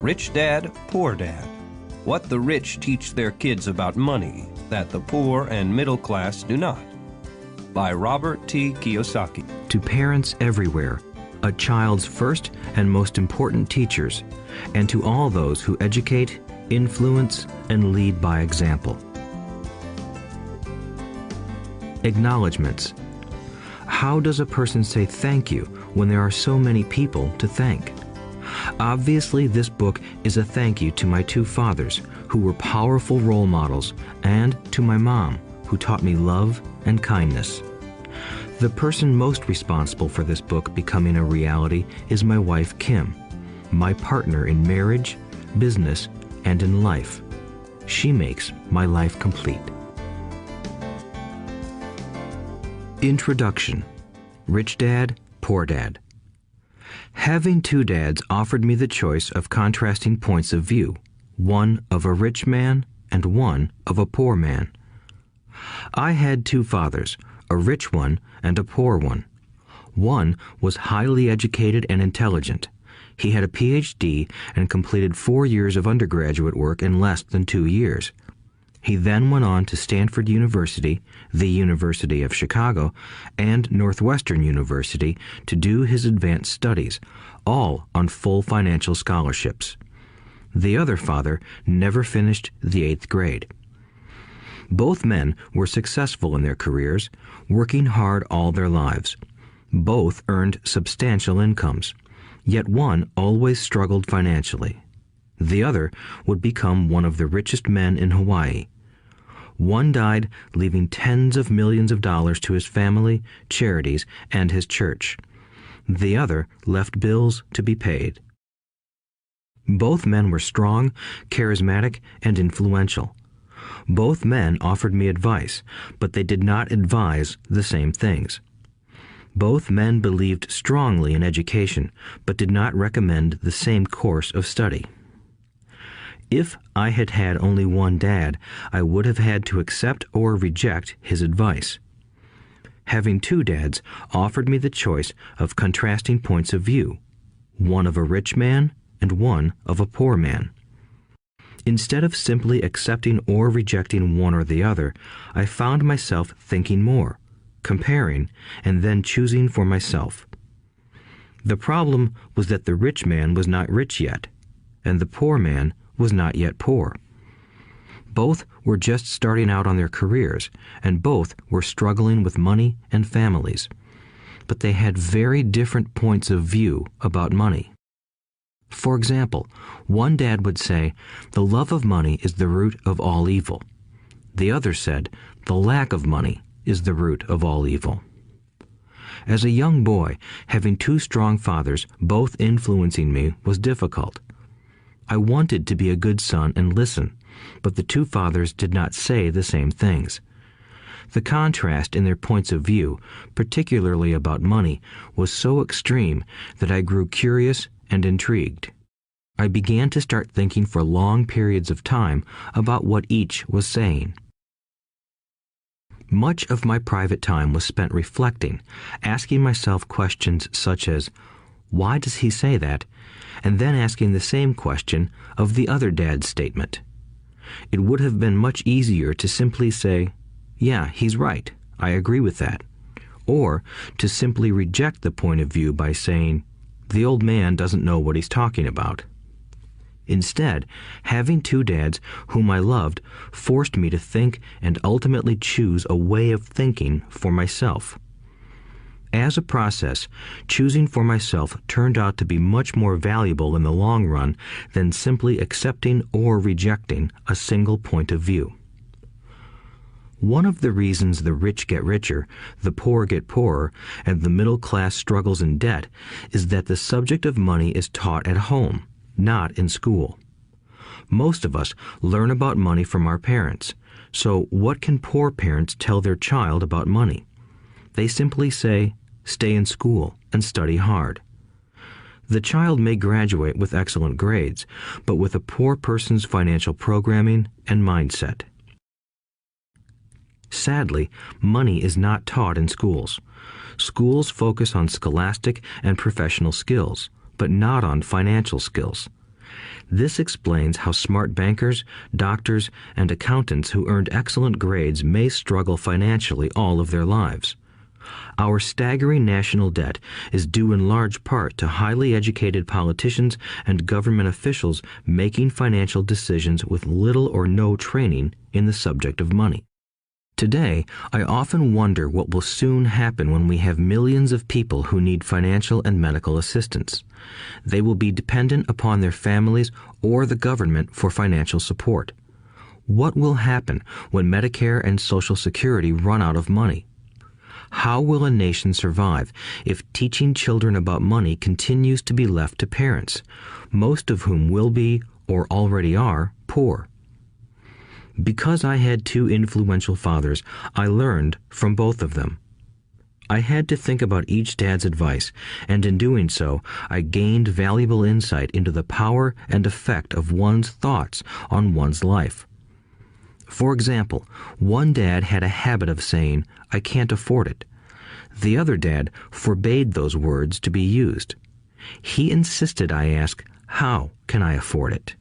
Rich Dad, Poor Dad. What the rich teach their kids about money that the poor and middle class do not. By Robert Kiyosaki. To parents everywhere, a child's first and most important teachers, and to all those who educate, influence, and lead by example. Acknowledgements. How does a person say thank you when there are so many people to thank? Obviously, this book is a thank you to my two fathers, who were powerful role models, and to my mom, who taught me love and kindness. The person most responsible for this book becoming a reality is my wife, Kim, my partner in marriage, business, and in life. She makes my life complete. Introduction. Rich Dad, Poor Dad. Having two dads offered me the choice of contrasting points of view, one of a rich man and one of a poor man. I had two fathers, a rich one and a poor one. One was highly educated and intelligent. He had a PhD and completed 4 years of undergraduate work in less than 2 years. He then went on to Stanford University, the University of Chicago, and Northwestern University to do his advanced studies, all on full financial scholarships. The other father never finished the 8th grade. Both men were successful in their careers, working hard all their lives. Both earned substantial incomes, yet one always struggled financially. The other would become one of the richest men in Hawaii. One died, leaving tens of millions of dollars to his family, charities, and his church. The other left bills to be paid. Both men were strong, charismatic, and influential. Both men offered me advice, but they did not advise the same things. Both men believed strongly in education, but did not recommend the same course of study. If I had had only one dad, I would have had to accept or reject his advice. Having two dads offered me the choice of contrasting points of view, one of a rich man and one of a poor man. Instead of simply accepting or rejecting one or the other, I found myself thinking more, comparing, and then choosing for myself. The problem was that the rich man was not rich yet, and the poor man was not yet poor. Both were just starting out on their careers, and both were struggling with money and families. But they had very different points of view about money. For example, one dad would say, "The love of money is the root of all evil." The other said, "The lack of money is the root of all evil." As a young boy, having two strong fathers, both influencing me, was difficult. I wanted to be a good son and listen, but the two fathers did not say the same things. The contrast in their points of view, particularly about money, was so extreme that I grew curious and intrigued. I began to start thinking for long periods of time about what each was saying. Much of my private time was spent reflecting, asking myself questions such as, "Why does he say that?" and then asking the same question of the other dad's statement. It would have been much easier to simply say, "Yeah, he's right, I agree with that," or to simply reject the point of view by saying, "The old man doesn't know what he's talking about." Instead, having two dads whom I loved forced me to think and ultimately choose a way of thinking for myself. As a process, choosing for myself turned out to be much more valuable in the long run than simply accepting or rejecting a single point of view. One of the reasons the rich get richer, the poor get poorer, and the middle class struggles in debt is that the subject of money is taught at home, not in school. Most of us learn about money from our parents, so what can poor parents tell their child about money? They simply say, "Stay in school and study hard." The child may graduate with excellent grades, but with a poor person's financial programming and mindset. Sadly, money is not taught in schools. Schools focus on scholastic and professional skills, but not on financial skills. This explains how smart bankers, doctors, and accountants who earned excellent grades may struggle financially all of their lives. Our staggering national debt is due in large part to highly educated politicians and government officials making financial decisions with little or no training in the subject of money. Today, I often wonder what will soon happen when we have millions of people who need financial and medical assistance. They will be dependent upon their families or the government for financial support. What will happen when Medicare and Social Security run out of money? How will a nation survive if teaching children about money continues to be left to parents, most of whom will be, or already are, poor? Because I had two influential fathers, I learned from both of them. I had to think about each dad's advice, and in doing so, I gained valuable insight into the power and effect of one's thoughts on one's life. For example, one dad had a habit of saying, "I can't afford it." The other dad forbade those words to be used. He insisted I ask, "How can I afford it?"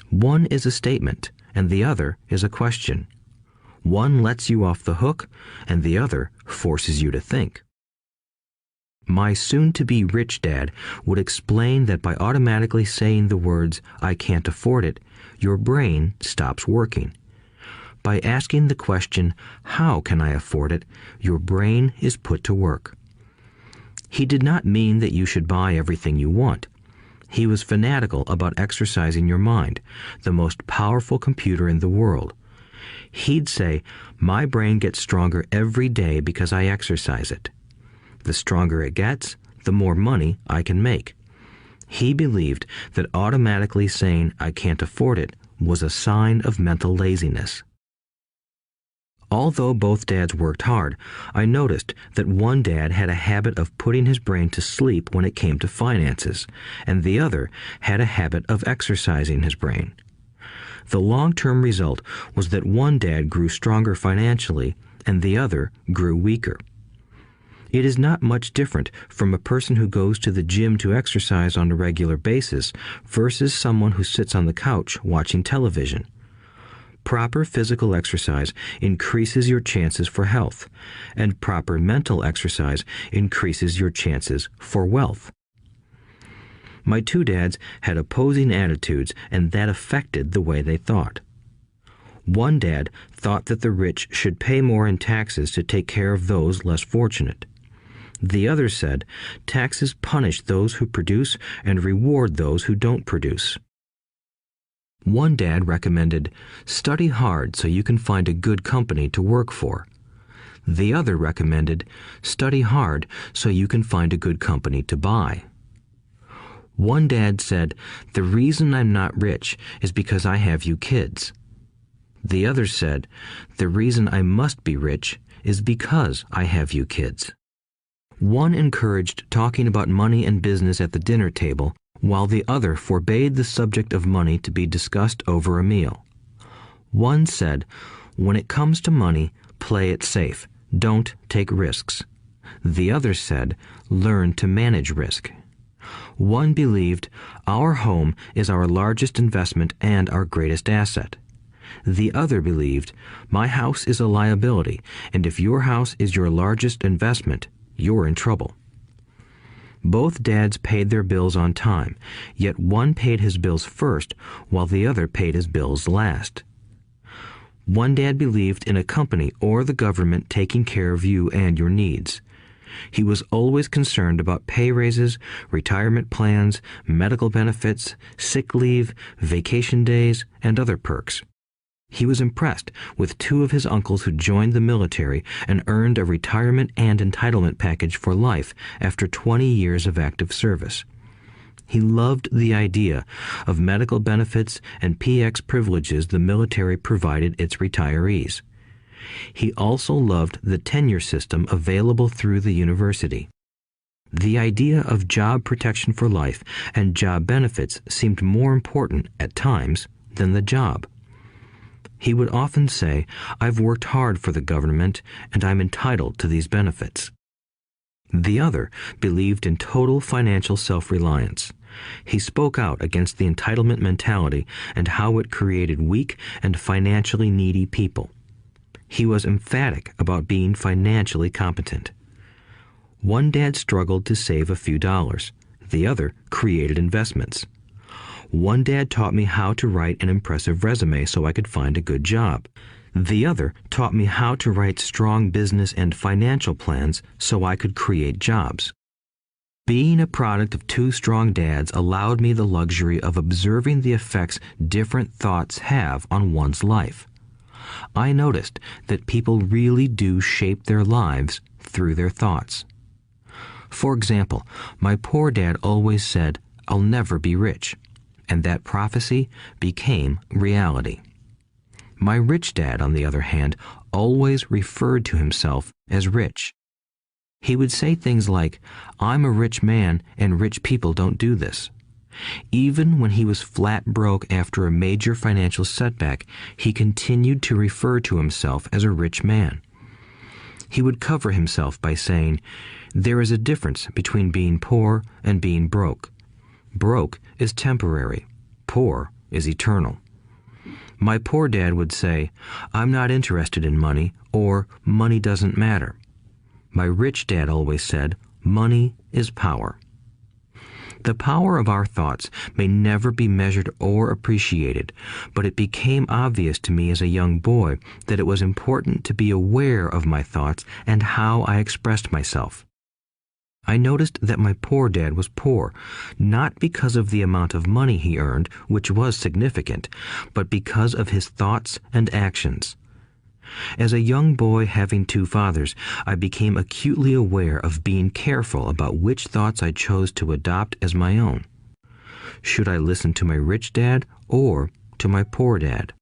One is a statement, and the other is a question. One lets you off the hook, and the other forces you to think. My soon-to-be rich dad would explain that by automatically saying the words, "I can't afford it," your brain stops working. By asking the question, "How can I afford it?" your brain is put to work. He did not mean that you should buy everything you want. He was fanatical about exercising your mind, the most powerful computer in the world. He'd say, "My brain gets stronger every day because I exercise it. The stronger it gets, the more money I can make." He believed that automatically saying, "I can't afford it," was a sign of mental laziness. Although both dads worked hard, I noticed that one dad had a habit of putting his brain to sleep when it came to finances, and the other had a habit of exercising his brain. The long-term result was that one dad grew stronger financially, and the other grew weaker. It is not much different from a person who goes to the gym to exercise on a regular basis versus someone who sits on the couch watching television. Proper physical exercise increases your chances for health, and proper mental exercise increases your chances for wealth. My two dads had opposing attitudes, and that affected the way they thought. One dad thought that the rich should pay more in taxes to take care of those less fortunate. The other said, taxes punish those who produce and reward those who don't produce. One dad recommended, study hard so you can find a good company to work for. The other recommended, study hard so you can find a good company to buy. One dad said, the reason I'm not rich is because I have you kids. The other said, the reason I must be rich is because I have you kids. One encouraged talking about money and business at the dinner table, while the other forbade the subject of money to be discussed over a meal. One said, when it comes to money, play it safe, don't take risks. The other said, learn to manage risk. One believed, our home is our largest investment and our greatest asset. The other believed, my house is a liability, and if your house is your largest investment, you're in trouble. Both dads paid their bills on time, yet one paid his bills first while the other paid his bills last. One dad believed in a company or the government taking care of you and your needs. He was always concerned about pay raises, retirement plans, medical benefits, sick leave, vacation days, and other perks. He was impressed with two of his uncles who joined the military and earned a retirement and entitlement package for life after 20 years of active service. He loved the idea of medical benefits and PX privileges the military provided its retirees. He also loved the tenure system available through the university. The idea of job protection for life and job benefits seemed more important at times than the job. He would often say, I've worked hard for the government and I'm entitled to these benefits. The other believed in total financial self-reliance. He spoke out against the entitlement mentality and how it created weak and financially needy people. He was emphatic about being financially competent. One dad struggled to save a few dollars. The other created investments. One dad taught me how to write an impressive resume so I could find a good job. The other taught me how to write strong business and financial plans so I could create jobs. Being a product of two strong dads allowed me the luxury of observing the effects different thoughts have on one's life. I noticed that people really do shape their lives through their thoughts. For example, my poor dad always said, "I'll never be rich," and that prophecy became reality. My rich dad, on the other hand, always referred to himself as rich. He would say things like, "I'm a rich man and rich people don't do this." Even when he was flat broke after a major financial setback, he continued to refer to himself as a rich man. He would cover himself by saying, "There is a difference between being poor and being broke. Broke is temporary. Poor is eternal." My poor dad would say, "I'm not interested in money," or "money doesn't matter." My rich dad always said, "Money is power." The power of our thoughts may never be measured or appreciated, but it became obvious to me as a young boy that it was important to be aware of my thoughts and how I expressed myself. I noticed that my poor dad was poor, not because of the amount of money he earned, which was significant, but because of his thoughts and actions. As a young boy having two fathers, I became acutely aware of being careful about which thoughts I chose to adopt as my own. Should I listen to my rich dad or to my poor dad?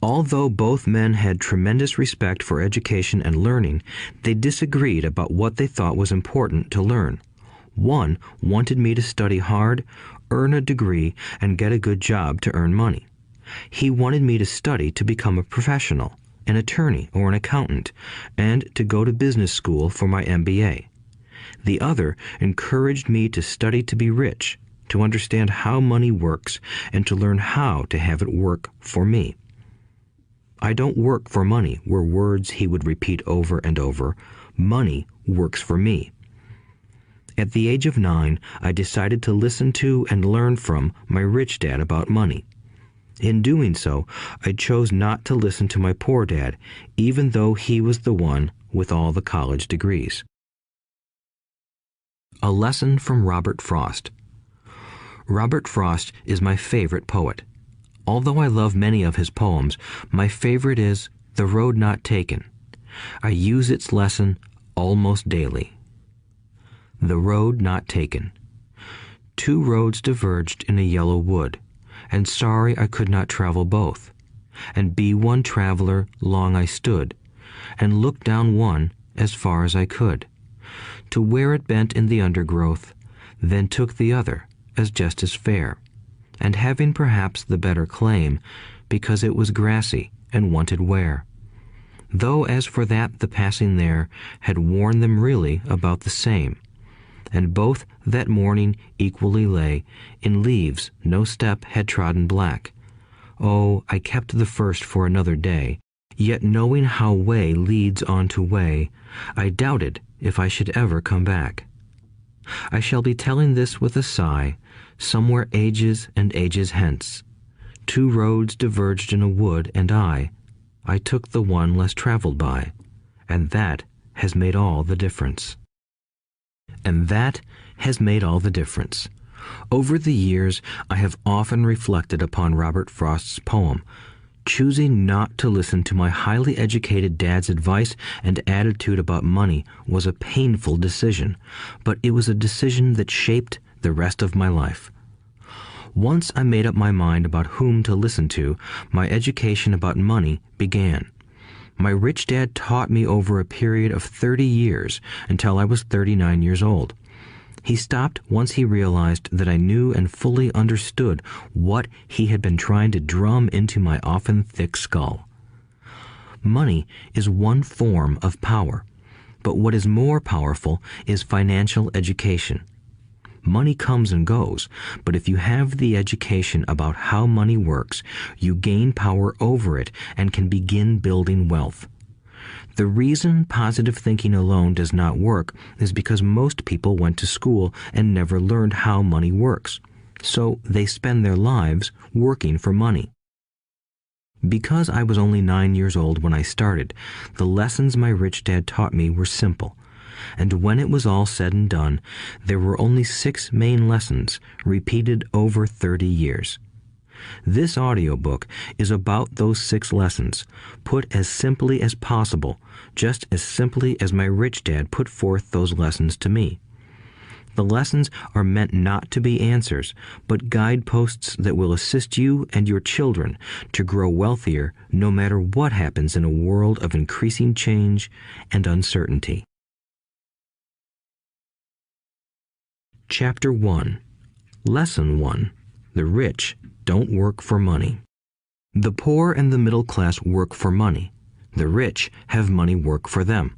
Although both men had tremendous respect for education and learning, they disagreed about what they thought was important to learn. One wanted me to study hard, earn a degree, and get a good job to earn money. He wanted me to study to become a professional, an attorney or an accountant, and to go to business school for my MBA. The other encouraged me to study to be rich, to understand how money works, and to learn how to have it work for me. "I don't work for money" were words he would repeat over and over. "Money works for me." At the age of 9, I decided to listen to and learn from my rich dad about money. In doing so, I chose not to listen to my poor dad, even though he was the one with all the college degrees. A lesson from Robert Frost. Robert Frost is my favorite poet. Although I love many of his poems, my favorite is "The Road Not Taken." I use its lesson almost daily. The road not taken. Two roads diverged in a yellow wood, and sorry I could not travel both. And be one traveler long I stood, and looked down one as far as I could, to where it bent in the undergrowth, then took the other as just as fair, and having perhaps the better claim, because it was grassy and wanted wear. Though as for that the passing there had worn them really about the same, and both that morning equally lay in leaves no step had trodden black. Oh, I kept the first for another day, yet knowing how way leads on to way, I doubted if I should ever come back. I shall be telling this with a sigh, somewhere ages and ages hence. Two roads diverged in a wood, and I took the one less traveled by, and that has made all the difference. And that has made all the difference. Over the years, I have often reflected upon Robert Frost's poem. Choosing not to listen to my highly educated dad's advice and attitude about money was a painful decision, but it was a decision that shaped the rest of my life. Once I made up my mind about whom to listen to, my education about money began. My rich dad taught me over a period of 30 years until I was 39 years old. He stopped once he realized that I knew and fully understood what he had been trying to drum into my often thick skull. Money is one form of power, but what is more powerful is financial education. Money comes and goes, but if you have the education about how money works, you gain power over it and can begin building wealth. The reason positive thinking alone does not work is because most people went to school and never learned how money works, so they spend their lives working for money. Because I was only 9 years old when I started, the lessons my rich dad taught me were simple, and when it was all said and done, there were only 6 main lessons repeated over 30 years. This audiobook is about those 6 lessons, put as simply as possible, just as simply as my rich dad put forth those lessons to me. The lessons are meant not to be answers, but guideposts that will assist you and your children to grow wealthier no matter what happens in a world of increasing change and uncertainty. Chapter 1. Lesson 1. The rich don't work for money. The poor and the middle class work for money. The rich have money work for them.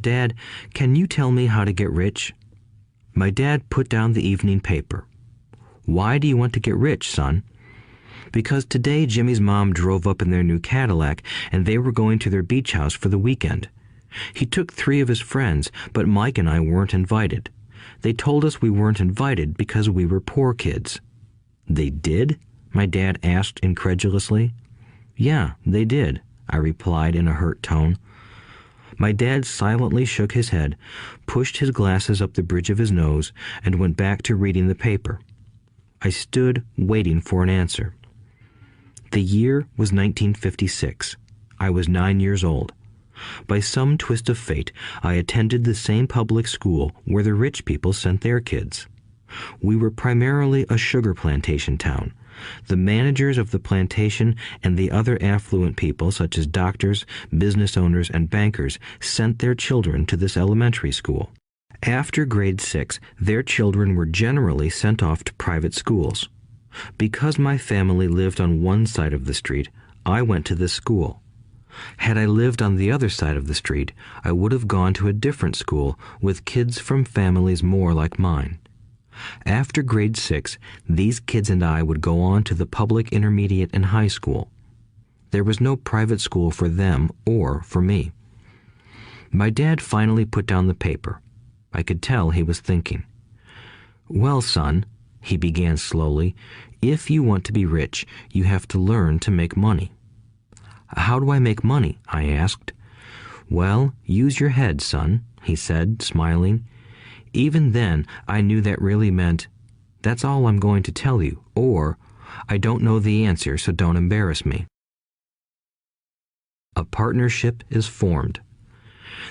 Dad, can you tell me how to get rich? My dad put down the evening paper. Why do you want to get rich, son? Because today Jimmy's mom drove up in their new Cadillac and they were going to their beach house for the weekend. He took 3 of his friends, but Mike and I weren't invited. They told us we weren't invited because we were poor kids. They did? My dad asked incredulously. Yeah, they did, I replied in a hurt tone. My dad silently shook his head, pushed his glasses up the bridge of his nose, and went back to reading the paper. I stood waiting for an answer. The year was 1956. I was 9 years old. By some twist of fate, I attended the same public school where the rich people sent their kids. We were primarily a sugar plantation town. The managers of the plantation and the other affluent people, such as doctors, business owners, and bankers, sent their children to this elementary school. After grade 6, their children were generally sent off to private schools. Because my family lived on one side of the street, I went to this school. Had I lived on the other side of the street, I would have gone to a different school with kids from families more like mine. After grade 6, these kids and I would go on to the public intermediate and high school. There was no private school for them or for me. My dad finally put down the paper. I could tell he was thinking. Well, son, he began slowly, if you want to be rich, you have to learn to make money. How do I make money? I asked. Well, use your head, son, he said, smiling. Even then, I knew that really meant, that's all I'm going to tell you, or, I don't know the answer, so don't embarrass me. A partnership is formed.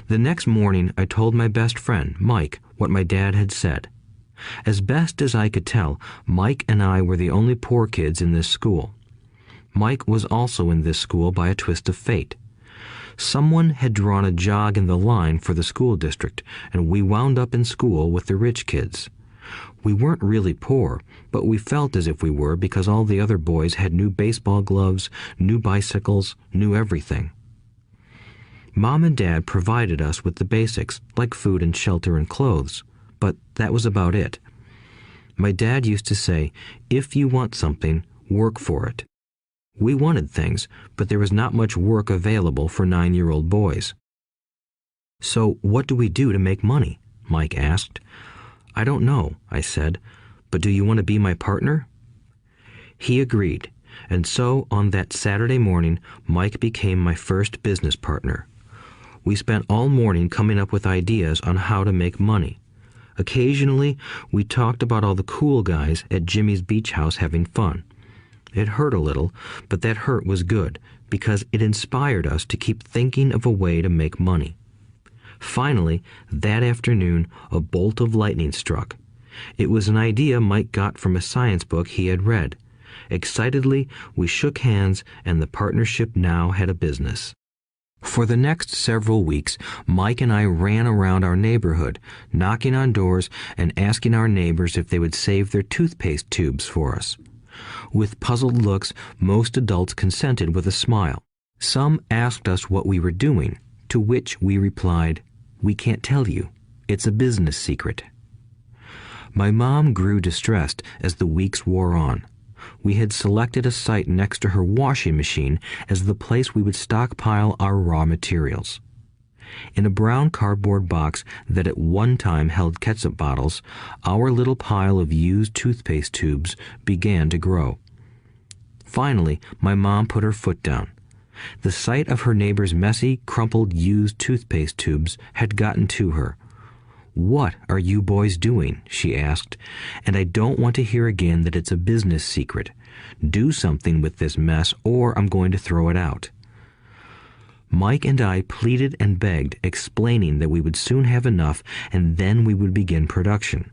The next morning, I told my best friend, Mike, what my dad had said. As best as I could tell, Mike and I were the only poor kids in this school. Mike was also in this school by a twist of fate. Someone had drawn a jog in the line for the school district, and we wound up in school with the rich kids. We weren't really poor, but we felt as if we were because all the other boys had new baseball gloves, new bicycles, new everything. Mom and Dad provided us with the basics, like food and shelter and clothes, but that was about it. My dad used to say, if you want something, work for it. We wanted things, but there was not much work available for 9-year-old boys. So what do we do to make money? Mike asked. I don't know, I said, but do you want to be my partner? He agreed, and so on that Saturday morning, Mike became my first business partner. We spent all morning coming up with ideas on how to make money. Occasionally, we talked about all the cool guys at Jimmy's beach house having fun. It hurt a little, but that hurt was good, because it inspired us to keep thinking of a way to make money. Finally, that afternoon, a bolt of lightning struck. It was an idea Mike got from a science book he had read. Excitedly, we shook hands, and the partnership now had a business. For the next several weeks, Mike and I ran around our neighborhood, knocking on doors and asking our neighbors if they would save their toothpaste tubes for us. With puzzled looks, most adults consented with a smile. Some asked us what we were doing, to which we replied, "We can't tell you. It's a business secret." My mom grew distressed as the weeks wore on. We had selected a site next to her washing machine as the place we would stockpile our raw materials. In a brown cardboard box that at one time held ketchup bottles, our little pile of used toothpaste tubes began to grow. Finally, my mom put her foot down. The sight of her neighbor's messy, crumpled used toothpaste tubes had gotten to her. "What are you boys doing?" she asked, "and I don't want to hear again that it's a business secret. Do something with this mess or I'm going to throw it out." Mike and I pleaded and begged, explaining that we would soon have enough and then we would begin production.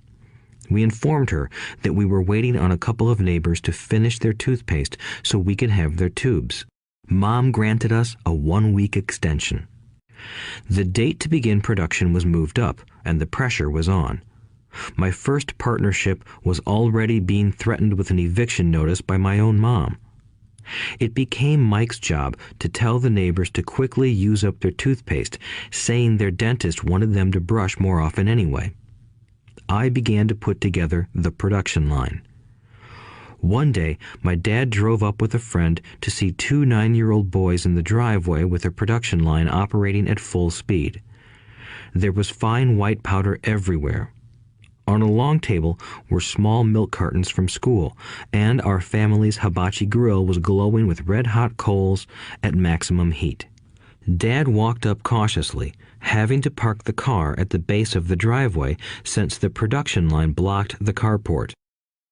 We informed her that we were waiting on a couple of neighbors to finish their toothpaste so we could have their tubes. Mom granted us a 1-week extension. The date to begin production was moved up, and the pressure was on. My first partnership was already being threatened with an eviction notice by my own mom. It became Mike's job to tell the neighbors to quickly use up their toothpaste, saying their dentist wanted them to brush more often anyway. I began to put together the production line. One day, my dad drove up with a friend to see 2 9-year-old boys in the driveway with a production line operating at full speed. There was fine white powder everywhere. On a long table were small milk cartons from school, and our family's hibachi grill was glowing with red-hot coals at maximum heat. Dad walked up cautiously, having to park the car at the base of the driveway since the production line blocked the carport.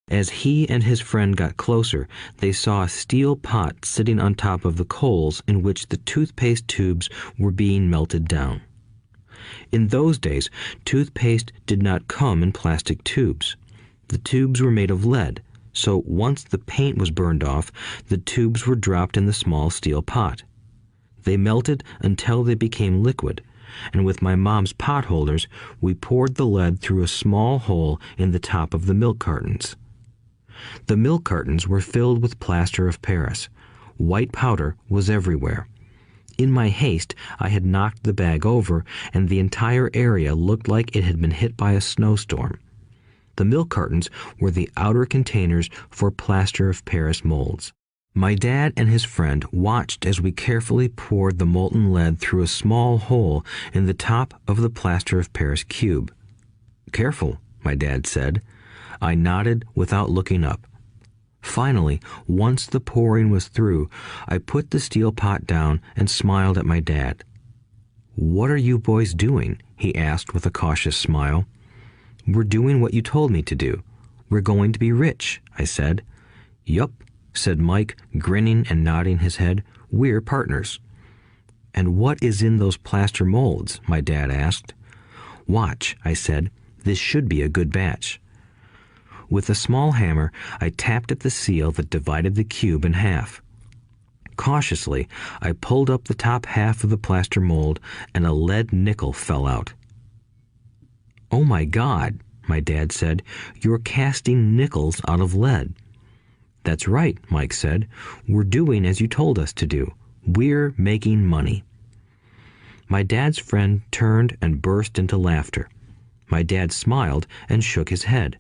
As he and his friend got closer, they saw a steel pot sitting on top of the coals in which the toothpaste tubes were being melted down. In those days, toothpaste did not come in plastic tubes. The tubes were made of lead, so once the paint was burned off, the tubes were dropped in the small steel pot. They melted until they became liquid, and with my mom's pot holders, we poured the lead through a small hole in the top of the milk cartons. The milk cartons were filled with plaster of Paris. White powder was everywhere. In my haste, I had knocked the bag over, and the entire area looked like it had been hit by a snowstorm. The milk cartons were the outer containers for plaster of Paris molds. My dad and his friend watched as we carefully poured the molten lead through a small hole in the top of the plaster of Paris cube. "Careful," my dad said. I nodded without looking up. Finally, once the pouring was through, I put the steel pot down and smiled at my dad. "What are you boys doing?" he asked with a cautious smile. "We're doing what you told me to do. We're going to be rich," I said. "Yup," said Mike, grinning and nodding his head. "We're partners." "And what is in those plaster molds?" my dad asked. "Watch," I said. "This should be a good batch." With a small hammer, I tapped at the seal that divided the cube in half. Cautiously, I pulled up the top half of the plaster mold, and a lead nickel fell out. "Oh my God," my dad said, "you're casting nickels out of lead." "That's right," Mike said. "We're doing as you told us to do. We're making money." My dad's friend turned and burst into laughter. My dad smiled and shook his head.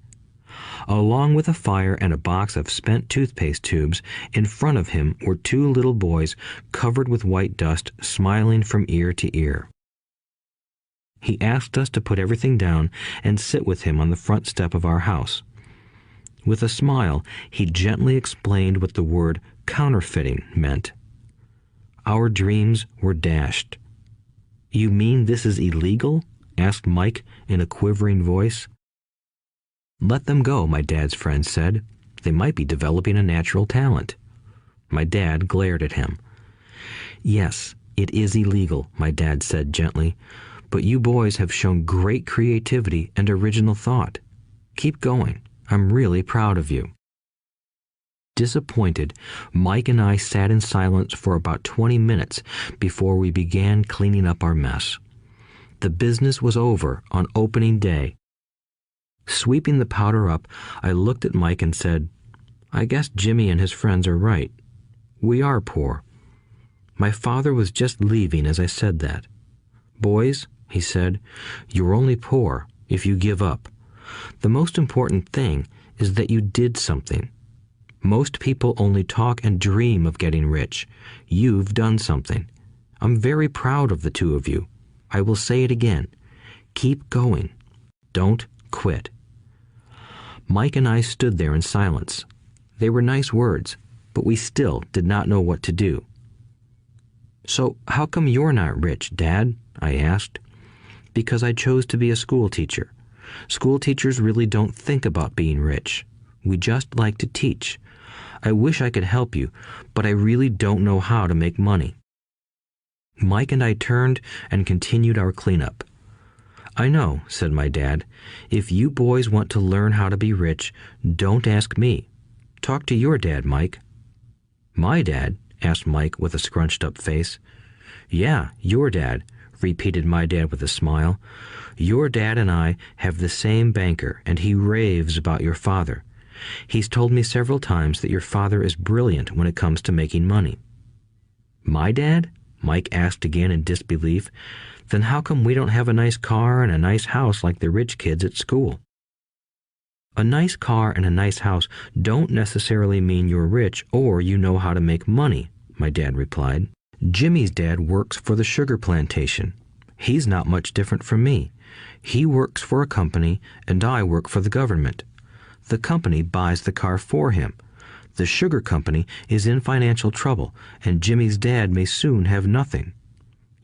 Along with a fire and a box of spent toothpaste tubes, in front of him were 2 little boys covered with white dust, smiling from ear to ear. He asked us to put everything down and sit with him on the front step of our house. With a smile, he gently explained what the word counterfeiting meant. Our dreams were dashed. "You mean this is illegal?" asked Mike in a quivering voice. "Let them go," my dad's friend said. "They might be developing a natural talent." My dad glared at him. "Yes, it is illegal," my dad said gently, "but you boys have shown great creativity and original thought. Keep going. I'm really proud of you." Disappointed, Mike and I sat in silence for about 20 minutes before we began cleaning up our mess. The business was over on opening day. Sweeping the powder up, I looked at Mike and said, "I guess Jimmy and his friends are right. We are poor." My father was just leaving as I said that. "Boys," he said, "you're only poor if you give up. The most important thing is that you did something. Most people only talk and dream of getting rich. You've done something. I'm very proud of the two of you. I will say it again. Keep going. Don't quit." Mike and I stood there in silence. They were nice words, but we still did not know what to do. "So how come you're not rich, Dad?" I asked. "Because I chose to be a school teacher. School teachers really don't think about being rich. We just like to teach. I wish I could help you, but I really don't know how to make money." Mike and I turned and continued our cleanup. "I know," said my dad. "If you boys want to learn how to be rich, don't ask me. Talk to your dad, Mike." "My dad?" asked Mike with a scrunched-up face. "Yeah, your dad," repeated my dad with a smile. "Your dad and I have the same banker, and he raves about your father. He's told me several times that your father is brilliant when it comes to making money." "My dad?" Mike asked again in disbelief. "Then how come we don't have a nice car and a nice house like the rich kids at school?" "A nice car and a nice house don't necessarily mean you're rich or you know how to make money," my dad replied. "Jimmy's dad works for the sugar plantation. He's not much different from me. He works for a company and I work for the government. The company buys the car for him. The sugar company is in financial trouble, and Jimmy's dad may soon have nothing.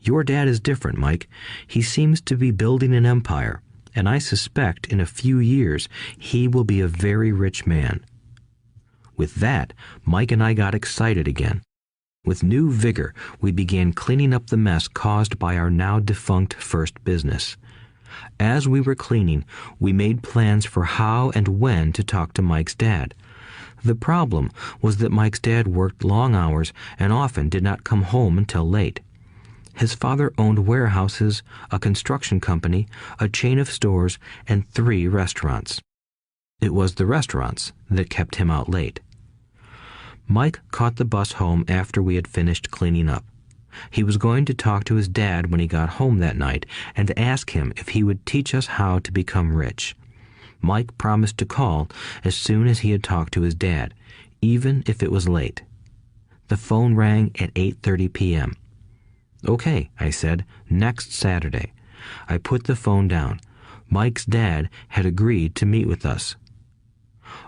Your dad is different, Mike. He seems to be building an empire, and I suspect in a few years he will be a very rich man." With that, Mike and I got excited again. With new vigor, we began cleaning up the mess caused by our now defunct first business. As we were cleaning, we made plans for how and when to talk to Mike's dad. The problem was that Mike's dad worked long hours and often did not come home until late. His father owned warehouses, a construction company, a chain of stores, and 3 restaurants. It was the restaurants that kept him out late. Mike caught the bus home after we had finished cleaning up. He was going to talk to his dad when he got home that night and ask him if he would teach us how to become rich. Mike promised to call as soon as he had talked to his dad, even if it was late. The phone rang at 8:30 p.m. "Okay," I said, "next Saturday." I put the phone down. Mike's dad had agreed to meet with us.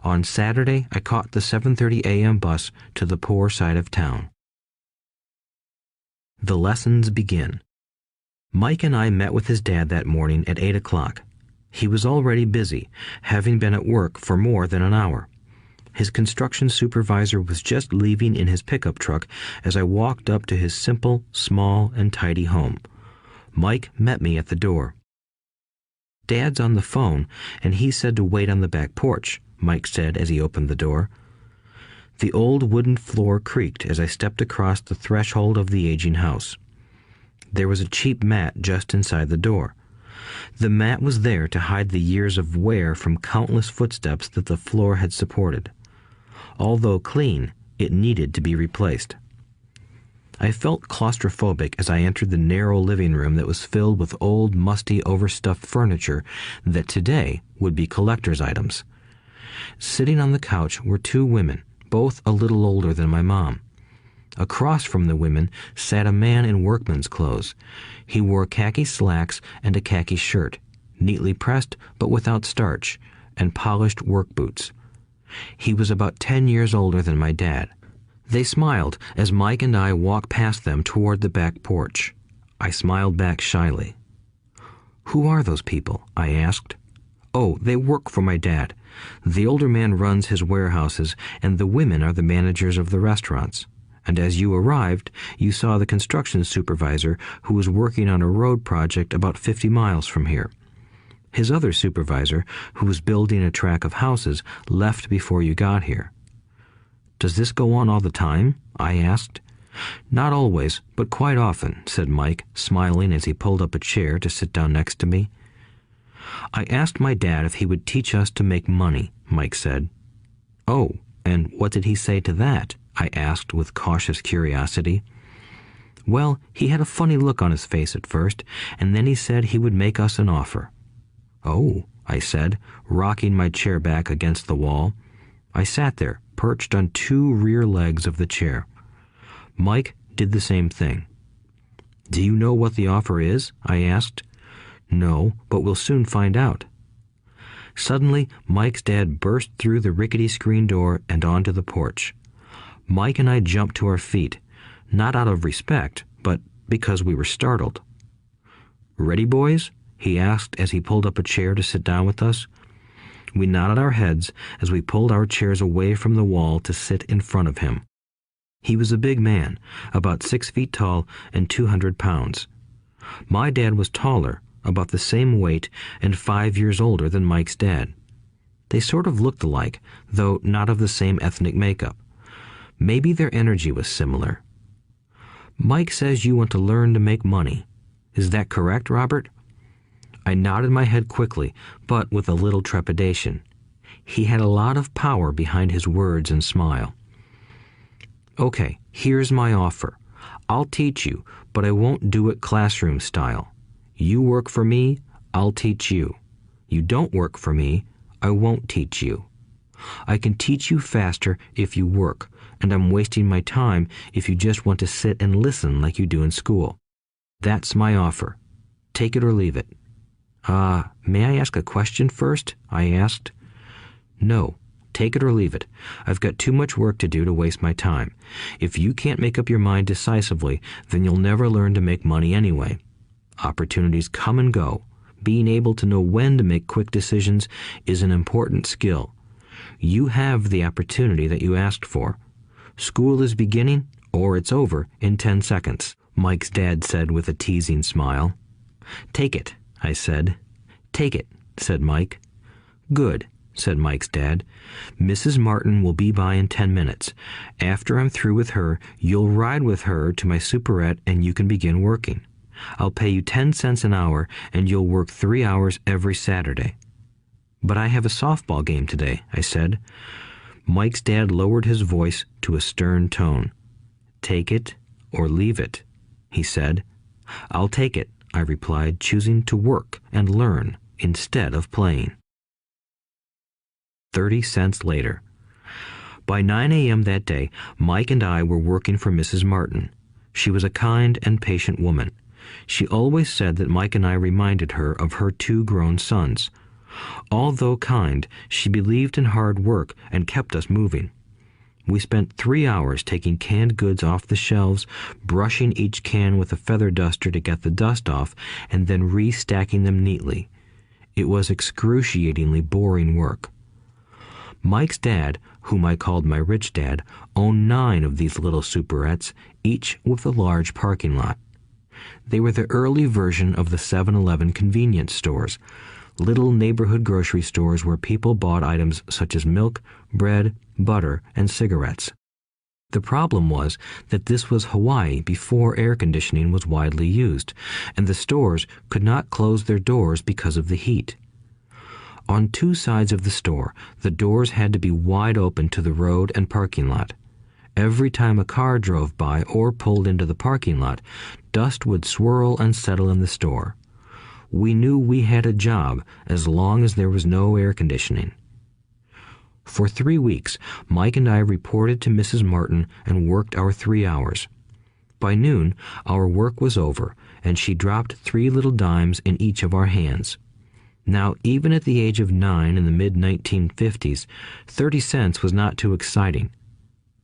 On Saturday, I caught the 7:30 a.m. bus to the poor side of town. The lessons begin. Mike and I met with his dad that morning at 8 o'clock. He was already busy, having been at work for more than an hour. His construction supervisor was just leaving in his pickup truck as I walked up to his simple, small, and tidy home. Mike met me at the door. "Dad's on the phone, and he said to wait on the back porch," Mike said as he opened the door. The old wooden floor creaked as I stepped across the threshold of the aging house. There was a cheap mat just inside the door. The mat was there to hide the years of wear from countless footsteps that the floor had supported. Although clean, it needed to be replaced. I felt claustrophobic as I entered the narrow living room that was filled with old, musty, overstuffed furniture that today would be collector's items. Sitting on the couch were 2 women, both a little older than my mom. Across from the women sat a man in workman's clothes. He wore khaki slacks and a khaki shirt, neatly pressed but without starch, and polished work boots. He was about 10 years older than my dad. They smiled as Mike and I walked past them toward the back porch. I smiled back shyly. "Who are those people?" I asked. "Oh, they work for my dad. The older man runs his warehouses, and the women are the managers of the restaurants. And as you arrived, you saw the construction supervisor who was working on a road project about 50 miles from here. His other supervisor, who was building a track of houses, left before you got here." "Does this go on all the time?" I asked. "Not always, but quite often," said Mike, smiling as he pulled up a chair to sit down next to me. "I asked my dad if he would teach us to make money," Mike said. "Oh, and what did he say to that?" I asked with cautious curiosity. "Well, he had a funny look on his face at first, and then he said he would make us an offer." "Oh," I said, rocking my chair back against the wall. I sat there, perched on two rear legs of the chair. Mike did the same thing. "Do you know what the offer is?" I asked. "No, but we'll soon find out." Suddenly, Mike's dad burst through the rickety screen door and onto the porch. Mike and I jumped to our feet, not out of respect, but because we were startled. "Ready, boys?" he asked as he pulled up a chair to sit down with us. We nodded our heads as we pulled our chairs away from the wall to sit in front of him. He was a big man, about 6 feet tall and 200 pounds. My dad was taller, about the same weight, and 5 years older than Mike's dad. They sort of looked alike, though not of the same ethnic makeup. Maybe their energy was similar. "Mike says you want to learn to make money. Is that correct, Robert?" I nodded my head quickly, but with a little trepidation. He had a lot of power behind his words and smile. "Okay, here's my offer. I'll teach you, but I won't do it classroom style. You work for me, I'll teach you. You don't work for me, I won't teach you. I can teach you faster if you work, and I'm wasting my time if you just want to sit and listen like you do in school. That's my offer. Take it or leave it." May I ask a question first?" I asked. "No. Take it or leave it. I've got too much work to do to waste my time. If you can't make up your mind decisively, then you'll never learn to make money anyway. Opportunities come and go. Being able to know when to make quick decisions is an important skill. You have the opportunity that you asked for. School is beginning, or it's over in 10 seconds, Mike's dad said with a teasing smile. "Take it," I said. "Take it," said Mike. "Good," said Mike's dad. "Mrs. Martin will be by in 10 minutes. After I'm through with her, you'll ride with her to my superette and you can begin working. I'll pay you 10 cents an hour and you'll work 3 hours every Saturday." "But I have a softball game today," I said. Mike's dad lowered his voice to a stern tone. "Take it or leave it," he said. "I'll take it," I replied, choosing to work and learn instead of playing. 30 cents later. By 9 a.m. that day, Mike and I were working for Mrs. Martin. She was a kind and patient woman. She always said that Mike and I reminded her of her 2 grown sons. Although kind, she believed in hard work and kept us moving. We spent 3 hours taking canned goods off the shelves, brushing each can with a feather duster to get the dust off, and then restacking them neatly. It was excruciatingly boring work. Mike's dad, whom I called my rich dad, owned 9 of these little superettes, each with a large parking lot. They were the early version of the 7-Eleven convenience stores, little neighborhood grocery stores where people bought items such as milk, bread, butter, and cigarettes. The problem was that this was Hawaii before air conditioning was widely used, and the stores could not close their doors because of the heat. On 2 sides of the store, the doors had to be wide open to the road and parking lot. Every time a car drove by or pulled into the parking lot, dust would swirl and settle in the store. We knew we had a job as long as there was no air conditioning. For 3 weeks, Mike and I reported to Mrs. Martin and worked our 3 hours. By noon, our work was over, and she dropped 3 little dimes in each of our hands. Now, even at the age of 9 in the mid-1950s, 30 cents was not too exciting.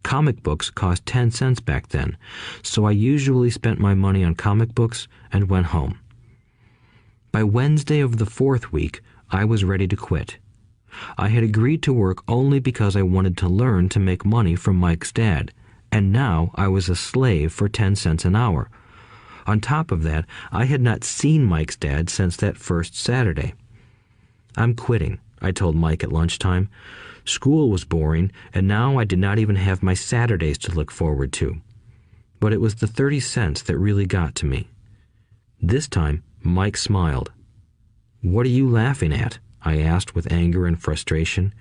Comic books cost 10 cents back then, so I usually spent my money on comic books and went home. By Wednesday of the 4th week, I was ready to quit. I had agreed to work only because I wanted to learn to make money from Mike's dad, and now I was a slave for 10 cents an hour. On top of that, I had not seen Mike's dad since that first Saturday. "I'm quitting," I told Mike at lunchtime. School was boring, and now I did not even have my Saturdays to look forward to. But it was the 30 cents that really got to me. This time, Mike smiled. "What are you laughing at?" I asked with anger and frustration.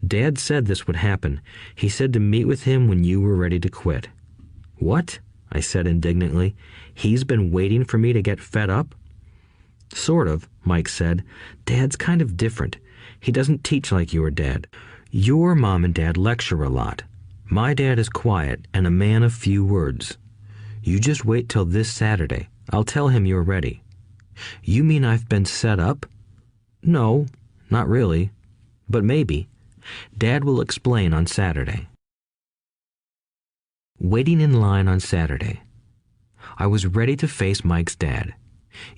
"Dad said this would happen. He said to meet with him when you were ready to quit." "What?" I said indignantly. "He's been waiting for me to get fed up?" Sort of, Mike said. Dad's kind of different. He doesn't teach like your dad. Your mom and dad lecture a lot. My dad is quiet and a man of few words. You just wait till this Saturday. I'll tell him you're ready. You mean I've been set up? No, not really. But maybe. Dad will explain on Saturday. Waiting in line on Saturday. I was ready to face Mike's dad.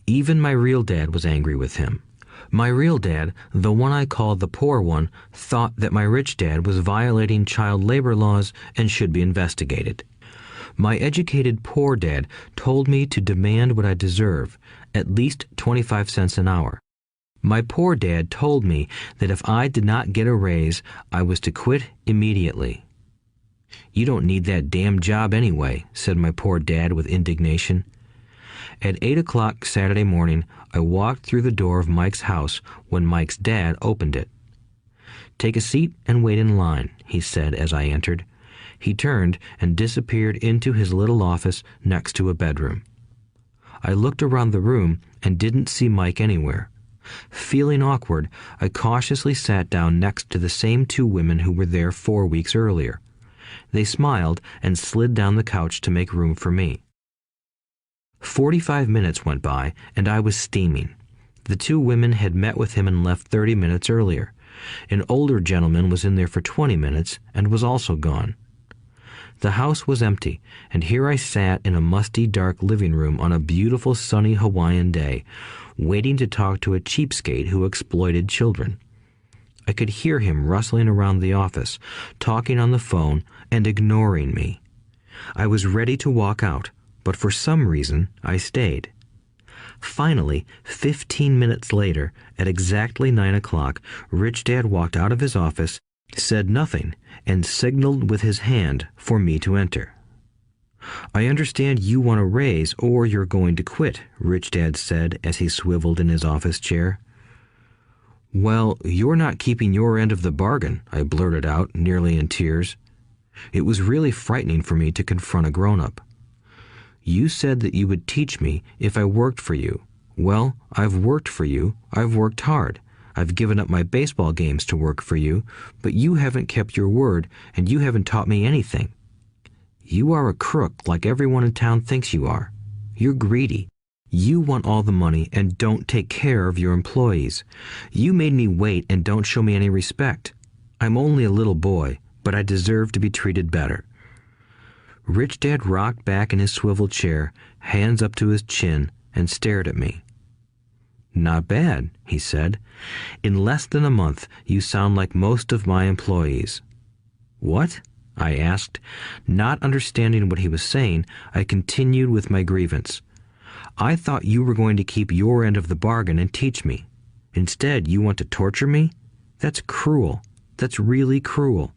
Even my real dad was angry with him. My real dad, the one I called the poor one, thought that my rich dad was violating child labor laws and should be investigated. My educated poor dad told me to demand what I deserve, at least 25 cents an hour. My poor dad told me that if I did not get a raise, I was to quit immediately. You don't need that damn job anyway, said my poor dad with indignation. At 8 o'clock Saturday morning, I walked through the door of Mike's house when Mike's dad opened it. Take a seat and wait in line, he said as I entered. He turned and disappeared into his little office next to a bedroom. I looked around the room and didn't see Mike anywhere. Feeling awkward, I cautiously sat down next to the same two women who were there 4 weeks earlier. They smiled and slid down the couch to make room for me. 45 minutes went by, and I was steaming. The two women had met with him and left 30 minutes earlier. An older gentleman was in there for 20 minutes and was also gone. The house was empty, and here I sat in a musty, dark living room on a beautiful, sunny Hawaiian day, waiting to talk to a cheapskate who exploited children. I could hear him rustling around the office, talking on the phone, and ignoring me. I was ready to walk out, but for some reason I stayed. Finally, 15 minutes later, at exactly 9 o'clock, Rich Dad walked out of his office, said nothing, and signaled with his hand for me to enter. I understand you want a raise or you're going to quit, Rich Dad said as he swiveled in his office chair. Well, you're not keeping your end of the bargain, I blurted out, nearly in tears. It was really frightening for me to confront a grown-up. You said that you would teach me if I worked for you. Well, I've worked for you. I've worked hard. I've given up my baseball games to work for you, but you haven't kept your word, and you haven't taught me anything. You are a crook like everyone in town thinks you are. You're greedy. You want all the money and don't take care of your employees. You made me wait and don't show me any respect. I'm only a little boy, but I deserve to be treated better. Rich Dad rocked back in his swivel chair, hands up to his chin, and stared at me. Not bad, he said. In less than a month, you sound like most of my employees. What? I asked. Not understanding what he was saying, I continued with my grievance. I thought you were going to keep your end of the bargain and teach me. Instead, you want to torture me? That's cruel. That's really cruel.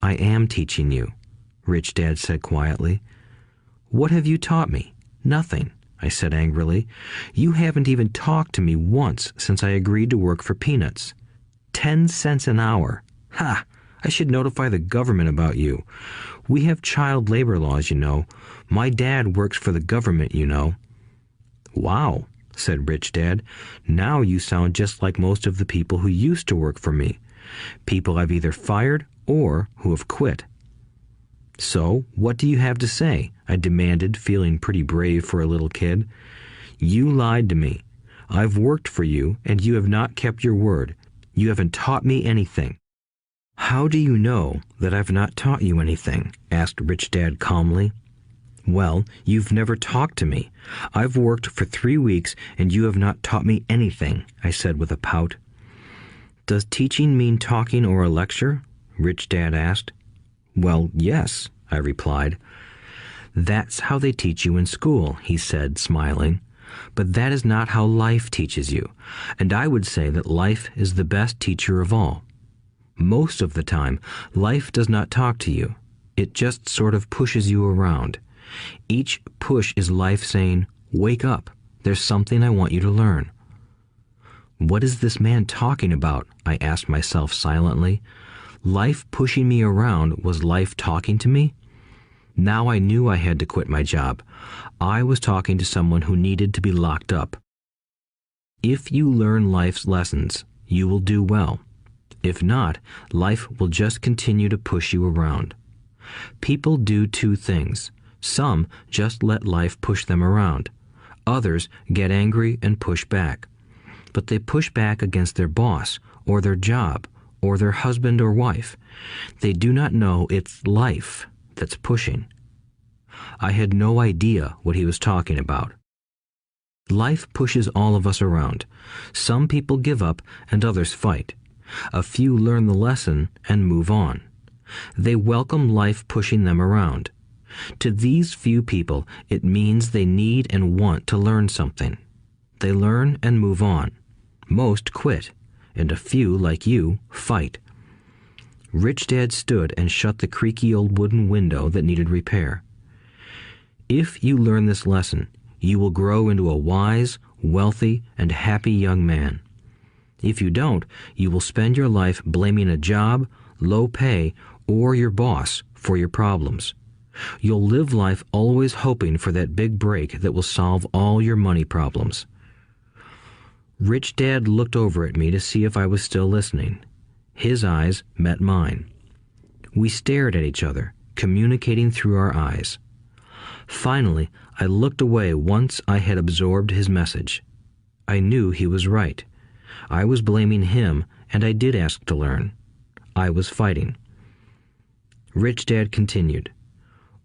I am teaching you, Rich Dad said quietly. What have you taught me? Nothing, I said angrily. You haven't even talked to me once since I agreed to work for peanuts. 10 cents an hour. Ha! I should notify the government about you. We have child labor laws, you know. My dad works for the government, you know. Wow, said Rich Dad. Now you sound just like most of the people who used to work for me. People I've either fired or who have quit. So, what do you have to say? I demanded, feeling pretty brave for a little kid. You lied to me. I've worked for you, and you have not kept your word. You haven't taught me anything. How do you know that I've not taught you anything? Asked Rich Dad calmly. Well, you've never talked to me. I've worked for 3 weeks, and you have not taught me anything, I said with a pout. Does teaching mean talking or a lecture? Rich Dad asked. Well, yes, I replied. That's how they teach you in school, he said, smiling. But that is not how life teaches you, and I would say that life is the best teacher of all. Most of the time, life does not talk to you. It just sort of pushes you around. Each push is life saying, wake up, there's something I want you to learn. What is this man talking about? I asked myself silently. Life pushing me around was life talking to me? Now I knew I had to quit my job. I was talking to someone who needed to be locked up. If you learn life's lessons, you will do well. If not, life will just continue to push you around. People do two things. Some just let life push them around. Others get angry and push back. But they push back against their boss, or their job, or their husband or wife. They do not know it's life that's pushing. I had no idea what he was talking about. Life pushes all of us around. Some people give up and others fight. A few learn the lesson and move on. They welcome life pushing them around. To these few people, it means they need and want to learn something. They learn and move on. Most quit, and a few, like you, fight. Rich Dad stood and shut the creaky old wooden window that needed repair. If you learn this lesson, you will grow into a wise, wealthy, and happy young man. If you don't, you will spend your life blaming a job, low pay, or your boss for your problems. You'll live life always hoping for that big break that will solve all your money problems. Rich Dad looked over at me to see if I was still listening. His eyes met mine. We stared at each other, communicating through our eyes. Finally, I looked away once I had absorbed his message. I knew he was right. I was blaming him, and I did ask to learn. I was fighting. Rich Dad continued,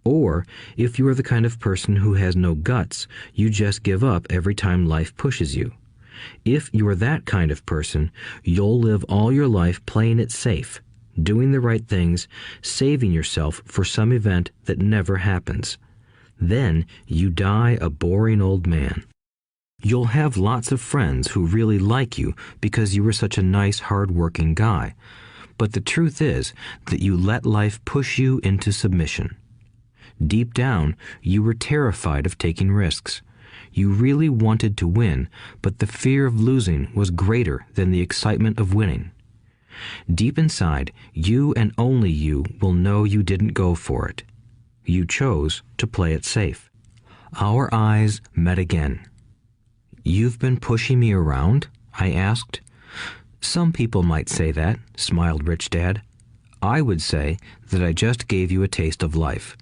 "Or, if you are the kind of person who has no guts, you just give up every time life pushes you. If you are that kind of person, you'll live all your life playing it safe, doing the right things, saving yourself for some event that never happens. Then you die a boring old man. You'll have lots of friends who really like you because you were such a nice, hard-working guy. But the truth is that you let life push you into submission. Deep down, you were terrified of taking risks. You really wanted to win, but the fear of losing was greater than the excitement of winning. Deep inside, you and only you will know you didn't go for it. You chose to play it safe." Our eyes met again. "You've been pushing me around?" I asked. "Some people might say that," smiled Rich Dad. "I would say that I just gave you a taste of life."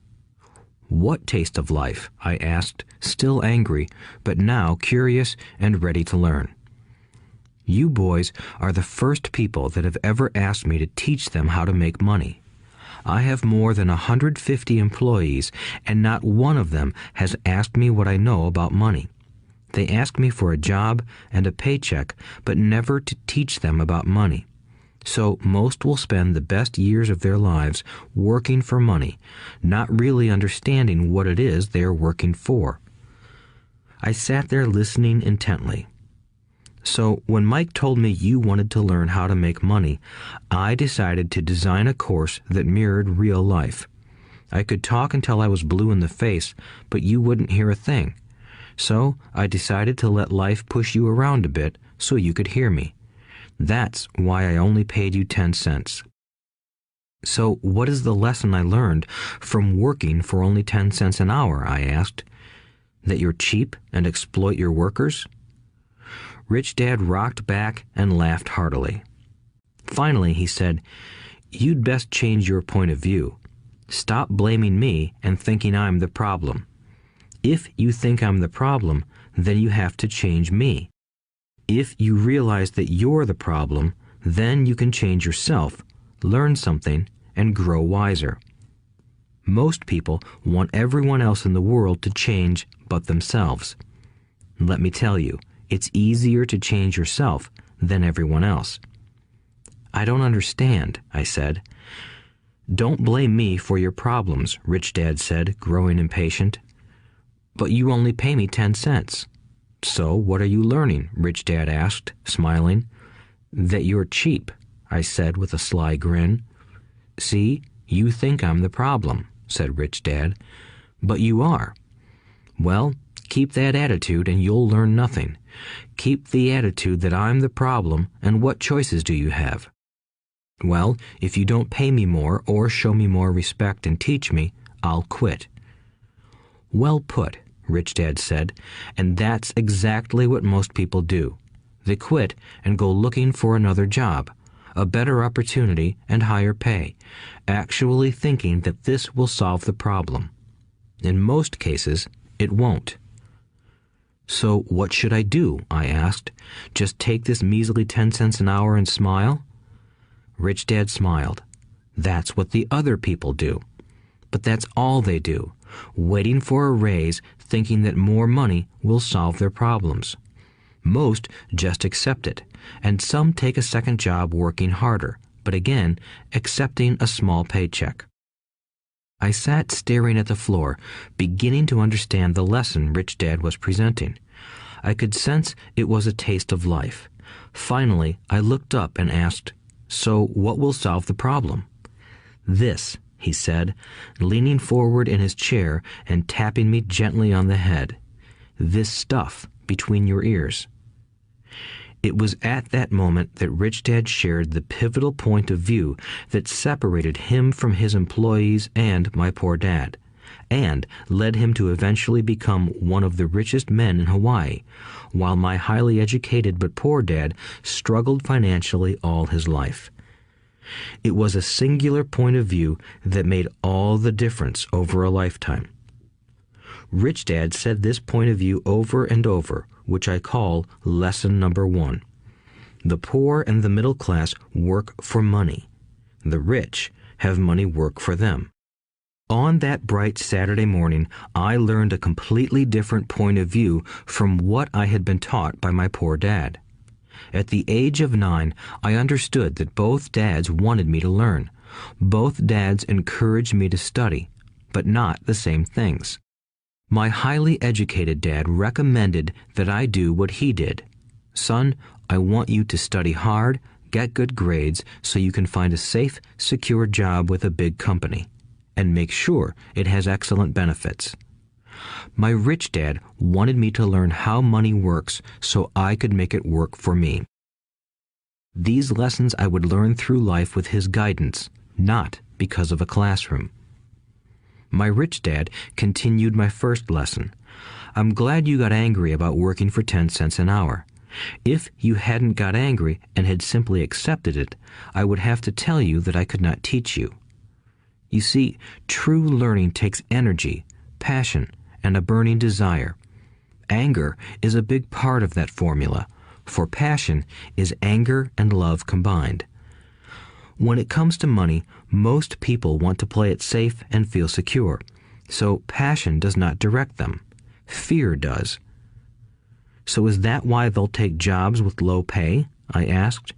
"What taste of life?" I asked, still angry, but now curious and ready to learn. "You boys are the first people that have ever asked me to teach them how to make money. I have more than 150 employees, and not one of them has asked me what I know about money. They ask me for a job and a paycheck, but never to teach them about money. So most will spend the best years of their lives working for money, not really understanding what it is they are working for." I sat there listening intently. "So when Mike told me you wanted to learn how to make money, I decided to design a course that mirrored real life. I could talk until I was blue in the face, but you wouldn't hear a thing. So I decided to let life push you around a bit so you could hear me. That's why I only paid you 10 cents. "So what is the lesson I learned from working for only 10 cents an hour?" I asked. "That you're cheap and exploit your workers?" Rich Dad rocked back and laughed heartily. Finally, he said, "You'd best change your point of view. Stop blaming me and thinking I'm the problem. If you think I'm the problem, then you have to change me. If you realize that you're the problem, then you can change yourself, learn something, and grow wiser. Most people want everyone else in the world to change but themselves. Let me tell you, it's easier to change yourself than everyone else." "I don't understand," I said. "Don't blame me for your problems," Rich Dad said, growing impatient. "But you only pay me 10 cents. "So what are you learning?" Rich Dad asked, smiling. "That you're cheap," I said with a sly grin. "See, you think I'm the problem," said Rich Dad. "But you are. Well, keep that attitude and you'll learn nothing. Keep the attitude that I'm the problem, and what choices do you have?" "Well, if you don't pay me more or show me more respect and teach me, I'll quit." "Well put," Rich Dad said, "and that's exactly what most people do. They quit and go looking for another job, a better opportunity and higher pay, actually thinking that this will solve the problem. In most cases, it won't. So what should I do? I asked. Just take this measly 10 cents an hour and smile? Rich Dad smiled. That's what the other people do. But that's all they do, waiting for a raise, thinking that more money will solve their problems. Most just accept it, and some take a second job working harder, but again, accepting a small paycheck. I sat staring at the floor, beginning to understand the lesson Rich Dad was presenting. I could sense it was a taste of life. Finally, I looked up and asked, "So what will solve the problem?" "This," he said, leaning forward in his chair and tapping me gently on the head. "This stuff between your ears." It was at that moment that Rich Dad shared the pivotal point of view that separated him from his employees and my poor dad, and led him to eventually become one of the richest men in Hawaii, while my highly educated but poor dad struggled financially all his life. It was a singular point of view that made all the difference over a lifetime. Rich Dad said this point of view over and over, which I call lesson number 1. The poor and the middle class work for money. The rich have money work for them. On that bright Saturday morning, I learned a completely different point of view from what I had been taught by my poor dad. At the age of 9, I understood that both dads wanted me to learn. Both dads encouraged me to study, but not the same things. My highly educated dad recommended that I do what he did. "Son, I want you to study hard, get good grades so you can find a safe, secure job with a big company, and make sure it has excellent benefits." My rich dad wanted me to learn how money works so I could make it work for me. These lessons I would learn through life with his guidance, not because of a classroom. My rich dad continued my first lesson. "I'm glad you got angry about working for 10 cents an hour. If you hadn't got angry and had simply accepted it, I would have to tell you that I could not teach you. You see, true learning takes energy, passion, and a burning desire. Anger is a big part of that formula, for passion is anger and love combined. When it comes to money, most people want to play it safe and feel secure, so passion does not direct them. Fear does." "So is that why they'll take jobs with low pay?" I asked.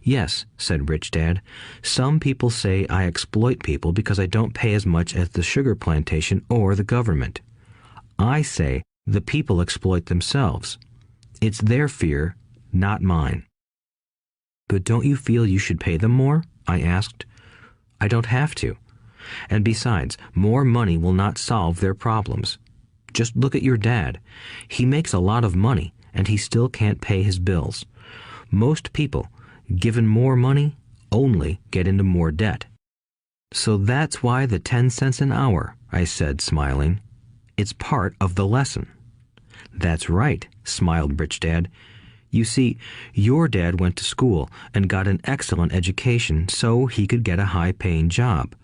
"Yes," said Rich Dad. "Some people say I exploit people because I don't pay as much as the sugar plantation or the government. I say the people exploit themselves. It's their fear, not mine." "But don't you feel you should pay them more?" I asked. "I don't have to. And besides, more money will not solve their problems. Just look at your dad. He makes a lot of money, and he still can't pay his bills. Most people, given more money, only get into more debt." "So that's why the 10 cents an hour," I said, smiling. "It's part of the lesson." "That's right," smiled Rich Dad. "You see, your dad went to school and got an excellent education so he could get a high-paying job.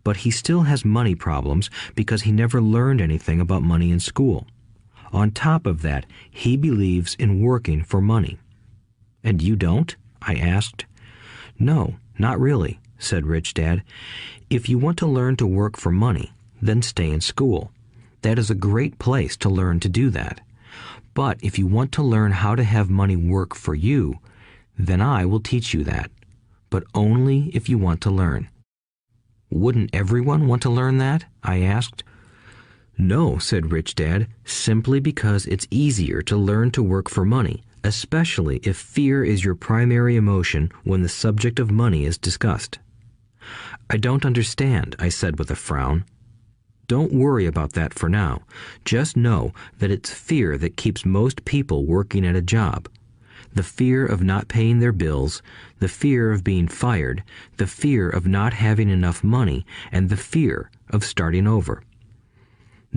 But he still has money problems because he never learned anything about money in school. On top of that, he believes in working for money." "And you don't?" I asked. "No, not really," said Rich Dad. "If you want to learn to work for money, then stay in school. That is a great place to learn to do that. But if you want to learn how to have money work for you, then I will teach you that. But only if you want to learn." "Wouldn't everyone want to learn that?" I asked. "No," said Rich Dad, "simply because it's easier to learn to work for money, especially if fear is your primary emotion when the subject of money is discussed." "I don't understand," I said with a frown. "Don't worry about that for now. Just know that it's fear that keeps most people working at a job. The fear of not paying their bills, the fear of being fired, the fear of not having enough money, and the fear of starting over.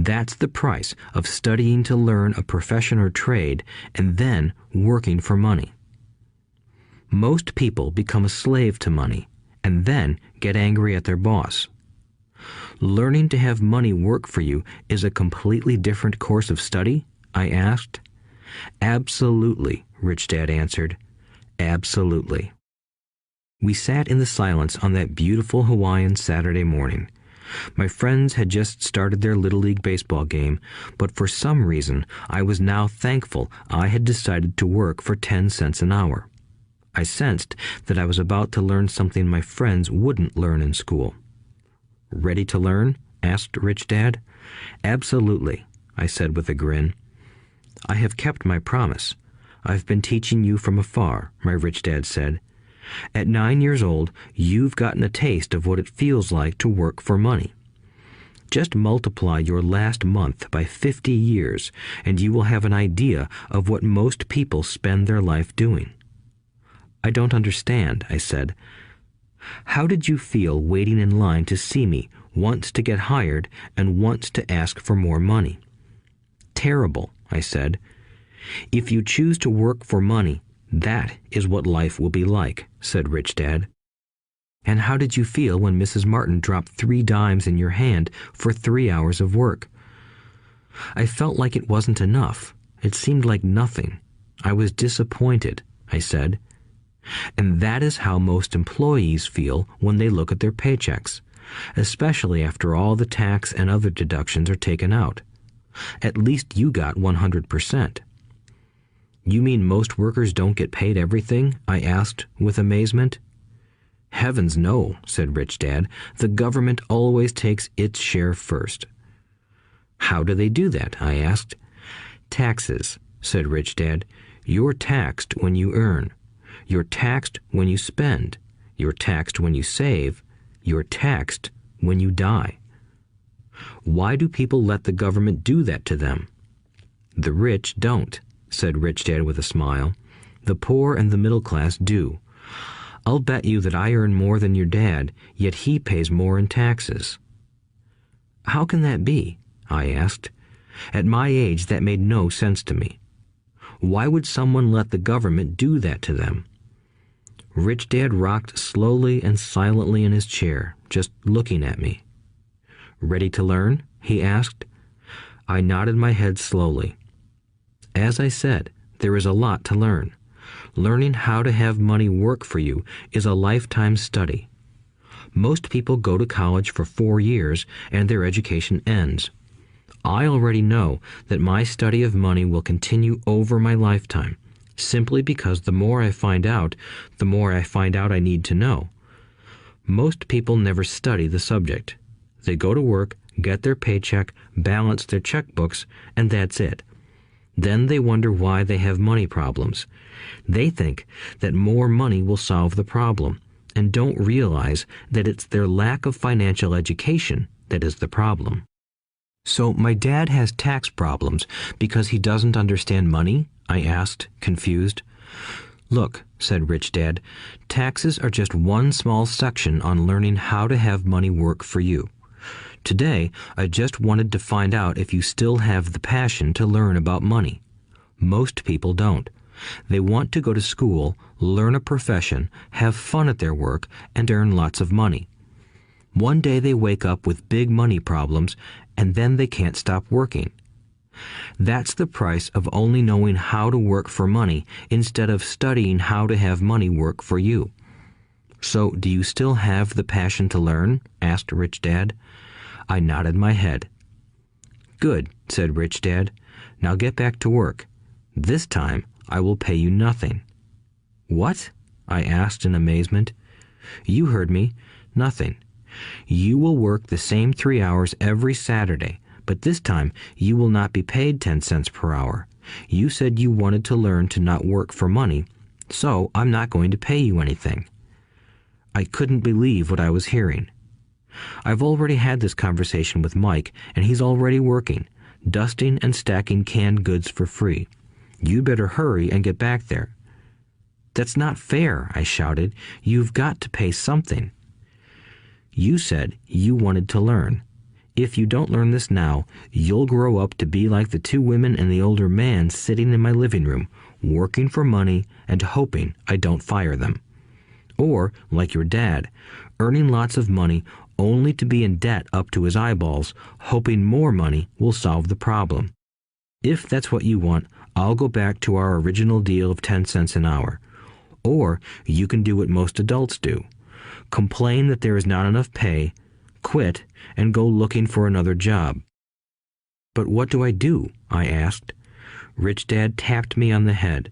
That's the price of studying to learn a profession or trade and then working for money. Most people become a slave to money and then get angry at their boss. Learning to have money work for you is a completely different course of study? I asked. Absolutely, Rich Dad answered. Absolutely. We sat in the silence on that beautiful Hawaiian Saturday morning. My friends had just started their Little League baseball game, but for some reason I was now thankful I had decided to work for 10 cents an hour. I sensed that I was about to learn something my friends wouldn't learn in school. Ready to learn? Asked Rich Dad. Absolutely, I said with a grin. I have kept my promise. I've been teaching you from afar, my Rich Dad said. At 9 years old, you've gotten a taste of what it feels like to work for money. Just multiply your last month by 50 years, and you will have an idea of what most people spend their life doing. I don't understand, I said. How did you feel waiting in line to see me, once to get hired and once to ask for more money? Terrible, I said. If you choose to work for money, that is what life will be like, said Rich Dad. And how did you feel when Mrs. Martin dropped 3 dimes in your hand for 3 hours of work? I felt like it wasn't enough. It seemed like nothing. I was disappointed, I said. And that is how most employees feel when they look at their paychecks, especially after all the tax and other deductions are taken out. At least you got 100%. You mean most workers don't get paid everything? I asked with amazement. Heavens no, said Rich Dad. The government always takes its share first. How do they do that? I asked. Taxes, said Rich Dad. You're taxed when you earn. You're taxed when you spend. You're taxed when you save. You're taxed when you die. Why do people let the government do that to them? The rich don't, said Rich Dad with a smile. The poor and the middle class do. I'll bet you that I earn more than your dad, yet he pays more in taxes. How can that be? I asked. At my age, that made no sense to me. Why would someone let the government do that to them? Rich Dad rocked slowly and silently in his chair, just looking at me. Ready to learn? He asked. I nodded my head slowly. As I said, there is a lot to learn. Learning how to have money work for you is a lifetime study. Most people go to college for 4 years and their education ends. I already know that my study of money will continue over my lifetime, simply because the more I find out, the more I find out I need to know. Most people never study the subject. They go to work, get their paycheck, balance their checkbooks, and that's it. Then they wonder why they have money problems. They think that more money will solve the problem, and don't realize that it's their lack of financial education that is the problem. So my dad has tax problems because he doesn't understand money? I asked, confused. Look, said Rich Dad, taxes are just one small section on learning how to have money work for you. Today, I just wanted to find out if you still have the passion to learn about money. Most people don't. They want to go to school, learn a profession, have fun at their work, and earn lots of money. One day they wake up with big money problems, and then they can't stop working. That's the price of only knowing how to work for money instead of studying how to have money work for you. So, do you still have the passion to learn? Asked Rich Dad. I nodded my head. Good, said Rich Dad. Now get back to work. This time, I will pay you nothing. What? I asked in amazement. You heard me. Nothing. You will work the same 3 hours every Saturday, but this time you will not be paid 10 cents per hour. You said you wanted to learn to not work for money, so I'm not going to pay you anything. I couldn't believe what I was hearing. I've already had this conversation with Mike, and he's already working, dusting and stacking canned goods for free. You better hurry and get back there. That's not fair, I shouted. You've got to pay something. You said you wanted to learn. If you don't learn this now, you'll grow up to be like the two women and the older man sitting in my living room, working for money and hoping I don't fire them. Or, like your dad, earning lots of money only to be in debt up to his eyeballs, hoping more money will solve the problem. If that's what you want, I'll go back to our original deal of 10 cents an hour. Or you can do what most adults do. Complain that there is not enough pay, quit, and go looking for another job. But what do I do? I asked. Rich Dad tapped me on the head.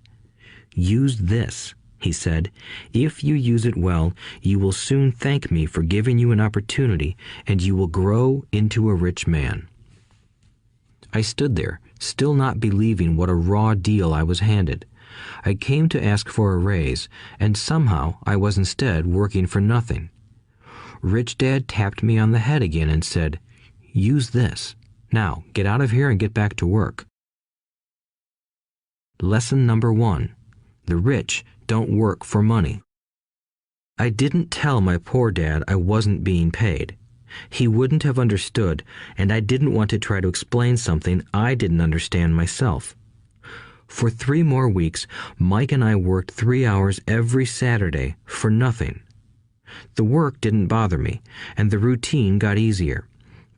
Use this, he said. If you use it well, you will soon thank me for giving you an opportunity, and you will grow into a rich man. I stood there, still not believing what a raw deal I was handed. I came to ask for a raise, and somehow I was instead working for nothing. Rich Dad tapped me on the head again and said, "Use this. Now, get out of here and get back to work." Lesson number 1. The rich don't work for money. I didn't tell my poor dad I wasn't being paid. He wouldn't have understood, and I didn't want to try to explain something I didn't understand myself. For 3 more weeks, Mike and I worked 3 hours every Saturday for nothing. The work didn't bother me, and the routine got easier.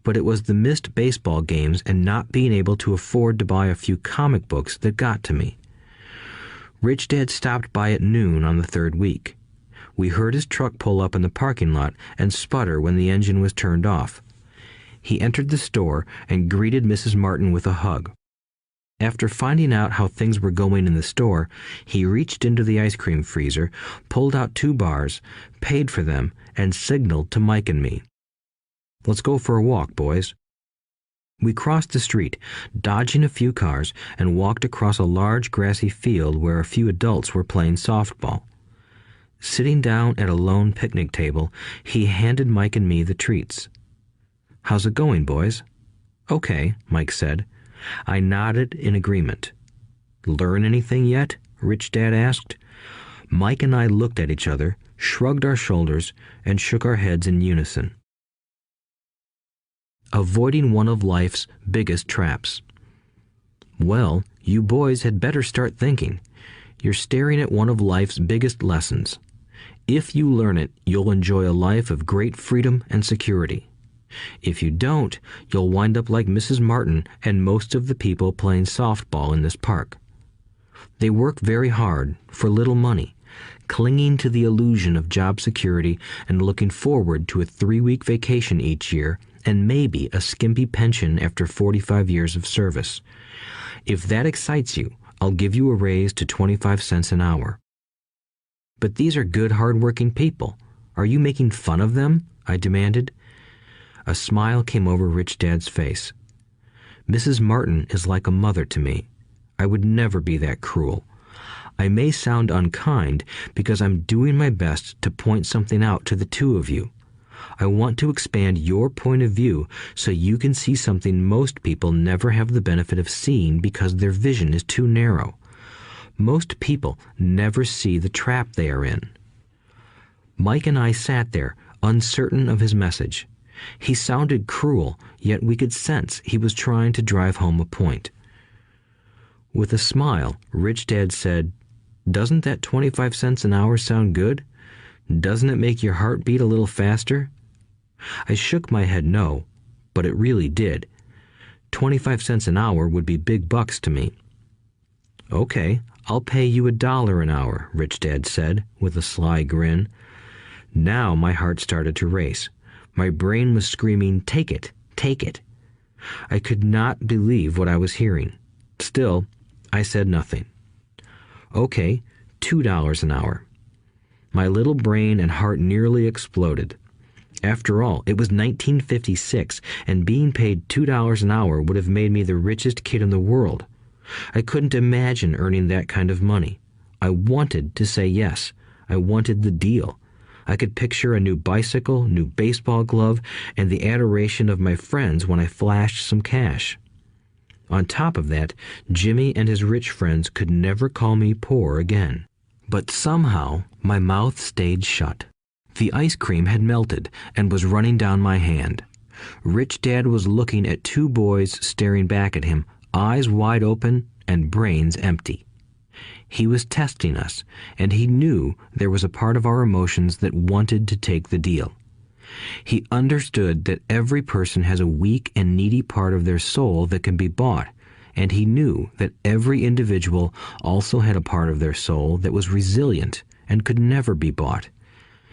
But it was the missed baseball games and not being able to afford to buy a few comic books that got to me. Rich Dad stopped by at noon on the 3rd week. We heard his truck pull up in the parking lot and sputter when the engine was turned off. He entered the store and greeted Mrs. Martin with a hug. After finding out how things were going in the store, he reached into the ice cream freezer, pulled out 2 bars, paid for them, and signaled to Mike and me. "Let's go for a walk, boys." We crossed the street, dodging a few cars, and walked across a large grassy field where a few adults were playing softball. Sitting down at a lone picnic table, he handed Mike and me the treats. "How's it going, boys?" "Okay," Mike said. I nodded in agreement. "Learn anything yet?" Rich Dad asked. Mike and I looked at each other, shrugged our shoulders, and shook our heads in unison. Avoiding one of life's biggest traps. Well, you boys had better start thinking. You're staring at one of life's biggest lessons. If you learn it, you'll enjoy a life of great freedom and security. If you don't, you'll wind up like Mrs. Martin and most of the people playing softball in this park. They work very hard for little money, clinging to the illusion of job security and looking forward to a 3-week vacation each year and maybe a skimpy pension after 45 years of service. If that excites you, I'll give you a raise to 25 cents an hour. But these are good, hard-working people. Are you making fun of them? I demanded. A smile came over Rich Dad's face. Mrs. Martin is like a mother to me. I would never be that cruel. I may sound unkind because I'm doing my best to point something out to the 2 of you. I want to expand your point of view so you can see something most people never have the benefit of seeing because their vision is too narrow. Most people never see the trap they are in. Mike and I sat there, uncertain of his message. He sounded cruel, yet we could sense he was trying to drive home a point. With a smile, Rich Dad said, "Doesn't that 25 cents an hour sound good? Doesn't it make your heart beat a little faster?" I shook my head no, but it really did. 25 cents an hour would be big bucks to me. "Okay, I'll pay you $1 an hour," Rich Dad said, with a sly grin. Now my heart started to race. My brain was screaming, "Take it, take it." I could not believe what I was hearing. Still, I said nothing. "Okay, $2 an hour." My little brain and heart nearly exploded. After all, it was 1956, and being paid $2 an hour would have made me the richest kid in the world. I couldn't imagine earning that kind of money. I wanted to say yes. I wanted the deal. I could picture a new bicycle, new baseball glove, and the adoration of my friends when I flashed some cash. On top of that, Jimmy and his rich friends could never call me poor again. But somehow, my mouth stayed shut. The ice cream had melted and was running down my hand. Rich Dad was looking at two boys staring back at him, eyes wide open and brains empty. He was testing us, and he knew there was a part of our emotions that wanted to take the deal. He understood that every person has a weak and needy part of their soul that can be bought, and he knew that every individual also had a part of their soul that was resilient and could never be bought.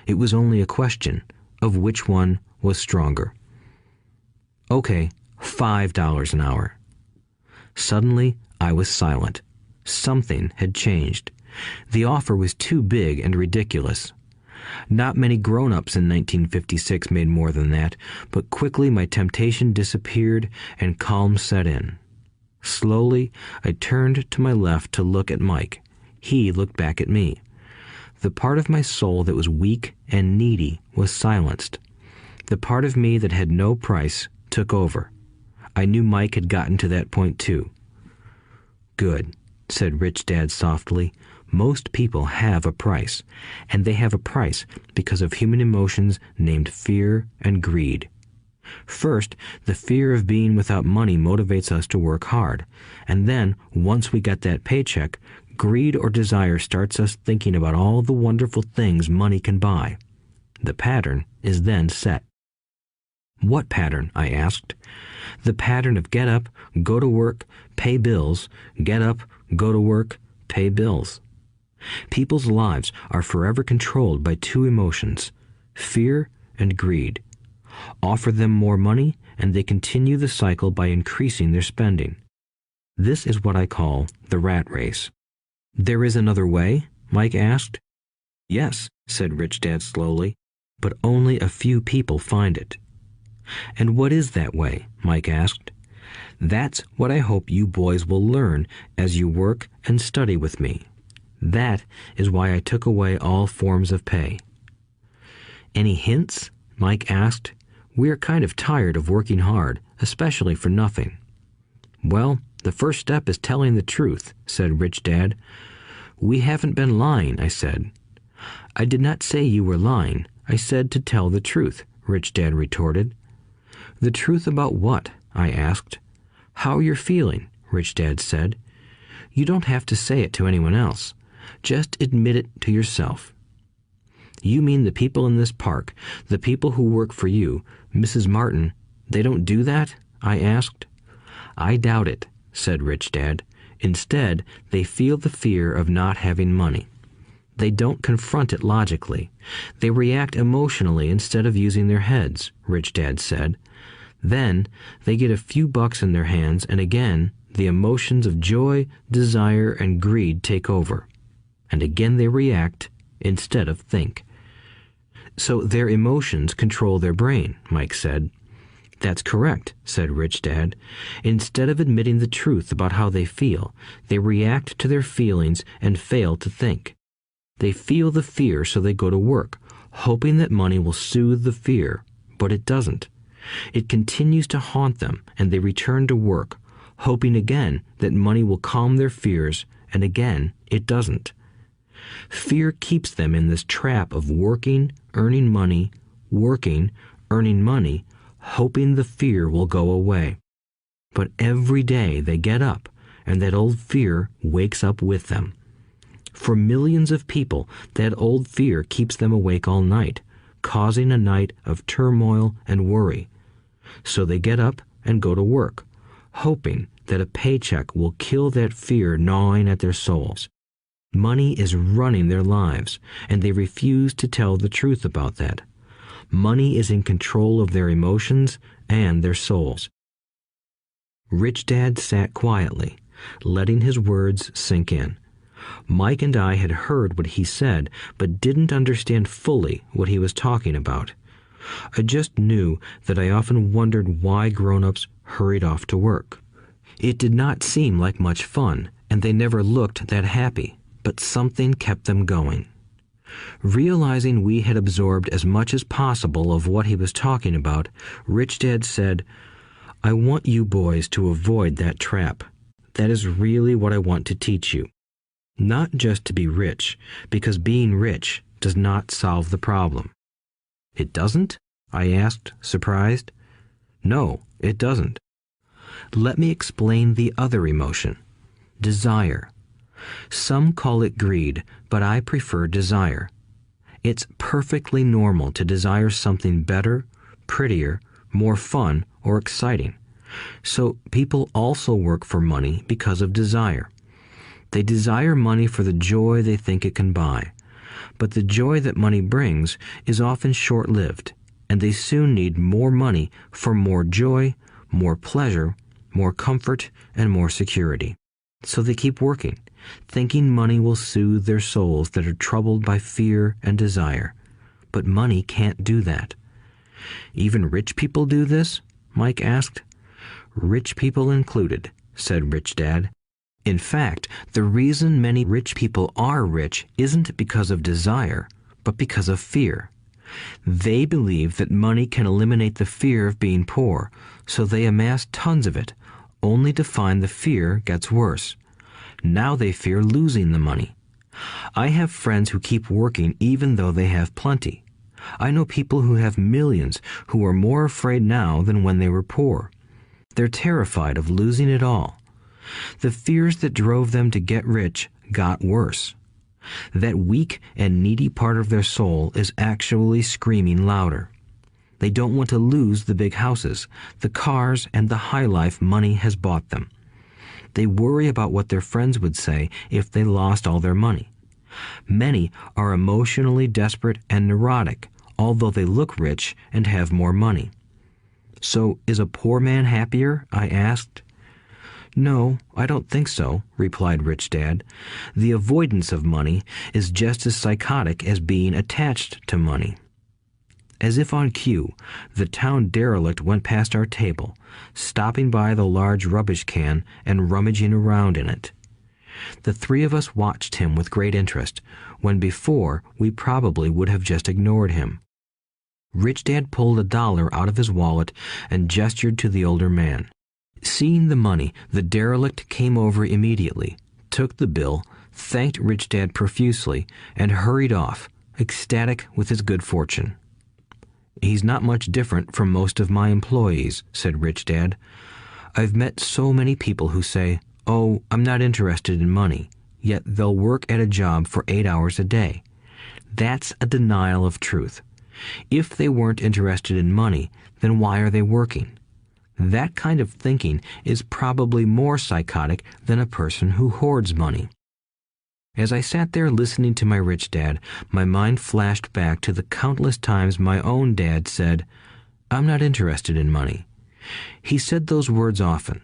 It was only a question of which one was stronger. Okay, $5 an hour. Suddenly, I was silent. Something had changed. The offer was too big and ridiculous. Not many grown-ups in 1956 made more than that, but quickly my temptation disappeared and calm set in. Slowly, I turned to my left to look at Mike. He looked back at me. The part of my soul that was weak and needy was silenced. The part of me that had no price took over. I knew Mike had gotten to that point too. "Good," said Rich Dad softly. "Most people have a price, and they have a price because of human emotions named fear and greed. First, the fear of being without money motivates us to work hard, and then, once we get that paycheck, greed or desire starts us thinking about all the wonderful things money can buy. The pattern is then set." "What pattern?" I asked. "The pattern of get up, go to work, pay bills, get up, go to work, pay bills." People's lives are forever controlled by two emotions, fear and greed. Offer them more money, and they continue the cycle by increasing their spending. This is what I call the rat race. "There is another way?" Mike asked. "Yes," said Rich Dad slowly, "but only a few people find it." "And what is that way?" Mike asked. "That's what I hope you boys will learn as you work and study with me. That is why I took away all forms of pay." "Any hints?" Mike asked. "We're kind of tired of working hard, especially for nothing." "Well, the first step is telling the truth," said Rich Dad. "We haven't been lying," I said. "I did not say you were lying. I said to tell the truth," Rich Dad retorted. "The truth about what?" I asked. "How you're feeling," Rich Dad said. "You don't have to say it to anyone else. Just admit it to yourself." "You mean the people in this park, the people who work for you, Mrs. Martin, they don't do that?" I asked. "I doubt it," said Rich Dad. "Instead, they feel the fear of not having money. They don't confront it logically. They react emotionally instead of using their heads," Rich Dad said. "Then they get a few bucks in their hands, and again, the emotions of joy, desire, and greed take over. And again they react instead of think." "So their emotions control their brain," Mike said. "That's correct," said Rich Dad. "Instead of admitting the truth about how they feel, they react to their feelings and fail to think. They feel the fear, so they go to work, hoping that money will soothe the fear, but it doesn't. It continues to haunt them, and they return to work, hoping again that money will calm their fears, and again it doesn't. Fear keeps them in this trap of working, earning money, hoping the fear will go away. But every day they get up, and that old fear wakes up with them. For millions of people, that old fear keeps them awake all night, causing a night of turmoil and worry. So they get up and go to work, hoping that a paycheck will kill that fear gnawing at their souls. Money is running their lives, and they refuse to tell the truth about that. Money is in control of their emotions and their souls." Rich Dad sat quietly, letting his words sink in. Mike and I had heard what he said, but didn't understand fully what he was talking about. I just knew that I often wondered why grown-ups hurried off to work. It did not seem like much fun, and they never looked that happy, but something kept them going. Realizing we had absorbed as much as possible of what he was talking about, Rich Dad said, "I want you boys to avoid that trap. That is really what I want to teach you. Not just to be rich, because being rich does not solve the problem." "It doesn't?" I asked, surprised. No, it doesn't. Let me explain the other emotion, desire. Some call it greed, but I prefer desire. It's perfectly normal to desire something better, prettier, more fun, or exciting. So people also work for money because of desire. They desire money for the joy they think it can buy. But the joy that money brings is often short-lived, and they soon need more money for more joy, more pleasure, more comfort, and more security. So they keep working, thinking money will soothe their souls that are troubled by fear and desire. But money can't do that. Even rich people do this? Mike asked. Rich people included, said Rich Dad. In fact, the reason many rich people are rich isn't because of desire, but because of fear. They believe that money can eliminate the fear of being poor, so they amass tons of it, only to find the fear gets worse. Now they fear losing the money. I have friends who keep working even though they have plenty. I know people who have millions who are more afraid now than when they were poor. They're terrified of losing it all. The fears that drove them to get rich got worse. That weak and needy part of their soul is actually screaming louder. They don't want to lose the big houses, the cars, and the high life money has bought them. They worry about what their friends would say if they lost all their money. Many are emotionally desperate and neurotic, although they look rich and have more money. So, is a poor man happier? I asked. No, I don't think so, replied Rich Dad. The avoidance of money is just as psychotic as being attached to money. As if on cue, the town derelict went past our table, stopping by the large rubbish can and rummaging around in it. The three of us watched him with great interest, when before we probably would have just ignored him. Rich Dad pulled $1 out of his wallet and gestured to the older man. Seeing the money, the derelict came over immediately, took the bill, thanked Rich Dad profusely, and hurried off, ecstatic with his good fortune. He's not much different from most of my employees, said Rich Dad. I've met so many people who say, "Oh, I'm not interested in money," yet they'll work at a job for 8 hours a day. That's a denial of truth. If they weren't interested in money, then why are they working? That kind of thinking is probably more psychotic than a person who hoards money. As I sat there listening to my Rich Dad, my mind flashed back to the countless times my own dad said, "I'm not interested in money." He said those words often.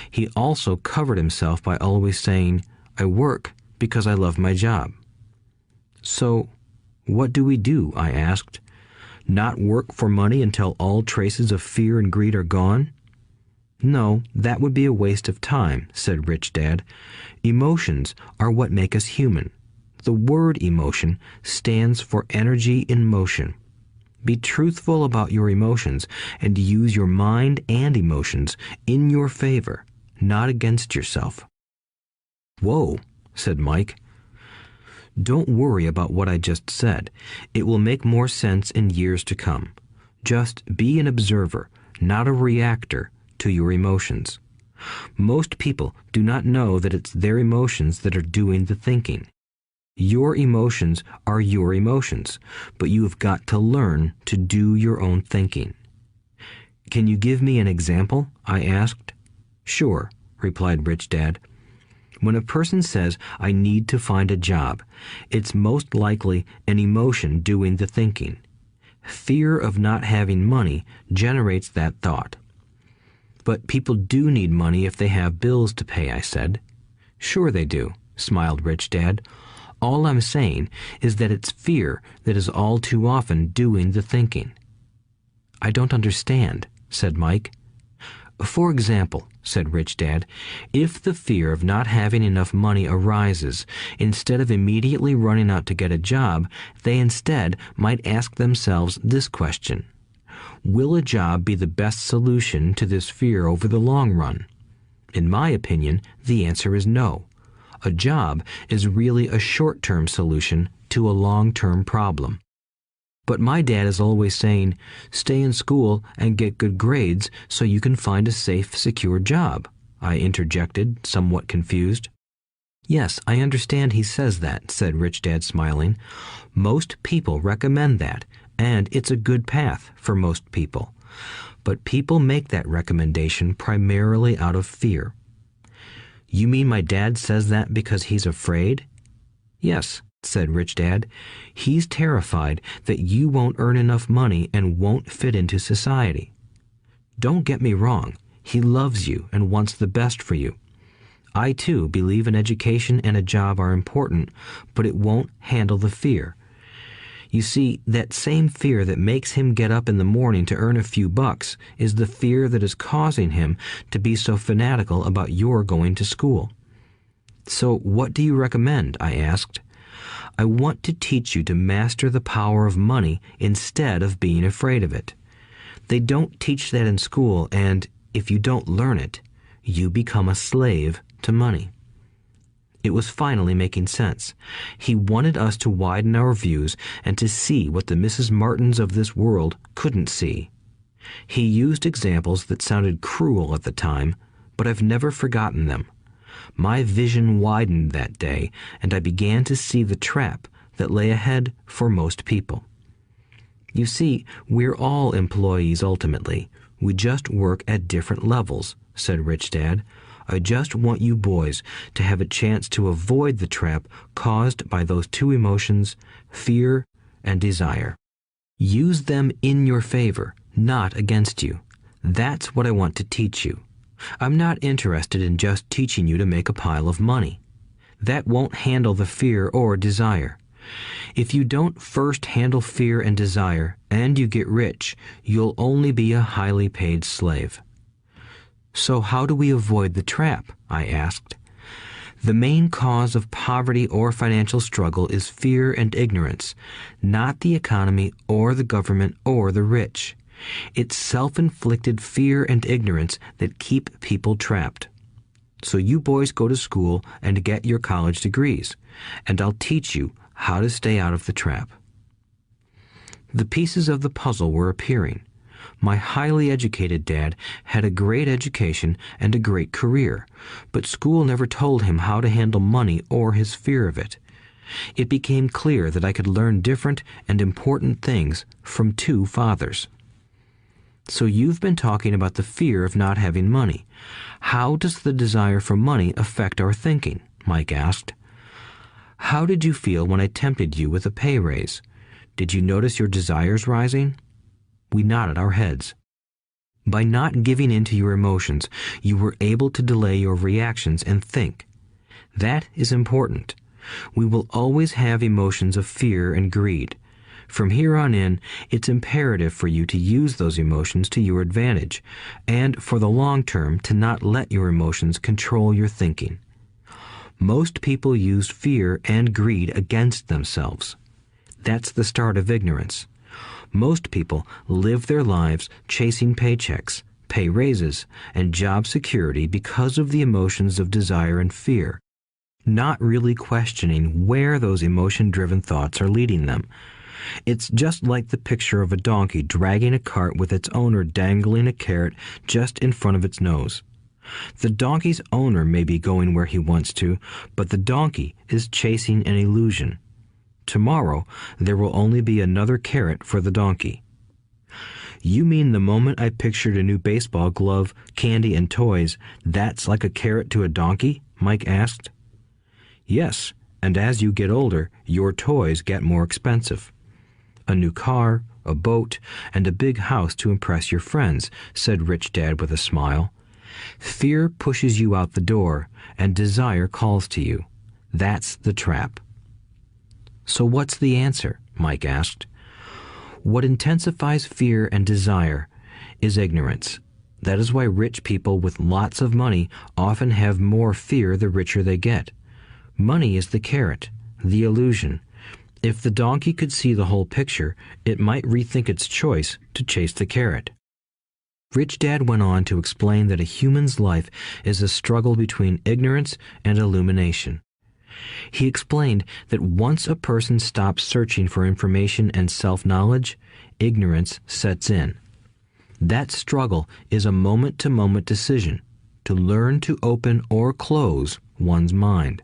He also covered himself by always saying, "I work because I love my job." So, what do we do? I asked. Not work for money until all traces of fear and greed are gone? No, that would be a waste of time, said Rich Dad. Emotions are what make us human. The word emotion stands for energy in motion. Be truthful about your emotions and use your mind and emotions in your favor, not against yourself. Whoa, said Mike. Don't worry about what I just said. It will make more sense in years to come. Just be an observer, not a reactor to your emotions. Most people do not know that it's their emotions that are doing the thinking. Your emotions are your emotions, but you have got to learn to do your own thinking. Can you give me an example? I asked. Sure, replied Rich Dad. When a person says, "I need to find a job," it's most likely an emotion doing the thinking. Fear of not having money generates that thought. But people do need money if they have bills to pay, I said. Sure they do, smiled Rich Dad. All I'm saying is that it's fear that is all too often doing the thinking. I don't understand, said Mike. For example, said Rich Dad, if the fear of not having enough money arises, instead of immediately running out to get a job, they instead might ask themselves this question. Will a job be the best solution to this fear over the long run? In my opinion, the answer is no. A job is really a short-term solution to a long-term problem. But my dad is always saying, stay in school and get good grades so you can find a safe, secure job, I interjected, somewhat confused. Yes, I understand he says that, said Rich Dad, smiling. Most people recommend that, and it's a good path for most people. But people make that recommendation primarily out of fear. You mean my dad says that because he's afraid? Yes, said Rich Dad. He's terrified that you won't earn enough money and won't fit into society. Don't get me wrong. He loves you and wants the best for you. I, too, believe an education and a job are important, but it won't handle the fear. You see, that same fear that makes him get up in the morning to earn a few bucks is the fear that is causing him to be so fanatical about your going to school. So what do you recommend? I asked. I want to teach you to master the power of money instead of being afraid of it. They don't teach that in school, and if you don't learn it, you become a slave to money. It was finally making sense. He wanted us to widen our views and to see what the Mrs. Martins of this world couldn't see. He used examples that sounded cruel at the time, but I've never forgotten them. My vision widened that day, and I began to see the trap that lay ahead for most people. You see, we're all employees ultimately. We just work at different levels, said Rich Dad. I just want you boys to have a chance to avoid the trap caused by those two emotions, fear and desire. Use them in your favor, not against you. That's what I want to teach you. I'm not interested in just teaching you to make a pile of money. That won't handle the fear or desire. If you don't first handle fear and desire, and you get rich, you'll only be a highly paid slave. So how do we avoid the trap? I asked. The main cause of poverty or financial struggle is fear and ignorance, not the economy or the government or the rich. It's self-inflicted fear and ignorance that keep people trapped. So you boys go to school and get your college degrees, and I'll teach you how to stay out of the trap. The pieces of the puzzle were appearing. My highly educated dad had a great education and a great career, but school never told him how to handle money or his fear of it. It became clear that I could learn different and important things from two fathers. So you've been talking about the fear of not having money. How does the desire for money affect our thinking? Mike asked. How did you feel when I tempted you with a pay raise? Did you notice your desires rising? We nodded our heads. By not giving in to your emotions, you were able to delay your reactions and think. That is important. We will always have emotions of fear and greed. From here on in, it's imperative for you to use those emotions to your advantage, and for the long term to not let your emotions control your thinking. Most people use fear and greed against themselves. That's the start of ignorance. Most people live their lives chasing paychecks, pay raises, and job security because of the emotions of desire and fear, not really questioning where those emotion-driven thoughts are leading them. It's just like the picture of a donkey dragging a cart with its owner dangling a carrot just in front of its nose. The donkey's owner may be going where he wants to, but the donkey is chasing an illusion. Tomorrow, there will only be another carrot for the donkey. You mean the moment I pictured a new baseball glove, candy, and toys, that's like a carrot to a donkey? Mike asked. Yes, and as you get older, your toys get more expensive. A new car, a boat, and a big house to impress your friends, said Rich Dad with a smile. Fear pushes you out the door, and desire calls to you. That's the trap. So what's the answer? Mike asked. What intensifies fear and desire is ignorance. That is why rich people with lots of money often have more fear the richer they get. Money is the carrot, the illusion. If the donkey could see the whole picture, it might rethink its choice to chase the carrot. Rich Dad went on to explain that a human's life is a struggle between ignorance and illumination. He explained that once a person stops searching for information and self-knowledge, ignorance sets in. That struggle is a moment-to-moment decision to learn to open or close one's mind.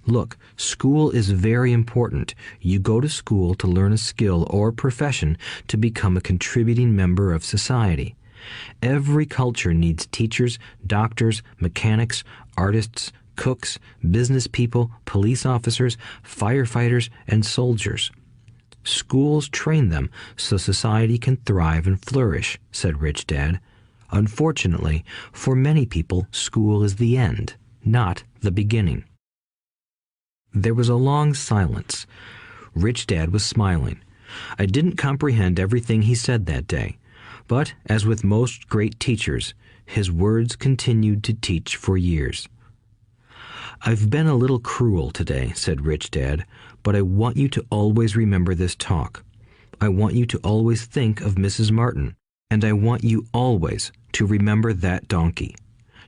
Look, school is very important. You go to school to learn a skill or profession to become a contributing member of society. Every culture needs teachers, doctors, mechanics, artists, cooks, business people, police officers, firefighters, and soldiers. Schools train them so society can thrive and flourish, said Rich Dad. Unfortunately, for many people, school is the end, not the beginning. There was a long silence. Rich Dad was smiling. I didn't comprehend everything he said that day, but as with most great teachers, his words continued to teach for years. I've been a little cruel today, said Rich Dad, but I want you to always remember this talk. I want you to always think of Mrs. Martin, and I want you always to remember that donkey.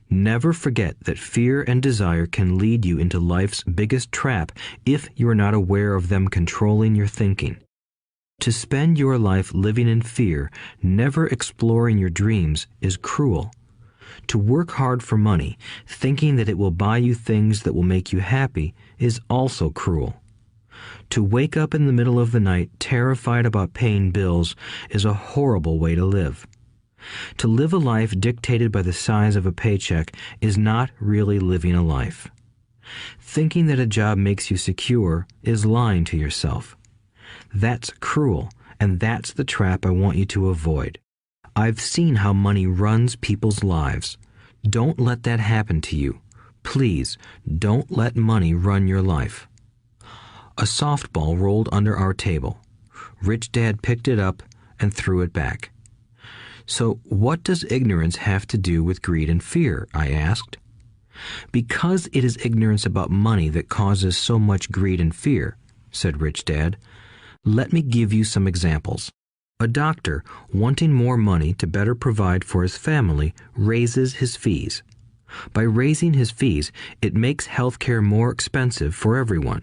Never forget that fear and desire can lead you into life's biggest trap if you are not aware of them controlling your thinking. To spend your life living in fear, never exploring your dreams, is cruel. To work hard for money, thinking that it will buy you things that will make you happy, is also cruel. To wake up in the middle of the night terrified about paying bills is a horrible way to live. To live a life dictated by the size of a paycheck is not really living a life. Thinking that a job makes you secure is lying to yourself. That's cruel, and that's the trap I want you to avoid. I've seen how money runs people's lives. Don't let that happen to you. Please, don't let money run your life. A softball rolled under our table. Rich Dad picked it up and threw it back. So what does ignorance have to do with greed and fear? I asked. Because it is ignorance about money that causes so much greed and fear, said Rich Dad. Let me give you some examples. A doctor, wanting more money to better provide for his family, raises his fees. By raising his fees, it makes healthcare more expensive for everyone.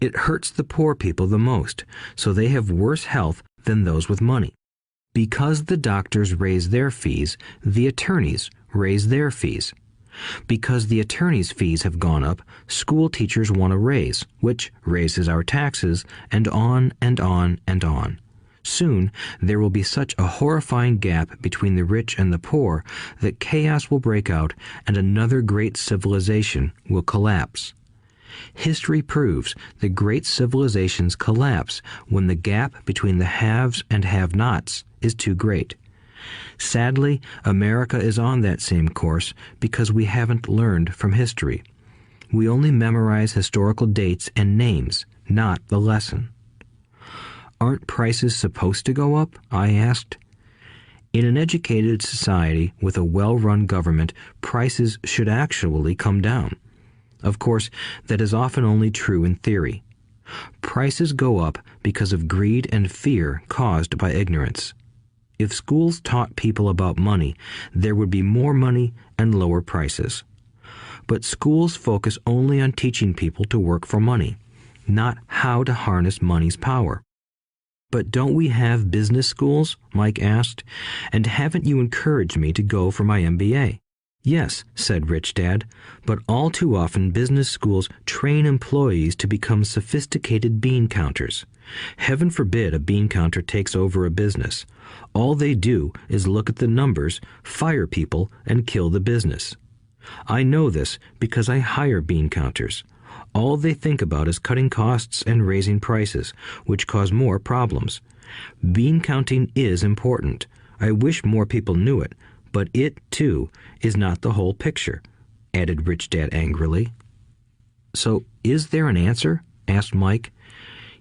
It hurts the poor people the most, so they have worse health than those with money. Because the doctors raise their fees, the attorneys raise their fees. Because the attorneys' fees have gone up, school teachers want a raise, which raises our taxes, and on and on and on. Soon, there will be such a horrifying gap between the rich and the poor that chaos will break out and another great civilization will collapse. History proves that great civilizations collapse when the gap between the haves and have-nots is too great. Sadly, America is on that same course because we haven't learned from history. We only memorize historical dates and names, not the lesson. Aren't prices supposed to go up? I asked. In an educated society with a well-run government, prices should actually come down. Of course, that is often only true in theory. Prices go up because of greed and fear caused by ignorance. If schools taught people about money, there would be more money and lower prices. But schools focus only on teaching people to work for money, not how to harness money's power. But don't we have business schools? Mike asked. And haven't you encouraged me to go for my MBA? Yes, said Rich Dad, but all too often business schools train employees to become sophisticated bean counters. Heaven forbid a bean counter takes over a business. All they do is look at the numbers, fire people, and kill the business. I know this because I hire bean counters. All they think about is cutting costs and raising prices, which cause more problems. Bean counting is important. I wish more people knew it, but it, too, is not the whole picture, added Rich Dad angrily. So, is there an answer? Asked Mike.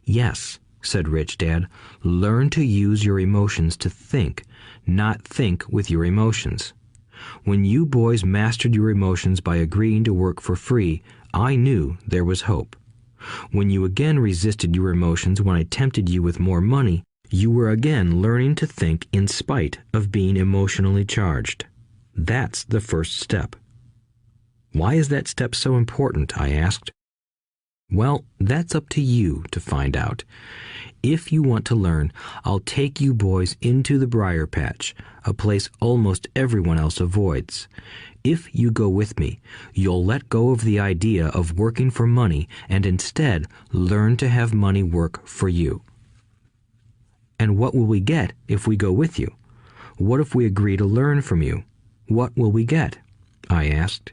Yes, said Rich Dad. Learn to use your emotions to think, not think with your emotions. When you boys mastered your emotions by agreeing to work for free, I knew there was hope. When you again resisted your emotions when I tempted you with more money, you were again learning to think in spite of being emotionally charged. That's the first step. Why is that step so important? I asked. Well, that's up to you to find out. If you want to learn, I'll take you boys into the briar patch, a place almost everyone else avoids. If you go with me, you'll let go of the idea of working for money and instead learn to have money work for you. And what will we get if we go with you? What if we agree to learn from you? What will we get? I asked.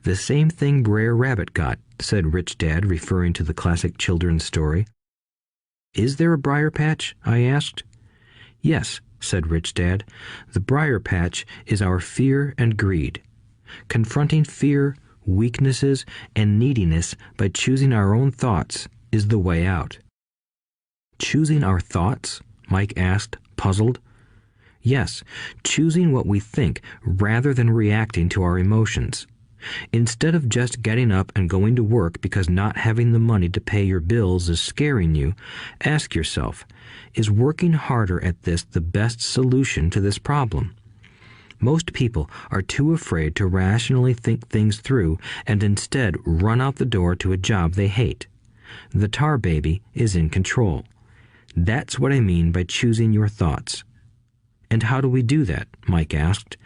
The same thing Brer Rabbit got, said Rich Dad, referring to the classic children's story. Is there a briar patch? I asked. Yes, said Rich Dad. The briar patch is our fear and greed. Confronting fear, weaknesses, and neediness by choosing our own thoughts is the way out. Choosing our thoughts? Mike asked, puzzled. Yes, choosing what we think rather than reacting to our emotions. Instead of just getting up and going to work because not having the money to pay your bills is scaring you, ask yourself, is working harder at this the best solution to this problem? Most people are too afraid to rationally think things through and instead run out the door to a job they hate. The tar baby is in control. That's what I mean by choosing your thoughts. And how do we do that? Mike asked.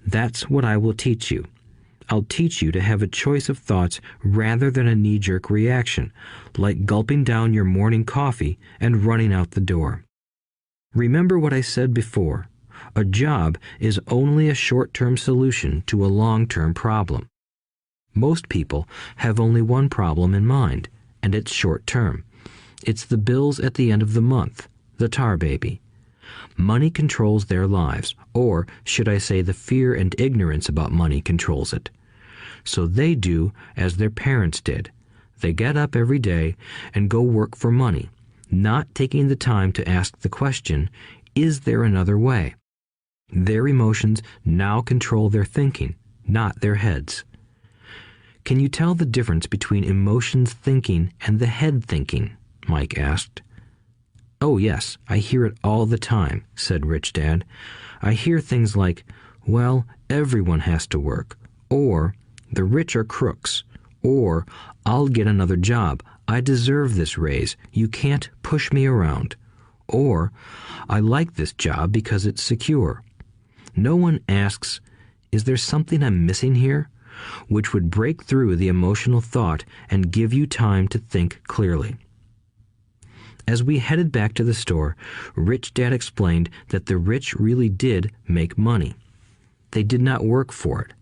That's what I will teach you. I'll teach you to have a choice of thoughts rather than a knee-jerk reaction, like gulping down your morning coffee and running out the door. Remember what I said before. A job is only a short-term solution to a long-term problem. Most people have only one problem in mind, and it's short-term. It's the bills at the end of the month, the tar baby. Money controls their lives, or should I say the fear and ignorance about money controls it. So they do as their parents did. They get up every day and go work for money, not taking the time to ask the question, is there another way? Their emotions now control their thinking, not their heads. Can you tell the difference between emotions thinking and the head thinking? Mike asked. Oh yes, I hear it all the time, said Rich Dad. I hear things like, well, everyone has to work, or the rich are crooks, or I'll get another job, I deserve this raise, you can't push me around, or I like this job because it's secure. No one asks, is there something I'm missing here? Which would break through the emotional thought and give you time to think clearly. As we headed back to the store, Rich Dad explained that the rich really did make money. They did not work for it.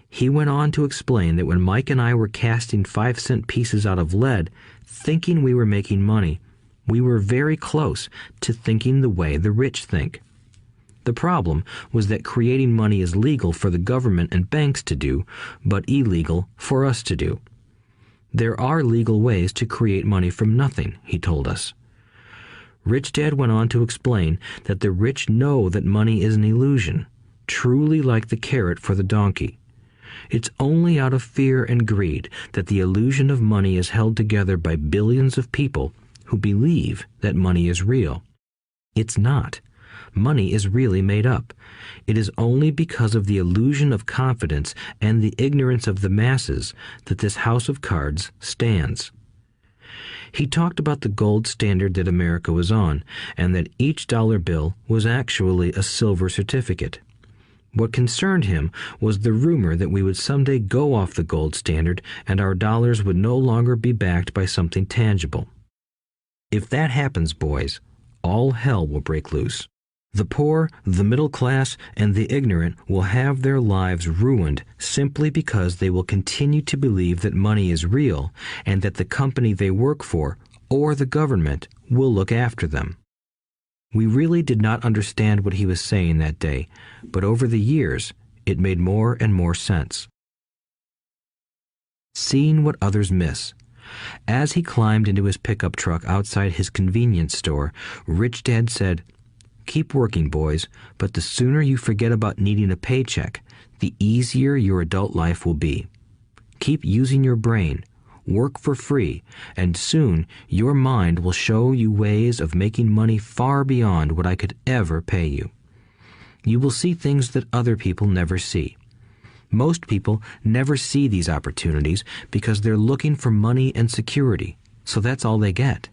He went on to explain that when Mike and I were casting 5-cent pieces out of lead, thinking we were making money, we were very close to thinking the way the rich think. The problem was that creating money is legal for the government and banks to do, but illegal for us to do. There are legal ways to create money from nothing, he told us. Rich Dad went on to explain that the rich know that money is an illusion, truly like the carrot for the donkey. It's only out of fear and greed that the illusion of money is held together by billions of people who believe that money is real. It's not. Money is really made up. It is only because of the illusion of confidence and the ignorance of the masses that this house of cards stands. He talked about the gold standard that America was on, and that each dollar bill was actually a silver certificate. What concerned him was the rumor that we would someday go off the gold standard and our dollars would no longer be backed by something tangible. If that happens, boys, all hell will break loose. The poor, the middle class, and the ignorant will have their lives ruined simply because they will continue to believe that money is real and that the company they work for, or the government, will look after them. We really did not understand what he was saying that day, but over the years, it made more and more sense. Seeing what others miss. As he climbed into his pickup truck outside his convenience store, Rich Dad said, "Keep working, boys, but the sooner you forget about needing a paycheck, the easier your adult life will be. Keep using your brain, work for free, and soon your mind will show you ways of making money far beyond what I could ever pay you. You will see things that other people never see. Most people never see these opportunities because they're looking for money and security, so that's all they get.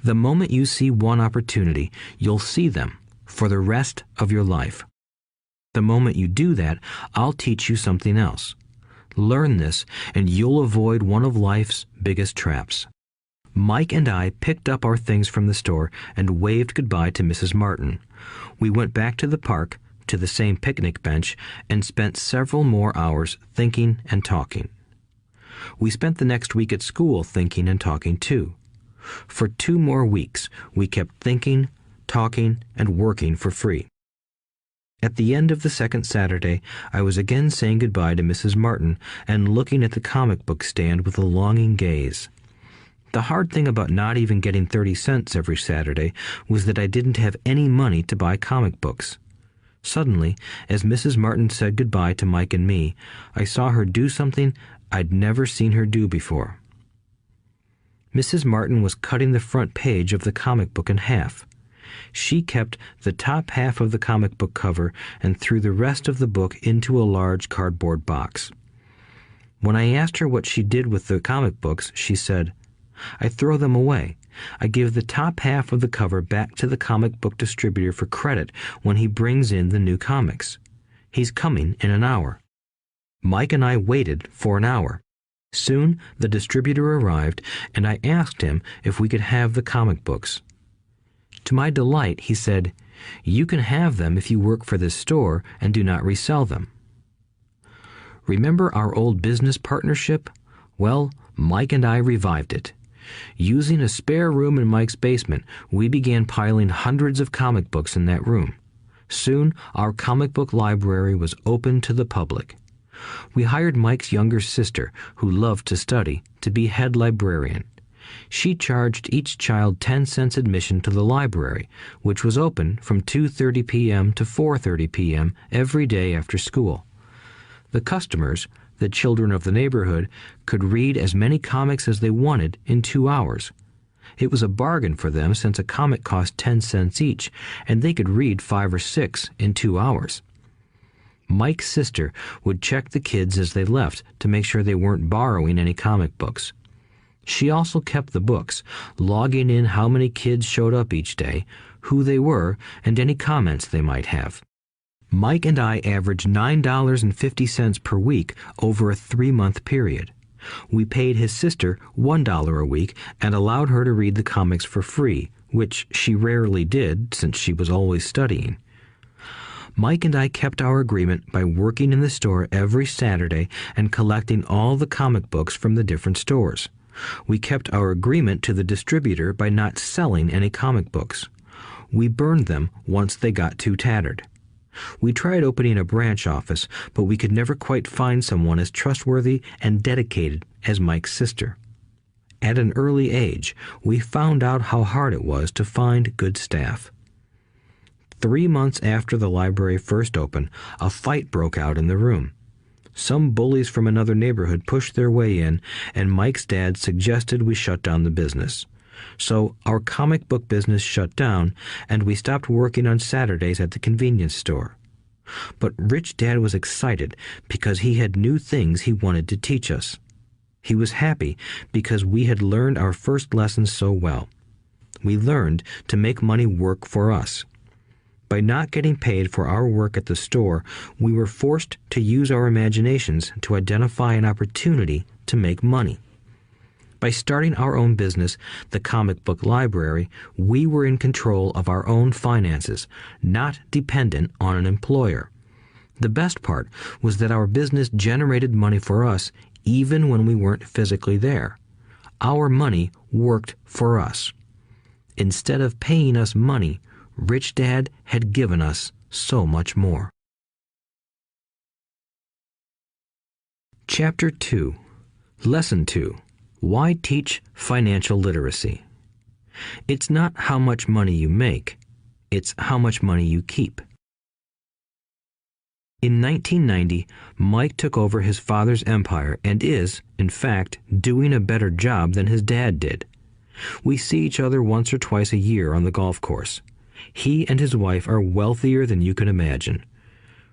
The moment you see one opportunity, you'll see them for the rest of your life. The moment you do that, I'll teach you something else. Learn this, and you'll avoid one of life's biggest traps. Mike and I picked up our things from the store and waved goodbye to Mrs. Martin. We went back to the park, to the same picnic bench, and spent several more hours thinking and talking. We spent the next week at school thinking and talking too. For 2 more weeks, we kept thinking, talking, and working for free. At the end of the second Saturday, I was again saying goodbye to Mrs. Martin and looking at the comic book stand with a longing gaze. The hard thing about not even getting 30 cents every Saturday was that I didn't have any money to buy comic books. Suddenly, as Mrs. Martin said goodbye to Mike and me, I saw her do something I'd never seen her do before. Mrs. Martin was cutting the front page of the comic book in half. She kept the top half of the comic book cover and threw the rest of the book into a large cardboard box. When I asked her what she did with the comic books, she said, "I throw them away. I give the top half of the cover back to the comic book distributor for credit when he brings in the new comics. He's coming in an hour." Mike and I waited for an hour. Soon the distributor arrived, and I asked him if we could have the comic books. To my delight, he said, "You can have them if you work for this store and do not resell them." Remember our old business partnership? Well, Mike and I revived it. Using a spare room in Mike's basement, we began piling hundreds of comic books in that room. Soon, our comic book library was open to the public. We hired Mike's younger sister, who loved to study, to be head librarian. She charged each child 10 cents admission to the library, which was open from 2:30 p.m. to 4:30 p.m. every day after school. The customers, the children of the neighborhood, could read as many comics as they wanted in 2 hours. It was a bargain for them since a comic cost 10 cents each, and they could read 5 or 6 in 2 hours. Mike's sister would check the kids as they left to make sure they weren't borrowing any comic books. She also kept the books, logging in how many kids showed up each day, who they were, and any comments they might have. Mike and I averaged $9.50 per week over a 3-month period. We paid his sister $1 a week and allowed her to read the comics for free, which she rarely did since she was always studying. Mike and I kept our agreement by working in the store every Saturday and collecting all the comic books from the different stores. We kept our agreement to the distributor by not selling any comic books. We burned them once they got too tattered. We tried opening a branch office, but we could never quite find someone as trustworthy and dedicated as Mike's sister. At an early age, we found out how hard it was to find good staff. 3 months after the library first opened, a fight broke out in the room. Some bullies from another neighborhood pushed their way in, and Mike's dad suggested we shut down the business. So our comic book business shut down, and we stopped working on Saturdays at the convenience store. But Rich Dad was excited because he had new things he wanted to teach us. He was happy because we had learned our first lessons so well. We learned to make money work for us. By not getting paid for our work at the store, we were forced to use our imaginations to identify an opportunity to make money. By starting our own business, the comic book library, we were in control of our own finances, not dependent on an employer. The best part was that our business generated money for us even when we weren't physically there. Our money worked for us. Instead of paying us money, Rich Dad had given us so much more. Chapter 2. Lesson 2. Why teach financial literacy? It's not how much money you make, it's how much money you keep. In 1990, Mike took over his father's empire and is, in fact, doing a better job than his dad did. We see each other once or twice a year on the golf course. He and his wife are wealthier than you can imagine.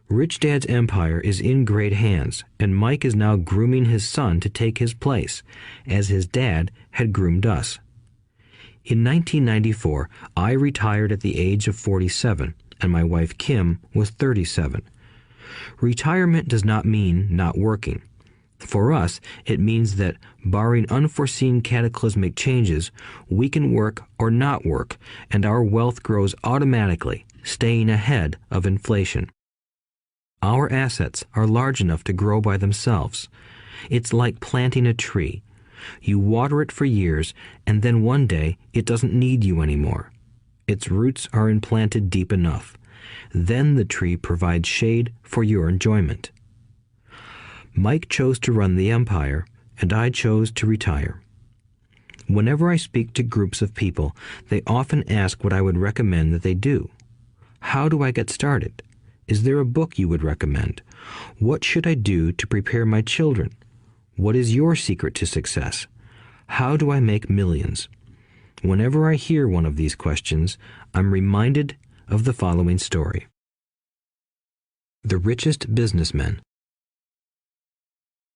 Rich Dad's empire is in great hands, and Mike is now grooming his son to take his place, as his dad had groomed us. In 1994, I retired at the age of 47, and my wife Kim was 37. Retirement does not mean not working. For us, it means that, barring unforeseen cataclysmic changes, we can work or not work, and our wealth grows automatically, staying ahead of inflation. Our assets are large enough to grow by themselves. It's like planting a tree. You water it for years, and then one day it doesn't need you anymore. Its roots are implanted deep enough. Then the tree provides shade for your enjoyment. Mike chose to run the empire, and I chose to retire. Whenever I speak to groups of people, they often ask what I would recommend that they do. How do I get started? Is there a book you would recommend? What should I do to prepare my children? What is your secret to success? How do I make millions? Whenever I hear one of these questions, I'm reminded of the following story. The Richest Businessmen.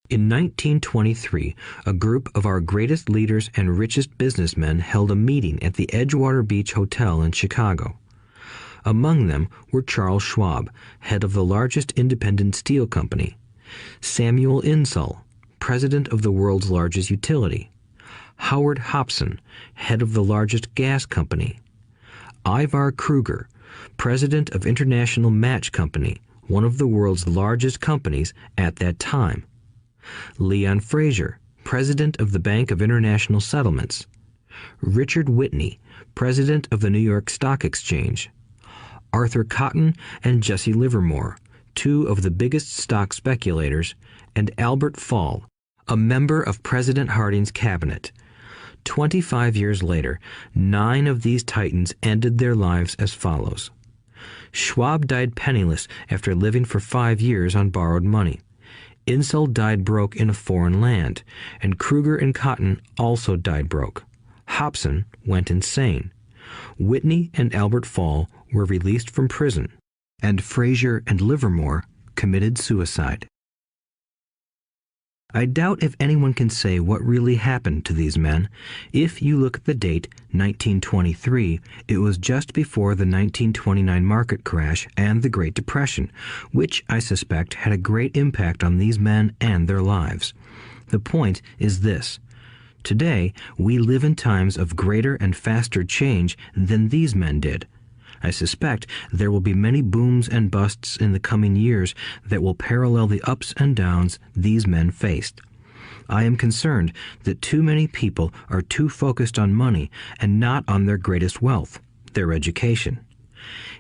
In 1923, a group of our greatest leaders and richest businessmen held a meeting at the Edgewater Beach Hotel in Chicago. Among them were Charles Schwab, head of the largest independent steel company; Samuel Insull, president of the world's largest utility; Howard Hobson, head of the largest gas company; Ivar Kruger, president of International Match Company, one of the world's largest companies at that time; Leon Fraser, president of the Bank of International Settlements; Richard Whitney, president of the New York Stock Exchange; Arthur Cotton and Jesse Livermore, two of the biggest stock speculators; and Albert Fall, a member of President Harding's cabinet. 25 years later, 9 of these titans ended their lives as follows. Schwab died penniless after living for 5 years on borrowed money. Insull died broke in a foreign land, and Kruger and Cotton also died broke. Hobson went insane. Whitney and Albert Fall were released from prison, and Fraser and Livermore committed suicide. I doubt if anyone can say what really happened to these men. If you look at the date, 1923, it was just before the 1929 market crash and the Great Depression, which I suspect had a great impact on these men and their lives. The point is this. Today, we live in times of greater and faster change than these men did. I suspect there will be many booms and busts in the coming years that will parallel the ups and downs these men faced. I am concerned that too many people are too focused on money and not on their greatest wealth, their education.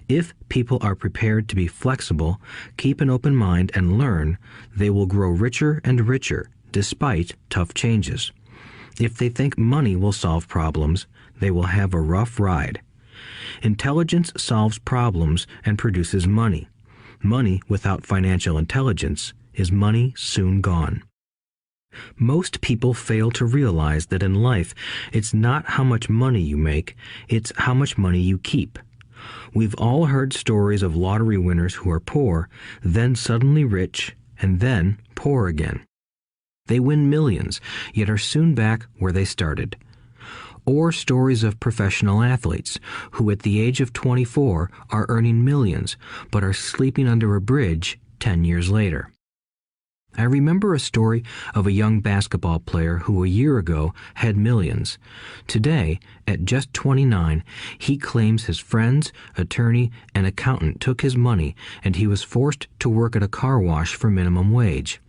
If people are prepared to be flexible, keep an open mind, and learn, they will grow richer and richer despite tough changes. If they think money will solve problems, they will have a rough ride. Intelligence solves problems and produces money. Money without financial intelligence is money soon gone. Most people fail to realize that in life, it's not how much money you make, it's how much money you keep. We've all heard stories of lottery winners who are poor, then suddenly rich, and then poor again. They win millions, yet are soon back where they started. Or stories of professional athletes who at the age of 24 are earning millions, but are sleeping under a bridge 10 years later. I remember a story of a young basketball player who a year ago had millions. Today, at just 29, he claims his friends, attorney, and accountant took his money, and he was forced to work at a car wash for minimum wage.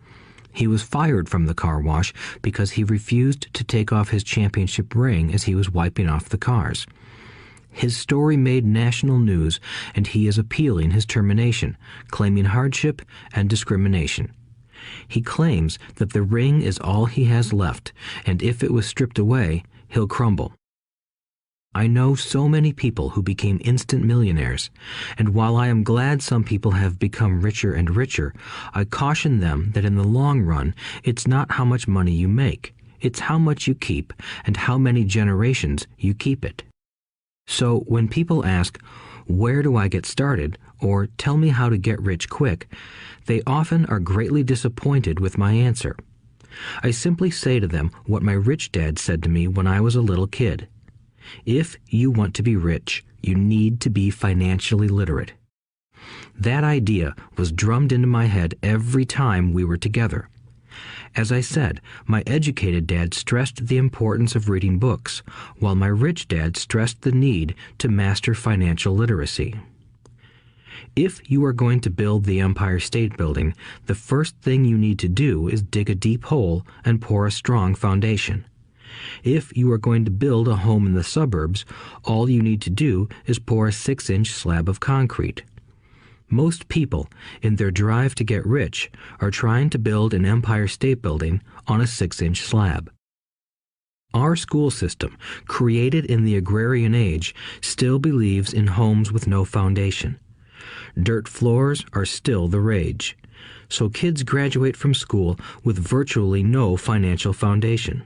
He was fired from the car wash because he refused to take off his championship ring as he was wiping off the cars. His story made national news, and he is appealing his termination, claiming hardship and discrimination. He claims that the ring is all he has left, and if it was stripped away, he'll crumble. I know so many people who became instant millionaires, and while I am glad some people have become richer and richer, I caution them that in the long run, it's not how much money you make, it's how much you keep and how many generations you keep it. So when people ask, "Where do I get started?" or "Tell me how to get rich quick," they often are greatly disappointed with my answer. I simply say to them what my rich dad said to me when I was a little kid. If you want to be rich, you need to be financially literate. That idea was drummed into my head every time we were together. As I said, my educated dad stressed the importance of reading books, while my rich dad stressed the need to master financial literacy. If you are going to build the Empire State Building, the first thing you need to do is dig a deep hole and pour a strong foundation. If you are going to build a home in the suburbs, all you need to do is pour a 6-inch slab of concrete. Most people, in their drive to get rich, are trying to build an Empire State Building on a 6-inch slab. Our school system, created in the agrarian age, still believes in homes with no foundation. Dirt floors are still the rage, so kids graduate from school with virtually no financial foundation.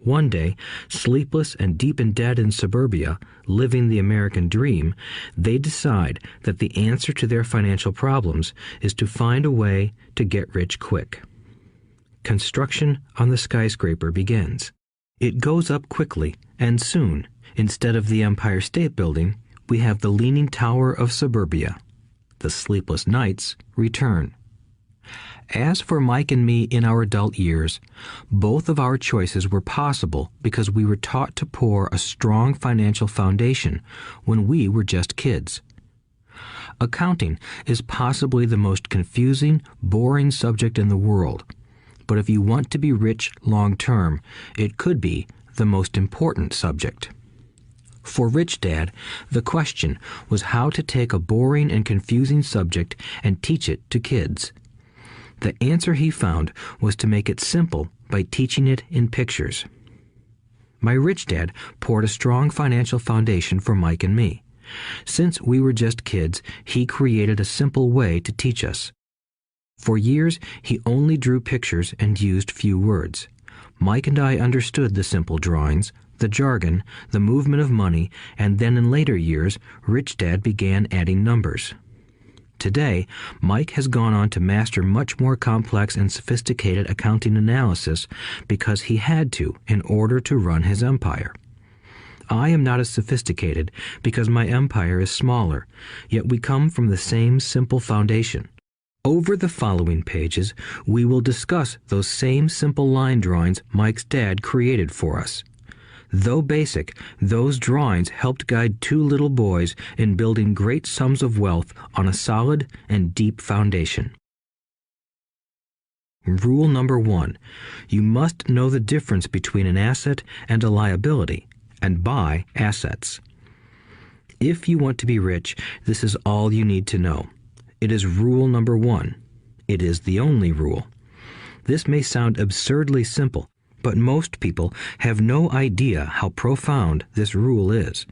One day, sleepless and deep in debt in suburbia, living the American dream, they decide that the answer to their financial problems is to find a way to get rich quick. Construction on the skyscraper begins. It goes up quickly, and soon, instead of the Empire State Building, we have the Leaning Tower of suburbia. The sleepless nights return. As for Mike and me in our adult years, both of our choices were possible because we were taught to pour a strong financial foundation when we were just kids. Accounting is possibly the most confusing, boring subject in the world, but if you want to be rich long term, it could be the most important subject. For Rich Dad, the question was how to take a boring and confusing subject and teach it to kids. The answer he found was to make it simple by teaching it in pictures. My rich dad poured a strong financial foundation for Mike and me. Since we were just kids, he created a simple way to teach us. For years, he only drew pictures and used few words. Mike and I understood the simple drawings, the jargon, the movement of money, and then in later years, Rich Dad began adding numbers. Today, Mike has gone on to master much more complex and sophisticated accounting analysis because he had to in order to run his empire. I am not as sophisticated because my empire is smaller, yet we come from the same simple foundation. Over the following pages, we will discuss those same simple line drawings Mike's dad created for us. Though basic, those drawings helped guide two little boys in building great sums of wealth on a solid and deep foundation. Rule number 1. You must know the difference between an asset and a liability, and buy assets. If you want to be rich, this is all you need to know. It is rule number 1. It is the only rule. This may sound absurdly simple, but most people have no idea how profound this rule is.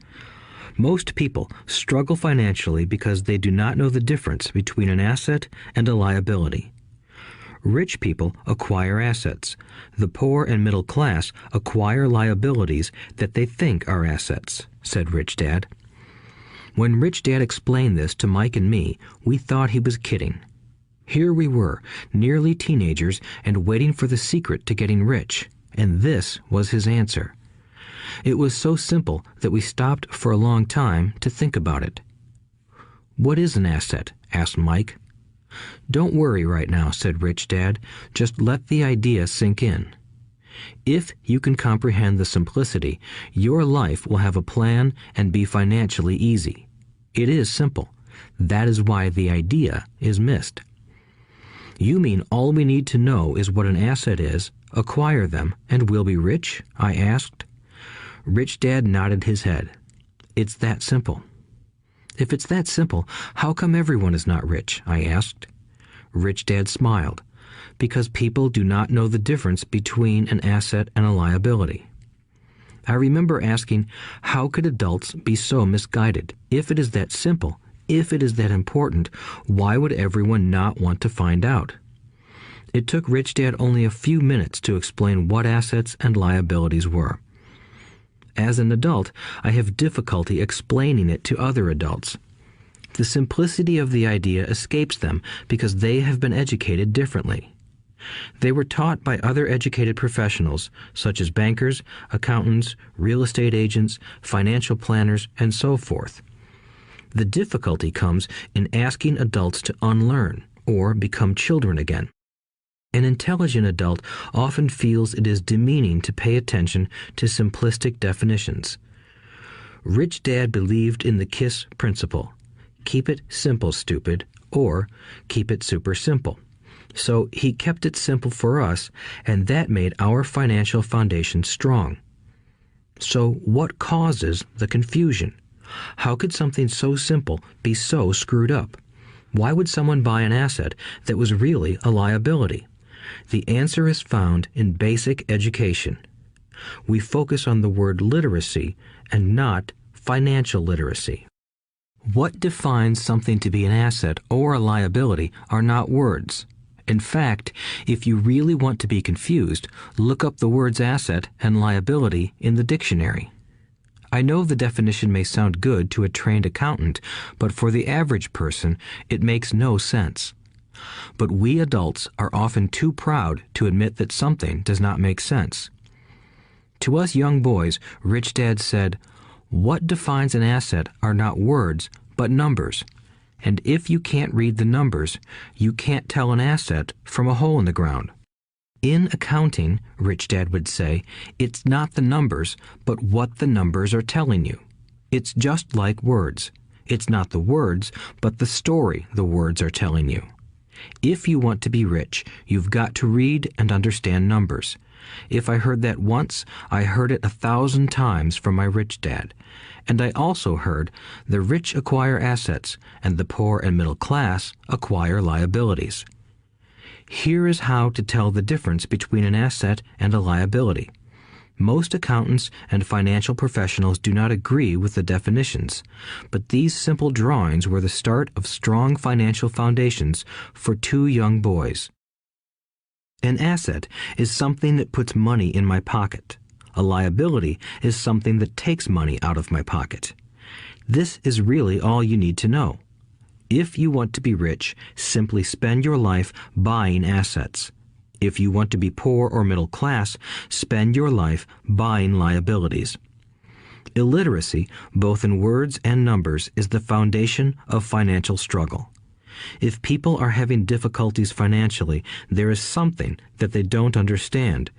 Most people struggle financially because they do not know the difference between an asset and a liability. Rich people acquire assets. The poor and middle class acquire liabilities that they think are assets, said Rich Dad. When Rich Dad explained this to Mike and me, we thought he was kidding. Here we were, nearly teenagers, and waiting for the secret to getting rich. And this was his answer. It was so simple that we stopped for a long time to think about it. "What is an asset?" asked Mike. "Don't worry right now," said Rich Dad. "Just let the idea sink in. If you can comprehend the simplicity, your life will have a plan and be financially easy. It is simple. That is why the idea is missed." "You mean all we need to know is what an asset is, acquire them, and we'll be rich?" I asked. Rich Dad nodded his head. "It's that simple." "If it's that simple, how come everyone is not rich?" I asked. Rich Dad smiled. "Because people do not know the difference between an asset and a liability." I remember asking, how could adults be so misguided? If it is that simple, if it is that important, why would everyone not want to find out? It took Rich Dad only a few minutes to explain what assets and liabilities were. As an adult, I have difficulty explaining it to other adults. The simplicity of the idea escapes them because they have been educated differently. They were taught by other educated professionals, such as bankers, accountants, real estate agents, financial planners, and so forth. The difficulty comes in asking adults to unlearn or become children again. An intelligent adult often feels it is demeaning to pay attention to simplistic definitions. Rich Dad believed in the KISS principle. Keep it simple, stupid, or keep it super simple. So he kept it simple for us, and that made our financial foundation strong. So what causes the confusion? How could something so simple be so screwed up? Why would someone buy an asset that was really a liability? The answer is found in basic education. We focus on the word literacy and not financial literacy. What defines something to be an asset or a liability are not words. In fact, if you really want to be confused, look up the words asset and liability in the dictionary. I know the definition may sound good to a trained accountant, but for the average person, it makes no sense. But we adults are often too proud to admit that something does not make sense. To us young boys, Rich Dad said, "What defines an asset are not words, but numbers. And if you can't read the numbers, you can't tell an asset from a hole in the ground." In accounting, Rich Dad would say, it's not the numbers, but what the numbers are telling you. It's just like words. It's not the words, but the story the words are telling you. If you want to be rich, you've got to read and understand numbers. If I heard that once, I heard it 1,000 times from my rich dad. And I also heard the rich acquire assets and the poor and middle class acquire liabilities. Here is how to tell the difference between an asset and a liability. Most accountants and financial professionals do not agree with the definitions, but these simple drawings were the start of strong financial foundations for two young boys. An asset is something that puts money in my pocket. A liability is something that takes money out of my pocket. This is really all you need to know. If you want to be rich, simply spend your life buying assets. If you want to be poor or middle class, spend your life buying liabilities. Illiteracy, both in words and numbers, is the foundation of financial struggle. If people are having difficulties financially, there is something that they don't understand,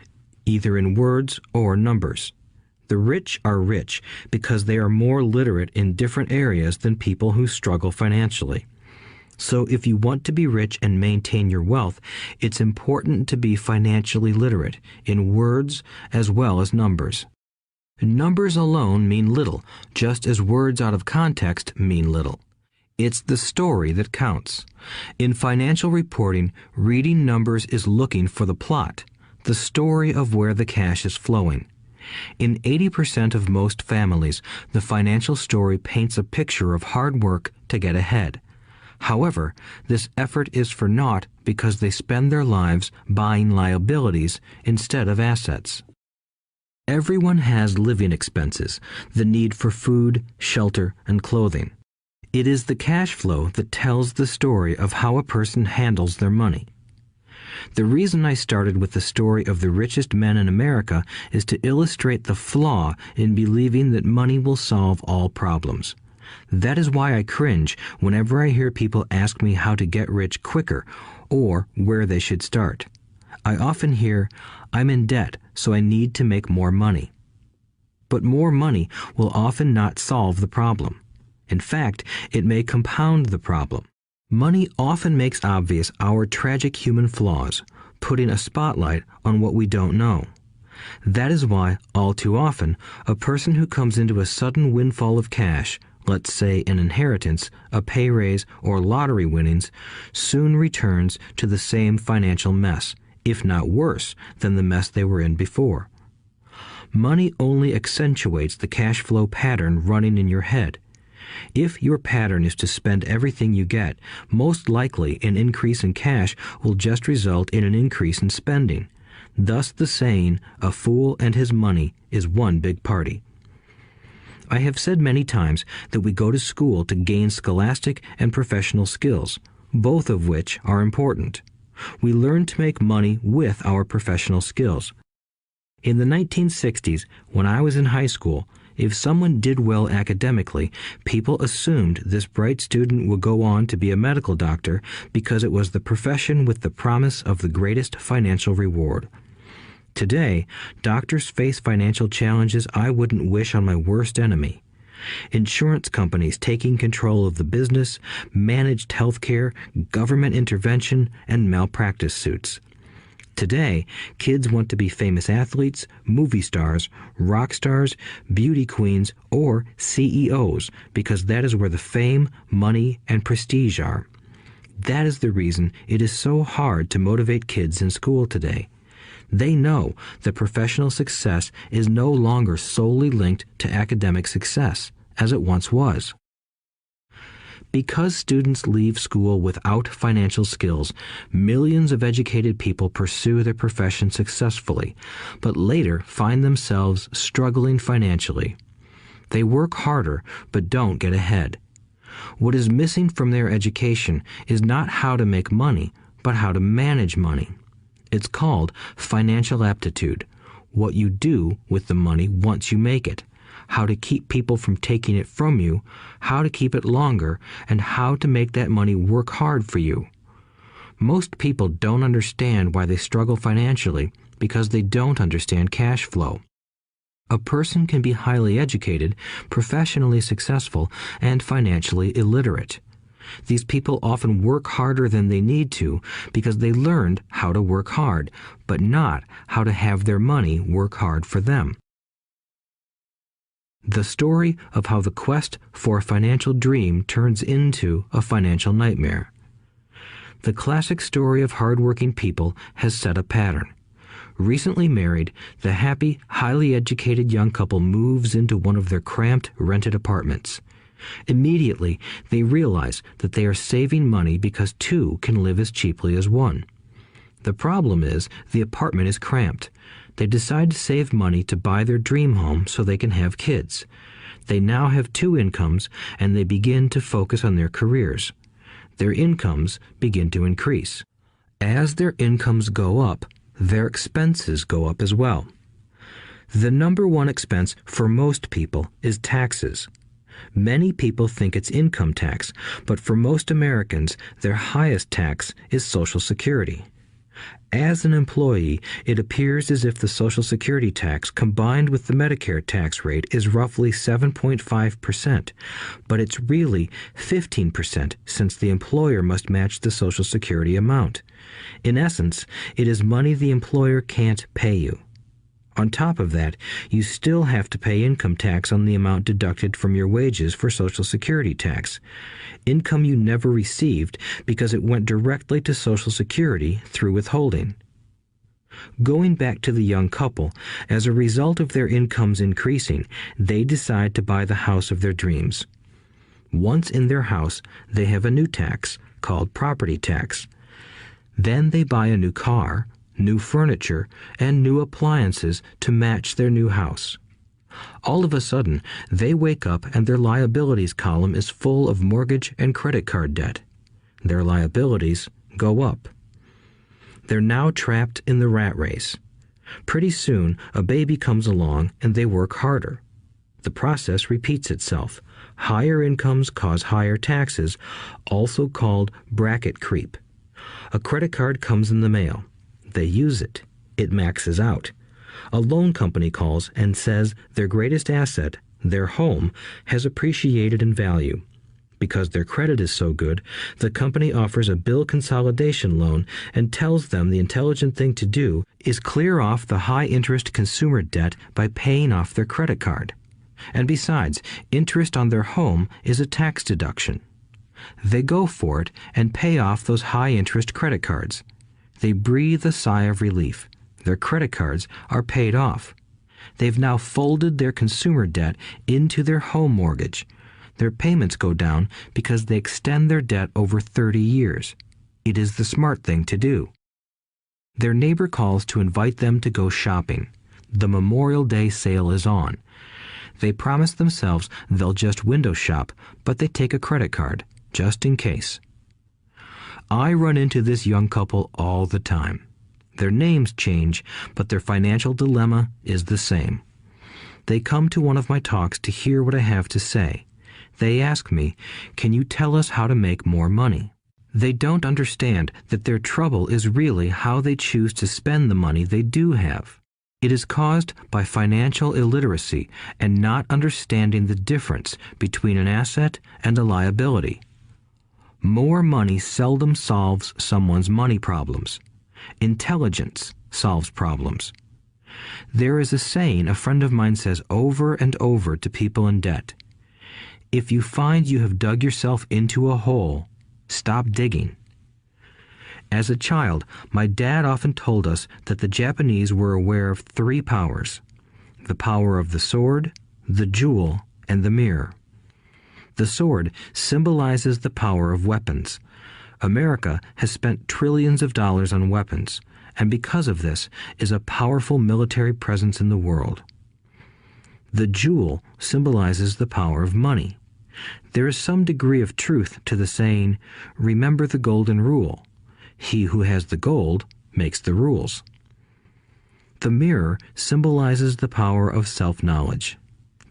either in words or numbers. The rich are rich because they are more literate in different areas than people who struggle financially. So if you want to be rich and maintain your wealth, it's important to be financially literate in words as well as numbers. Numbers alone mean little, just as words out of context mean little. It's the story that counts. In financial reporting, reading numbers is looking for the plot, the story of where the cash is flowing. In 80% of most families, the financial story paints a picture of hard work to get ahead. However, this effort is for naught because they spend their lives buying liabilities instead of assets. Everyone has living expenses, the need for food, shelter, and clothing. It is the cash flow that tells the story of how a person handles their money. The reason I started with the story of the richest men in America is to illustrate the flaw in believing that money will solve all problems. That is why I cringe whenever I hear people ask me how to get rich quicker or where they should start. I often hear, "I'm in debt, so I need to make more money." But more money will often not solve the problem. In fact, it may compound the problem. Money often makes obvious our tragic human flaws, putting a spotlight on what we don't know. That is why, all too often, a person who comes into a sudden windfall of cash, let's say an inheritance, a pay raise, or lottery winnings, soon returns to the same financial mess, if not worse than the mess they were in before. Money only accentuates the cash flow pattern running in your head. If your pattern is to spend everything you get, most likely an increase in cash will just result in an increase in spending. Thus the saying, "A fool and his money is one big party." I have said many times that we go to school to gain scholastic and professional skills, both of which are important. We learn to make money with our professional skills. In the 1960s, when I was in high school, if someone did well academically, people assumed this bright student would go on to be a medical doctor because it was the profession with the promise of the greatest financial reward. Today, doctors face financial challenges I wouldn't wish on my worst enemy. Insurance companies taking control of the business, managed health care, government intervention, and malpractice suits. Today, kids want to be famous athletes, movie stars, rock stars, beauty queens, or CEOs because that is where the fame, money, and prestige are. That is the reason it is so hard to motivate kids in school today. They know that professional success is no longer solely linked to academic success, as it once was. Because students leave school without financial skills, millions of educated people pursue their profession successfully, but later find themselves struggling financially. They work harder, but don't get ahead. What is missing from their education is not how to make money, but how to manage money. It's called financial aptitude, what you do with the money once you make it, how to keep people from taking it from you, how to keep it longer, and how to make that money work hard for you. Most people don't understand why they struggle financially because they don't understand cash flow. A person can be highly educated, professionally successful, and financially illiterate. These people often work harder than they need to because they learned how to work hard, but not how to have their money work hard for them. The story of how the quest for a financial dream turns into a financial nightmare. The classic story of hardworking people has set a pattern. Recently married, the happy, highly educated young couple moves into one of their cramped, rented apartments. Immediately, they realize that they are saving money because two can live as cheaply as one. The problem is the apartment is cramped. They decide to save money to buy their dream home so they can have kids. They now have two incomes, and they begin to focus on their careers. Their incomes begin to increase. As their incomes go up, their expenses go up as well. The number one expense for most people is taxes. Many people think it's income tax, but for most Americans, their highest tax is Social Security. As an employee, it appears as if the Social Security tax combined with the Medicare tax rate is roughly 7.5%, but it's really 15% since the employer must match the Social Security amount. In essence, it is money the employer can't pay you. On top of that, you still have to pay income tax on the amount deducted from your wages for Social Security tax. Income you never received because it went directly to Social Security through withholding. Going back to the young couple, as a result of their incomes increasing, they decide to buy the house of their dreams. Once in their house, they have a new tax called property tax. Then they buy a new car, new furniture, and new appliances to match their new house. All of a sudden, they wake up and their liabilities column is full of mortgage and credit card debt. Their liabilities go up. They're now trapped in the rat race. Pretty soon, a baby comes along and they work harder. The process repeats itself. Higher incomes cause higher taxes, also called bracket creep. A credit card comes in the mail. They use it. It maxes out. A loan company calls and says their greatest asset, their home, has appreciated in value. Because their credit is so good, the company offers a bill consolidation loan and tells them the intelligent thing to do is clear off the high-interest consumer debt by paying off their credit card. And besides, interest on their home is a tax deduction. They go for it and pay off those high-interest credit cards. They breathe a sigh of relief. Their credit cards are paid off. They've now folded their consumer debt into their home mortgage. Their payments go down because they extend their debt over 30 years. It is the smart thing to do. Their neighbor calls to invite them to go shopping. The Memorial Day sale is on. They promise themselves they'll just window shop, but they take a credit card, just in case. I run into this young couple all the time. Their names change, but their financial dilemma is the same. They come to one of my talks to hear what I have to say. They ask me, "Can you tell us how to make more money?" They don't understand that their trouble is really how they choose to spend the money they do have. It is caused by financial illiteracy and not understanding the difference between an asset and a liability. More money seldom solves someone's money problems. Intelligence solves problems. There is a saying a friend of mine says over and over to people in debt. If you find you have dug yourself into a hole, stop digging. As a child, my dad often told us that the Japanese were aware of 3 powers: the power of the sword, the jewel, and the mirror. The sword symbolizes the power of weapons. America has spent trillions of dollars on weapons, and because of this is a powerful military presence in the world. The jewel symbolizes the power of money. There is some degree of truth to the saying, "Remember the golden rule. He who has the gold makes the rules." The mirror symbolizes the power of self-knowledge.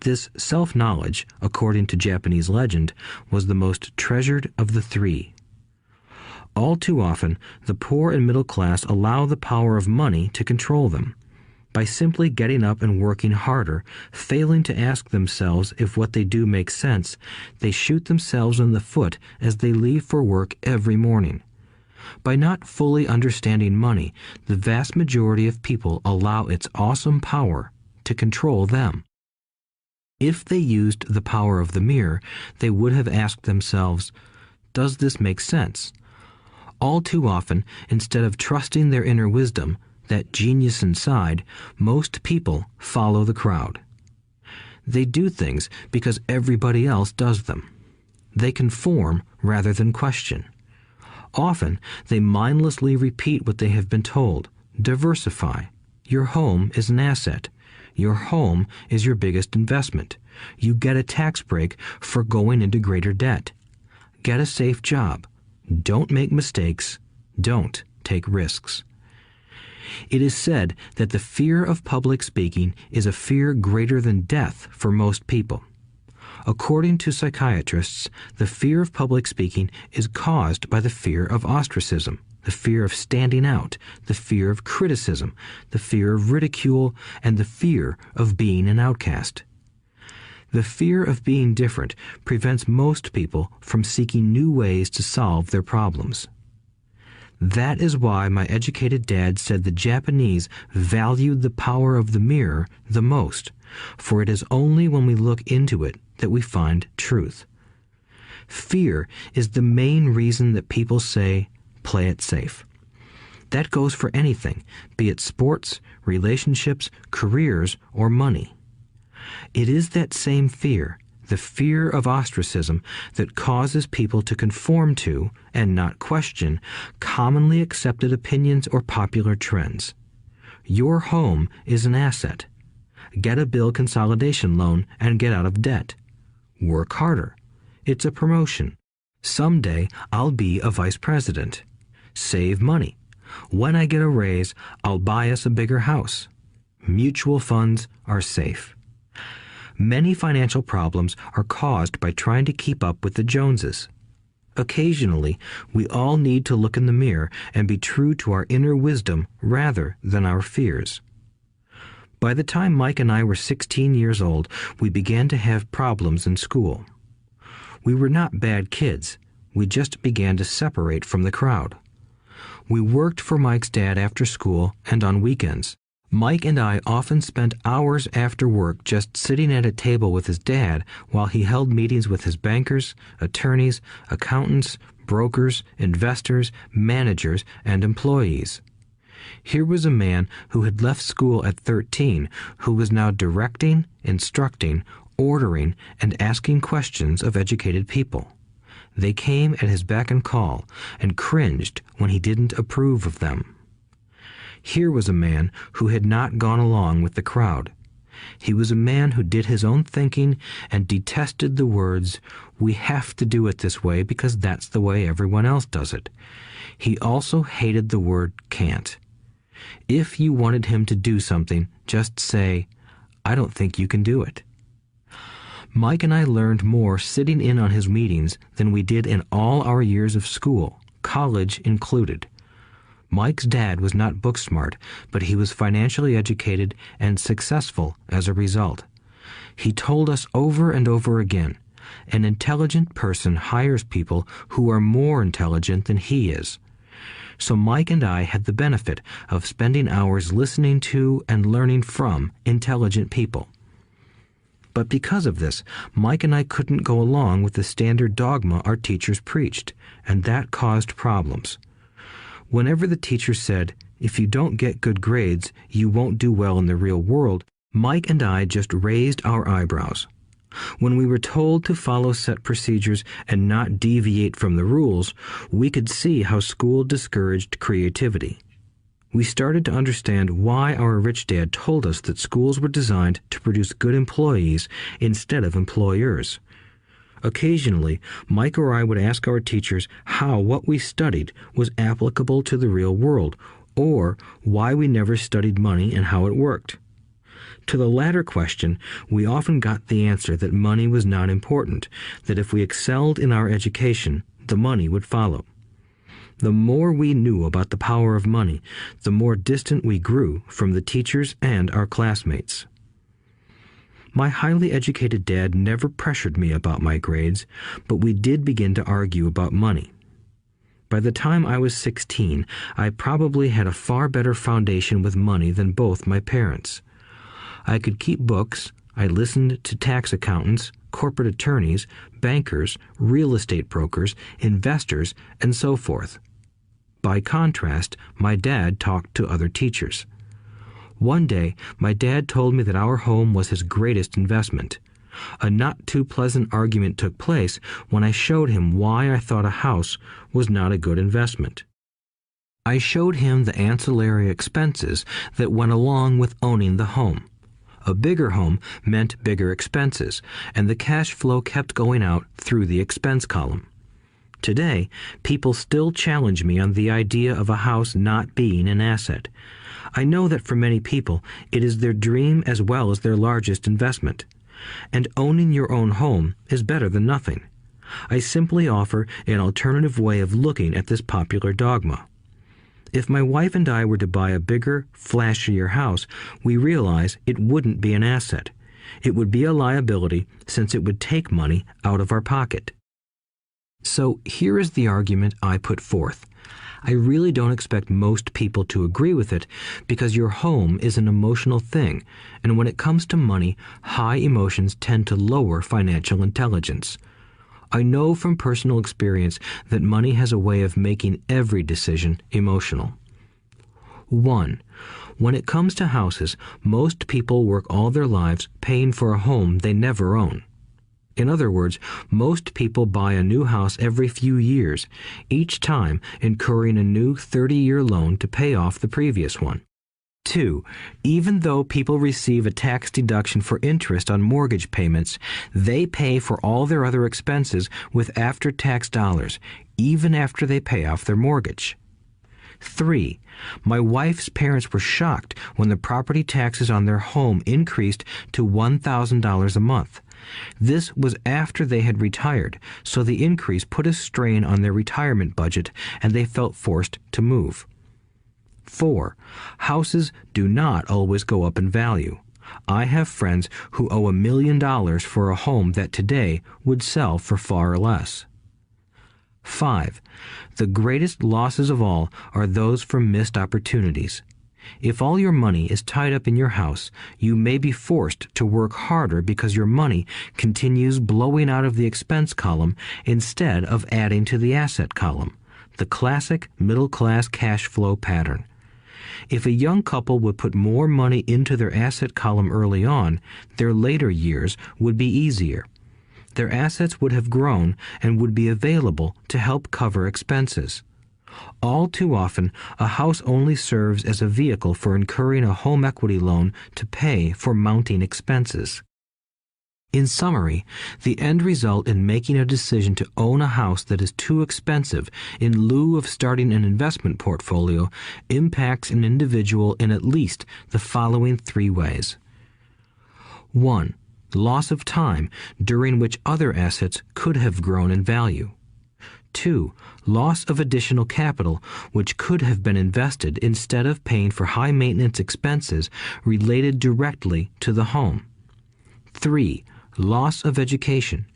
This self-knowledge, according to Japanese legend, was the most treasured of the 3. All too often, the poor and middle class allow the power of money to control them. By simply getting up and working harder, failing to ask themselves if what they do makes sense, they shoot themselves in the foot as they leave for work every morning. By not fully understanding money, the vast majority of people allow its awesome power to control them. If they used the power of the mirror, they would have asked themselves, "Does this make sense?" All too often, instead of trusting their inner wisdom, that genius inside, most people follow the crowd. They do things because everybody else does them. They conform rather than question. Often, they mindlessly repeat what they have been told. Diversify. Your home is an asset. Your home is your biggest investment. You get a tax break for going into greater debt. Get a safe job. Don't make mistakes. Don't take risks. It is said that the fear of public speaking is a fear greater than death for most people. According to psychiatrists, the fear of public speaking is caused by the fear of ostracism, the fear of standing out, the fear of criticism, the fear of ridicule, and the fear of being an outcast. The fear of being different prevents most people from seeking new ways to solve their problems. That is why my educated dad said the Japanese valued the power of the mirror the most, for it is only when we look into it that we find truth. Fear is the main reason that people say, "Play it safe." That goes for anything, be it sports, relationships, careers, or money. It is that same fear, the fear of ostracism, that causes people to conform to, and not question, commonly accepted opinions or popular trends. Your home is an asset. Get a bill consolidation loan and get out of debt. Work harder. It's a promotion. Someday I'll be a vice president. Save money. When I get a raise, I'll buy us a bigger house. Mutual funds are safe. Many financial problems are caused by trying to keep up with the Joneses. Occasionally, we all need to look in the mirror and be true to our inner wisdom rather than our fears. By the time Mike and I were 16 years old, we began to have problems in school. We were not bad kids. We just began to separate from the crowd. We worked for Mike's dad after school and on weekends. Mike and I often spent hours after work just sitting at a table with his dad while he held meetings with his bankers, attorneys, accountants, brokers, investors, managers, and employees. Here was a man who had left school at 13, who was now directing, instructing, ordering, and asking questions of educated people. They came at his beck and call and cringed when he didn't approve of them. Here was a man who had not gone along with the crowd. He was a man who did his own thinking and detested the words, "We have to do it this way because that's the way everyone else does it." He also hated the word can't. If you wanted him to do something, just say, "I don't think you can do it." Mike and I learned more sitting in on his meetings than we did in all our years of school, college included. Mike's dad was not book smart, but he was financially educated and successful as a result. He told us over and over again, an intelligent person hires people who are more intelligent than he is. So Mike and I had the benefit of spending hours listening to and learning from intelligent people. But because of this, Mike and I couldn't go along with the standard dogma our teachers preached, and that caused problems. Whenever the teacher said, "If you don't get good grades, you won't do well in the real world," Mike and I just raised our eyebrows. When we were told to follow set procedures and not deviate from the rules, we could see how school discouraged creativity. We started to understand why our rich dad told us that schools were designed to produce good employees instead of employers. Occasionally, Mike or I would ask our teachers how what we studied was applicable to the real world, or why we never studied money and how it worked. To the latter question, we often got the answer that money was not important, that if we excelled in our education, the money would follow. The more we knew about the power of money, the more distant we grew from the teachers and our classmates. My highly educated dad never pressured me about my grades, but we did begin to argue about money. By the time I was 16, I probably had a far better foundation with money than both my parents. I could keep books, I listened to tax accountants, corporate attorneys, bankers, real estate brokers, investors, and so forth. By contrast, my dad talked to other teachers. One day, my dad told me that our home was his greatest investment. A not-too-pleasant argument took place when I showed him why I thought a house was not a good investment. I showed him the ancillary expenses that went along with owning the home. A bigger home meant bigger expenses, and the cash flow kept going out through the expense column. Today, people still challenge me on the idea of a house not being an asset. I know that for many people, it is their dream as well as their largest investment. And owning your own home is better than nothing. I simply offer an alternative way of looking at this popular dogma. If my wife and I were to buy a bigger, flashier house, we realize it wouldn't be an asset. It would be a liability since it would take money out of our pocket. So here is the argument I put forth. I really don't expect most people to agree with it because your home is an emotional thing, and when it comes to money, high emotions tend to lower financial intelligence. I know from personal experience that money has a way of making every decision emotional. 1. When it comes to houses, most people work all their lives paying for a home they never own. In other words, most people buy a new house every few years, each time incurring a new 30-year loan to pay off the previous one. 2. Even though people receive a tax deduction for interest on mortgage payments, they pay for all their other expenses with after-tax dollars, even after they pay off their mortgage. 3. My wife's parents were shocked when the property taxes on their home increased to $1,000 a month. This was after they had retired, so the increase put a strain on their retirement budget and they felt forced to move. 4. Houses do not always go up in value. I have friends who owe $1 million for a home that today would sell for far less. 5. The greatest losses of all are those from missed opportunities. If all your money is tied up in your house, you may be forced to work harder because your money continues blowing out of the expense column instead of adding to the asset column, the classic middle-class cash flow pattern. If a young couple would put more money into their asset column early on, their later years would be easier. Their assets would have grown and would be available to help cover expenses. All too often, a house only serves as a vehicle for incurring a home equity loan to pay for mounting expenses. In summary, the end result in making a decision to own a house that is too expensive in lieu of starting an investment portfolio impacts an individual in at least the following 3 ways. 1. Loss of time during which other assets could have grown in value. 2. Loss of additional capital which could have been invested instead of paying for high maintenance expenses related directly to the home. 3. Loss of education.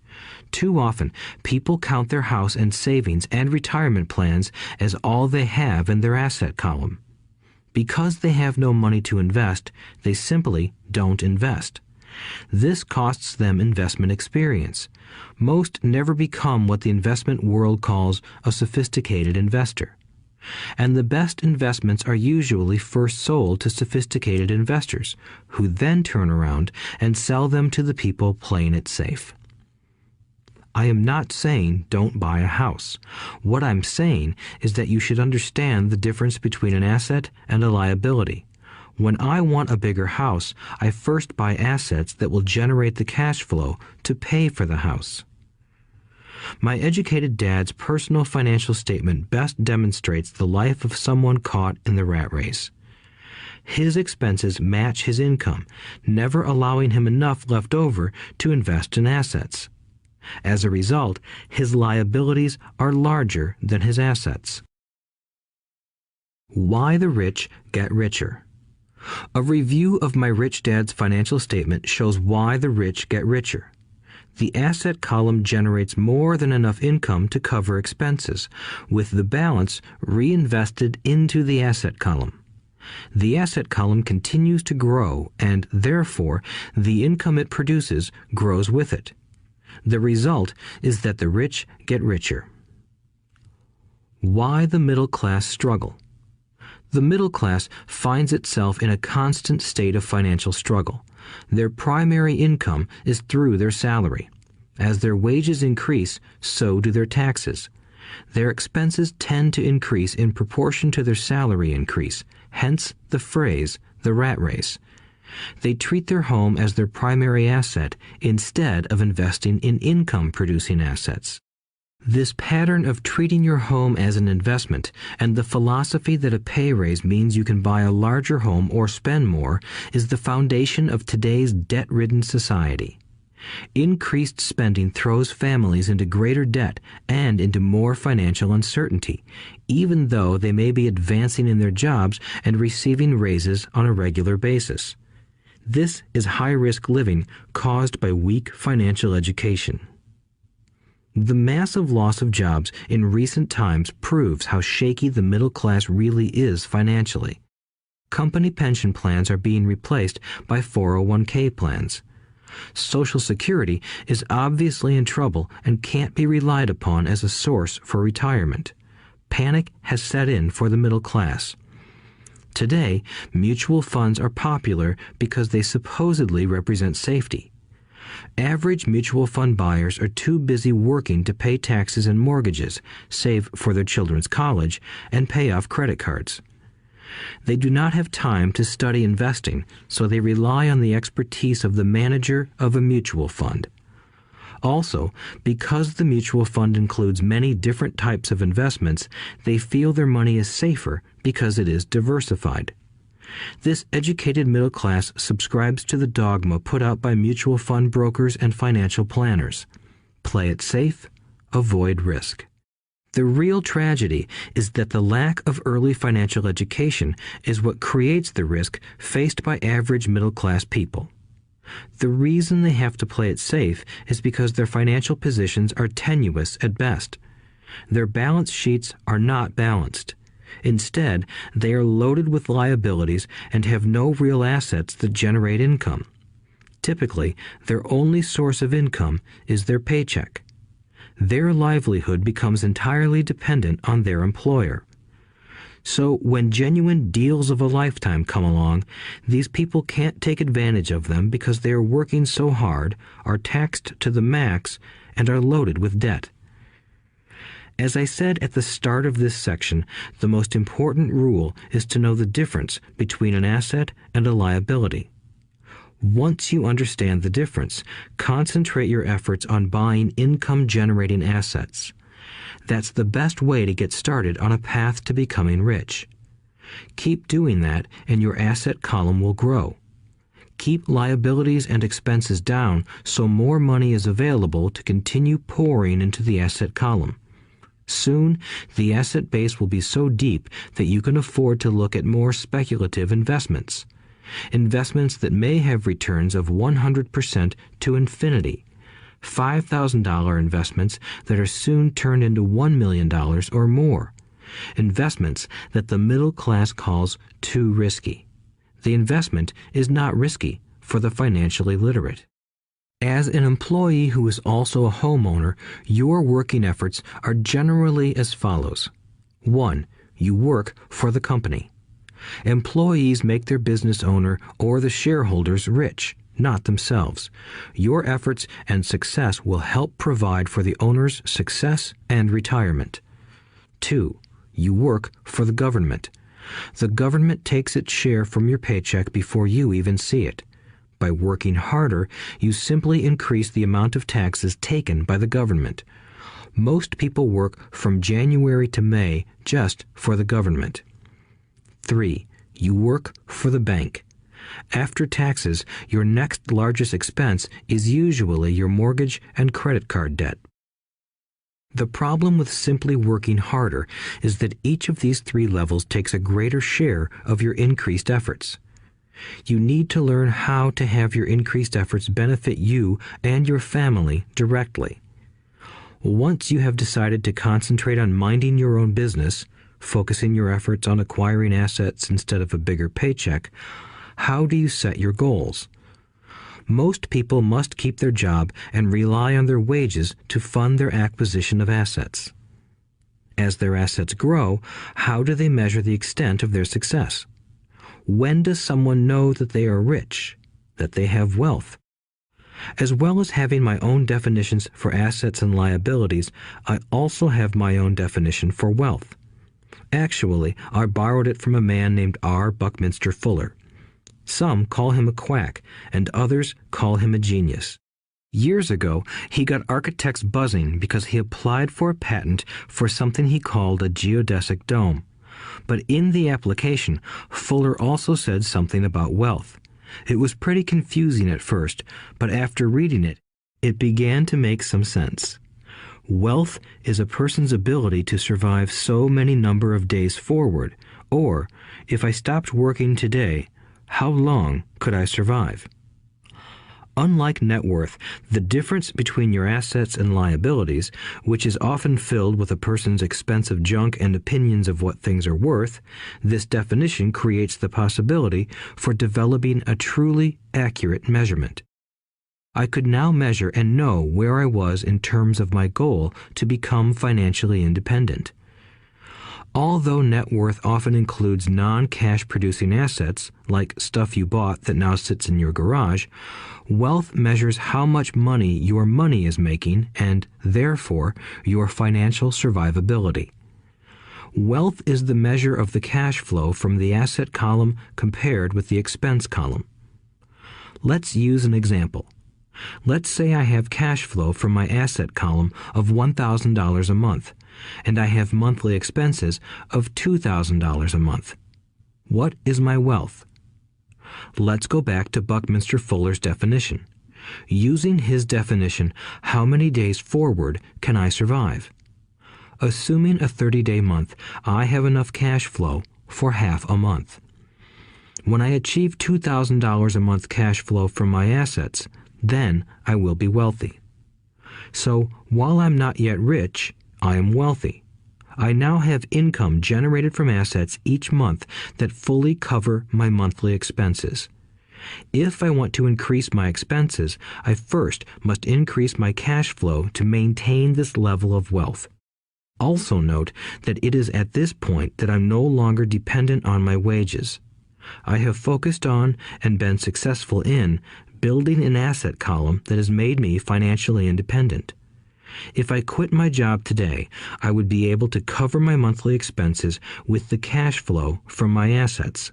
Too often, people count their house and savings and retirement plans as all they have in their asset column. Because they have no money to invest, they simply don't invest. This costs them investment experience. Most never become what the investment world calls a sophisticated investor. And the best investments are usually first sold to sophisticated investors, who then turn around and sell them to the people playing it safe. I am not saying don't buy a house. What I'm saying is that you should understand the difference between an asset and a liability. When I want a bigger house, I first buy assets that will generate the cash flow to pay for the house. My educated dad's personal financial statement best demonstrates the life of someone caught in the rat race. His expenses match his income, never allowing him enough left over to invest in assets. As a result, his liabilities are larger than his assets. Why the rich get richer. A review of my rich dad's financial statement shows why the rich get richer. The asset column generates more than enough income to cover expenses, with the balance reinvested into the asset column. The asset column continues to grow, and therefore the income it produces grows with it. The result is that the rich get richer. Why the middle class struggle. The middle class finds itself in a constant state of financial struggle. Their primary income is through their salary. As their wages increase, so do their taxes. Their expenses tend to increase in proportion to their salary increase, hence the phrase, the rat race. They treat their home as their primary asset instead of investing in income-producing assets. This pattern of treating your home as an investment and the philosophy that a pay raise means you can buy a larger home or spend more is the foundation of today's debt-ridden society. Increased spending throws families into greater debt and into more financial uncertainty, even though they may be advancing in their jobs and receiving raises on a regular basis. This is high-risk living caused by weak financial education. The massive loss of jobs in recent times proves how shaky the middle class really is financially. Company pension plans are being replaced by 401k plans. Social Security is obviously in trouble and can't be relied upon as a source for retirement. Panic has set in for the middle class. Today, mutual funds are popular because they supposedly represent safety. Average mutual fund buyers are too busy working to pay taxes and mortgages, save for their children's college, and pay off credit cards. They do not have time to study investing, so they rely on the expertise of the manager of a mutual fund. Also, because the mutual fund includes many different types of investments, they feel their money is safer because it is diversified. This educated middle class subscribes to the dogma put out by mutual fund brokers and financial planners. Play it safe, avoid risk. The real tragedy is that the lack of early financial education is what creates the risk faced by average middle class people. The reason they have to play it safe is because their financial positions are tenuous at best. Their balance sheets are not balanced. Instead, they are loaded with liabilities and have no real assets that generate income. Typically, their only source of income is their paycheck. Their livelihood becomes entirely dependent on their employer. So when genuine deals of a lifetime come along, these people can't take advantage of them because they are working so hard, are taxed to the max, and are loaded with debt. As I said at the start of this section, the most important rule is to know the difference between an asset and a liability. Once you understand the difference, concentrate your efforts on buying income-generating assets. That's the best way to get started on a path to becoming rich. Keep doing that and your asset column will grow. Keep liabilities and expenses down so more money is available to continue pouring into the asset column. Soon, the asset base will be so deep that you can afford to look at more speculative investments. Investments that may have returns of 100% to infinity. $5,000 investments that are soon turned into $1 million or more. Investments that the middle class calls too risky. The investment is not risky for the financially literate. As an employee who is also a homeowner, your working efforts are generally as follows. 1. You work for the company. Employees make their business owner or the shareholders rich, not themselves. Your efforts and success will help provide for the owner's success and retirement. 2. You work for the government. The government takes its share from your paycheck before you even see it. By working harder, you simply increase the amount of taxes taken by the government. Most people work from January to May just for the government. 3. You work for the bank. After taxes, your next largest expense is usually your mortgage and credit card debt. The problem with simply working harder is that each of these 3 levels takes a greater share of your increased efforts. You need to learn how to have your increased efforts benefit you and your family directly. Once you have decided to concentrate on minding your own business, focusing your efforts on acquiring assets instead of a bigger paycheck, how do you set your goals? Most people must keep their job and rely on their wages to fund their acquisition of assets. As their assets grow, how do they measure the extent of their success? When does someone know that they are rich, that they have wealth? As well as having my own definitions for assets and liabilities, I also have my own definition for wealth. Actually, I borrowed it from a man named R. Buckminster Fuller. Some call him a quack, and others call him a genius. Years ago, he got architects buzzing because he applied for a patent for something he called a geodesic dome. But in the application, Fuller also said something about wealth. It was pretty confusing at first, but after reading it, it began to make some sense. Wealth is a person's ability to survive so many number of days forward, or, if I stopped working today, how long could I survive? Unlike net worth, the difference between your assets and liabilities, which is often filled with a person's expensive junk and opinions of what things are worth, this definition creates the possibility for developing a truly accurate measurement. I could now measure and know where I was in terms of my goal to become financially independent. Although net worth often includes non-cash producing assets, like stuff you bought that now sits in your garage, wealth measures how much money your money is making and, therefore, your financial survivability. Wealth is the measure of the cash flow from the asset column compared with the expense column. Let's use an example. Let's say I have cash flow from my asset column of $1,000 a month, and I have monthly expenses of $2,000 a month. What is my wealth? Let's go back to Buckminster Fuller's definition. Using his definition, how many days forward can I survive? Assuming a 30-day month, I have enough cash flow for half a month. When I achieve $2,000 a month cash flow from my assets, then I will be wealthy. So, while I'm not yet rich, I am wealthy. I now have income generated from assets each month that fully cover my monthly expenses. If I want to increase my expenses, I first must increase my cash flow to maintain this level of wealth. Also note that it is at this point that I'm no longer dependent on my wages. I have focused on and been successful in building an asset column that has made me financially independent. If I quit my job today, I would be able to cover my monthly expenses with the cash flow from my assets.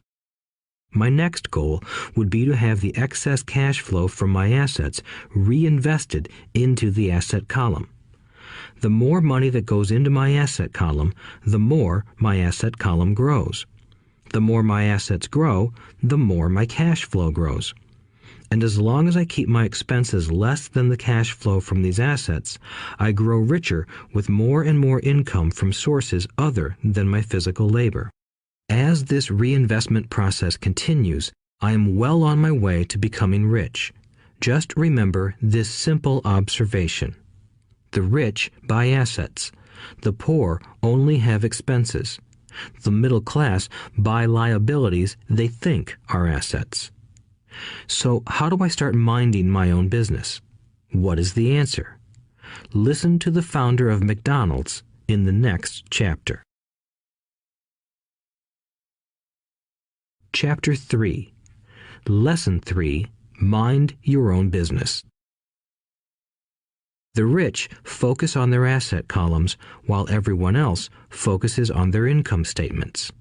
My next goal would be to have the excess cash flow from my assets reinvested into the asset column. The more money that goes into my asset column, the more my asset column grows. The more my assets grow, the more my cash flow grows. And as long as I keep my expenses less than the cash flow from these assets, I grow richer with more and more income from sources other than my physical labor. As this reinvestment process continues, I am well on my way to becoming rich. Just remember this simple observation. The rich buy assets. The poor only have expenses. The middle class buy liabilities they think are assets. So how do I start minding my own business? What is the answer? Listen to the founder of McDonald's in the next chapter. Chapter 3. Lesson 3. Mind your own business. The rich focus on their asset columns while everyone else focuses on their income statements.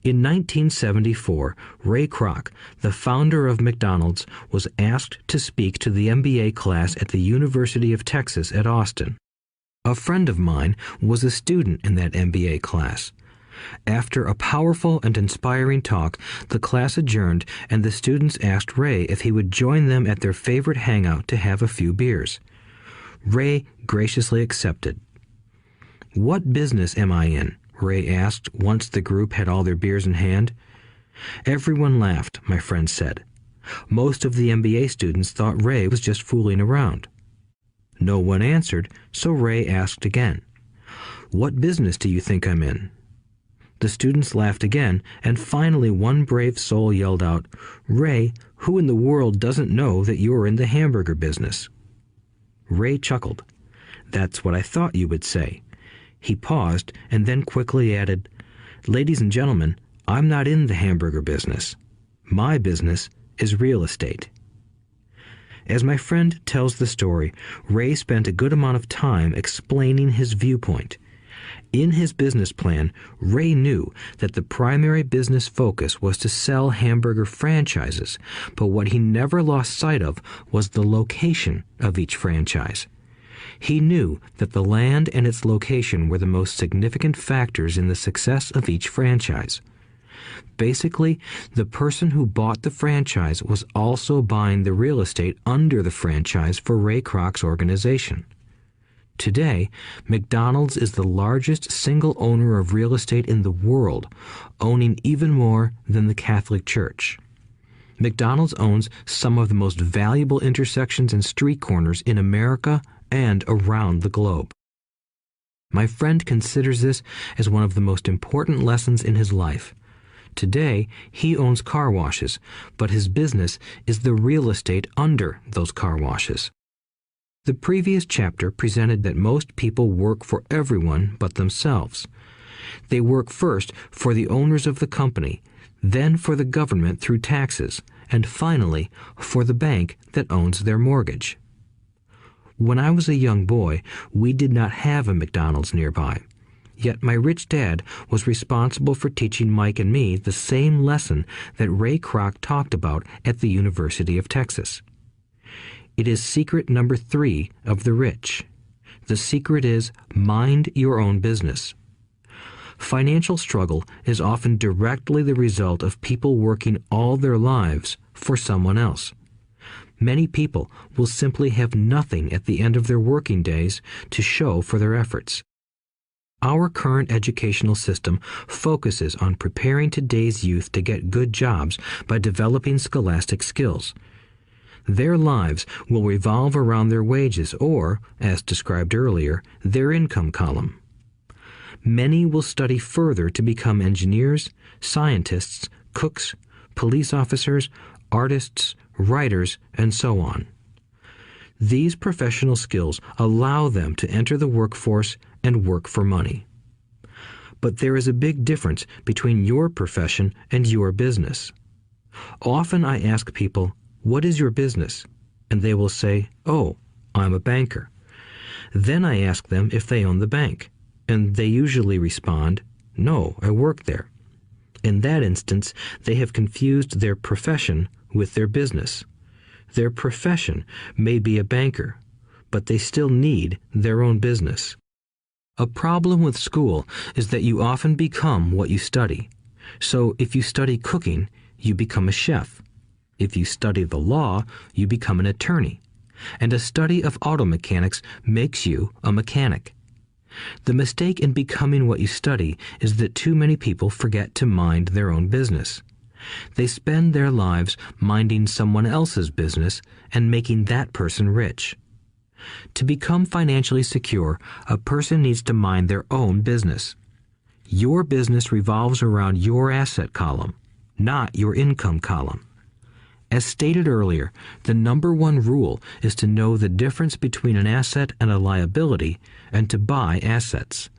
In 1974, Ray Kroc, the founder of McDonald's, was asked to speak to the MBA class at the University of Texas at Austin. A friend of mine was a student in that MBA class. After a powerful and inspiring talk, the class adjourned and the students asked Ray if he would join them at their favorite hangout to have a few beers. Ray graciously accepted. "What business am I in?" Ray asked once the group had all their beers in hand. Everyone laughed, my friend said. Most of the MBA students thought Ray was just fooling around. No one answered, so Ray asked again. "What business do you think I'm in?" The students laughed again, and finally one brave soul yelled out, "Ray, who in the world doesn't know that you're in the hamburger business?" Ray chuckled. "That's what I thought you would say." He paused and then quickly added, "Ladies and gentlemen, I'm not in the hamburger business. My business is real estate." As my friend tells the story, Ray spent a good amount of time explaining his viewpoint. In his business plan, Ray knew that the primary business focus was to sell hamburger franchises, but what he never lost sight of was the location of each franchise. He knew that the land and its location were the most significant factors in the success of each franchise. Basically, the person who bought the franchise was also buying the real estate under the franchise for Ray Kroc's organization. Today, McDonald's is the largest single owner of real estate in the world, owning even more than the Catholic Church. McDonald's owns some of the most valuable intersections and street corners in America and around the globe. My friend considers this as one of the most important lessons in his life. Today, he owns car washes, but his business is the real estate under those car washes. The previous chapter presented that most people work for everyone but themselves. They work first for the owners of the company, then for the government through taxes, and finally for the bank that owns their mortgage. When I was a young boy, we did not have a McDonald's nearby. Yet my rich dad was responsible for teaching Mike and me the same lesson that Ray Kroc talked about at the University of Texas. It is secret number 3 of the rich. The secret is mind your own business. Financial struggle is often directly the result of people working all their lives for someone else. Many people will simply have nothing at the end of their working days to show for their efforts. Our current educational system focuses on preparing today's youth to get good jobs by developing scholastic skills. Their lives will revolve around their wages or, as described earlier, their income column. Many will study further to become engineers, scientists, cooks, police officers, artists, writers, and so on. These professional skills allow them to enter the workforce and work for money. But there is a big difference between your profession and your business. Often I ask people, "What is your business?" And they will say, "Oh, I'm a banker." Then I ask them if they own the bank, and they usually respond, "No, I work there." In that instance, they have confused their profession with their business. Their profession may be a banker, but they still need their own business. A problem with school is that you often become what you study. So if you study cooking, you become a chef. If you study the law, you become an attorney. And a study of auto mechanics makes you a mechanic. The mistake in becoming what you study is that too many people forget to mind their own business. They spend their lives minding someone else's business and making that person rich. To become financially secure, a person needs to mind their own business. Your business revolves around your asset column, not your income column. As stated earlier, the number one rule is to know the difference between an asset and a liability and to buy assets.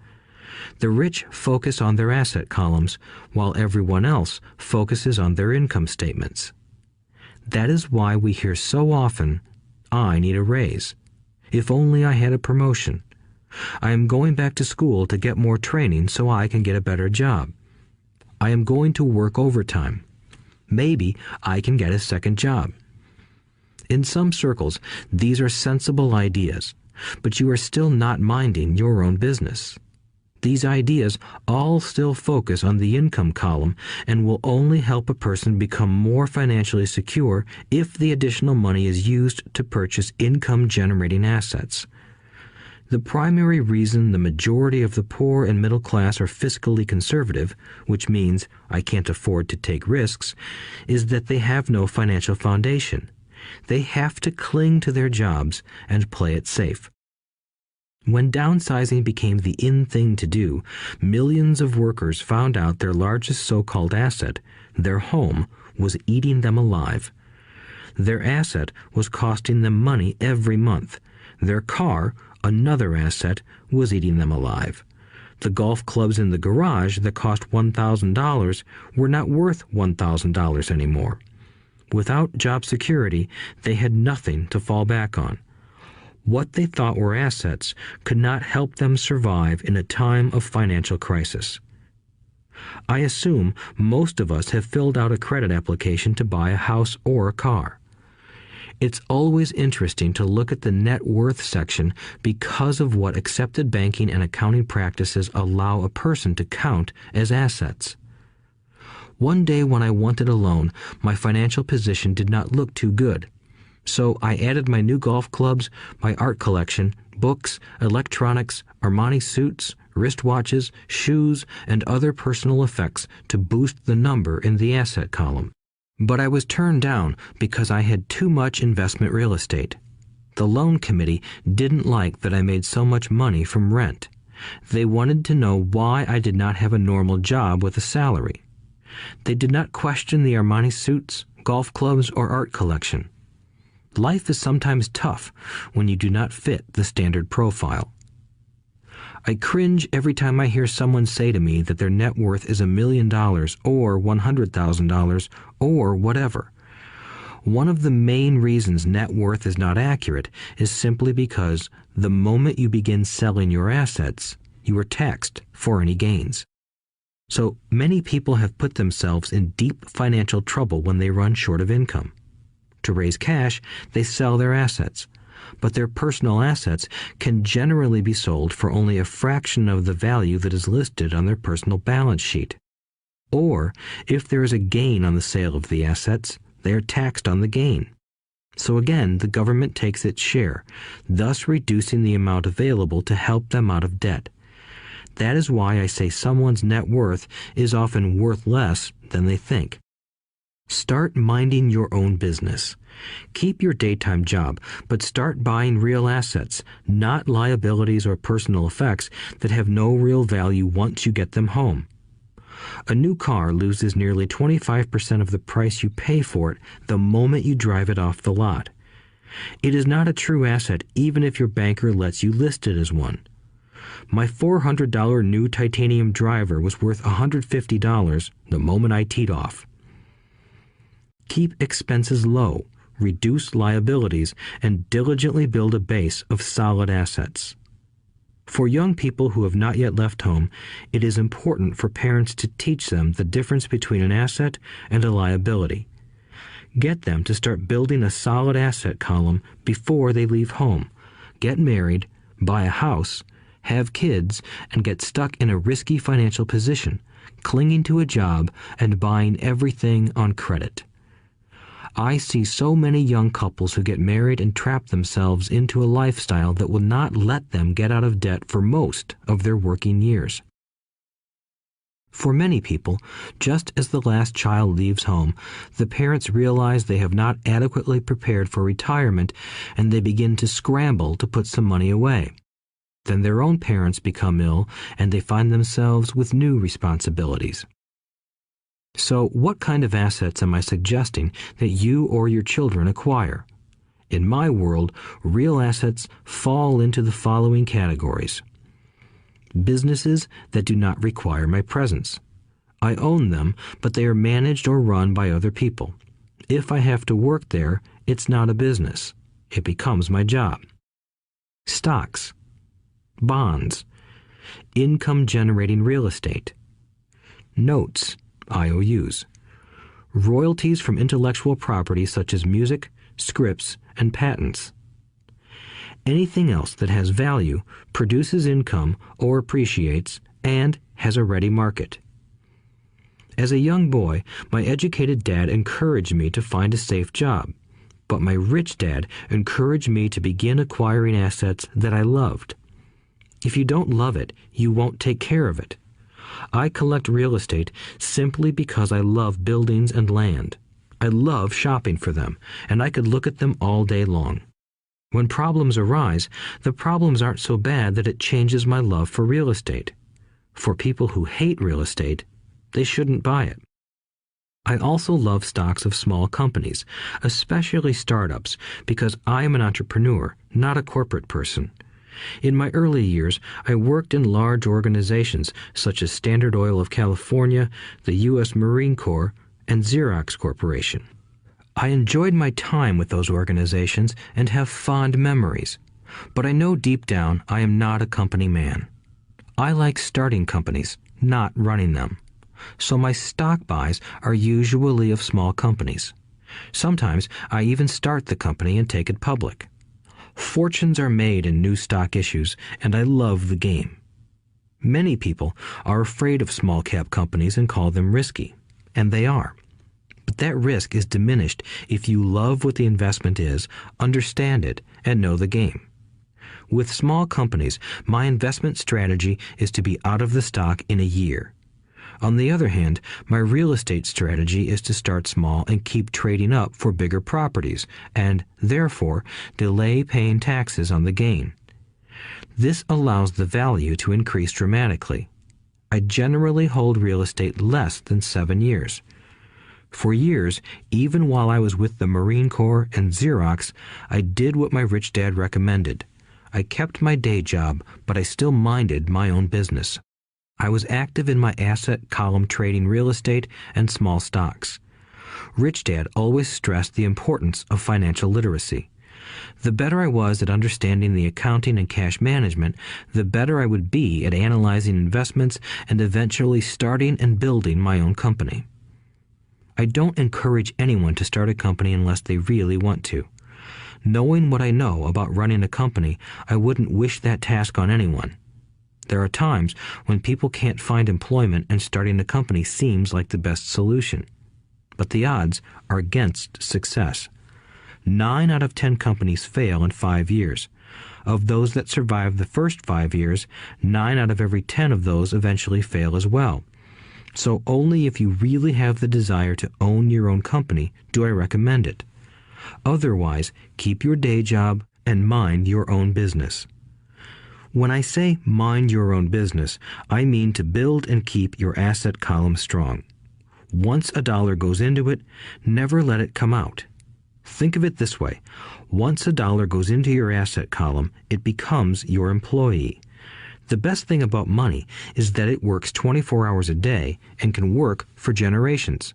The rich focus on their asset columns, while everyone else focuses on their income statements. That is why we hear so often, "I need a raise. If only I had a promotion. I am going back to school to get more training so I can get a better job. I am going to work overtime. Maybe I can get a second job." In some circles, these are sensible ideas, but you are still not minding your own business. These ideas all still focus on the income column and will only help a person become more financially secure if the additional money is used to purchase income-generating assets. The primary reason the majority of the poor and middle class are fiscally conservative, which means I can't afford to take risks, is that they have no financial foundation. They have to cling to their jobs and play it safe. When downsizing became the in thing to do, millions of workers found out their largest so-called asset, their home, was eating them alive. Their asset was costing them money every month. Their car, another asset, was eating them alive. The golf clubs in the garage that cost $1,000 were not worth $1,000 anymore. Without job security, they had nothing to fall back on. What they thought were assets could not help them survive in a time of financial crisis. I assume most of us have filled out a credit application to buy a house or a car. It's always interesting to look at the net worth section because of what accepted banking and accounting practices allow a person to count as assets. One day when I wanted a loan, my financial position did not look too good. So I added my new golf clubs, my art collection, books, electronics, Armani suits, wristwatches, shoes, and other personal effects to boost the number in the asset column. But I was turned down because I had too much investment real estate. The loan committee didn't like that I made so much money from rent. They wanted to know why I did not have a normal job with a salary. They did not question the Armani suits, golf clubs, or art collection. Life is sometimes tough when you do not fit the standard profile. I cringe every time I hear someone say to me that their net worth is $1 million or $100,000 or whatever. One of the main reasons net worth is not accurate is simply because the moment you begin selling your assets, you are taxed for any gains. So many people have put themselves in deep financial trouble when they run short of income. To raise cash, they sell their assets, but their personal assets can generally be sold for only a fraction of the value that is listed on their personal balance sheet. Or, if there is a gain on the sale of the assets, they are taxed on the gain. So again, the government takes its share, thus reducing the amount available to help them out of debt. That is why I say someone's net worth is often worth less than they think. Start minding your own business. Keep your daytime job, but start buying real assets, not liabilities or personal effects that have no real value once you get them home. A new car loses nearly 25% of the price you pay for it the moment you drive it off the lot. It is not a true asset even if your banker lets you list it as one. My $400 new titanium driver was worth $150 the moment I teed off. Keep expenses low, reduce liabilities, and diligently build a base of solid assets. For young people who have not yet left home, it is important for parents to teach them the difference between an asset and a liability. Get them to start building a solid asset column before they leave home, get married, buy a house, have kids, and get stuck in a risky financial position, clinging to a job and buying everything on credit. I see so many young couples who get married and trap themselves into a lifestyle that will not let them get out of debt for most of their working years. For many people, just as the last child leaves home, the parents realize they have not adequately prepared for retirement and they begin to scramble to put some money away. Then their own parents become ill and they find themselves with new responsibilities. So what kind of assets am I suggesting that you or your children acquire? In my world, real assets fall into the following categories. Businesses that do not require my presence. I own them, but they are managed or run by other people. If I have to work there, it's not a business. It becomes my job. Stocks, bonds, income-generating real estate, notes, IOUs, royalties from intellectual property such as music, scripts, and patents. Anything else that has value, produces income, or appreciates, and has a ready market. As a young boy, my educated dad encouraged me to find a safe job, but my rich dad encouraged me to begin acquiring assets that I loved. If you don't love it, you won't take care of it. I collect real estate simply because I love buildings and land. I love shopping for them, and I could look at them all day long. When problems arise, the problems aren't so bad that it changes my love for real estate. For people who hate real estate, they shouldn't buy it. I also love stocks of small companies, especially startups, because I am an entrepreneur, not a corporate person. In my early years, I worked in large organizations such as Standard Oil of California, the U.S. Marine Corps, and Xerox Corporation. I enjoyed my time with those organizations and have fond memories, but I know deep down I am not a company man. I like starting companies, not running them. So my stock buys are usually of small companies. Sometimes I even start the company and take it public. Fortunes are made in new stock issues, and I love the game. Many people are afraid of small cap companies and call them risky, and they are. But that risk is diminished if you love what the investment is, understand it, and know the game. With small companies, my investment strategy is to be out of the stock in a year. On the other hand, my real estate strategy is to start small and keep trading up for bigger properties, and, therefore, delay paying taxes on the gain. This allows the value to increase dramatically. I generally hold real estate less than 7 years. For years, even while I was with the Marine Corps and Xerox, I did what my rich dad recommended. I kept my day job, but I still minded my own business. I was active in my asset column trading real estate and small stocks. Rich Dad always stressed the importance of financial literacy. The better I was at understanding the accounting and cash management, the better I would be at analyzing investments and eventually starting and building my own company. I don't encourage anyone to start a company unless they really want to. Knowing what I know about running a company, I wouldn't wish that task on anyone. There are times when people can't find employment and starting a company seems like the best solution. But the odds are against success. 9 out of 10 companies fail in 5 years. Of those that survive the first 5 years, 9 out of every 10 of those eventually fail as well. So only if you really have the desire to own your own company do I recommend it. Otherwise, keep your day job and mind your own business. When I say mind your own business, I mean to build and keep your asset column strong. Once a dollar goes into it, never let it come out. Think of it this way. Once a dollar goes into your asset column, it becomes your employee. The best thing about money is that it works 24 hours a day and can work for generations.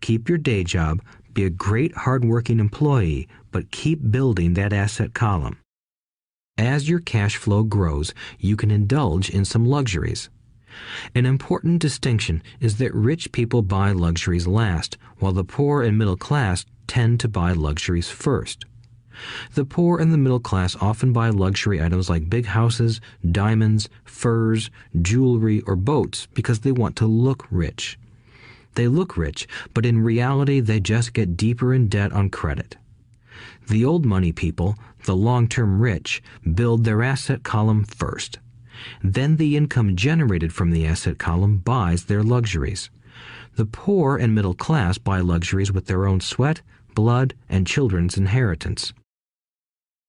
Keep your day job, be a great hard-working employee, but keep building that asset column. As your cash flow grows, you can indulge in some luxuries. An important distinction is that rich people buy luxuries last, while the poor and middle class tend to buy luxuries first. The poor and the middle class often buy luxury items like big houses, diamonds, furs, jewelry, or boats because they want to look rich. They look rich, but in reality they just get deeper in debt on credit. The old money people, the long-term rich, build their asset column first. Then the income generated from the asset column buys their luxuries. The poor and middle class buy luxuries with their own sweat, blood, and children's inheritance.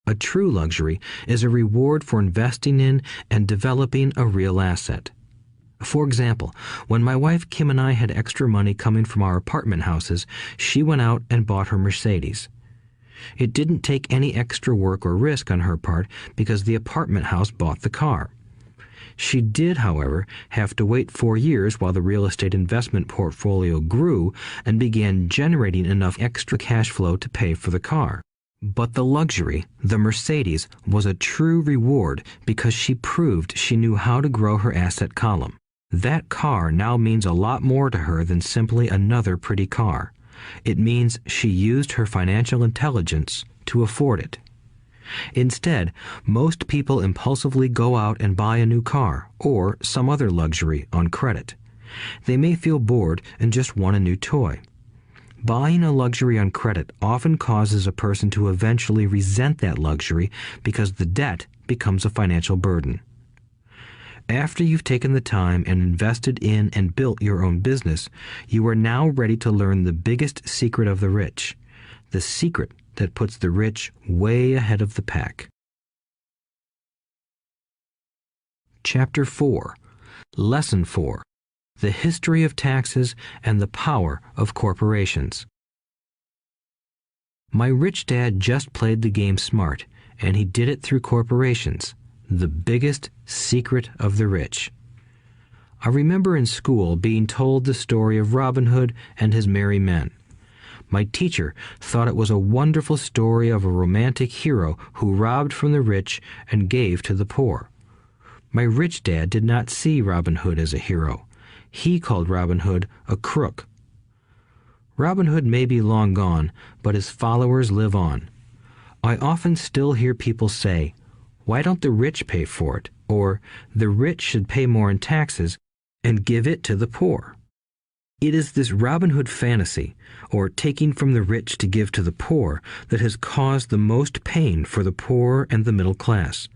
A true luxury is a reward for investing in and developing a real asset. For example, when my wife Kim and I had extra money coming from our apartment houses, she went out and bought her Mercedes. It didn't take any extra work or risk on her part because the apartment house bought the car. She did, however, have to wait 4 years while the real estate investment portfolio grew and began generating enough extra cash flow to pay for the car. But the luxury, the Mercedes, was a true reward because she proved she knew how to grow her asset column. That car now means a lot more to her than simply another pretty car. It means she used her financial intelligence to afford it. Instead, most people impulsively go out and buy a new car or some other luxury on credit. They may feel bored and just want a new toy. Buying a luxury on credit often causes a person to eventually resent that luxury because the debt becomes a financial burden. After you've taken the time and invested in and built your own business, you are now ready to learn the biggest secret of the rich, the secret that puts the rich way ahead of the pack. Chapter 4. Lesson 4. The History of Taxes and the Power of Corporations. My rich dad just played the game smart, and he did it through corporations, the biggest secret of the rich. I remember in school being told the story of Robin Hood and his merry men. My teacher thought it was a wonderful story of a romantic hero who robbed from the rich and gave to the poor. My rich dad did not see Robin Hood as a hero. He called Robin Hood a crook. Robin Hood may be long gone, but his followers live on. I often still hear people say, "Why don't the rich pay for it?" Or, "The rich should pay more in taxes and give it to the poor." It is this Robin Hood fantasy, or taking from the rich to give to the poor, that has caused the most pain for the poor and the middle class.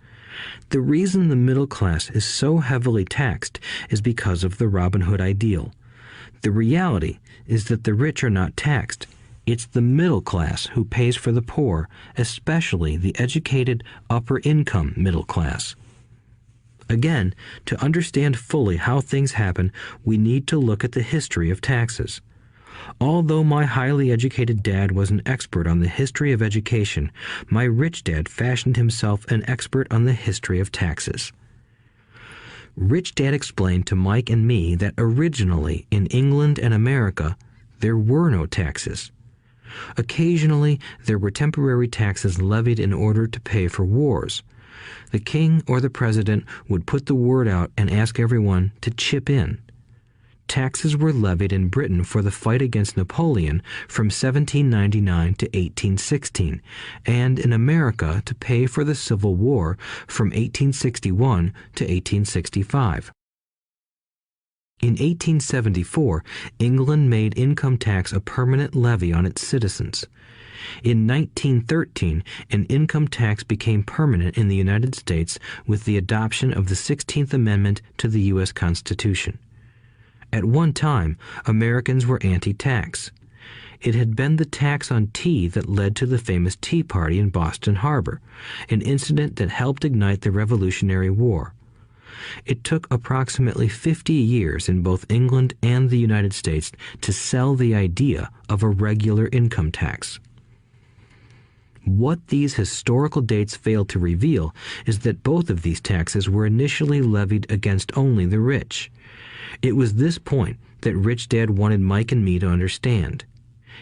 The reason the middle class is so heavily taxed is because of the Robin Hood ideal. The reality is that the rich are not taxed. It's the middle class who pays for the poor, especially the educated, upper-income middle class. Again, to understand fully how things happen, we need to look at the history of taxes. Although my highly educated dad was an expert on the history of education, my rich dad fashioned himself an expert on the history of taxes. Rich Dad explained to Mike and me that originally in England and America, there were no taxes. Occasionally, there were temporary taxes levied in order to pay for wars. The king or the president would put the word out and ask everyone to chip in. Taxes were levied in Britain for the fight against Napoleon from 1799 to 1816, and in America to pay for the Civil War from 1861 to 1865. In 1874, England made income tax a permanent levy on its citizens. In 1913, an income tax became permanent in the United States with the adoption of the 16th Amendment to the U.S. Constitution. At one time, Americans were anti-tax. It had been the tax on tea that led to the famous Tea Party in Boston Harbor, an incident that helped ignite the Revolutionary War. It took approximately 50 years in both England and the United States to sell the idea of a regular income tax. What these historical dates fail to reveal is that both of these taxes were initially levied against only the rich. It was this point that Rich Dad wanted Mike and me to understand.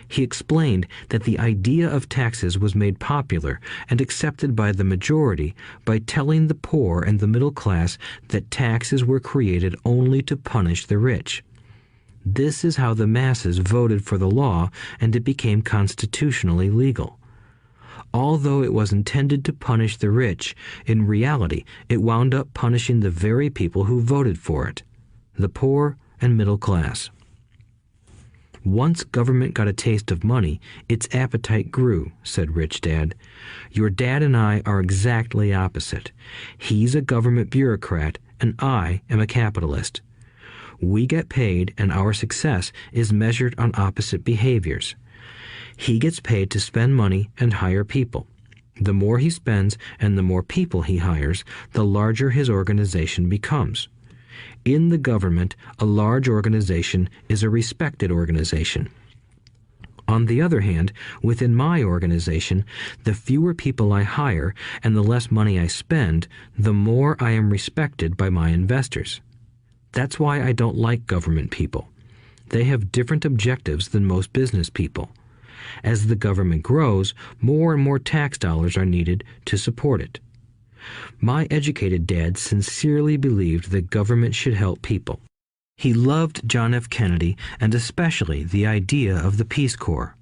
He explained that the idea of taxes was made popular and accepted by the majority by telling the poor and the middle class that taxes were created only to punish the rich. This is how the masses voted for the law, and it became constitutionally legal. Although it was intended to punish the rich, in reality it wound up punishing the very people who voted for it, the poor and middle class. Once government got a taste of money, its appetite grew, said Rich Dad. Your dad and I are exactly opposite. He's a government bureaucrat, and I am a capitalist. We get paid, and our success is measured on opposite behaviors. He gets paid to spend money and hire people. The more he spends and the more people he hires, the larger his organization becomes. In the government, a large organization is a respected organization. On the other hand, within my organization, the fewer people I hire and the less money I spend, the more I am respected by my investors. That's why I don't like government people. They have different objectives than most business people. As the government grows, more and more tax dollars are needed to support it. My educated dad sincerely believed that government should help people. He loved John F. Kennedy and especially the idea of the Peace Corps.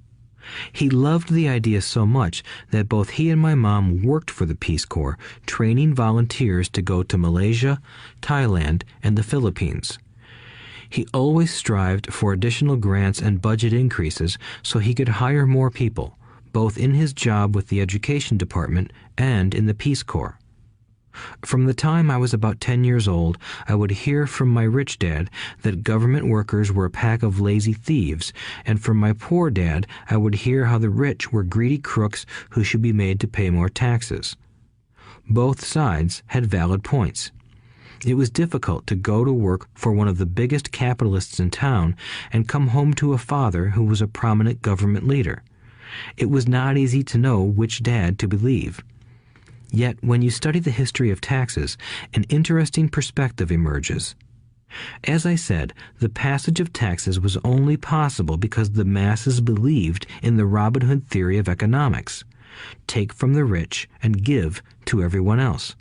He loved the idea so much that both he and my mom worked for the Peace Corps, training volunteers to go to Malaysia, Thailand, and the Philippines. He always strived for additional grants and budget increases so he could hire more people, both in his job with the Education Department and in the Peace Corps. From the time I was about 10 years old, I would hear from my rich dad that government workers were a pack of lazy thieves, and from my poor dad I would hear how the rich were greedy crooks who should be made to pay more taxes. Both sides had valid points. It was difficult to go to work for one of the biggest capitalists in town and come home to a father who was a prominent government leader. It was not easy to know which dad to believe. Yet, when you study the history of taxes, an interesting perspective emerges. As I said, the passage of taxes was only possible because the masses believed in the Robin Hood theory of economics. Take from the rich and give to everyone else.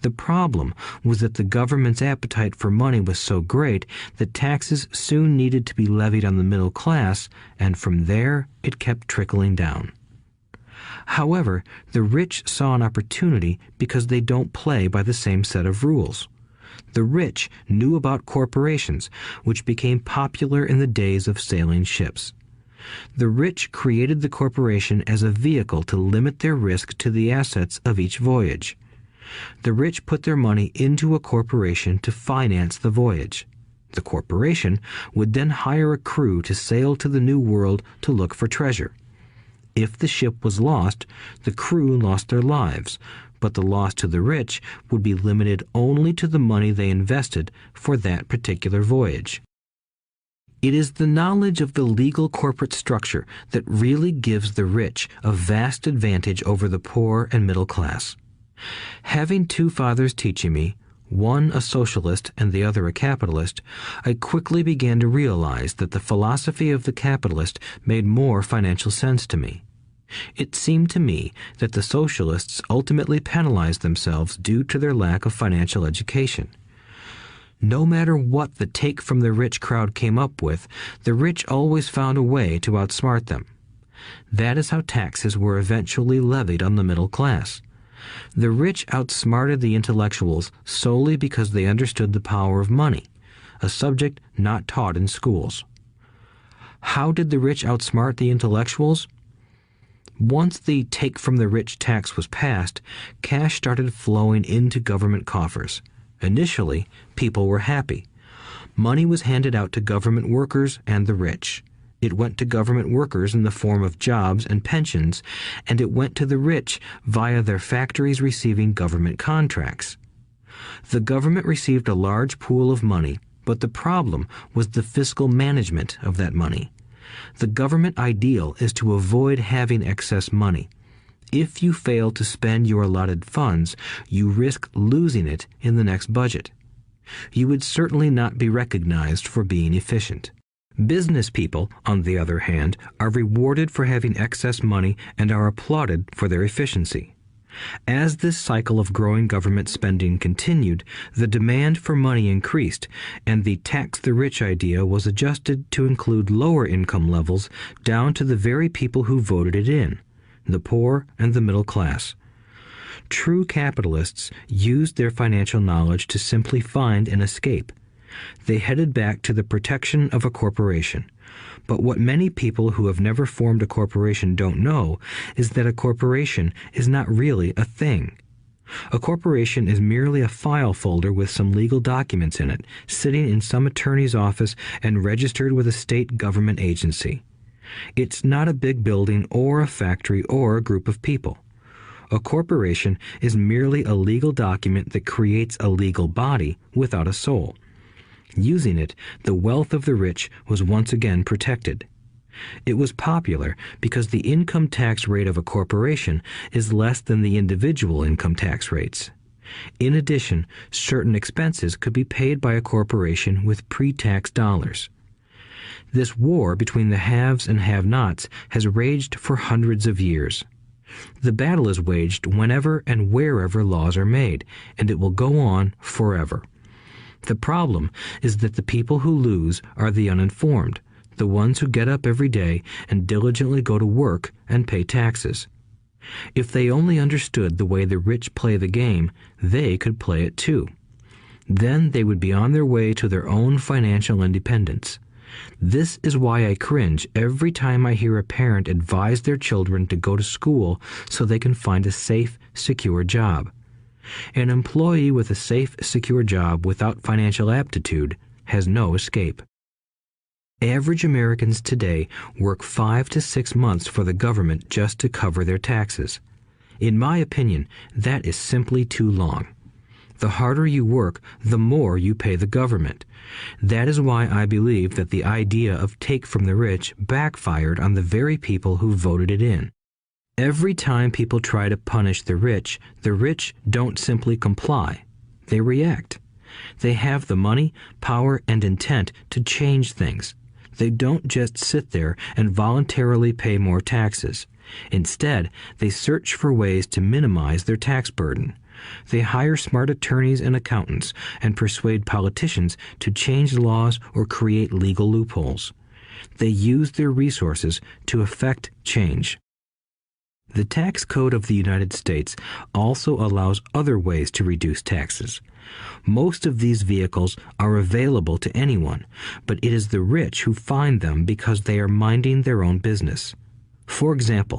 The problem was that the government's appetite for money was so great that taxes soon needed to be levied on the middle class, and from there it kept trickling down. However, the rich saw an opportunity because they don't play by the same set of rules. The rich knew about corporations, which became popular in the days of sailing ships. The rich created the corporation as a vehicle to limit their risk to the assets of each voyage. The rich put their money into a corporation to finance the voyage. The corporation would then hire a crew to sail to the New World to look for treasure. If the ship was lost, the crew lost their lives, but the loss to the rich would be limited only to the money they invested for that particular voyage. It is the knowledge of the legal corporate structure that really gives the rich a vast advantage over the poor and middle class. Having two fathers teaching me, one a socialist and the other a capitalist, I quickly began to realize that the philosophy of the capitalist made more financial sense to me. It seemed to me that the socialists ultimately penalized themselves due to their lack of financial education. No matter what the take from the rich crowd came up with, the rich always found a way to outsmart them. That is how taxes were eventually levied on the middle class. The rich outsmarted the intellectuals solely because they understood the power of money, a subject not taught in schools. How did the rich outsmart the intellectuals? Once the take from the rich tax was passed, cash started flowing into government coffers. Initially, people were happy. Money was handed out to government workers and the rich. It went to government workers in the form of jobs and pensions, and it went to the rich via their factories receiving government contracts. The government received a large pool of money, but the problem was the fiscal management of that money. The government ideal is to avoid having excess money. If you fail to spend your allotted funds, you risk losing it in the next budget. You would certainly not be recognized for being efficient. Business people, on the other hand, are rewarded for having excess money and are applauded for their efficiency. As this cycle of growing government spending continued, the demand for money increased, and the tax the rich idea was adjusted to include lower income levels down to the very people who voted it in, the poor and the middle class. True capitalists used their financial knowledge to simply find an escape. They headed back to the protection of a corporation. But what many people who have never formed a corporation don't know is that a corporation is not really a thing. A corporation is merely a file folder with some legal documents in it, sitting in some attorney's office and registered with a state government agency. It's not a big building or a factory or a group of people. A corporation is merely a legal document that creates a legal body without a soul. Using it, the wealth of the rich was once again protected. It was popular because the income tax rate of a corporation is less than the individual income tax rates. In addition, certain expenses could be paid by a corporation with pre-tax dollars. This war between the haves and have-nots has raged for hundreds of years. The battle is waged whenever and wherever laws are made, and it will go on forever. The problem is that the people who lose are the uninformed, the ones who get up every day and diligently go to work and pay taxes. If they only understood the way the rich play the game, they could play it too. Then they would be on their way to their own financial independence. This is why I cringe every time I hear a parent advise their children to go to school so they can find a safe, secure job. An employee with a safe, secure job without financial aptitude has no escape. Average Americans today work 5 to 6 months for the government just to cover their taxes. In my opinion, that is simply too long. The harder you work, the more you pay the government. That is why I believe that the idea of take from the rich backfired on the very people who voted it in. Every time people try to punish the rich don't simply comply. They react. They have the money, power, and intent to change things. They don't just sit there and voluntarily pay more taxes. Instead, they search for ways to minimize their tax burden. They hire smart attorneys and accountants and persuade politicians to change laws or create legal loopholes. They use their resources to effect change. The tax code of the United States also allows other ways to reduce taxes. Most of these vehicles are available to anyone, but it is the rich who find them because they are minding their own business. For example,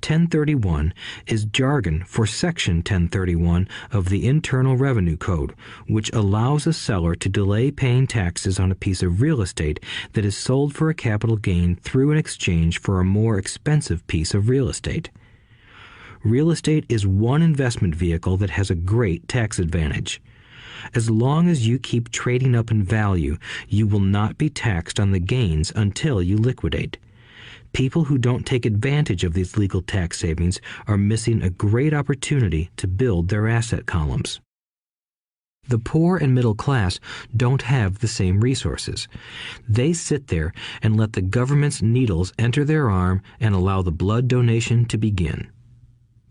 1031 is jargon for Section 1031 of the Internal Revenue Code, which allows a seller to delay paying taxes on a piece of real estate that is sold for a capital gain through an exchange for a more expensive piece of real estate. Real estate is one investment vehicle that has a great tax advantage. As long as you keep trading up in value, you will not be taxed on the gains until you liquidate. People who don't take advantage of these legal tax savings are missing a great opportunity to build their asset columns. The poor and middle class don't have the same resources. They sit there and let the government's needles enter their arm and allow the blood donation to begin.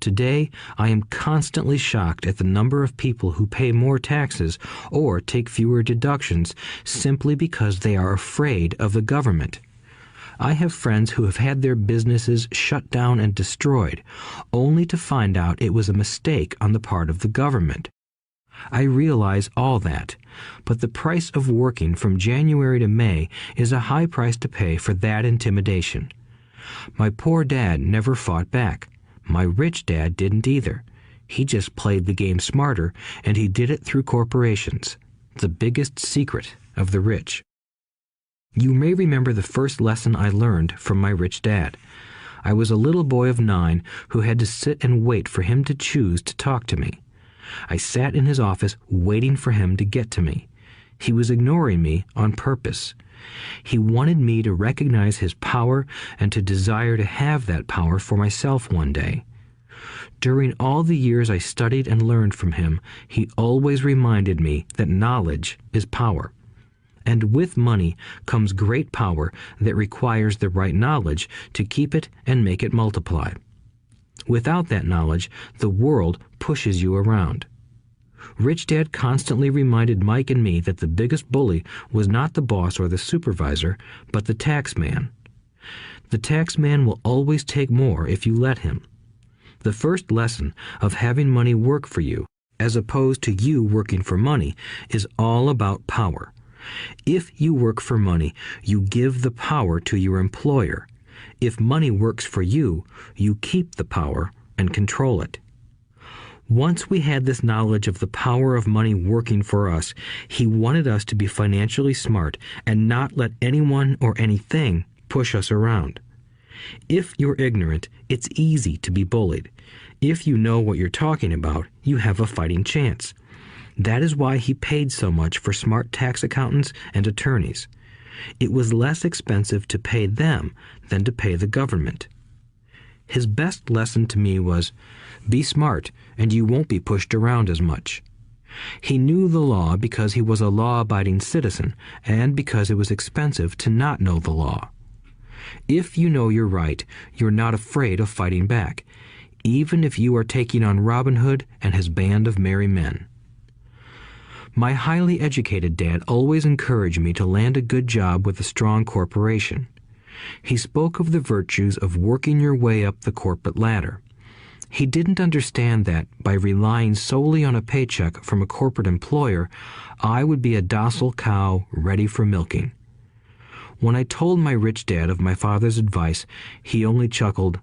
Today, I am constantly shocked at the number of people who pay more taxes or take fewer deductions simply because they are afraid of the government. I have friends who have had their businesses shut down and destroyed, only to find out it was a mistake on the part of the government. I realize all that, but the price of working from January to May is a high price to pay for that intimidation. My poor dad never fought back. My rich dad didn't either. He just played the game smarter, and he did it through corporations, the biggest secret of the rich. You may remember the first lesson I learned from my rich dad. I was a little boy of 9 who had to sit and wait for him to choose to talk to me. I sat in his office waiting for him to get to me. He was ignoring me on purpose. He wanted me to recognize his power and to desire to have that power for myself one day. During all the years I studied and learned from him, he always reminded me that knowledge is power. and with money comes great power that requires the right knowledge to keep it and make it multiply. Without that knowledge, the world pushes you around. Rich Dad constantly reminded Mike and me that the biggest bully was not the boss or the supervisor, but the tax man. The tax man will always take more if you let him. The first lesson of having money work for you, as opposed to you working for money, is all about power. If you work for money, you give the power to your employer. If money works for you, you keep the power and control it. Once we had this knowledge of the power of money working for us, he wanted us to be financially smart and not let anyone or anything push us around. If you're ignorant, it's easy to be bullied. If you know what you're talking about, you have a fighting chance. That is why he paid so much for smart tax accountants and attorneys. It was less expensive to pay them than to pay the government. His best lesson to me was, be smart and you won't be pushed around as much. He knew the law because he was a law-abiding citizen and because it was expensive to not know the law. If you know you're right, you're not afraid of fighting back, even if you are taking on Robin Hood and his band of merry men. My highly educated dad always encouraged me to land a good job with a strong corporation. He spoke of the virtues of working your way up the corporate ladder. He didn't understand that, by relying solely on a paycheck from a corporate employer, I would be a docile cow ready for milking. When I told my rich dad of my father's advice, he only chuckled.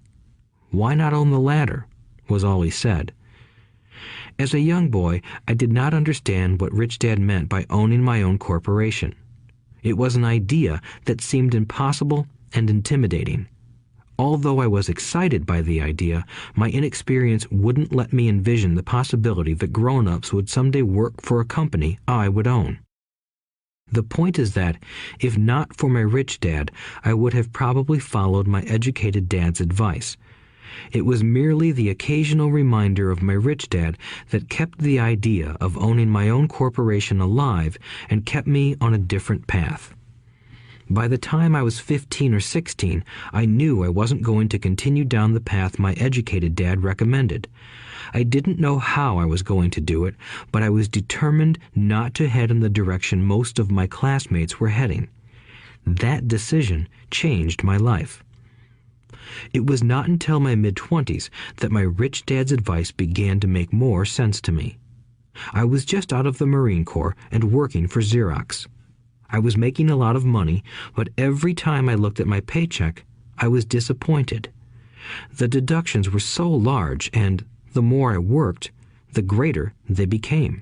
"Why not own the ladder?" was all he said. As a young boy, I did not understand what Rich Dad meant by owning my own corporation. It was an idea that seemed impossible and intimidating. Although I was excited by the idea, my inexperience wouldn't let me envision the possibility that grown-ups would someday work for a company I would own. The point is that, if not for my rich dad, I would have probably followed my educated dad's advice. It was merely the occasional reminder of my rich dad that kept the idea of owning my own corporation alive and kept me on a different path. By the time I was 15 or 16, I knew I wasn't going to continue down the path my educated dad recommended. I didn't know how I was going to do it, but I was determined not to head in the direction most of my classmates were heading. That decision changed my life. It was not until my mid-20s that my rich dad's advice began to make more sense to me. I was just out of the Marine Corps and working for Xerox. I was making a lot of money, but every time I looked at my paycheck, I was disappointed. The deductions were so large, and the more I worked, the greater they became.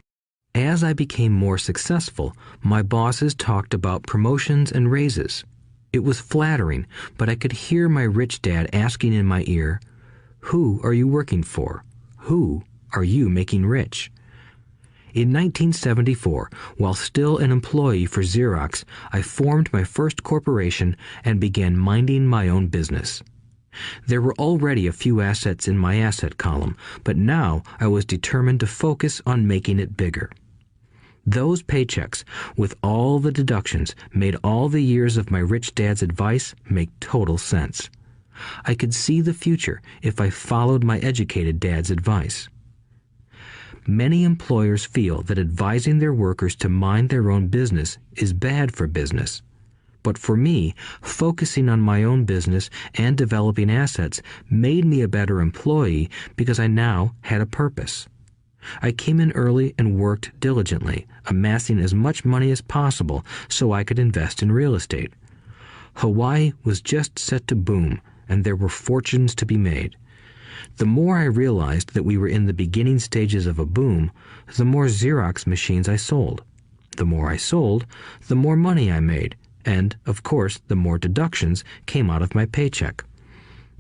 As I became more successful, my bosses talked about promotions and raises. It was flattering, but I could hear my rich dad asking in my ear, "Who are you working for? Who are you making rich?" In 1974, while still an employee for Xerox, I formed my first corporation and began minding my own business. There were already a few assets in my asset column, but now I was determined to focus on making it bigger. Those paychecks, with all the deductions, made all the years of my rich dad's advice make total sense. I could see the future if I followed my educated dad's advice. Many employers feel that advising their workers to mind their own business is bad for business. But for me, focusing on my own business and developing assets made me a better employee because I now had a purpose. I came in early and worked diligently, amassing as much money as possible so I could invest in real estate. Hawaii was just set to boom, and there were fortunes to be made. The more I realized that we were in the beginning stages of a boom, the more Xerox machines I sold. The more I sold, the more money I made, and, of course, the more deductions came out of my paycheck.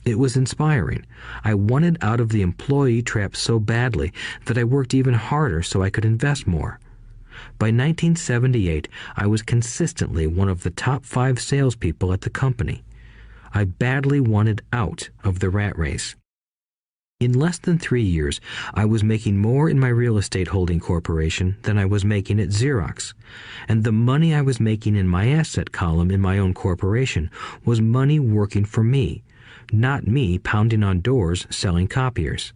It was inspiring. I wanted out of the employee trap so badly that I worked even harder so I could invest more. By 1978, I was consistently one of the top 5 salespeople at the company. I badly wanted out of the rat race. In less than 3 years, I was making more in my real estate holding corporation than I was making at Xerox, and the money I was making in my asset column in my own corporation was money working for me, not me pounding on doors selling copiers.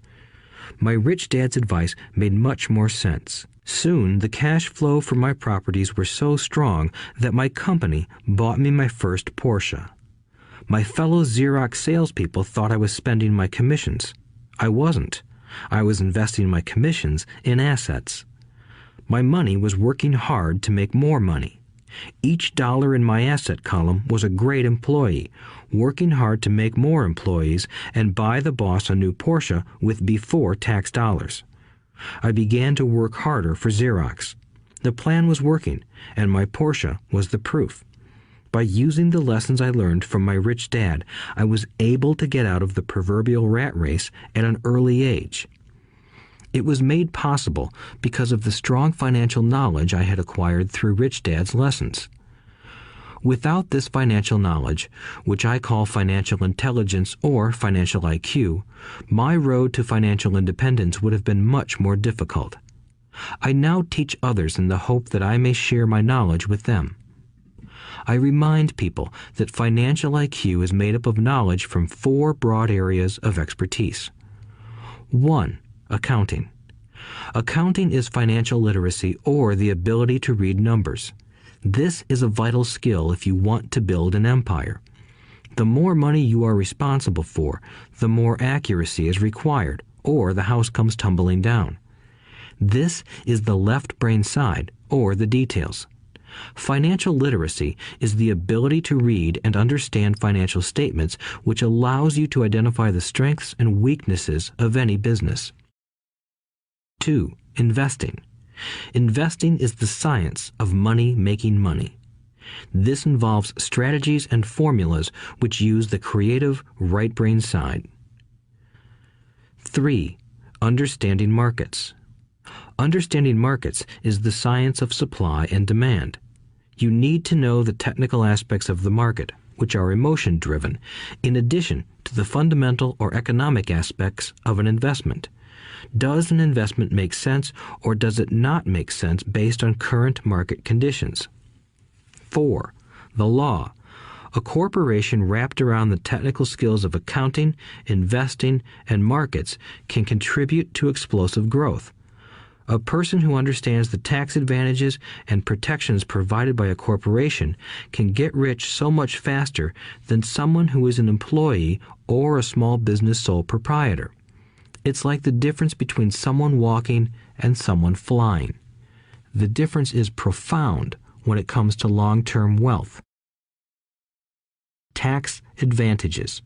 My rich dad's advice made much more sense. Soon, the cash flow from my properties were so strong that my company bought me my first Porsche. My fellow Xerox salespeople thought I was spending my commissions. I wasn't. I was investing my commissions in assets. My money was working hard to make more money. Each dollar in my asset column was a great employee, working hard to make more employees and buy the boss a new Porsche with before-tax dollars. I began to work harder for Xerox. The plan was working, and my Porsche was the proof. By using the lessons I learned from my rich dad, I was able to get out of the proverbial rat race at an early age. It was made possible because of the strong financial knowledge I had acquired through Rich Dad's lessons. Without this financial knowledge, which I call financial intelligence or financial IQ, my road to financial independence would have been much more difficult. I now teach others in the hope that I may share my knowledge with them. I remind people that financial IQ is made up of knowledge from 4 broad areas of expertise. 1. Accounting. Accounting is financial literacy or the ability to read numbers. This is a vital skill if you want to build an empire. The more money you are responsible for, the more accuracy is required, or the house comes tumbling down. This is the left brain side, or the details. Financial literacy is the ability to read and understand financial statements, which allows you to identify the strengths and weaknesses of any business. 2. Investing. Investing is the science of money making money. This involves strategies and formulas which use the creative right brain side. 3. Understanding markets. Understanding markets is the science of supply and demand. You need to know the technical aspects of the market, which are emotion-driven, in addition to the fundamental or economic aspects of an investment. Does an investment make sense or does it not make sense based on current market conditions? 4. The law. A corporation wrapped around the technical skills of accounting, investing, and markets can contribute to explosive growth. A person who understands the tax advantages and protections provided by a corporation can get rich so much faster than someone who is an employee or a small business sole proprietor. It's like the difference between someone walking and someone flying. The difference is profound when it comes to long-term wealth. Tax advantages.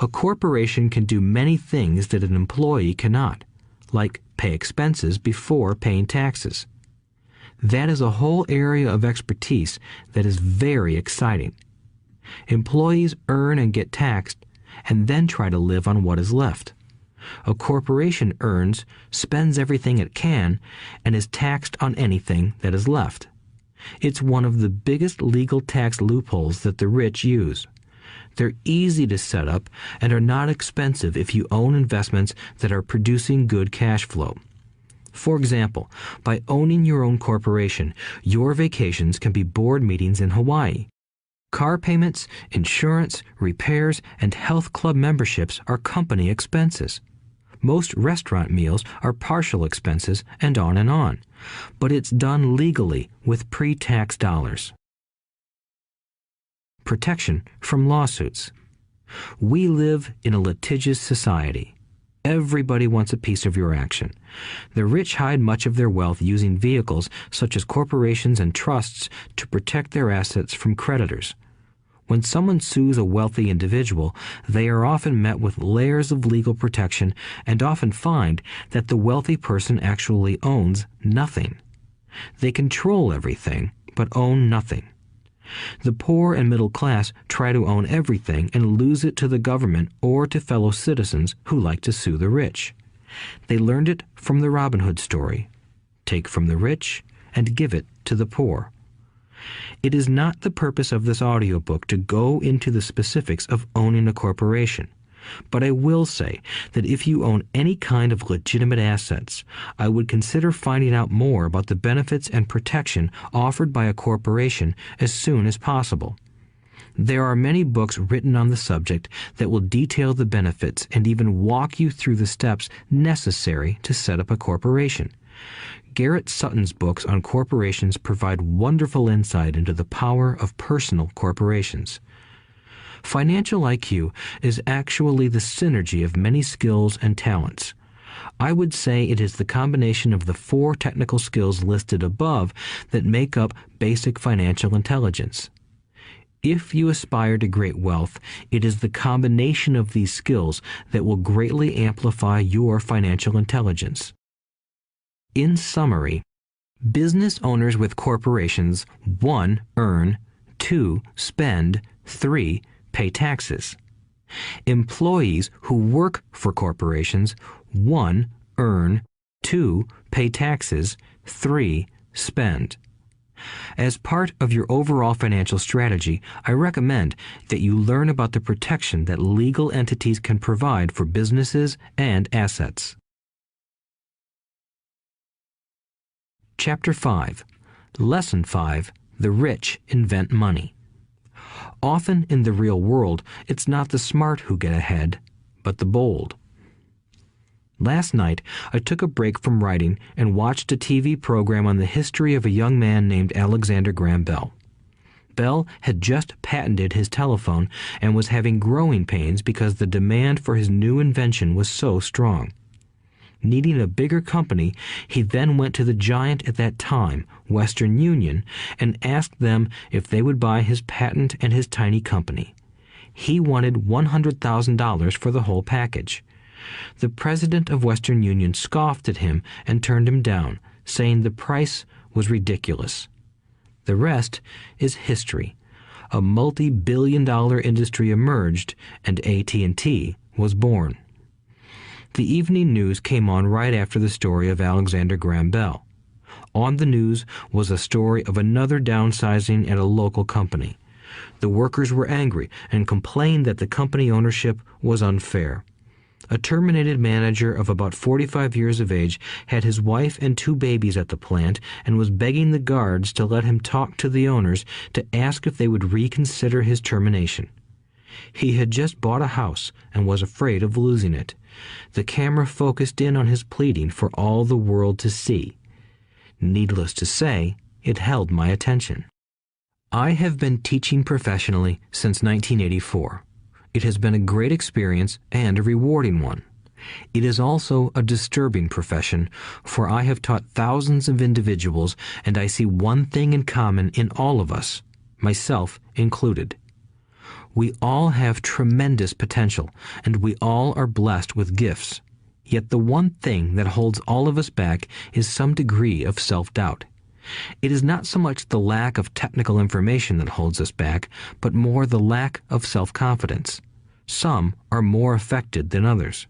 A corporation can do many things that an employee cannot, like pay expenses before paying taxes. That is a whole area of expertise that is very exciting. Employees earn and get taxed and then try to live on what is left. A corporation earns, spends everything it can, and is taxed on anything that is left. It's one of the biggest legal tax loopholes that the rich use. They're easy to set up and are not expensive if you own investments that are producing good cash flow. For example, by owning your own corporation, your vacations can be board meetings in Hawaii. Car payments, insurance, repairs, and health club memberships are company expenses. Most restaurant meals are partial expenses and on. But it's done legally with pre-tax dollars. Protection from lawsuits. We live in a litigious society. Everybody wants a piece of your action. The rich hide much of their wealth using vehicles such as corporations and trusts to protect their assets from creditors. When someone sues a wealthy individual, they are often met with layers of legal protection and often find that the wealthy person actually owns nothing. They control everything, but own nothing. The poor and middle class try to own everything and lose it to the government or to fellow citizens who like to sue the rich. They learned it from the Robin Hood story. Take from the rich and give it to the poor. It is not the purpose of this audiobook to go into the specifics of owning a corporation. But I will say that if you own any kind of legitimate assets, I would consider finding out more about the benefits and protection offered by a corporation as soon as possible. There are many books written on the subject that will detail the benefits and even walk you through the steps necessary to set up a corporation. Garrett Sutton's books on corporations provide wonderful insight into the power of personal corporations. Financial IQ is actually the synergy of many skills and talents. I would say it is the combination of the 4 technical skills listed above that make up basic financial intelligence. If you aspire to great wealth, it is the combination of these skills that will greatly amplify your financial intelligence. In summary, business owners with corporations 1. Earn, 2. Spend, 3. Pay taxes. Employees who work for corporations 1. Earn, 2. Pay taxes, 3. Spend. As part of your overall financial strategy, I recommend that you learn about the protection that legal entities can provide for businesses and assets. Chapter 5. Lesson 5. The rich invent money. Often in the real world, it's not the smart who get ahead, but the bold. Last night, I took a break from writing and watched a TV program on the history of a young man named Alexander Graham Bell. Bell had just patented his telephone and was having growing pains because the demand for his new invention was so strong. Needing a bigger company, he then went to the giant at that time, Western Union, and asked them if they would buy his patent and his tiny company. He wanted $100,000 for the whole package. The president of Western Union scoffed at him and turned him down, saying the price was ridiculous. The rest is history. A multi-billion-dollar industry emerged, and AT&T was born. The evening news came on right after the story of Alexander Graham Bell. On the news was a story of another downsizing at a local company. The workers were angry and complained that the company ownership was unfair. A terminated manager of about 45 years of age had his wife and 2 babies at the plant and was begging the guards to let him talk to the owners to ask if they would reconsider his termination. He had just bought a house and was afraid of losing it. The camera focused in on his pleading for all the world to see. Needless to say, it held my attention. I have been teaching professionally since 1984. It has been a great experience and a rewarding one. It is also a disturbing profession, for I have taught thousands of individuals and I see one thing in common in all of us, myself included. We all have tremendous potential, and we all are blessed with gifts. Yet the one thing that holds all of us back is some degree of self-doubt. It is not so much the lack of technical information that holds us back, but more the lack of self-confidence. Some are more affected than others.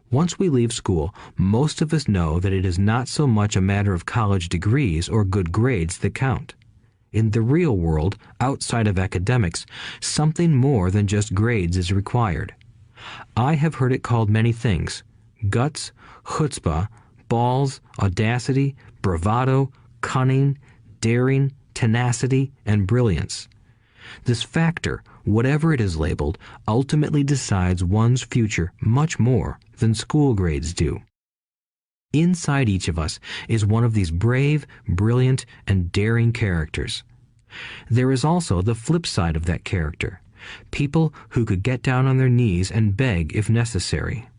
Once we leave school, most of us know that it is not so much a matter of college degrees or good grades that count. In the real world, outside of academics, something more than just grades is required. I have heard it called many things: guts, chutzpah, balls, audacity, bravado, cunning, daring, tenacity, and brilliance. This factor, whatever it is labeled, ultimately decides one's future much more than school grades do. Inside each of us is one of these brave, brilliant, and daring characters. There is also the flip side of that character, people who could get down on their knees and beg if necessary.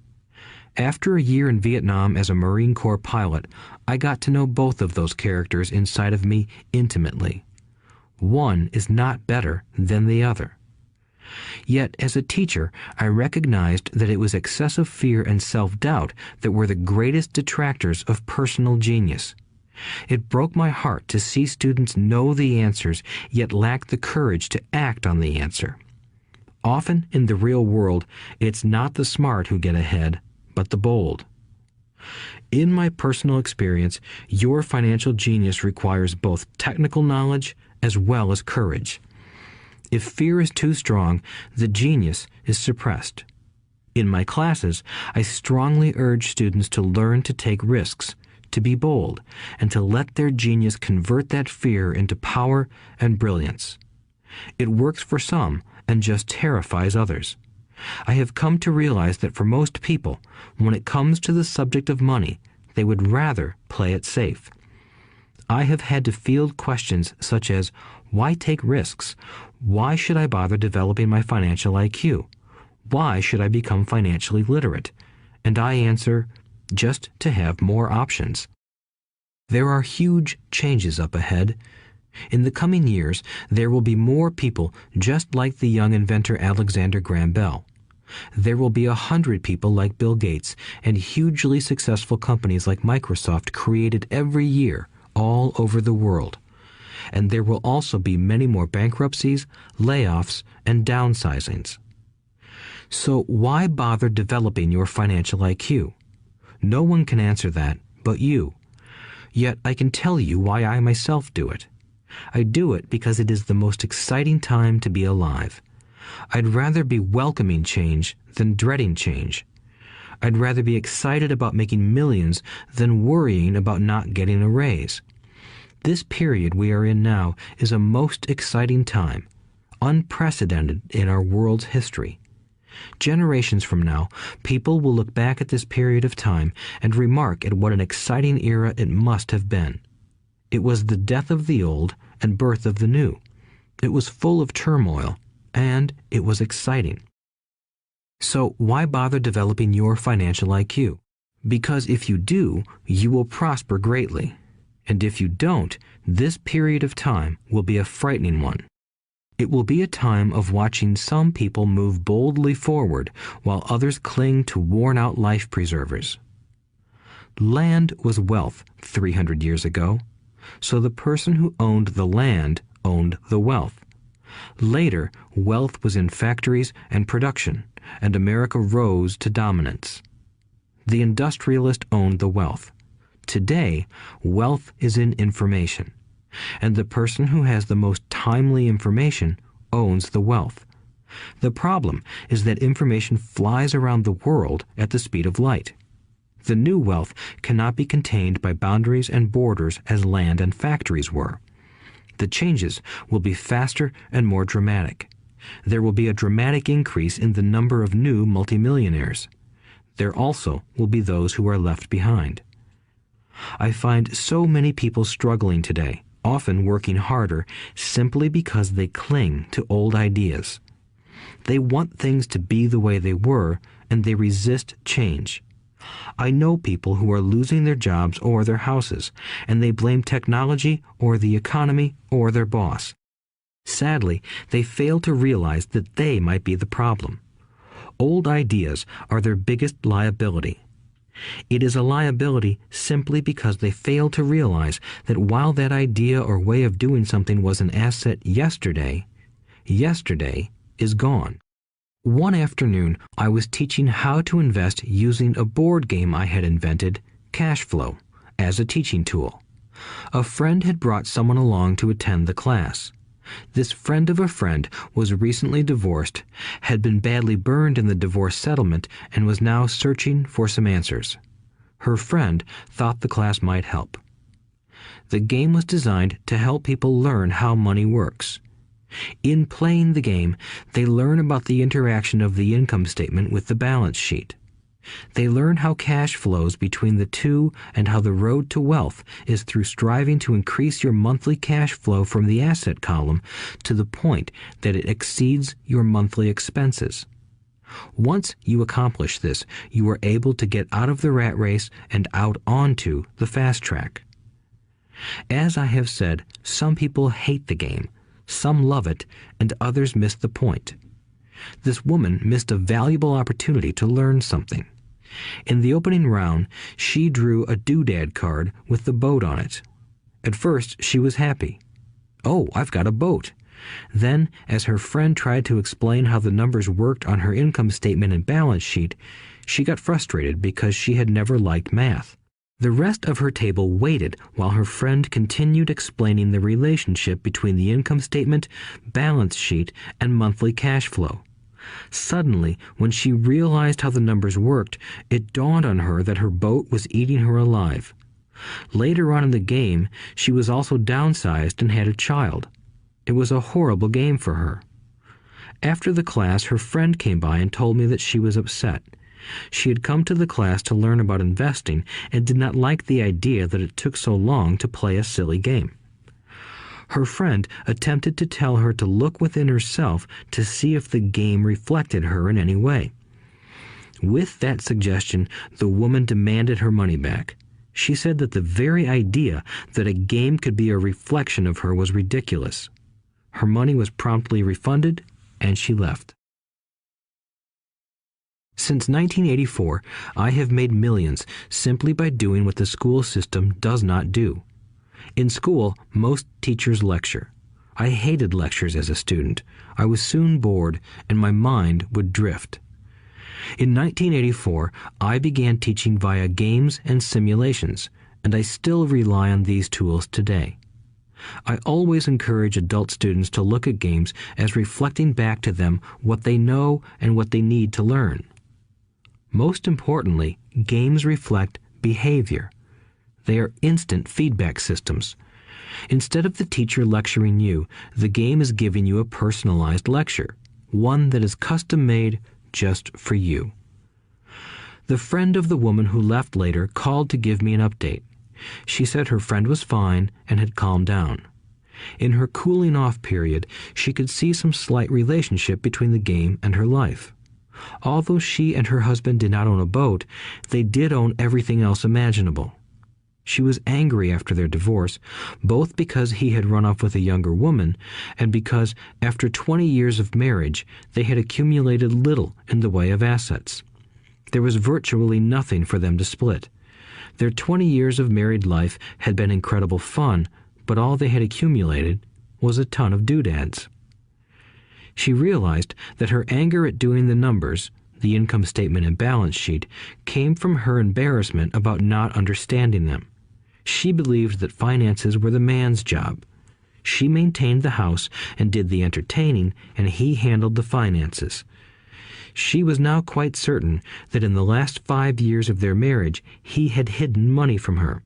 After a year in Vietnam as a Marine Corps pilot, I got to know both of those characters inside of me intimately. One is not better than the other. Yet, as a teacher, I recognized that it was excessive fear and self-doubt that were the greatest detractors of personal genius. It broke my heart to see students know the answers, yet lack the courage to act on the answer. Often in the real world, it's not the smart who get ahead, but the bold. In my personal experience, your financial genius requires both technical knowledge as well as courage. If fear is too strong, the genius is suppressed. In my classes, I strongly urge students to learn to take risks, to be bold, and to let their genius convert that fear into power and brilliance. It works for some and just terrifies others. I have come to realize that for most people, when it comes to the subject of money, they would rather play it safe. I have had to field questions such as, why take risks? Why should I bother developing my financial IQ? Why should I become financially literate? And I answer, just to have more options. There are huge changes up ahead. In the coming years, there will be more people just like the young inventor Alexander Graham Bell. There will be 100 people like Bill Gates and hugely successful companies like Microsoft created every year all over the world. And there will also be many more bankruptcies, layoffs, and downsizings. So why bother developing your financial IQ? No one can answer that but you. Yet I can tell you why I myself do it. I do it because it is the most exciting time to be alive. I'd rather be welcoming change than dreading change. I'd rather be excited about making millions than worrying about not getting a raise. This period we are in now is a most exciting time, unprecedented in our world's history. Generations from now, people will look back at this period of time and remark at what an exciting era it must have been. It was the death of the old and birth of the new. It was full of turmoil, and it was exciting. So why bother developing your financial IQ? Because if you do, you will prosper greatly. And if you don't, this period of time will be a frightening one. It will be a time of watching some people move boldly forward while others cling to worn-out life preservers. Land was wealth 300 years ago, so the person who owned the land owned the wealth. Later, wealth was in factories and production, and America rose to dominance. The industrialist owned the wealth. Today, wealth is in information, and the person who has the most timely information owns the wealth. The problem is that information flies around the world at the speed of light. The new wealth cannot be contained by boundaries and borders as land and factories were. The changes will be faster and more dramatic. There will be a dramatic increase in the number of new multimillionaires. There also will be those who are left behind. I find so many people struggling today, often working harder, simply because they cling to old ideas. They want things to be the way they were, and they resist change. I know people who are losing their jobs or their houses, and they blame technology or the economy or their boss. Sadly, they fail to realize that they might be the problem. Old ideas are their biggest liability. It is a liability simply because they fail to realize that while that idea or way of doing something was an asset yesterday, yesterday is gone. One afternoon, I was teaching how to invest using a board game I had invented, Cash Flow, as a teaching tool. A friend had brought someone along to attend the class. This friend of a friend was recently divorced, had been badly burned in the divorce settlement, and was now searching for some answers. Her friend thought the class might help. The game was designed to help people learn how money works. In playing the game, they learn about the interaction of the income statement with the balance sheet. They learn how cash flows between the two and how the road to wealth is through striving to increase your monthly cash flow from the asset column to the point that it exceeds your monthly expenses. Once you accomplish this, you are able to get out of the rat race and out onto the fast track. As I have said, some people hate the game, some love it, and others miss the point. This woman missed a valuable opportunity to learn something. In the opening round, she drew a doodad card with the boat on it. At first, she was happy. "Oh, I've got a boat." Then, as her friend tried to explain how the numbers worked on her income statement and balance sheet, she got frustrated because she had never liked math. The rest of her table waited while her friend continued explaining the relationship between the income statement, balance sheet, and monthly cash flow. Suddenly, when she realized how the numbers worked, it dawned on her that her boat was eating her alive. Later on in the game, she was also downsized and had a child. It was a horrible game for her. After the class, her friend came by and told me that she was upset. She had come to the class to learn about investing and did not like the idea that it took so long to play a silly game. Her friend attempted to tell her to look within herself to see if the game reflected her in any way. With that suggestion, the woman demanded her money back. She said that the very idea that a game could be a reflection of her was ridiculous. Her money was promptly refunded, and she left. Since 1984, I have made millions simply by doing what the school system does not do. In school, most teachers lecture. I hated lectures as a student. I was soon bored, and my mind would drift. In 1984, I began teaching via games and simulations, and I still rely on these tools today. I always encourage adult students to look at games as reflecting back to them what they know and what they need to learn. Most importantly, games reflect behavior. They are instant feedback systems. Instead of the teacher lecturing you, the game is giving you a personalized lecture, one that is custom-made just for you. The friend of the woman who left later called to give me an update. She said her friend was fine and had calmed down. In her cooling-off period, she could see some slight relationship between the game and her life. Although she and her husband did not own a boat, they did own everything else imaginable. She was angry after their divorce, both because he had run off with a younger woman and because, after 20 years of marriage, they had accumulated little in the way of assets. There was virtually nothing for them to split. Their 20 years of married life had been incredible fun, but all they had accumulated was a ton of doodads. She realized that her anger at doing the numbers, the income statement and balance sheet, came from her embarrassment about not understanding them. She believed that finances were the man's job. She maintained the house and did the entertaining, and he handled the finances. She was now quite certain that in the last 5 years of their marriage, he had hidden money from her.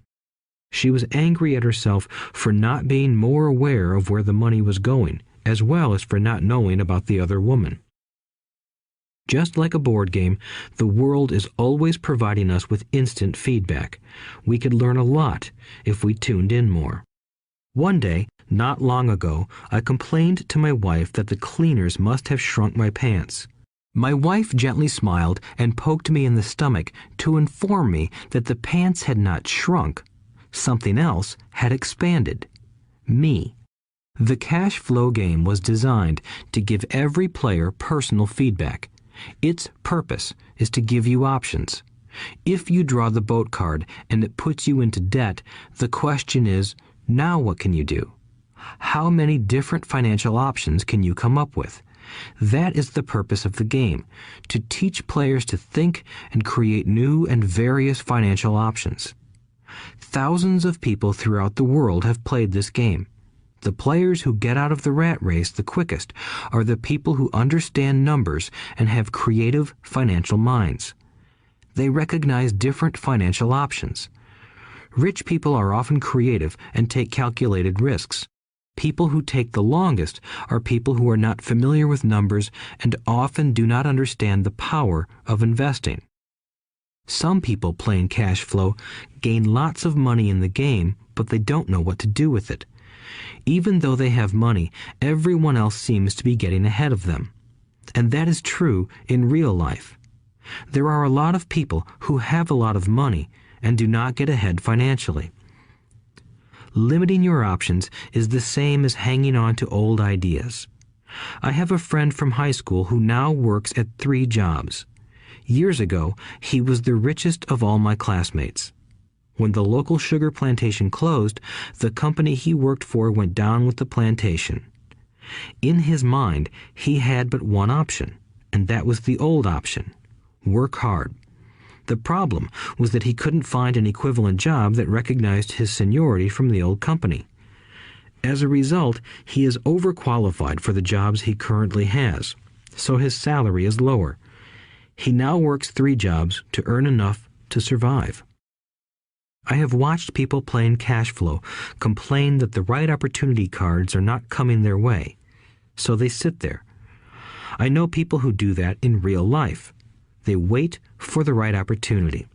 She was angry at herself for not being more aware of where the money was going, as well as for not knowing about the other woman. Just like a board game, the world is always providing us with instant feedback. We could learn a lot if we tuned in more. One day, not long ago, I complained to my wife that the cleaners must have shrunk my pants. My wife gently smiled and poked me in the stomach to inform me that the pants had not shrunk. Something else had expanded. Me. The cash flow game was designed to give every player personal feedback. Its purpose is to give you options. If you draw the boat card and it puts you into debt, the question is, now what can you do? How many different financial options can you come up with? That is the purpose of the game, to teach players to think and create new and various financial options. Thousands of people throughout the world have played this game. The players who get out of the rat race the quickest are the people who understand numbers and have creative financial minds. They recognize different financial options. Rich people are often creative and take calculated risks. People who take the longest are people who are not familiar with numbers and often do not understand the power of investing. Some people playing cash flow gain lots of money in the game, but they don't know what to do with it. Even though they have money, everyone else seems to be getting ahead of them. And that is true in real life. There are a lot of people who have a lot of money and do not get ahead financially. Limiting your options is the same as hanging on to old ideas. I have a friend from high school who now works at 3 jobs. Years ago, he was the richest of all my classmates. When the local sugar plantation closed, the company he worked for went down with the plantation. In his mind, he had but one option, and that was the old option: work hard. The problem was that he couldn't find an equivalent job that recognized his seniority from the old company. As a result, he is overqualified for the jobs he currently has. so his salary is lower. He now works 3 jobs to earn enough to survive. I have watched people playing cash flow complain that the right opportunity cards are not coming their way, so they sit there. I know people who do that in real life. They wait for the right opportunity.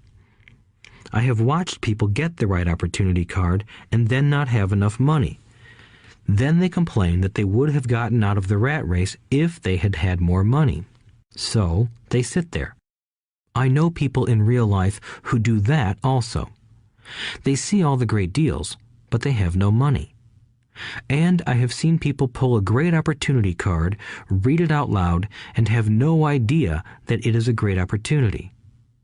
I have watched people get the right opportunity card and then not have enough money. Then they complain that they would have gotten out of the rat race if they had had more money. So they sit there. I know people in real life who do that also. They see all the great deals, but they have no money. And I have seen people pull a great opportunity card, read it out loud, and have no idea that it is a great opportunity.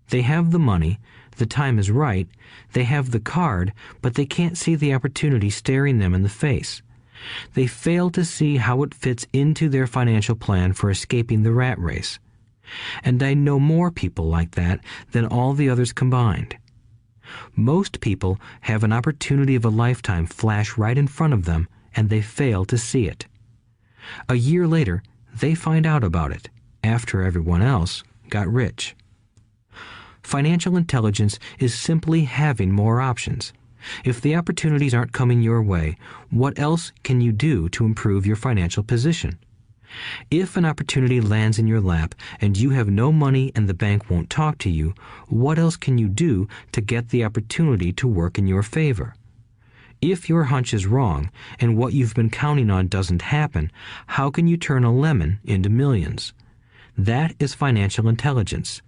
They have the money, the time is right, they have the card, but they can't see the opportunity staring them in the face. They fail to see how it fits into their financial plan for escaping the rat race. And I know more people like that than all the others combined. Most people have an opportunity of a lifetime flash right in front of them, and they fail to see it. A year later, they find out about it, after everyone else got rich. Financial intelligence is simply having more options. If the opportunities aren't coming your way, what else can you do to improve your financial position? If an opportunity lands in your lap and you have no money and the bank won't talk to you, what else can you do to get the opportunity to work in your favor? If your hunch is wrong and what you've been counting on doesn't happen, how can you turn a lemon into millions? That is financial intelligence.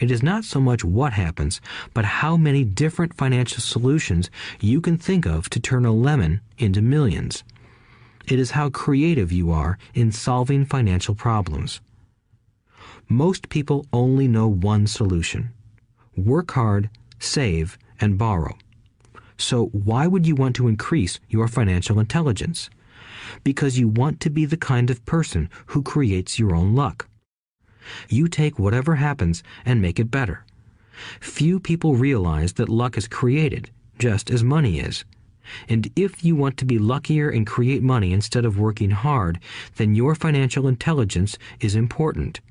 It is not so much what happens, but how many different financial solutions you can think of to turn a lemon into millions. It is how creative you are in solving financial problems. Most people only know one solution: work hard, save, and borrow. So why would you want to increase your financial intelligence? Because you want to be the kind of person who creates your own luck. You take whatever happens and make it better. Few people realize that luck is created, just as money is. And if you want to be luckier and create money instead of working hard, then your financial intelligence is important.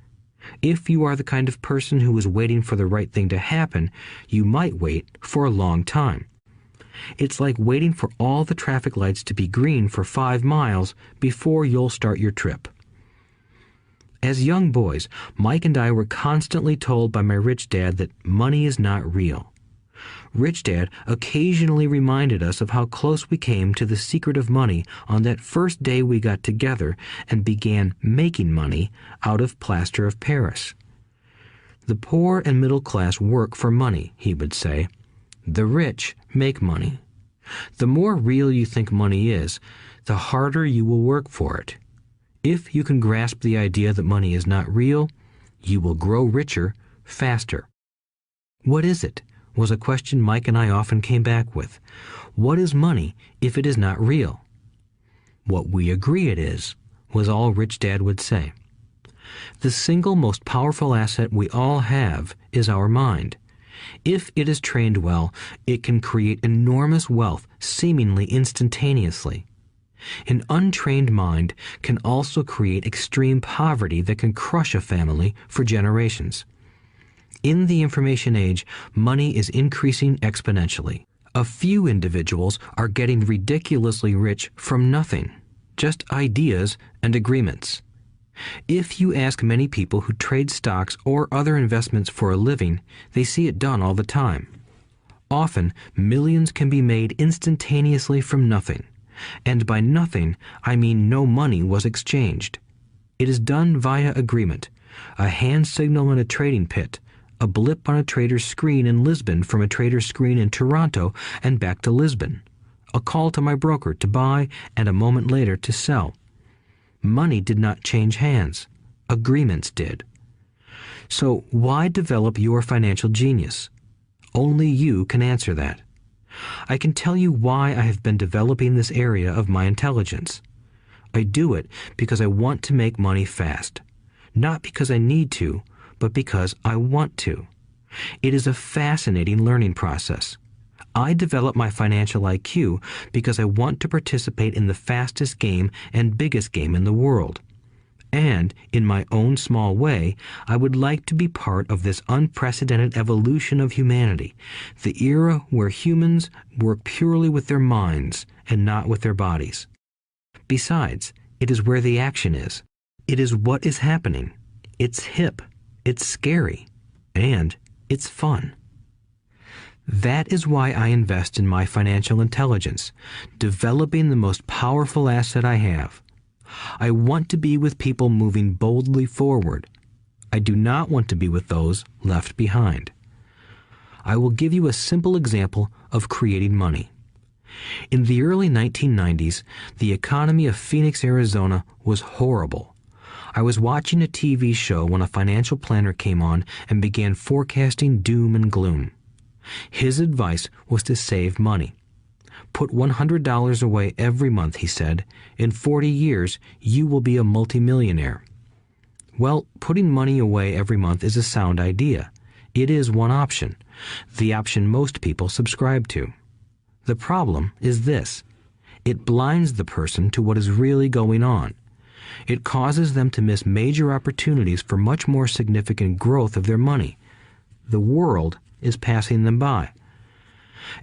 If you are the kind of person who is waiting for the right thing to happen, you might wait for a long time. It's like waiting for all the traffic lights to be green for 5 miles before you'll start your trip. As young boys, Mike and I were constantly told by my rich dad that money is not real. Rich Dad occasionally reminded us of how close we came to the secret of money on that first day we got together and began making money out of plaster of Paris. The poor and middle class work for money, he would say. The rich make money. The more real you think money is, the harder you will work for it. If you can grasp the idea that money is not real, you will grow richer faster. What is it? Was a question Mike and I often came back with. What is money if it is not real? What we agree it is, was all Rich Dad would say. The single most powerful asset we all have is our mind. If it is trained well, it can create enormous wealth seemingly instantaneously. An untrained mind can also create extreme poverty that can crush a family for generations. In the information age, money is increasing exponentially. A few individuals are getting ridiculously rich from nothing, just ideas and agreements. If you ask many people who trade stocks or other investments for a living, they see it done all the time. Often, millions can be made instantaneously from nothing. And by nothing, I mean no money was exchanged. It is done via agreement, a hand signal in a trading pit, a blip on a trader's screen in Lisbon from a trader's screen in Toronto and back to Lisbon, a call to my broker to buy and a moment later to sell. Money did not change hands. Agreements did. So why develop your financial genius? Only you can answer that. I can tell you why I have been developing this area of my intelligence. I do it because I want to make money fast. Not because I need to, but because I want to. It is a fascinating learning process. I develop my financial IQ because I want to participate in the fastest game and biggest game in the world. And, in my own small way, I would like to be part of this unprecedented evolution of humanity, the era where humans work purely with their minds and not with their bodies. Besides, it is where the action is. It is what is happening. It's hip, it's scary, and it's fun. That is why I invest in my financial intelligence, developing the most powerful asset I have. I want to be with people moving boldly forward. I do not want to be with those left behind. I will give you a simple example of creating money. In the early 1990s, the economy of Phoenix, Arizona was horrible. I was watching a TV show when a financial planner came on and began forecasting doom and gloom. His advice was to save money. Put $100 away every month, he said. In 40 years, you will be a multimillionaire. Well, putting money away every month is a sound idea. It is one option, the option most people subscribe to. The problem is this. It blinds the person to what is really going on. It causes them to miss major opportunities for much more significant growth of their money. The world is passing them by.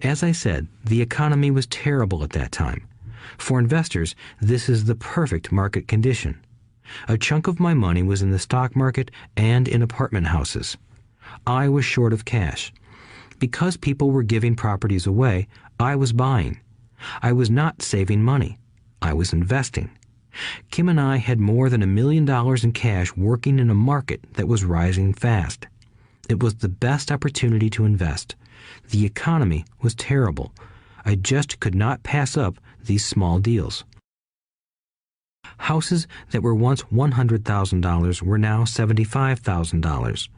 As I said, the economy was terrible at that time. For investors, this is the perfect market condition. A chunk of my money was in the stock market and in apartment houses. I was short of cash. Because people were giving properties away, I was buying. I was not saving money. I was investing. Kim and I had more than $1 million in cash working in a market that was rising fast. It was the best opportunity to invest. The economy was terrible. I just could not pass up these small deals. Houses that were once $100,000 were now $75,000.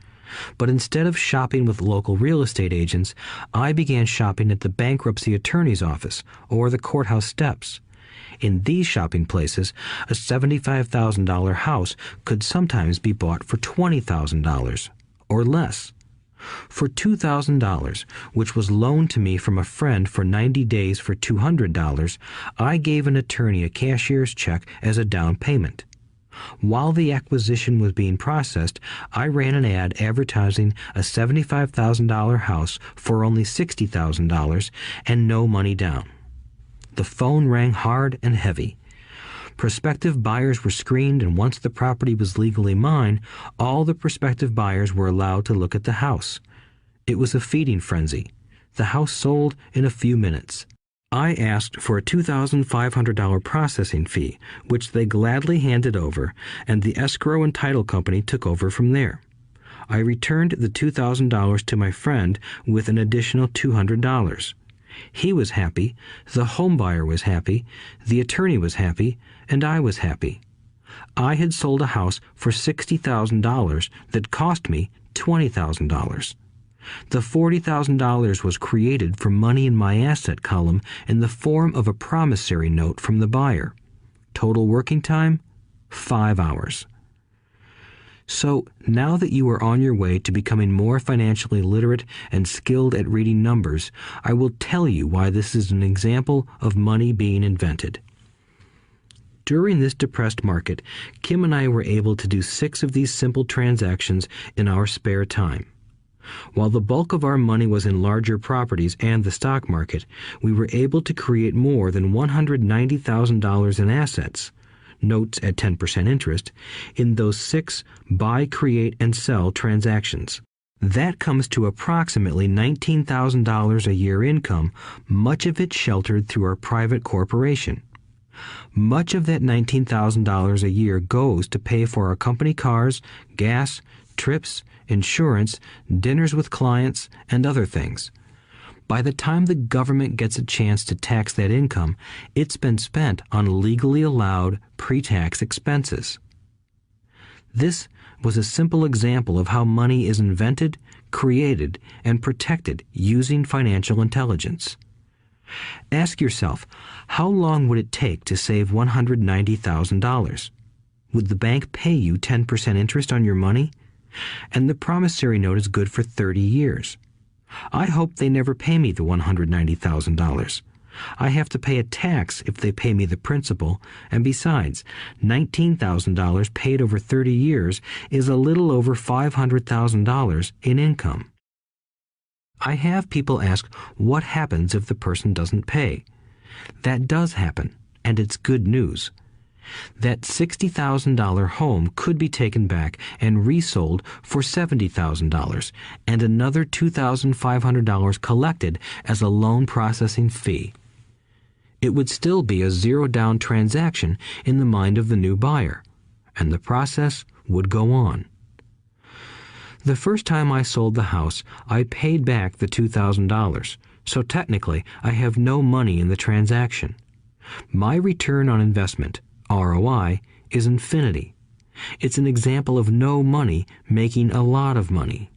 But instead of shopping with local real estate agents, I began shopping at the bankruptcy attorney's office or the courthouse steps. In these shopping places, a $75,000 house could sometimes be bought for $20,000 or less. For $2,000, which was loaned to me from a friend for 90 days for $200, I gave an attorney a cashier's check as a down payment. While the acquisition was being processed, I ran an ad advertising a $75,000 house for only $60,000 and no money down. The phone rang hard and heavy. Prospective buyers were screened, and once the property was legally mine, all the prospective buyers were allowed to look at the house. It was a feeding frenzy. The house sold in a few minutes. I asked for a $2,500 processing fee, which they gladly handed over, and the escrow and title company took over from there. I returned the $2,000 to my friend with an additional $200. He was happy, the home buyer was happy, the attorney was happy, and I was happy. I had sold a house for $60,000 that cost me $20,000. The $40,000 was created from money in my asset column in the form of a promissory note from the buyer. Total working time, 5 hours. So, now that you are on your way to becoming more financially literate and skilled at reading numbers, I will tell you why this is an example of money being invented. During this depressed market, Kim and I were able to do 6 of these simple transactions in our spare time. While the bulk of our money was in larger properties and the stock market, we were able to create more than $190,000 in assets, notes at 10% interest, in those 6 buy, create, and sell transactions. That comes to approximately $19,000 a year income, much of it sheltered through our private corporation. Much of that $19,000 a year goes to pay for our company cars, gas, trips, insurance, dinners with clients, and other things. By the time the government gets a chance to tax that income, it's been spent on legally allowed pre-tax expenses. This was a simple example of how money is invented, created, and protected using financial intelligence. Ask yourself, how long would it take to save $190,000? Would the bank pay you 10% interest on your money? And the promissory note is good for 30 years. I hope they never pay me the $190,000. I have to pay a tax if they pay me the principal, and besides, $19,000 paid over 30 years is a little over $500,000 in income. I have people ask what happens if the person doesn't pay. That does happen, and it's good news. That $60,000 home could be taken back and resold for $70,000 and another $2,500 collected as a loan processing fee. It would still be a zero-down transaction in the mind of the new buyer, and the process would go on. The first time I sold the house, I paid back the $2,000, so technically I have no money in the transaction. My return on investment, ROI, is infinity. It's an example of no money making a lot of money.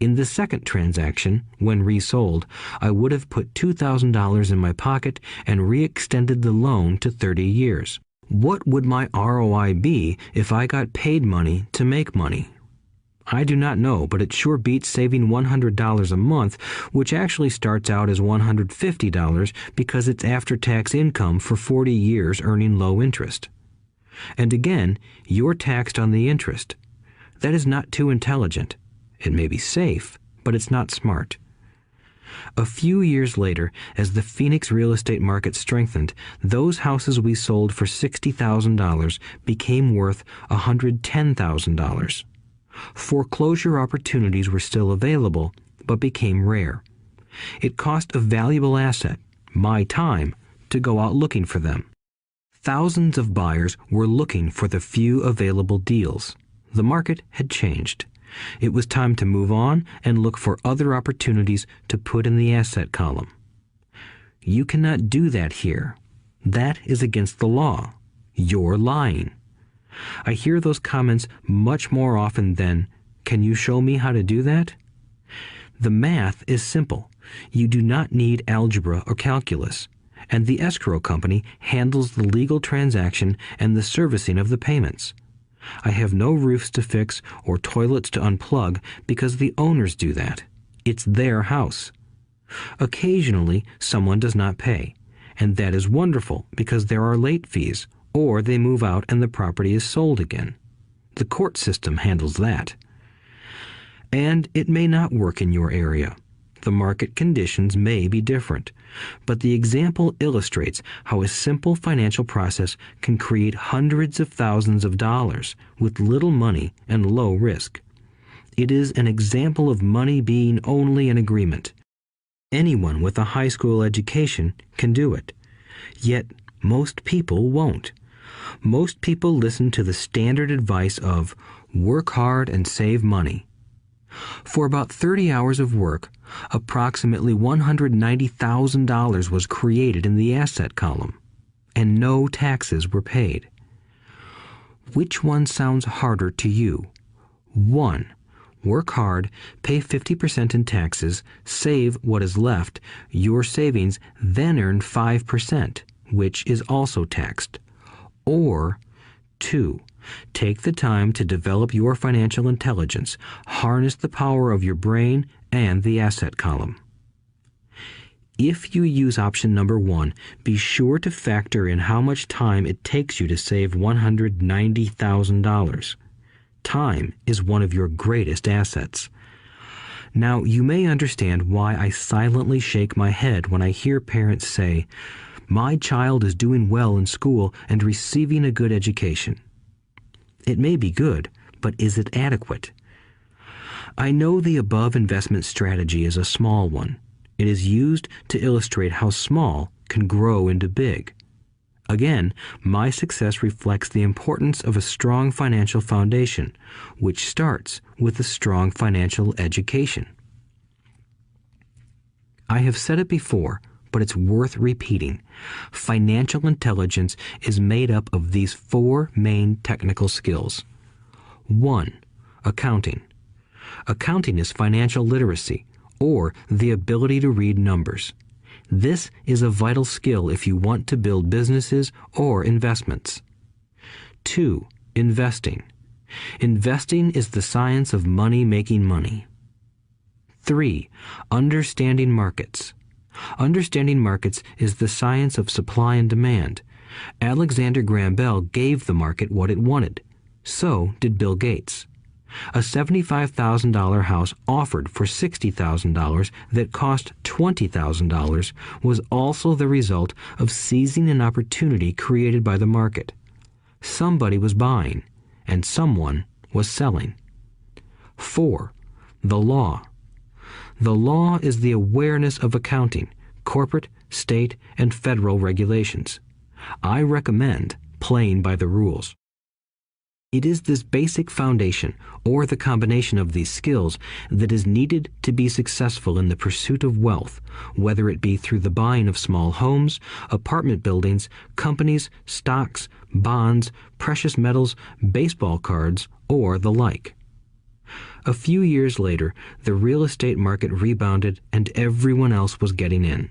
In the second transaction, when resold, I would have put $2,000 in my pocket and re-extended the loan to 30 years. What would my ROI be if I got paid money to make money? I do not know, but it sure beats saving $100 a month, which actually starts out as $150 because it's after-tax income for 40 years earning low interest. And again, you're taxed on the interest. That is not too intelligent. It may be safe, but it's not smart. A few years later, as the Phoenix real estate market strengthened, those houses we sold for $60,000 became worth $110,000. Foreclosure opportunities were still available, but became rare. It cost a valuable asset, my time, to go out looking for them. Thousands of buyers were looking for the few available deals. The market had changed. It was time to move on and look for other opportunities to put in the asset column. You cannot do that here. That is against the law. You're lying. I hear those comments much more often than, "Can you show me how to do that?" The math is simple. You do not need algebra or calculus, and the escrow company handles the legal transaction and the servicing of the payments. I have no roofs to fix or toilets to unplug because the owners do that. It's their house. Occasionally, someone does not pay, and that is wonderful because there are late fees, or they move out and the property is sold again. The court system handles that. And it may not work in your area. The market conditions may be different, but the example illustrates how a simple financial process can create hundreds of thousands of dollars with little money and low risk. It is an example of money being only an agreement. Anyone with a high school education can do it. Yet most people won't. Most people listen to the standard advice of work hard and save money. For about 30 hours of work, approximately $190,000 was created in the asset column, and no taxes were paid. Which one sounds harder to you? 1. Work hard, pay 50% in taxes, save what is left, your savings, then earn 5%, which is also taxed. Or 2. Take the time to develop your financial intelligence, harness the power of your brain and the asset column. If you use option number 1, be sure to factor in how much time it takes you to save $190,000. Time is one of your greatest assets. Now, you may understand why I silently shake my head when I hear parents say, "My child is doing well in school and receiving a good education." It may be good, but is it adequate? I know the above investment strategy is a small one. It is used to illustrate how small can grow into big. Again, my success reflects the importance of a strong financial foundation, which starts with a strong financial education. I have said it before, but it's worth repeating. Financial intelligence is made up of these 4 main technical skills. 1. Accounting. Accounting is financial literacy, or the ability to read numbers. This is a vital skill if you want to build businesses or investments. 2. Investing. Investing is the science of money making money. 3. Understanding markets. Understanding markets is the science of supply and demand. Alexander Graham Bell gave the market what it wanted. So did Bill Gates. A $75,000 house offered for $60,000 that cost $20,000 was also the result of seizing an opportunity created by the market. Somebody was buying, and someone was selling. 4. The law. The law is the awareness of accounting, corporate, state, and federal regulations. I recommend playing by the rules. It is this basic foundation, or the combination of these skills, that is needed to be successful in the pursuit of wealth, whether it be through the buying of small homes, apartment buildings, companies, stocks, bonds, precious metals, baseball cards, or the like. A few years later, the real estate market rebounded and everyone else was getting in.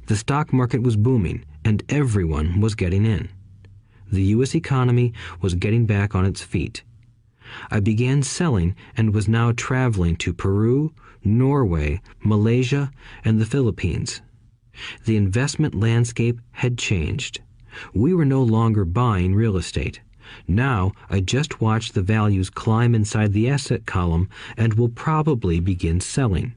The stock market was booming and everyone was getting in. The U.S. economy was getting back on its feet. I began selling and was now traveling to Peru, Norway, Malaysia, and the Philippines. The investment landscape had changed. We were no longer buying real estate. Now I just watch the values climb inside the asset column and will probably begin selling.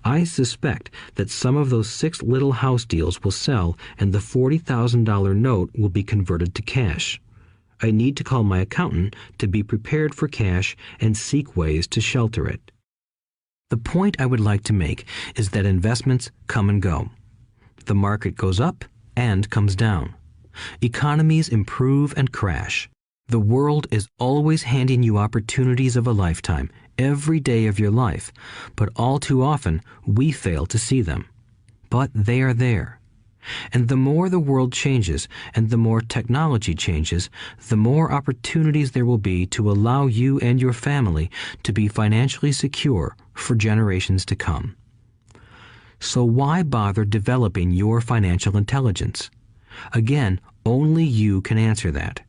I suspect that some of those 6 little house deals will sell and the $40,000 note will be converted to cash. I need to call my accountant to be prepared for cash and seek ways to shelter it. The point I would like to make is that investments come and go. The market goes up and comes down. Economies improve and crash. The world is always handing you opportunities of a lifetime, every day of your life, but all too often we fail to see them. But they are there. And the more the world changes and the more technology changes, the more opportunities there will be to allow you and your family to be financially secure for generations to come. So why bother developing your financial intelligence? Again, only you can answer that.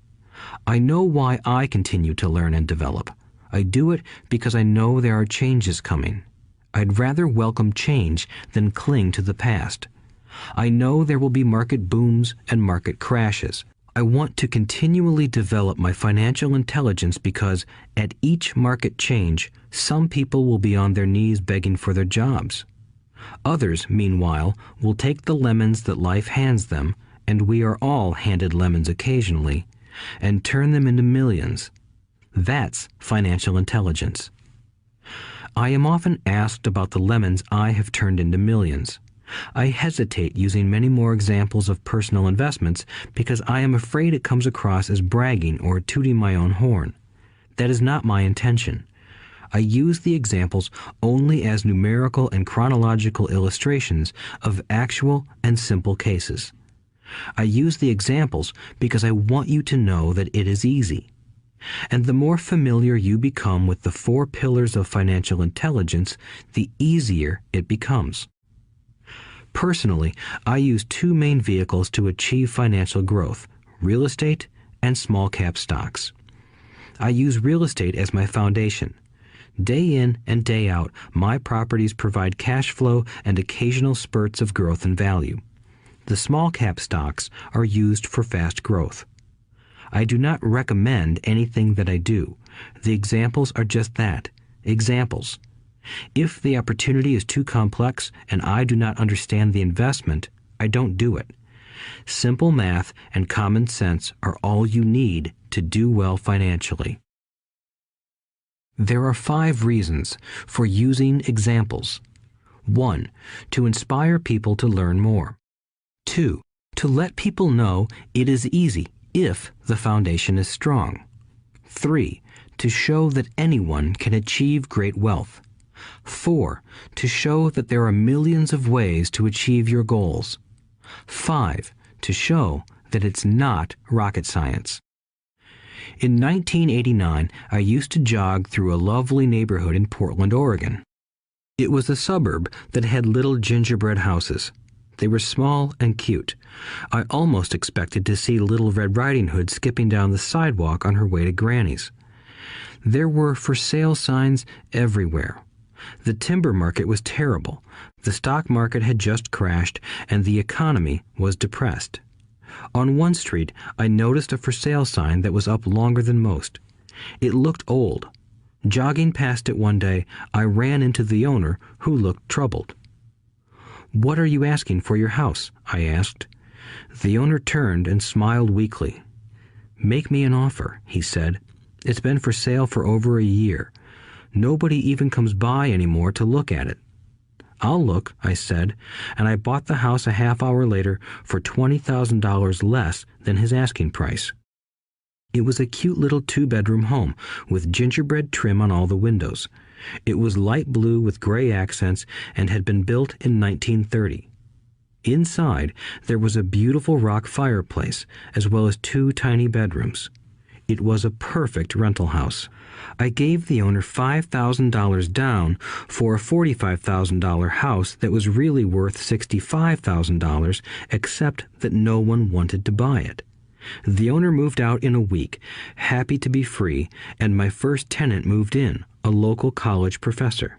I know why I continue to learn and develop. I do it because I know there are changes coming. I'd rather welcome change than cling to the past. I know there will be market booms and market crashes. I want to continually develop my financial intelligence because at each market change, some people will be on their knees begging for their jobs. Others, meanwhile, will take the lemons that life hands them, and we are all handed lemons occasionally, and turn them into millions. That's financial intelligence. I am often asked about the lemons I have turned into millions. I hesitate using many more examples of personal investments because I am afraid it comes across as bragging or tooting my own horn. That is not my intention. I use the examples only as numerical and chronological illustrations of actual and simple cases. I use the examples because I want you to know that it is easy. And the more familiar you become with the 4 pillars of financial intelligence, the easier it becomes. Personally, I use 2 main vehicles to achieve financial growth: real estate and small cap stocks. I use real estate as my foundation. Day in and day out, my properties provide cash flow and occasional spurts of growth and value. The small cap stocks are used for fast growth. I do not recommend anything that I do. The examples are just that, examples. If the opportunity is too complex and I do not understand the investment, I don't do it. Simple math and common sense are all you need to do well financially. There are 5 reasons for using examples. 1. To inspire people to learn more. 2. To let people know it is easy if the foundation is strong. 3. To show that anyone can achieve great wealth. 4. To show that there are millions of ways to achieve your goals. 5. To show that it's not rocket science. In 1989, I used to jog through a lovely neighborhood in Portland, Oregon. It was a suburb that had little gingerbread houses. They were small and cute. I almost expected to see Little Red Riding Hood skipping down the sidewalk on her way to Granny's. There were for sale signs everywhere. The timber market was terrible. The stock market had just crashed, and the economy was depressed. On one street, I noticed a for sale sign that was up longer than most. It looked old. Jogging past it one day, I ran into the owner, who looked troubled. "What are you asking for your house?" I asked. The owner turned and smiled weakly. "Make me an offer," he said. "It's been for sale for over a year. Nobody even comes by anymore to look at it." "I'll look," I said, and I bought the house a half hour later for $20,000 less than his asking price. It was a cute little 2-bedroom home with gingerbread trim on all the windows. It was light blue with gray accents and had been built in 1930. Inside, there was a beautiful rock fireplace, as well as 2 tiny bedrooms. It was a perfect rental house. I gave the owner $5,000 down for a $45,000 house that was really worth $65,000, except that no one wanted to buy it. The owner moved out in a week, happy to be free, and my first tenant moved in, a local college professor.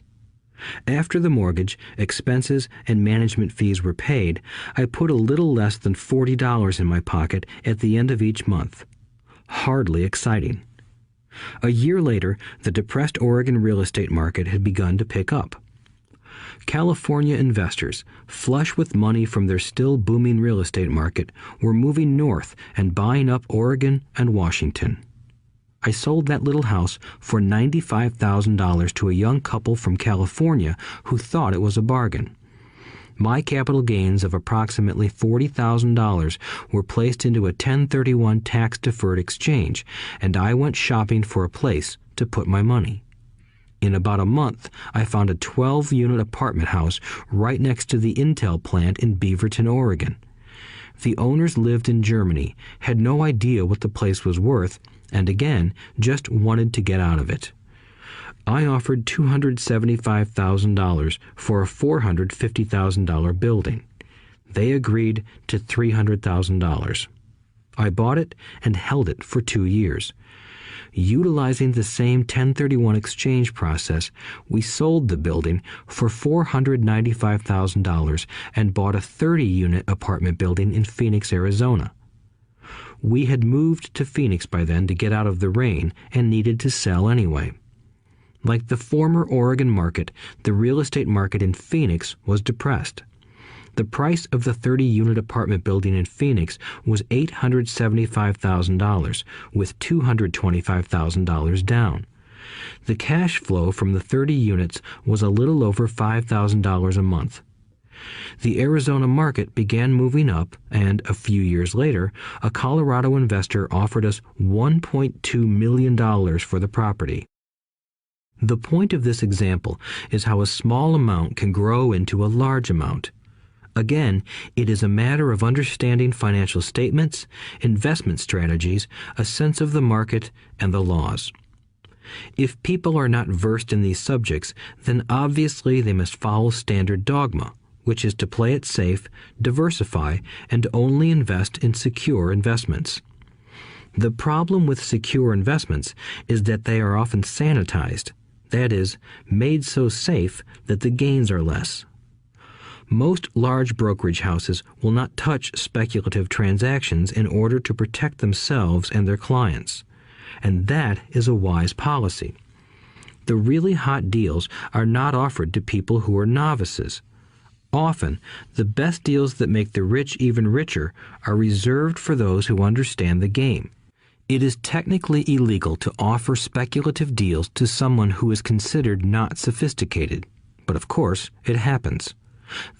After the mortgage, expenses, and management fees were paid, I put a little less than $40 in my pocket at the end of each month. Hardly exciting. A year later, the depressed Oregon real estate market had begun to pick up. California investors, flush with money from their still booming real estate market, were moving north and buying up Oregon and Washington. I sold that little house for $95,000 to a young couple from California who thought it was a bargain. My capital gains of approximately $40,000 were placed into a 1031 tax-deferred exchange, and I went shopping for a place to put my money. In about a month, I found a 12-unit apartment house right next to the Intel plant in Beaverton, Oregon. The owners lived in Germany, had no idea what the place was worth, and again, just wanted to get out of it. I offered $275,000 for a $450,000 building. They agreed to $300,000. I bought it and held it for 2 years. Utilizing the same 1031 exchange process, we sold the building for $495,000 and bought a 30-unit apartment building in Phoenix, Arizona. We had moved to Phoenix by then to get out of the rain and needed to sell anyway. Like the former Oregon market, the real estate market in Phoenix was depressed. The price of the 30-unit apartment building in Phoenix was $875,000, with $225,000 down. The cash flow from the 30 units was a little over $5,000 a month. The Arizona market began moving up, and a few years later, a Colorado investor offered us $1.2 million for the property. The point of this example is how a small amount can grow into a large amount. Again, it is a matter of understanding financial statements, investment strategies, a sense of the market, and the laws. If people are not versed in these subjects, then obviously they must follow standard dogma, which is to play it safe, diversify, and only invest in secure investments. The problem with secure investments is that they are often sanitized, that is, made so safe that the gains are less. Most large brokerage houses will not touch speculative transactions in order to protect themselves and their clients, and that is a wise policy. The really hot deals are not offered to people who are novices. Often, the best deals that make the rich even richer are reserved for those who understand the game. It is technically illegal to offer speculative deals to someone who is considered not sophisticated, but of course, it happens.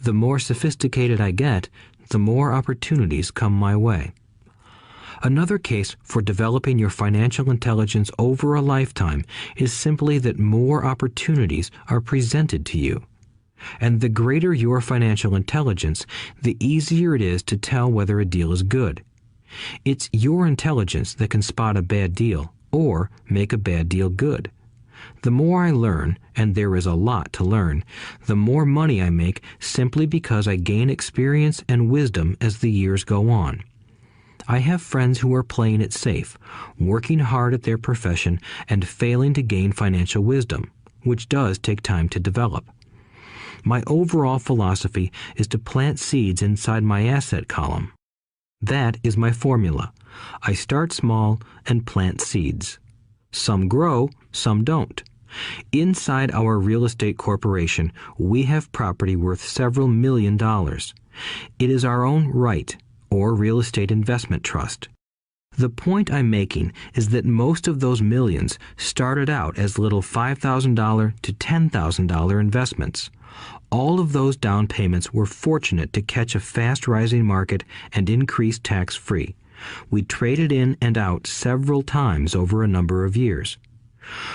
The more sophisticated I get, the more opportunities come my way. Another case for developing your financial intelligence over a lifetime is simply that more opportunities are presented to you. And the greater your financial intelligence, the easier it is to tell whether a deal is good. It's your intelligence that can spot a bad deal or make a bad deal good. The more I learn, and there is a lot to learn, the more money I make simply because I gain experience and wisdom as the years go on. I have friends who are playing it safe, working hard at their profession and failing to gain financial wisdom, which does take time to develop. My overall philosophy is to plant seeds inside my asset column. That is my formula. I start small and plant seeds. Some grow, some don't. Inside our real estate corporation, we have property worth several $1 million. It is our own right, or real estate investment trust. The point I'm making is that most of those millions started out as little $5,000 to $10,000 investments. All of those down payments were fortunate to catch a fast-rising market and increase tax-free. We traded in and out several times over a number of years.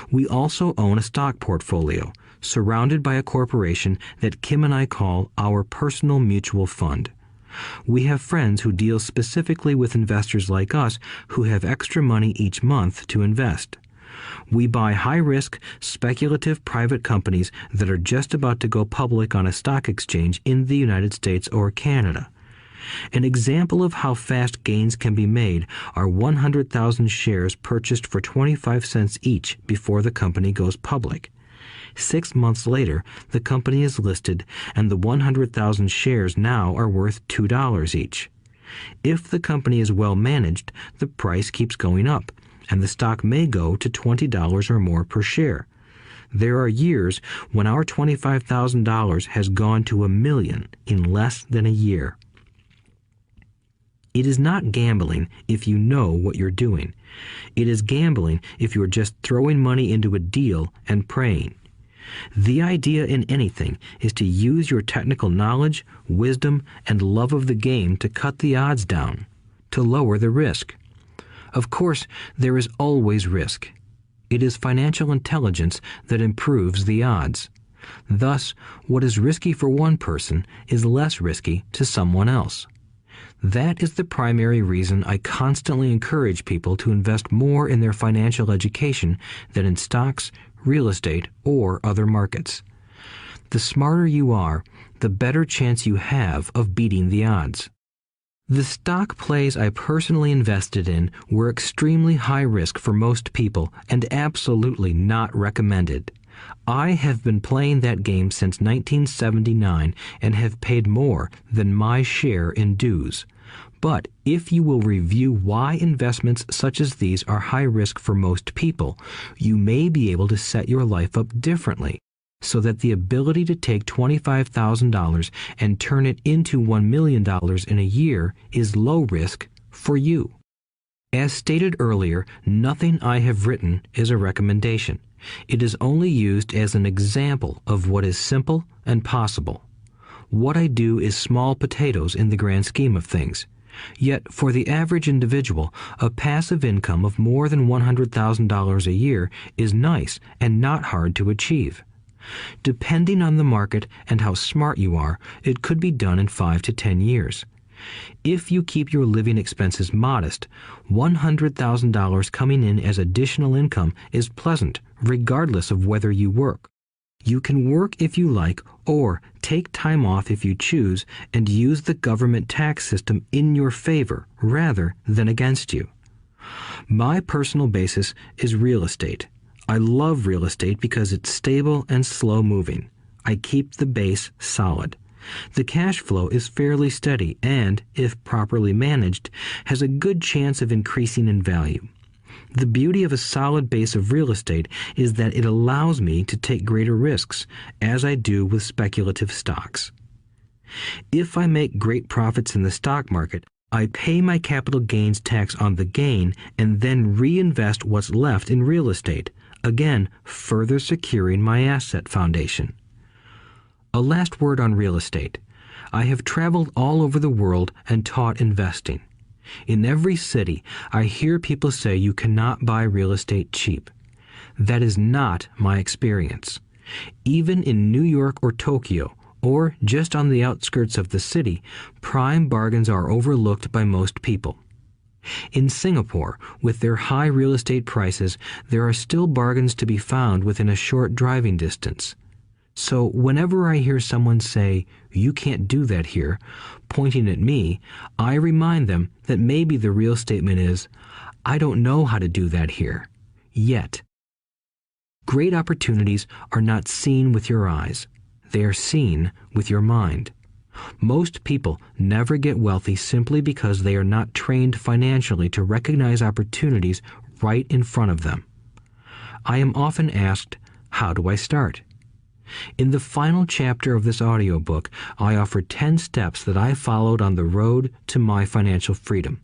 We also own a stock portfolio, surrounded by a corporation that Kim and I call our personal mutual fund. We have friends who deal specifically with investors like us who have extra money each month to invest. We buy high-risk, speculative private companies that are just about to go public on a stock exchange in the United States or Canada. An example of how fast gains can be made are 100,000 shares purchased for 25 cents each before the company goes public. 6 months later, the company is listed, and the 100,000 shares now are worth $2 each. If the company is well managed, the price keeps going up, and the stock may go to $20 or more per share. There are years when our $25,000 has gone to $1 million in less than a year. It is not gambling if you know what you're doing. It is gambling if you're just throwing money into a deal and praying. The idea in anything is to use your technical knowledge, wisdom, and love of the game to cut the odds down, to lower the risk. Of course, there is always risk. It is financial intelligence that improves the odds. Thus, what is risky for one person is less risky to someone else. That is the primary reason I constantly encourage people to invest more in their financial education than in stocks, real estate, or other markets. The smarter you are, the better chance you have of beating the odds. The stock plays I personally invested in were extremely high risk for most people and absolutely not recommended. I have been playing that game since 1979 and have paid more than my share in dues. But if you will review why investments such as these are high risk for most people, you may be able to set your life up differently, so that the ability to take $25,000 and turn it into $1 million in a year is low risk for you. As stated earlier, nothing I have written is a recommendation. It is only used as an example of what is simple and possible. What I do is small potatoes in the grand scheme of things. Yet, for the average individual, a passive income of more than $100,000 a year is nice and not hard to achieve. Depending on the market and how smart you are, it could be done in 5 to 10 years. If you keep your living expenses modest, $100,000 coming in as additional income is pleasant, regardless of whether you work. You can work if you like, or take time off if you choose, and use the government tax system in your favor rather than against you. My personal basis is real estate. I love real estate because it's stable and slow-moving. I keep the base solid. The cash flow is fairly steady and, if properly managed, has a good chance of increasing in value. The beauty of a solid base of real estate is that it allows me to take greater risks, as I do with speculative stocks. If I make great profits in the stock market, I pay my capital gains tax on the gain and then reinvest what's left in real estate, again further securing my asset foundation. A last word on real estate. I have traveled all over the world and taught investing. In every city, I hear people say you cannot buy real estate cheap. That is not my experience. Even in New York or Tokyo, or just on the outskirts of the city, prime bargains are overlooked by most people. In Singapore, with their high real estate prices, there are still bargains to be found within a short driving distance. So whenever I hear someone say, "You can't do that here," pointing at me, I remind them that maybe the real statement is, "I don't know how to do that here. Yet." Great opportunities are not seen with your eyes. They are seen with your mind. Most people never get wealthy simply because they are not trained financially to recognize opportunities right in front of them. I am often asked, how do I start? In the final chapter of this audiobook, I offer 10 steps that I followed on the road to my financial freedom.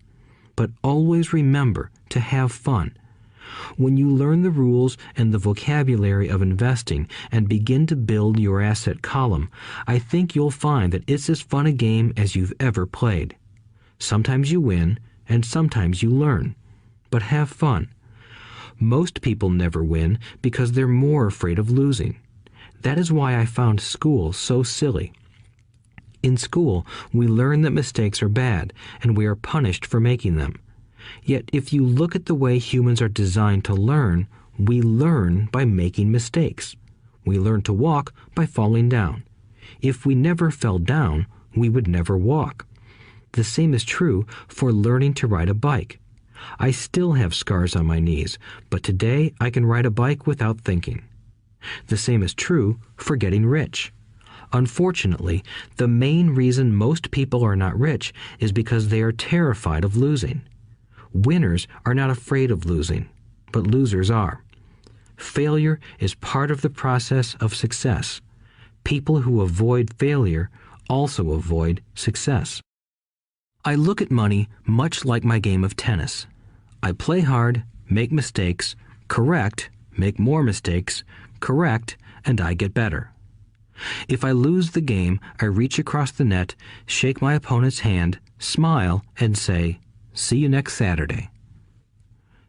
But always remember to have fun. When you learn the rules and the vocabulary of investing and begin to build your asset column, I think you'll find that it's as fun a game as you've ever played. Sometimes you win, and sometimes you learn. But have fun. Most people never win because they're more afraid of losing. That is why I found school so silly. In school, we learn that mistakes are bad, and we are punished for making them. Yet if you look at the way humans are designed to learn, we learn by making mistakes. We learn to walk by falling down. If we never fell down, we would never walk. The same is true for learning to ride a bike. I still have scars on my knees, but today I can ride a bike without thinking. The same is true for getting rich. Unfortunately, the main reason most people are not rich is because they are terrified of losing. Winners are not afraid of losing, but losers are. Failure is part of the process of success. People who avoid failure also avoid success. I look at money much like my game of tennis. I play hard, make mistakes, correct, make more mistakes, correct, and I get better. If I lose the game, I reach across the net, shake my opponent's hand, smile, and say, "See you next Saturday."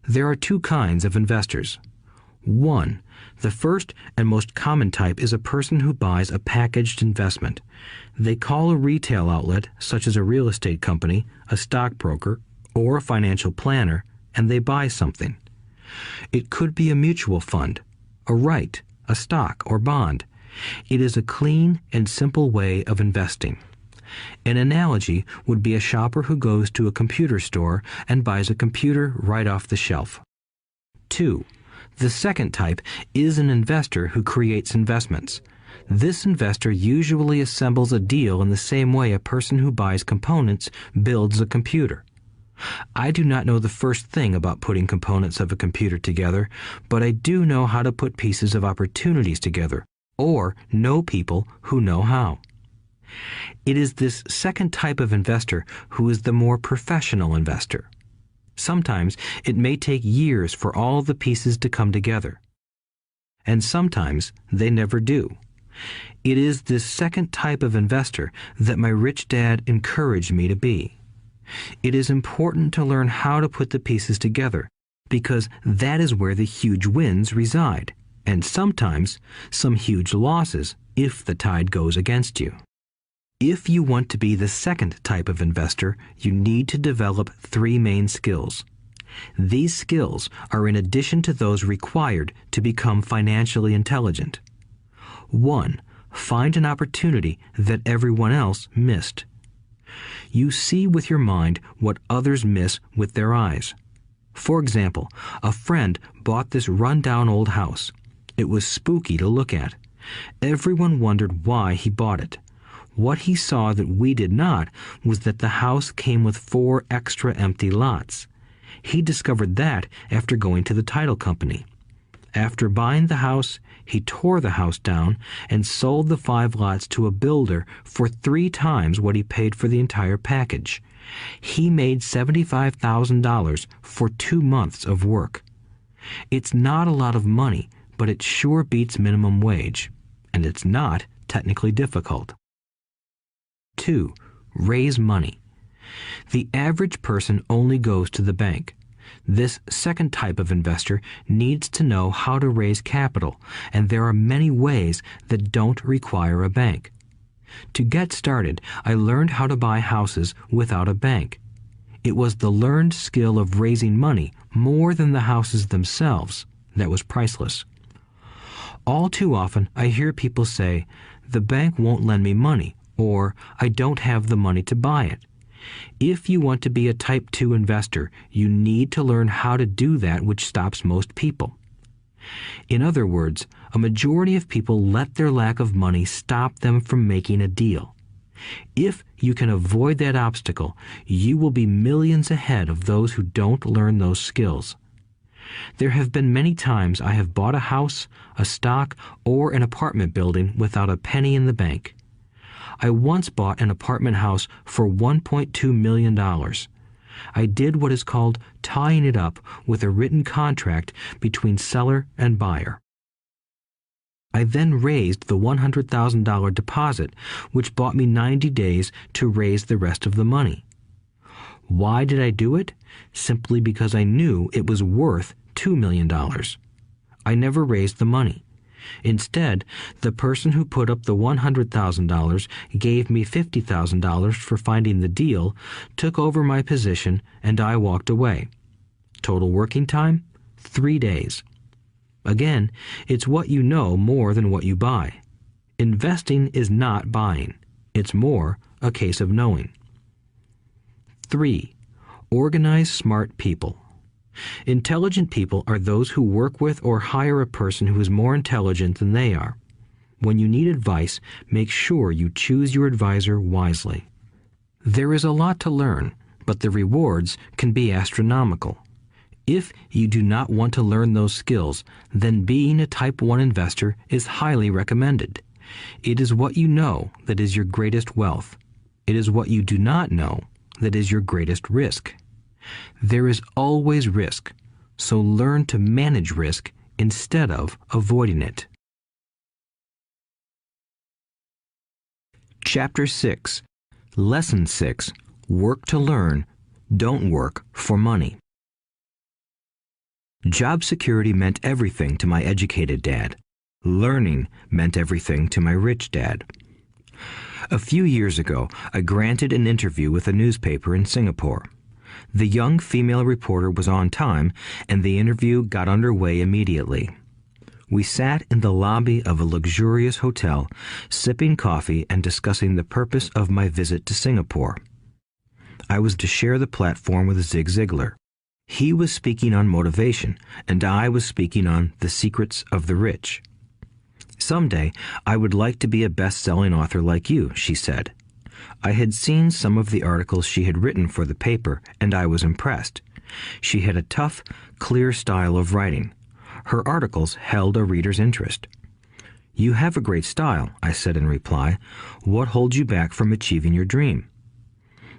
There are two kinds of investors. One, the first and most common type is a person who buys a packaged investment. They call a retail outlet, such as a real estate company, a stockbroker, or a financial planner, and they buy something. It could be a mutual fund, a right, a stock, or bond. It is a clean and simple way of investing. An analogy would be a shopper who goes to a computer store and buys a computer right off the shelf. 2. The second type is an investor who creates investments. This investor usually assembles a deal in the same way a person who buys components builds a computer. I do not know the first thing about putting components of a computer together, but I do know how to put pieces of opportunities together, or know people who know how. It is this second type of investor who is the more professional investor. Sometimes it may take years for all the pieces to come together, and sometimes they never do. It is this second type of investor that my rich dad encouraged me to be. It is important to learn how to put the pieces together, because that is where the huge wins reside, and sometimes some huge losses if the tide goes against you. If you want to be the second type of investor, you need to develop 3 main skills. These skills are in addition to those required to become financially intelligent. 1. Find an opportunity that everyone else missed. You see with your mind what others miss with their eyes. For example, a friend bought this run-down old house. It was spooky to look at. Everyone wondered why he bought it. What he saw that we did not was that the house came with 4 extra empty lots. He discovered that after going to the title company. After buying the house, he tore the house down and sold the 5 lots to a builder for 3 times what he paid for the entire package. He made $75,000 for 2 months of work. It's not a lot of money, but it sure beats minimum wage, and it's not technically difficult. 2. Raise money. The average person only goes to the bank. This second type of investor needs to know how to raise capital, and there are many ways that don't require a bank. To get started, I learned how to buy houses without a bank. It was the learned skill of raising money more than the houses themselves that was priceless. All too often, I hear people say, "The bank won't lend me money," or "I don't have the money to buy it." If you want to be a Type 2 investor, you need to learn how to do that which stops most people. In other words, a majority of people let their lack of money stop them from making a deal. If you can avoid that obstacle, you will be millions ahead of those who don't learn those skills. There have been many times I have bought a house, a stock, or an apartment building without a penny in the bank. I once bought an apartment house for $1.2 million. I did what is called tying it up with a written contract between seller and buyer. I then raised the $100,000 deposit, which bought me 90 days to raise the rest of the money. Why did I do it? Simply because I knew it was worth $2 million. I never raised the money. Instead, the person who put up the $100,000 gave me $50,000 for finding the deal, took over my position, and I walked away. Total working time? 3 days. Again, it's what you know more than what you buy. Investing is not buying. It's more a case of knowing. 3. Organize smart people. Intelligent people are those who work with or hire a person who is more intelligent than they are. When you need advice, make sure you choose your advisor wisely. There is a lot to learn, but the rewards can be astronomical. If you do not want to learn those skills, then being a Type 1 investor is highly recommended. It is what you know that is your greatest wealth. It is what you do not know that is your greatest risk. There is always risk, so learn to manage risk instead of avoiding it. Chapter 6. Lesson 6. Work to learn, don't work for money. Job security meant everything to my educated dad. Learning meant everything to my rich dad. A few years ago, I granted an interview with a newspaper in Singapore. The young female reporter was on time, and the interview got underway immediately. We sat in the lobby of a luxurious hotel, sipping coffee and discussing the purpose of my visit to Singapore. I was to share the platform with Zig Ziglar. He was speaking on motivation, and I was speaking on the secrets of the rich. Someday, I would like to be a best-selling author like you, she said. I had seen some of the articles she had written for the paper, and I was impressed. She had a tough, clear style of writing. Her articles held a reader's interest. You have a great style, I said in reply. What holds you back from achieving your dream?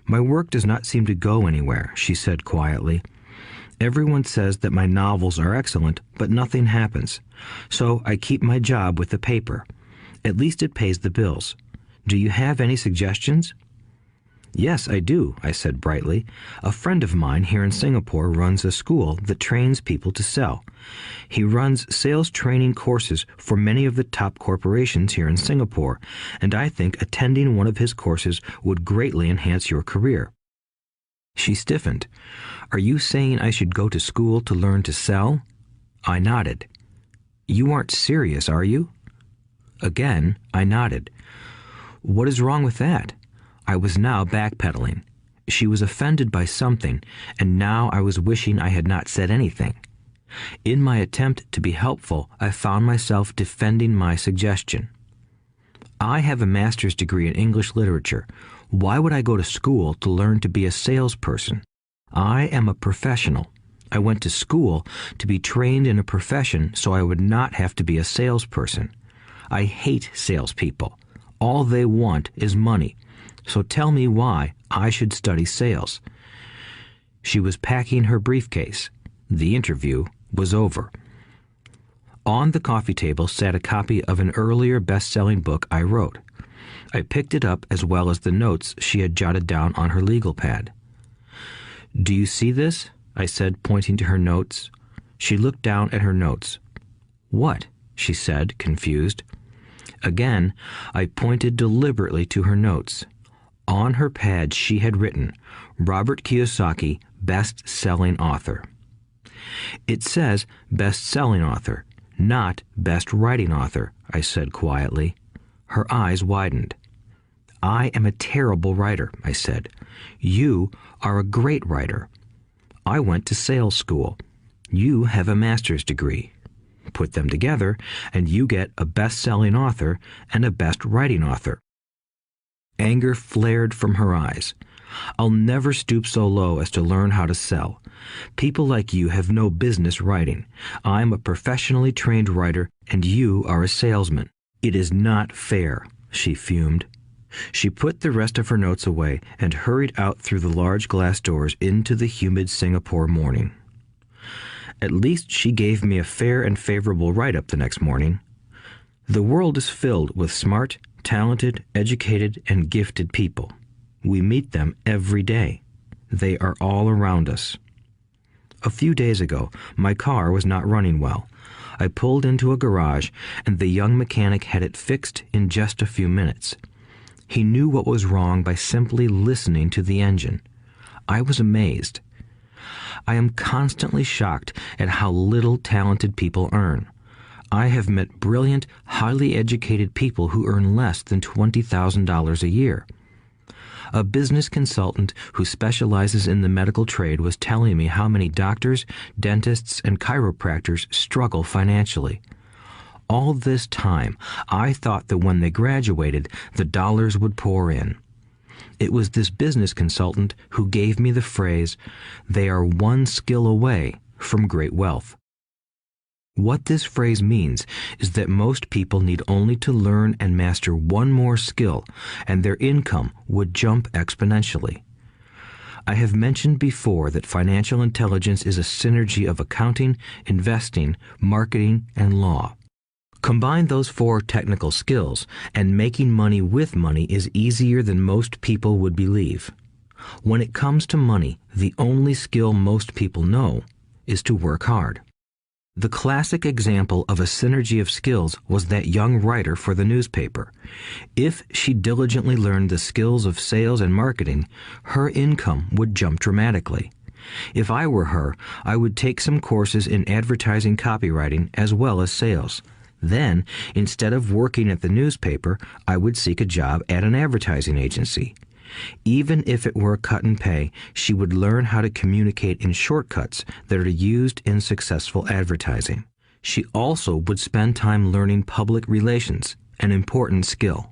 My work does not seem to go anywhere, she said quietly. Everyone says that my novels are excellent, but nothing happens. So I keep my job with the paper. At least it pays the bills. Do you have any suggestions? Yes, I do, I said brightly. A friend of mine here in Singapore runs a school that trains people to sell. He runs sales training courses for many of the top corporations here in Singapore, and I think attending one of his courses would greatly enhance your career. She stiffened. Are you saying I should go to school to learn to sell? I nodded. You aren't serious, are you? Again, I nodded. What is wrong with that? I was now backpedaling. She was offended by something, and now I was wishing I had not said anything. In my attempt to be helpful, I found myself defending my suggestion. I have a master's degree in English literature. Why would I go to school to learn to be a salesperson? I am a professional. I went to school to be trained in a profession so I would not have to be a salesperson. I hate salespeople. All they want is money. So tell me why I should study sales. She was packing her briefcase. The interview was over. On the coffee table sat a copy of an earlier best-selling book I wrote. I picked it up as well as the notes she had jotted down on her legal pad. Do you see this? I said, pointing to her notes. She looked down at her notes. What? She said, confused. Again, I pointed deliberately to her notes. On her pad she had written, Robert Kiyosaki, best-selling author. It says best-selling author, not best writing author, I said quietly. Her eyes widened. I am a terrible writer, I said. You are a great writer. I went to sales school. You have a master's degree. Put them together, and you get a best-selling author and a best-writing author. Anger flared from her eyes. I'll never stoop so low as to learn how to sell. People like you have no business writing. I'm a professionally trained writer, and you are a salesman. It is not fair, she fumed. She put the rest of her notes away and hurried out through the large glass doors into the humid Singapore morning. At least she gave me a fair and favorable write-up the next morning. The world is filled with smart, talented, educated, and gifted people. We meet them every day. They are all around us. A few days ago, my car was not running well. I pulled into a garage, and the young mechanic had it fixed in just a few minutes. He knew what was wrong by simply listening to the engine. I was amazed. I am constantly shocked at how little talented people earn. I have met brilliant, highly educated people who earn less than $20,000 a year. A business consultant who specializes in the medical trade was telling me how many doctors, dentists, and chiropractors struggle financially. All this time, I thought that when they graduated, the dollars would pour in. It was this business consultant who gave me the phrase, "They are one skill away from great wealth." What this phrase means is that most people need only to learn and master one more skill, and their income would jump exponentially. I have mentioned before that financial intelligence is a synergy of accounting, investing, marketing, and law. Combine those 4 technical skills, and making money with money is easier than most people would believe. When it comes to money, the only skill most people know is to work hard. The classic example of a synergy of skills was that young writer for the newspaper. If she diligently learned the skills of sales and marketing, her income would jump dramatically. If I were her, I would take some courses in advertising copywriting as well as sales. Then, instead of working at the newspaper, I would seek a job at an advertising agency. Even if it were a cut in pay, she would learn how to communicate in shortcuts that are used in successful advertising. She also would spend time learning public relations, an important skill.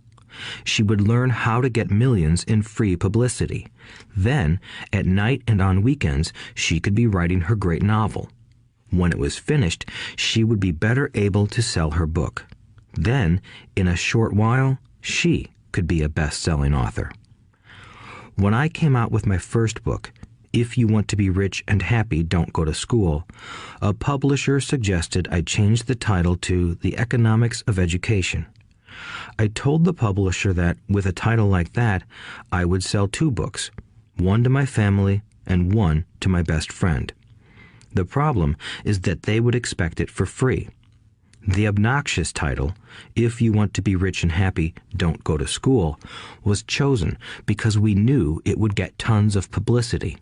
She would learn how to get millions in free publicity. Then, at night and on weekends, she could be writing her great novel. When it was finished, she would be better able to sell her book. Then, in a short while, she could be a best-selling author. When I came out with my first book, If You Want to Be Rich and Happy, Don't Go to School, a publisher suggested I change the title to The Economics of Education. I told the publisher that, with a title like that, I would sell 2 books, one to my family and one to my best friend. The problem is that they would expect it for free. The obnoxious title, If You Want to Be Rich and Happy, Don't Go to School, was chosen because we knew it would get tons of publicity.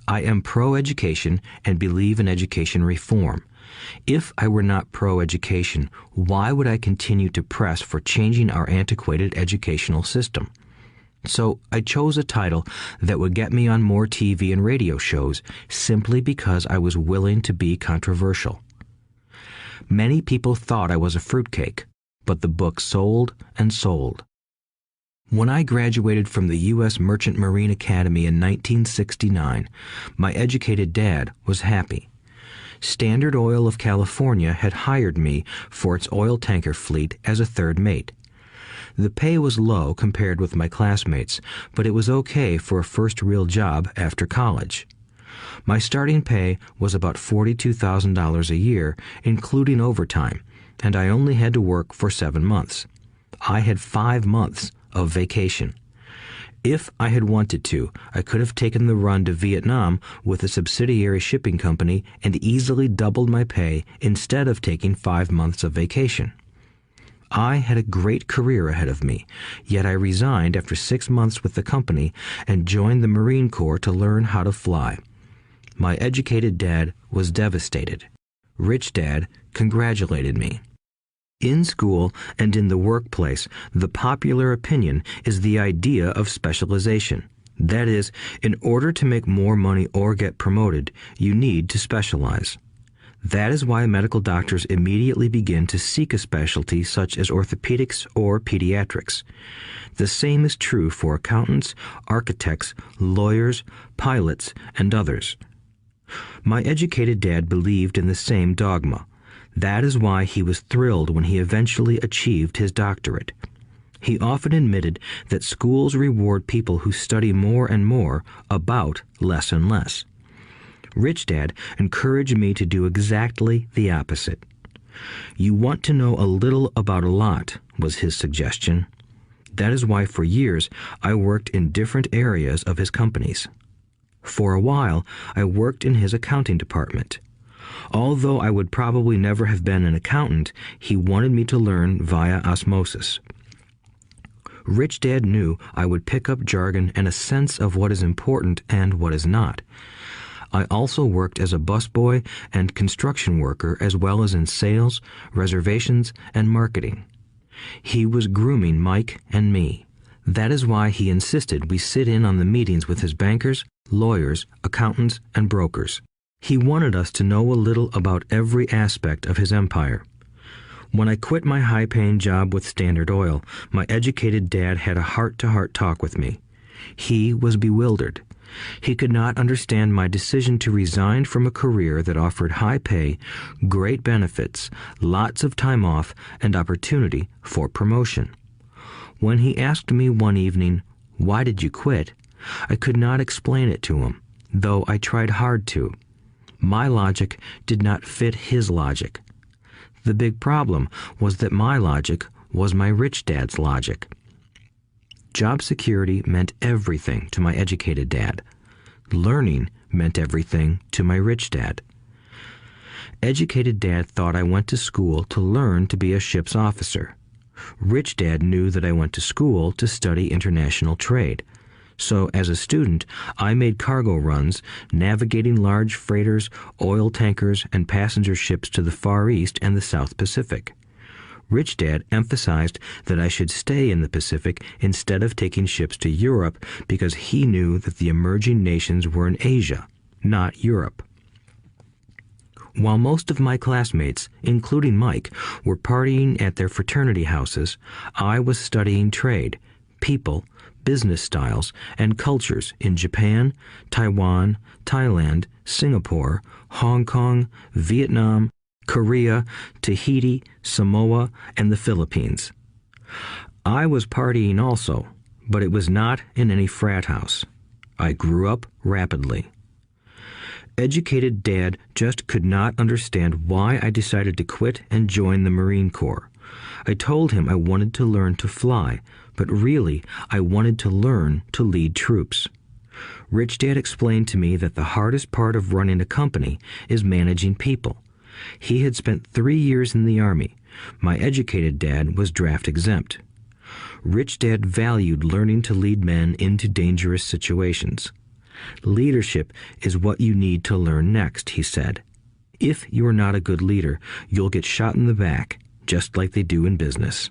I am pro-education and believe in education reform. If I were not pro-education, why would I continue to press for changing our antiquated educational system? So I chose a title that would get me on more TV and radio shows simply because I was willing to be controversial. Many people thought I was a fruitcake, but the book sold and sold. When I graduated from the U.S. Merchant Marine Academy in 1969, my educated dad was happy. Standard Oil of California had hired me for its oil tanker fleet as a third mate. The pay was low compared with my classmates, but it was okay for a first real job after college. My starting pay was about $42,000 a year, including overtime, and I only had to work for 7 months. I had 5 months of vacation. If I had wanted to, I could have taken the run to Vietnam with a subsidiary shipping company and easily doubled my pay instead of taking 5 months of vacation. I had a great career ahead of me, yet I resigned after 6 months with the company and joined the Marine Corps to learn how to fly. My educated dad was devastated. Rich Dad congratulated me. In school and in the workplace, the popular opinion is the idea of specialization. That is, in order to make more money or get promoted, you need to specialize. That is why medical doctors immediately begin to seek a specialty such as orthopedics or pediatrics. The same is true for accountants, architects, lawyers, pilots, and others. My educated dad believed in the same dogma. That is why he was thrilled when he eventually achieved his doctorate. He often admitted that schools reward people who study more and more about less and less. Rich Dad encouraged me to do exactly the opposite. You want to know a little about a lot, was his suggestion. That is why for years I worked in different areas of his companies. For a while, I worked in his accounting department. Although I would probably never have been an accountant, he wanted me to learn via osmosis. Rich Dad knew I would pick up jargon and a sense of what is important and what is not. I also worked as a busboy and construction worker as well as in sales, reservations, and marketing. He was grooming Mike and me. That is why he insisted we sit in on the meetings with his bankers, lawyers, accountants, and brokers. He wanted us to know a little about every aspect of his empire. When I quit my high-paying job with Standard Oil, my educated dad had a heart-to-heart talk with me. He was bewildered. He could not understand my decision to resign from a career that offered high pay, great benefits, lots of time off, and opportunity for promotion. When he asked me one evening, "Why did you quit?" I could not explain it to him, though I tried hard to. My logic did not fit his logic. The big problem was that my logic was my rich dad's logic. Job security meant everything to my educated dad. Learning meant everything to my rich dad. Educated dad thought I went to school to learn to be a ship's officer. Rich dad knew that I went to school to study international trade. So as a student, I made cargo runs, navigating large freighters, oil tankers, and passenger ships to the Far East and the South Pacific. Rich Dad emphasized that I should stay in the Pacific instead of taking ships to Europe because he knew that the emerging nations were in Asia, not Europe. While most of my classmates, including Mike, were partying at their fraternity houses, I was studying trade, people, business styles, and cultures in Japan, Taiwan, Thailand, Singapore, Hong Kong, Vietnam, Korea, Tahiti, Samoa, and the Philippines. I was partying also, but it was not in any frat house. I grew up rapidly. Educated Dad just could not understand why I decided to quit and join the Marine Corps. I told him I wanted to learn to fly, but really I wanted to learn to lead troops. Rich Dad explained to me that the hardest part of running a company is managing people. He had spent 3 years in the Army. My educated dad was draft exempt. Rich Dad valued learning to lead men into dangerous situations. Leadership is what you need to learn next, he said. If you are not a good leader, you'll get shot in the back, just like they do in business.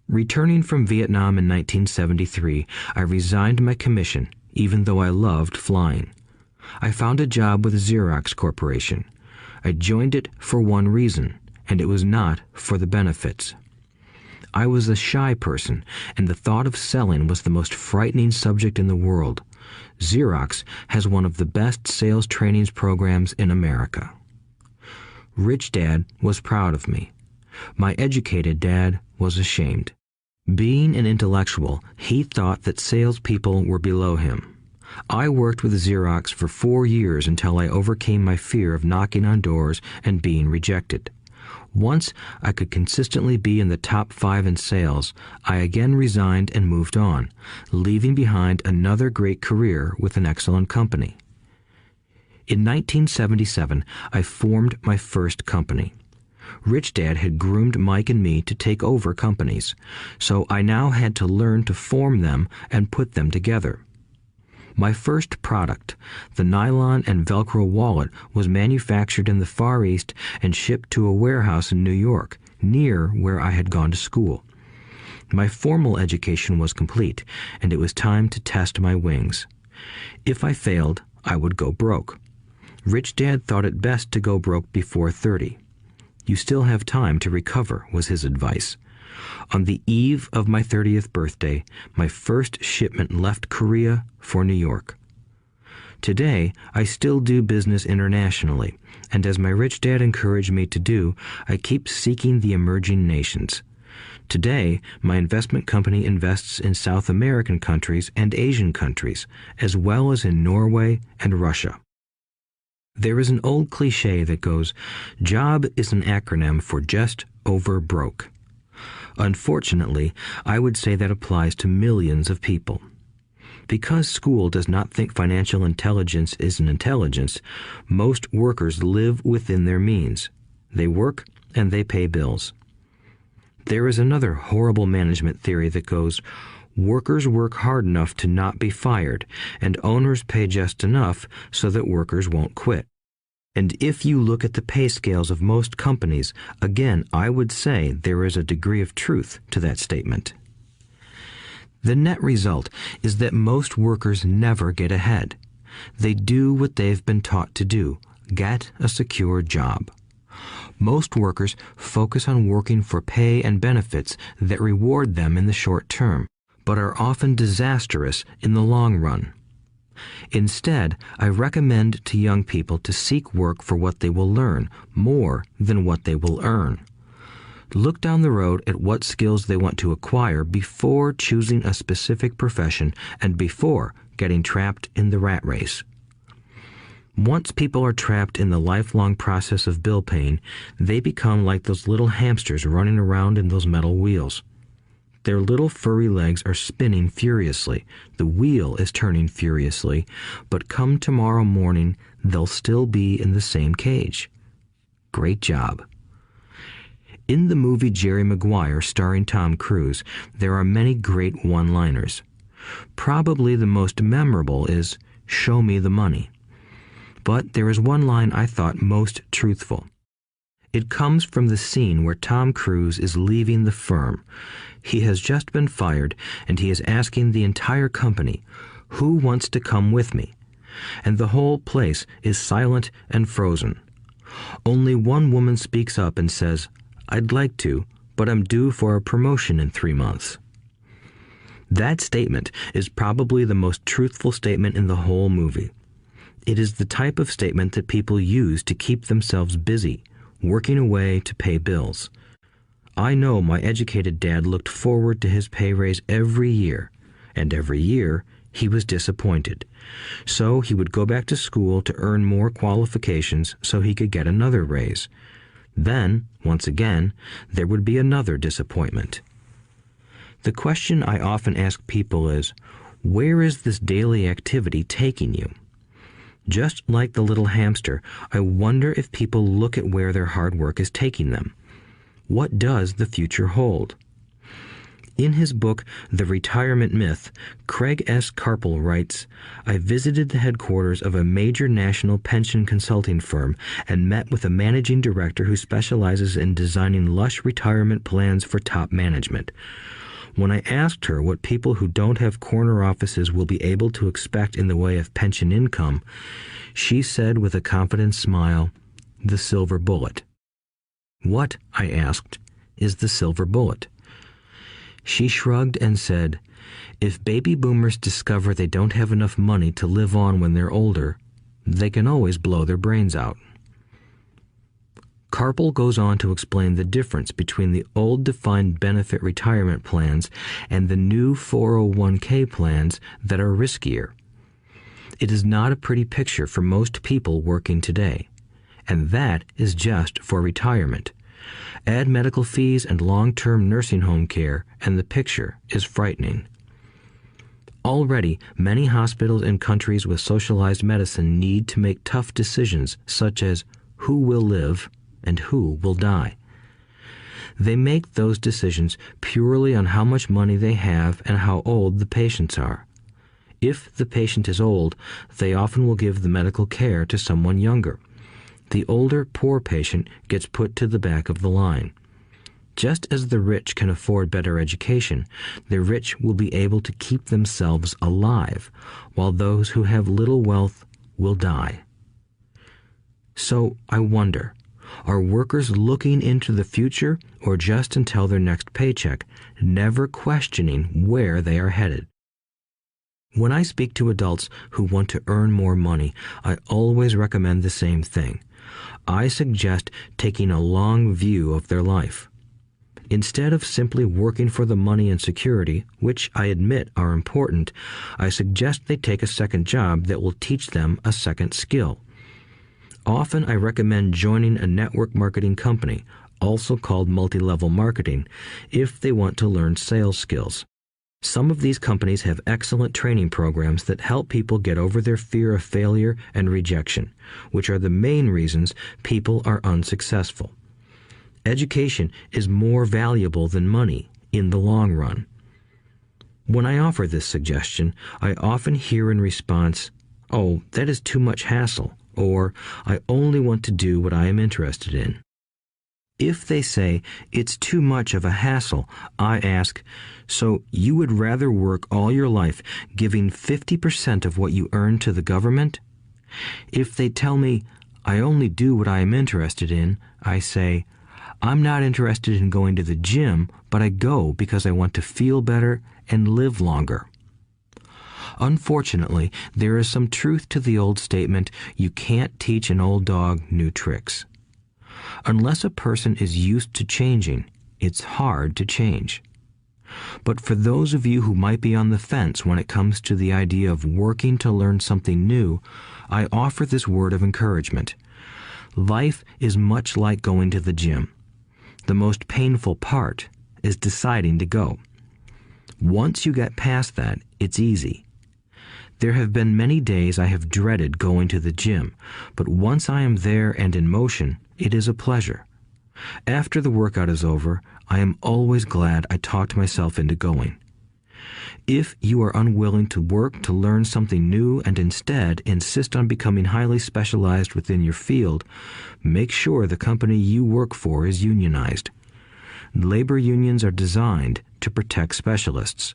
Returning from Vietnam in 1973, I resigned my commission, even though I loved flying. I found a job with Xerox Corporation. I joined it for one reason, and it was not for the benefits. I was a shy person, and the thought of selling was the most frightening subject in the world. Xerox has one of the best sales trainings programs in America. Rich Dad was proud of me. My educated dad was ashamed. Being an intellectual, he thought that salespeople were below him. I worked with Xerox for 4 years until I overcame my fear of knocking on doors and being rejected. Once I could consistently be in the top 5 in sales, I again resigned and moved on, leaving behind another great career with an excellent company. In 1977, I formed my first company. Rich Dad had groomed Mike and me to take over companies, so I now had to learn to form them and put them together. My first product, the nylon and Velcro wallet, was manufactured in the Far East and shipped to a warehouse in New York, near where I had gone to school. My formal education was complete, and it was time to test my wings. If I failed, I would go broke. Rich Dad thought it best to go broke before 30. You still have time to recover, was his advice. On the eve of my 30th birthday, my first shipment left Korea for New York. Today, I still do business internationally, and as my rich dad encouraged me to do, I keep seeking the emerging nations. Today, my investment company invests in South American countries and Asian countries, as well as in Norway and Russia. There is an old cliche that goes, "Job is an acronym for just over broke." Unfortunately, I would say that applies to millions of people. Because school does not think financial intelligence is an intelligence, most workers live within their means. They work and they pay bills. There is another horrible management theory that goes, workers work hard enough to not be fired, and owners pay just enough so that workers won't quit. And if you look at the pay scales of most companies, again, I would say there is a degree of truth to that statement. The net result is that most workers never get ahead. They do what they've been taught to do, get a secure job. Most workers focus on working for pay and benefits that reward them in the short term, but are often disastrous in the long run. Instead, I recommend to young people to seek work for what they will learn more than what they will earn. Look down the road at what skills they want to acquire before choosing a specific profession and before getting trapped in the rat race. Once people are trapped in the lifelong process of bill paying, they become like those little hamsters running around in those metal wheels. Their little furry legs are spinning furiously, the wheel is turning furiously, but come tomorrow morning, they'll still be in the same cage. Great job. In the movie Jerry Maguire, starring Tom Cruise, there are many great one-liners. Probably the most memorable is, "Show me the money." But there is one line I thought most truthful. It comes from the scene where Tom Cruise is leaving the firm. He has just been fired, and he is asking the entire company, "Who wants to come with me?" And the whole place is silent and frozen. Only one woman speaks up and says, "I'd like to, but I'm due for a promotion in 3 months." That statement is probably the most truthful statement in the whole movie. It is the type of statement that people use to keep themselves busy, working away to pay bills. I know my educated dad looked forward to his pay raise every year, and every year he was disappointed. So he would go back to school to earn more qualifications so he could get another raise. Then, once again, there would be another disappointment. The question I often ask people is, where is this daily activity taking you? Just like the little hamster, I wonder if people look at where their hard work is taking them. What does the future hold? In his book, The Retirement Myth, Craig S. Carpel writes, "I visited the headquarters of a major national pension consulting firm and met with a managing director who specializes in designing lush retirement plans for top management. When I asked her what people who don't have corner offices will be able to expect in the way of pension income, she said with a confident smile, 'The silver bullet.'" "What," I asked, "is the silver bullet?" She shrugged and said, "If baby boomers discover they don't have enough money to live on when they're older, they can always blow their brains out." Carpel goes on to explain the difference between the old defined benefit retirement plans and the new 401k plans that are riskier. It is not a pretty picture for most people working today, and that is just for retirement. Add medical fees and long-term nursing home care, and the picture is frightening. Already, many hospitals in countries with socialized medicine need to make tough decisions such as who will live and who will die. They make those decisions purely on how much money they have and how old the patients are. If the patient is old, they often will give the medical care to someone younger. The older, poor patient gets put to the back of the line. Just as the rich can afford better education, the rich will be able to keep themselves alive, while those who have little wealth will die. So I wonder, are workers looking into the future or just until their next paycheck, never questioning where they are headed? When I speak to adults who want to earn more money, I always recommend the same thing. I suggest taking a long view of their life. Instead of simply working for the money and security, which I admit are important, I suggest they take a second job that will teach them a second skill. Often I recommend joining a network marketing company, also called multi-level marketing, if they want to learn sales skills. Some of these companies have excellent training programs that help people get over their fear of failure and rejection, which are the main reasons people are unsuccessful. Education is more valuable than money in the long run. When I offer this suggestion, I often hear in response, "Oh, that is too much hassle," or "I only want to do what I am interested in." If they say it's too much of a hassle, I ask, so you would rather work all your life giving 50% of what you earn to the government? If they tell me, I only do what I am interested in, I say, I'm not interested in going to the gym, but I go because I want to feel better and live longer. Unfortunately, there is some truth to the old statement, you can't teach an old dog new tricks. Unless a person is used to changing, it's hard to change. But for those of you who might be on the fence when it comes to the idea of working to learn something new, I offer this word of encouragement. Life is much like going to the gym. The most painful part is deciding to go. Once you get past that, it's easy. There have been many days I have dreaded going to the gym, but once I am there and in motion, it is a pleasure. After the workout is over, I am always glad I talked myself into going. If you are unwilling to work to learn something new and instead insist on becoming highly specialized within your field, make sure the company you work for is unionized. Labor unions are designed to protect specialists.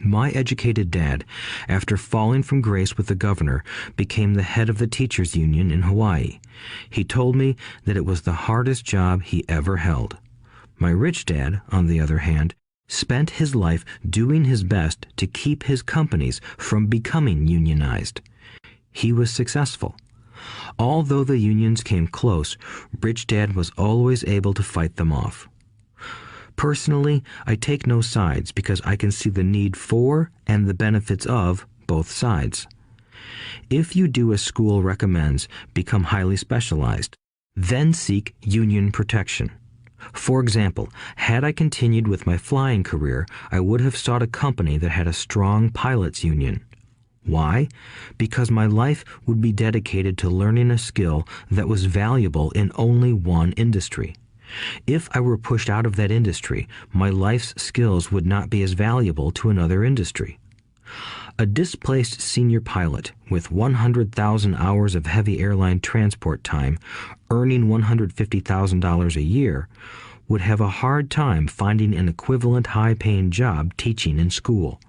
My educated dad, after falling from grace with the governor, became the head of the teachers' union in Hawaii. He told me that it was the hardest job he ever held. My rich dad, on the other hand, spent his life doing his best to keep his companies from becoming unionized. He was successful. Although the unions came close, Rich Dad was always able to fight them off. Personally, I take no sides because I can see the need for and the benefits of both sides. If you do as school recommends, become highly specialized, then seek union protection. For example, had I continued with my flying career, I would have sought a company that had a strong pilots union. Why? Because my life would be dedicated to learning a skill that was valuable in only one industry. If I were pushed out of that industry, my life's skills would not be as valuable to another industry. A displaced senior pilot with 100,000 hours of heavy airline transport time, earning $150,000 a year, would have a hard time finding an equivalent high-paying job teaching in school.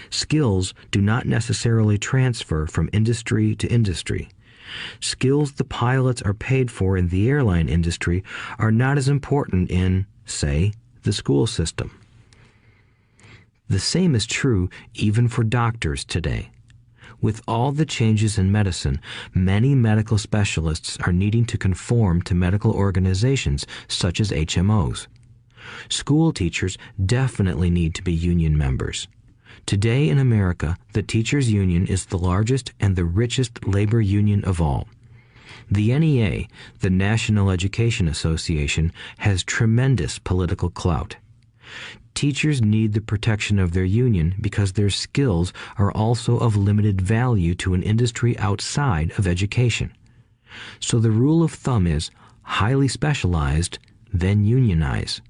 Skills do not necessarily transfer from industry to industry. Skills the pilots are paid for in the airline industry are not as important in, say, the school system. The same is true even for doctors today. With all the changes in medicine, many medical specialists are needing to conform to medical organizations such as HMOs. School teachers definitely need to be union members. Today in America, the teachers' union is the largest and the richest labor union of all. The NEA, the National Education Association, has tremendous political clout. Teachers need the protection of their union because their skills are also of limited value to an industry outside of education. So the rule of thumb is highly specialized, then unionize.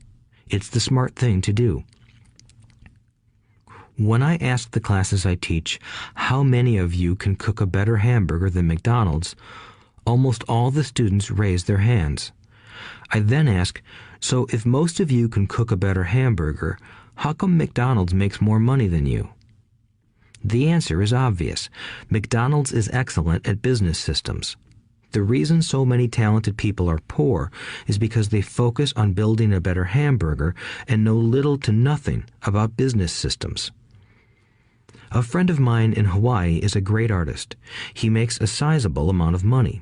It's the smart thing to do. When I ask the classes I teach, how many of you can cook a better hamburger than McDonald's, almost all the students raise their hands. I then ask, so if most of you can cook a better hamburger, how come McDonald's makes more money than you? The answer is obvious. McDonald's is excellent at business systems. The reason so many talented people are poor is because they focus on building a better hamburger and know little to nothing about business systems. A friend of mine in Hawaii is a great artist. He makes a sizable amount of money.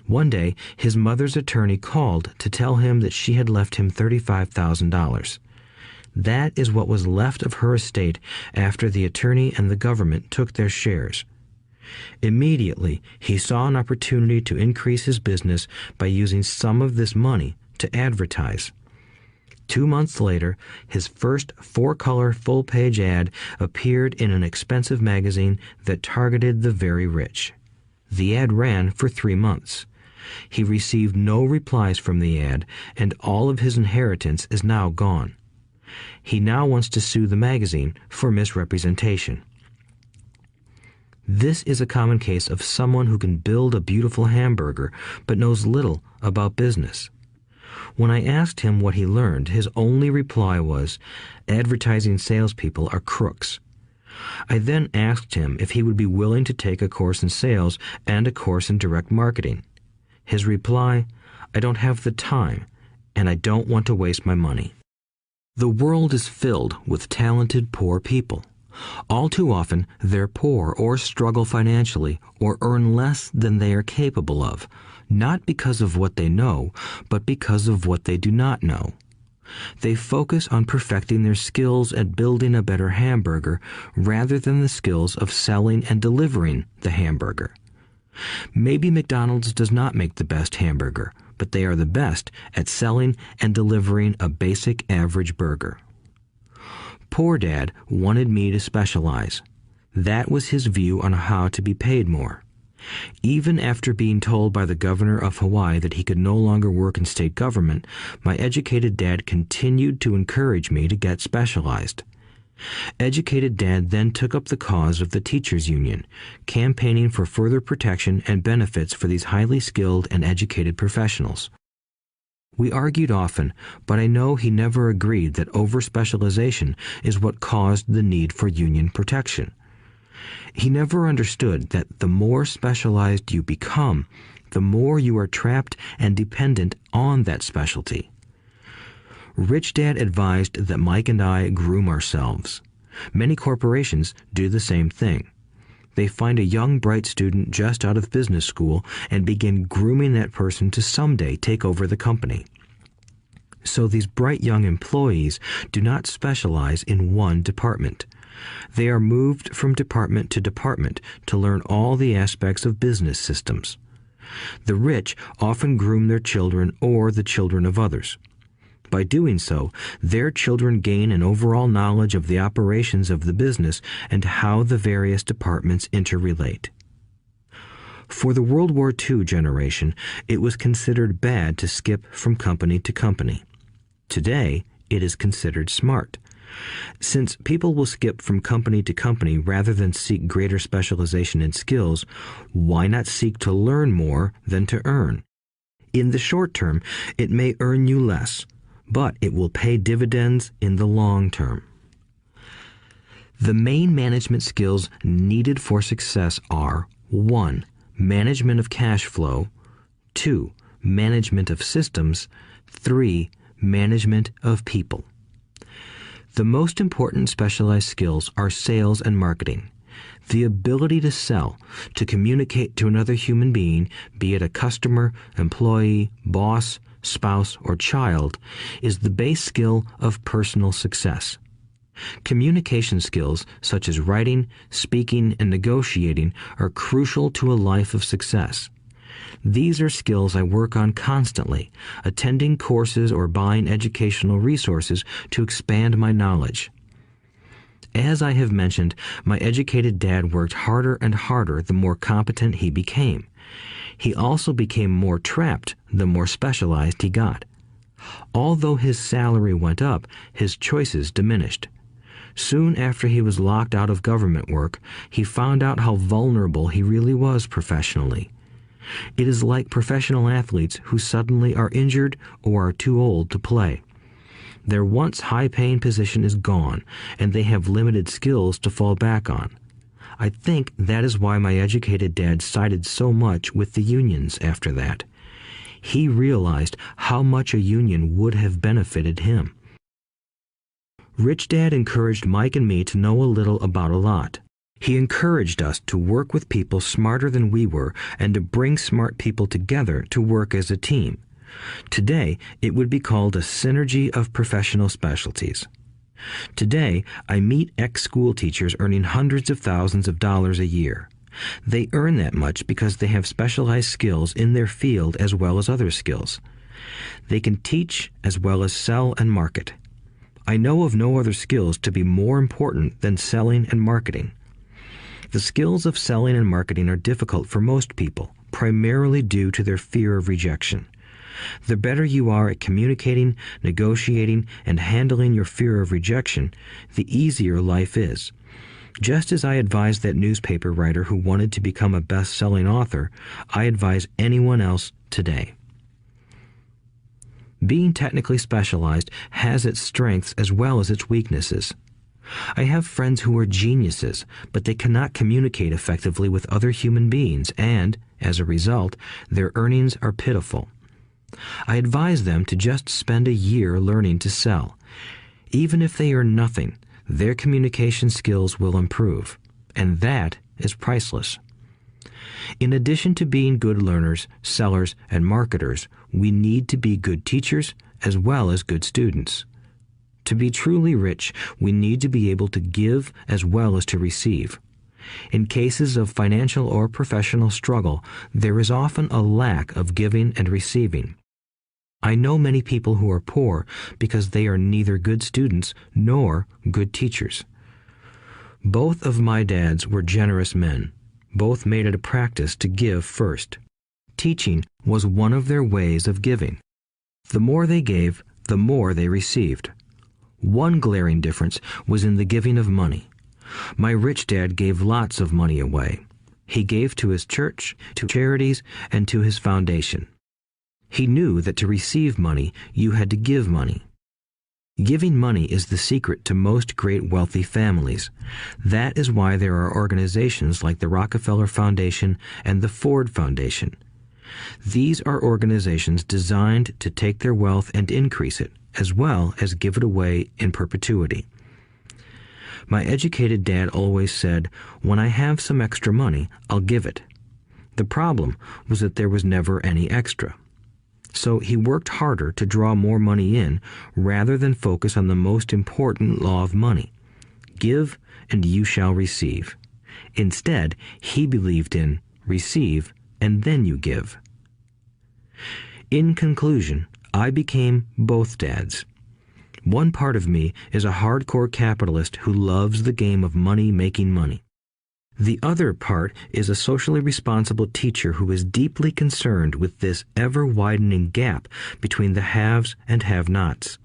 One day, his mother's attorney called to tell him that she had left him $35,000. That is what was left of her estate after the attorney and the government took their shares. Immediately, he saw an opportunity to increase his business by using some of this money to advertise. 2 months later, his first 4-color full-page ad appeared in an expensive magazine that targeted the very rich. The ad ran for 3 months. He received no replies from the ad, and all of his inheritance is now gone. He now wants to sue the magazine for misrepresentation. This is a common case of someone who can build a beautiful hamburger but knows little about business. When I asked him what he learned, his only reply was, "Advertising salespeople are crooks." I then asked him if he would be willing to take a course in sales and a course in direct marketing. His reply, "I don't have the time, and I don't want to waste my money." The world is filled with talented poor people. All too often, they're poor or struggle financially or earn less than they are capable of, not because of what they know, but because of what they do not know. They focus on perfecting their skills at building a better hamburger rather than the skills of selling and delivering the hamburger. Maybe McDonald's does not make the best hamburger, but they are the best at selling and delivering a basic average burger. Poor Dad wanted me to specialize. That was his view on how to be paid more. Even after being told by the governor of Hawaii that he could no longer work in state government, my educated dad continued to encourage me to get specialized. Educated Dad then took up the cause of the teachers' union, campaigning for further protection and benefits for these highly skilled and educated professionals. We argued often, but I know he never agreed that over-specialization is what caused the need for union protection. He never understood that the more specialized you become, the more you are trapped and dependent on that specialty. Rich Dad advised that Mike and I groom ourselves. Many corporations do the same thing. They find a young, bright student just out of business school and begin grooming that person to someday take over the company. So these bright young employees do not specialize in one department. They are moved from department to department to learn all the aspects of business systems. The rich often groom their children or the children of others. By doing so, their children gain an overall knowledge of the operations of the business and how the various departments interrelate. For the World War II generation, it was considered bad to skip from company to company. Today, it is considered smart. Since people will skip from company to company rather than seek greater specialization in skills, why not seek to learn more than to earn? In the short term, it may earn you less, but it will pay dividends in the long term. The main management skills needed for success are 1. Management of cash flow, 2. Management of systems, 3. Management of people. The most important specialized skills are sales and marketing. The ability to sell, to communicate to another human being, be it a customer, employee, boss, spouse, or child, is the base skill of personal success. Communication skills such as writing, speaking, and negotiating are crucial to a life of success. These are skills I work on constantly, attending courses or buying educational resources to expand my knowledge. As I have mentioned, my educated dad worked harder and harder the more competent he became. He also became more trapped the more specialized he got. Although his salary went up, his choices diminished. Soon after he was locked out of government work, he found out how vulnerable he really was professionally. It is like professional athletes who suddenly are injured or are too old to play. Their once high-paying position is gone, and they have limited skills to fall back on. I think that is why my educated dad sided so much with the unions after that. He realized how much a union would have benefited him. Rich Dad encouraged Mike and me to know a little about a lot. He encouraged us to work with people smarter than we were and to bring smart people together to work as a team. Today, it would be called a synergy of professional specialties. Today, I meet ex-school teachers earning hundreds of thousands of dollars a year. They earn that much because they have specialized skills in their field as well as other skills. They can teach as well as sell and market. I know of no other skills to be more important than selling and marketing. The skills of selling and marketing are difficult for most people, primarily due to their fear of rejection. The better you are at communicating, negotiating, and handling your fear of rejection, the easier life is. Just as I advise that newspaper writer who wanted to become a best-selling author, I advise anyone else today. Being technically specialized has its strengths as well as its weaknesses. I have friends who are geniuses, but they cannot communicate effectively with other human beings, and, as a result, their earnings are pitiful. I advise them to just spend a year learning to sell. Even if they earn nothing, their communication skills will improve, and that is priceless. In addition to being good learners, sellers, and marketers, we need to be good teachers as well as good students. To be truly rich, we need to be able to give as well as to receive. In cases of financial or professional struggle, there is often a lack of giving and receiving. I know many people who are poor because they are neither good students nor good teachers. Both of my dads were generous men. Both made it a practice to give first. Teaching was one of their ways of giving. The more they gave, the more they received. One glaring difference was in the giving of money. My rich dad gave lots of money away. He gave to his church, to charities, and to his foundation. He knew that to receive money, you had to give money. Giving money is the secret to most great wealthy families. That is why there are organizations like the Rockefeller Foundation and the Ford Foundation. These are organizations designed to take their wealth and increase it, as well as give it away in perpetuity. My educated dad always said, "When I have some extra money, I'll give it." The problem was that there was never any extra. So he worked harder to draw more money in rather than focus on the most important law of money. Give and you shall receive. Instead, he believed in receive and then you give. In conclusion, I became both dads. One part of me is a hardcore capitalist who loves the game of money making money. The other part is a socially responsible teacher who is deeply concerned with this ever-widening gap between the haves and have-nots.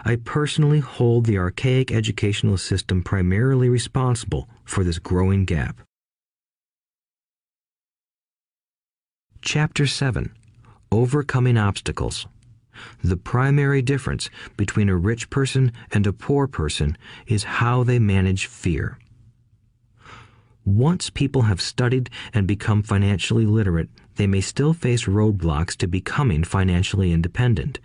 I personally hold the archaic educational system primarily responsible for this growing gap. Chapter 7. Overcoming Obstacles. The primary difference between a rich person and a poor person is how they manage fear. Once people have studied and become financially literate, they may still face roadblocks to becoming financially independent.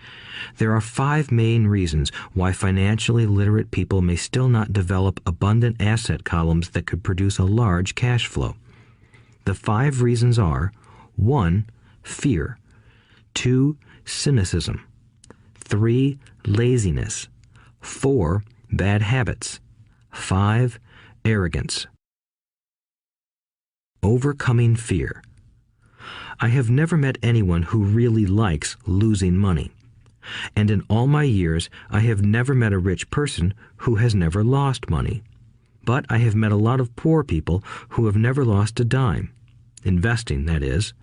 There are 5 main reasons why financially literate people may still not develop abundant asset columns that could produce a large cash flow. The 5 reasons are: 1. Fear. 2. Cynicism. 3. Laziness. 4. Bad habits. 5. Arrogance. Overcoming fear. I have never met anyone who really likes losing money. And in all my years, I have never met a rich person who has never lost money. But I have met a lot of poor people who have never lost a dime. Investing, that is.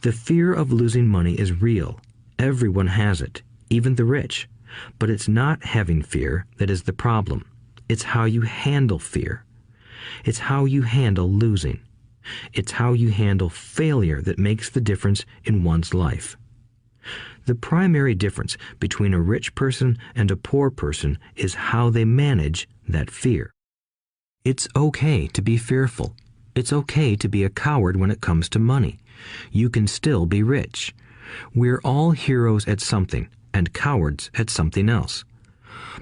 The fear of losing money is real. Everyone has it, even the rich. But it's not having fear that is the problem. It's how you handle fear. It's how you handle losing. It's how you handle failure that makes the difference in one's life. The primary difference between a rich person and a poor person is how they manage that fear. It's okay to be fearful. It's okay to be a coward when it comes to money. You can still be rich. We're all heroes at something and cowards at something else.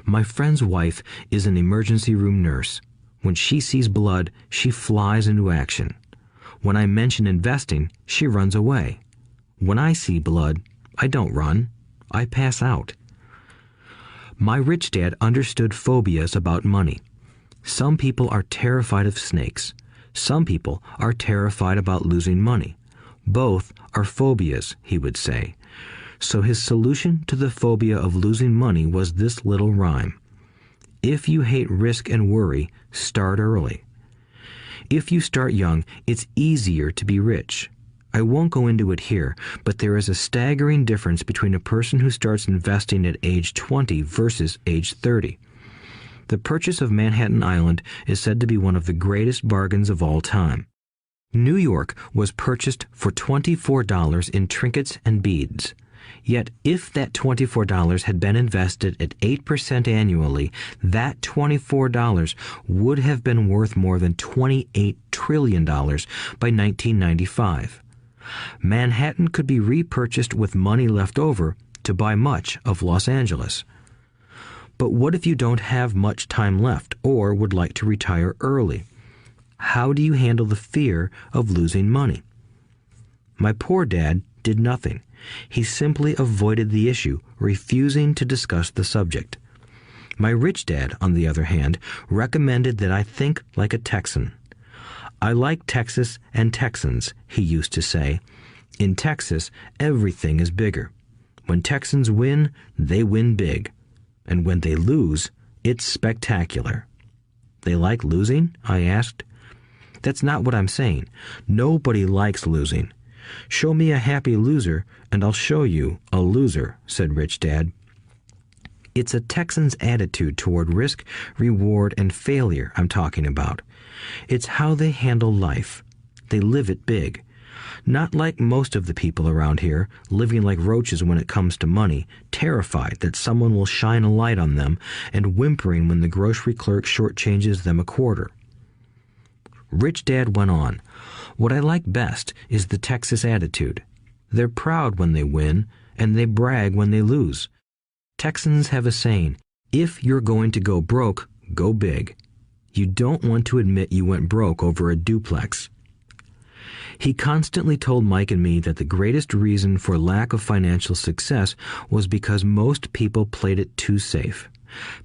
My friend's wife is an emergency room nurse. When she sees blood, she flies into action. When I mention investing, she runs away. When I see blood, I don't run. I pass out. My rich dad understood phobias about money. Some people are terrified of snakes. Some people are terrified about losing money. Both are phobias, he would say. So his solution to the phobia of losing money was this little rhyme. If you hate risk and worry, start early. If you start young, it's easier to be rich. I won't go into it here, but there is a staggering difference between a person who starts investing at age 20 versus age 30. The purchase of Manhattan Island is said to be one of the greatest bargains of all time. New York was purchased for $24 in trinkets and beads. Yet if that $24 had been invested at 8% annually, that $24 would have been worth more than $28 trillion by 1995. Manhattan could be repurchased with money left over to buy much of Los Angeles. But what if you don't have much time left or would like to retire early? How do you handle the fear of losing money? My poor dad did nothing. He simply avoided the issue, refusing to discuss the subject. My rich dad, on the other hand, recommended that I think like a Texan. I like Texas and Texans, he used to say. In Texas, everything is bigger. When Texans win, they win big. And when they lose, it's spectacular. They like losing? I asked. That's not what I'm saying. Nobody likes losing. Show me a happy loser, and I'll show you a loser, said Rich Dad. It's a Texan's attitude toward risk, reward, and failure I'm talking about. It's how they handle life. They live it big. Not like most of the people around here, living like roaches when it comes to money, terrified that someone will shine a light on them and whimpering when the grocery clerk shortchanges them a quarter. Rich Dad went on, "What I like best is the Texas attitude. They're proud when they win, and they brag when they lose. Texans have a saying, if you're going to go broke, go big. You don't want to admit you went broke over a duplex." He constantly told Mike and me that the greatest reason for lack of financial success was because most people played it too safe.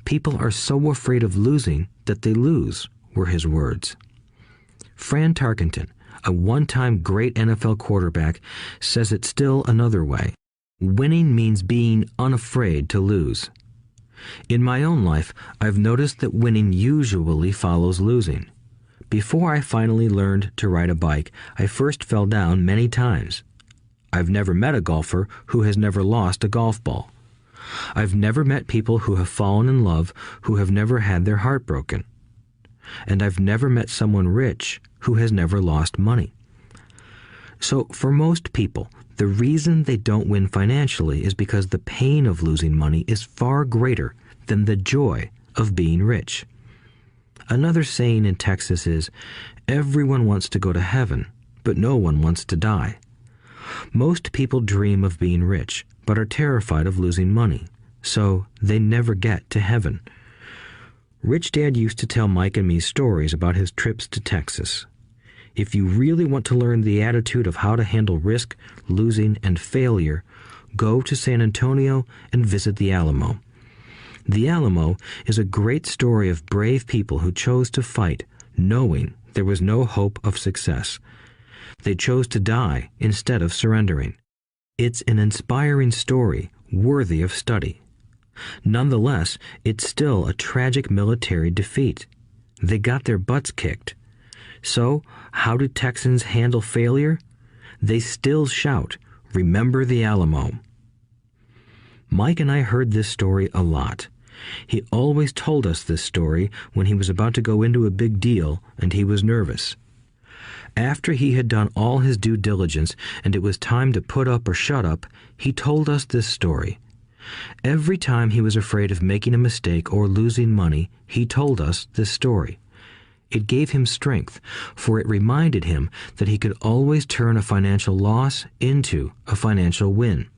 People are so afraid of losing that they lose, were his words. Fran Tarkenton, a one-time great NFL quarterback, says it still another way. Winning means being unafraid to lose. In my own life, I've noticed that winning usually follows losing. Before I finally learned to ride a bike, I first fell down many times. I've never met a golfer who has never lost a golf ball. I've never met people who have fallen in love who have never had their heart broken. And I've never met someone rich who has never lost money. So for most people, the reason they don't win financially is because the pain of losing money is far greater than the joy of being rich. Another saying in Texas is, everyone wants to go to heaven, but no one wants to die. Most people dream of being rich, but are terrified of losing money, so they never get to heaven. Rich Dad used to tell Mike and me stories about his trips to Texas. If you really want to learn the attitude of how to handle risk, losing, and failure, go to San Antonio and visit the Alamo. The Alamo is a great story of brave people who chose to fight, knowing there was no hope of success. They chose to die instead of surrendering. It's an inspiring story worthy of study. Nonetheless, it's still a tragic military defeat. They got their butts kicked. So, how do Texans handle failure? They still shout, "Remember the Alamo." Mike and I heard this story a lot. He always told us this story when he was about to go into a big deal and he was nervous. After he had done all his due diligence and it was time to put up or shut up, he told us this story. Every time he was afraid of making a mistake or losing money, he told us this story. It gave him strength, for it reminded him that he could always turn a financial loss into a financial win.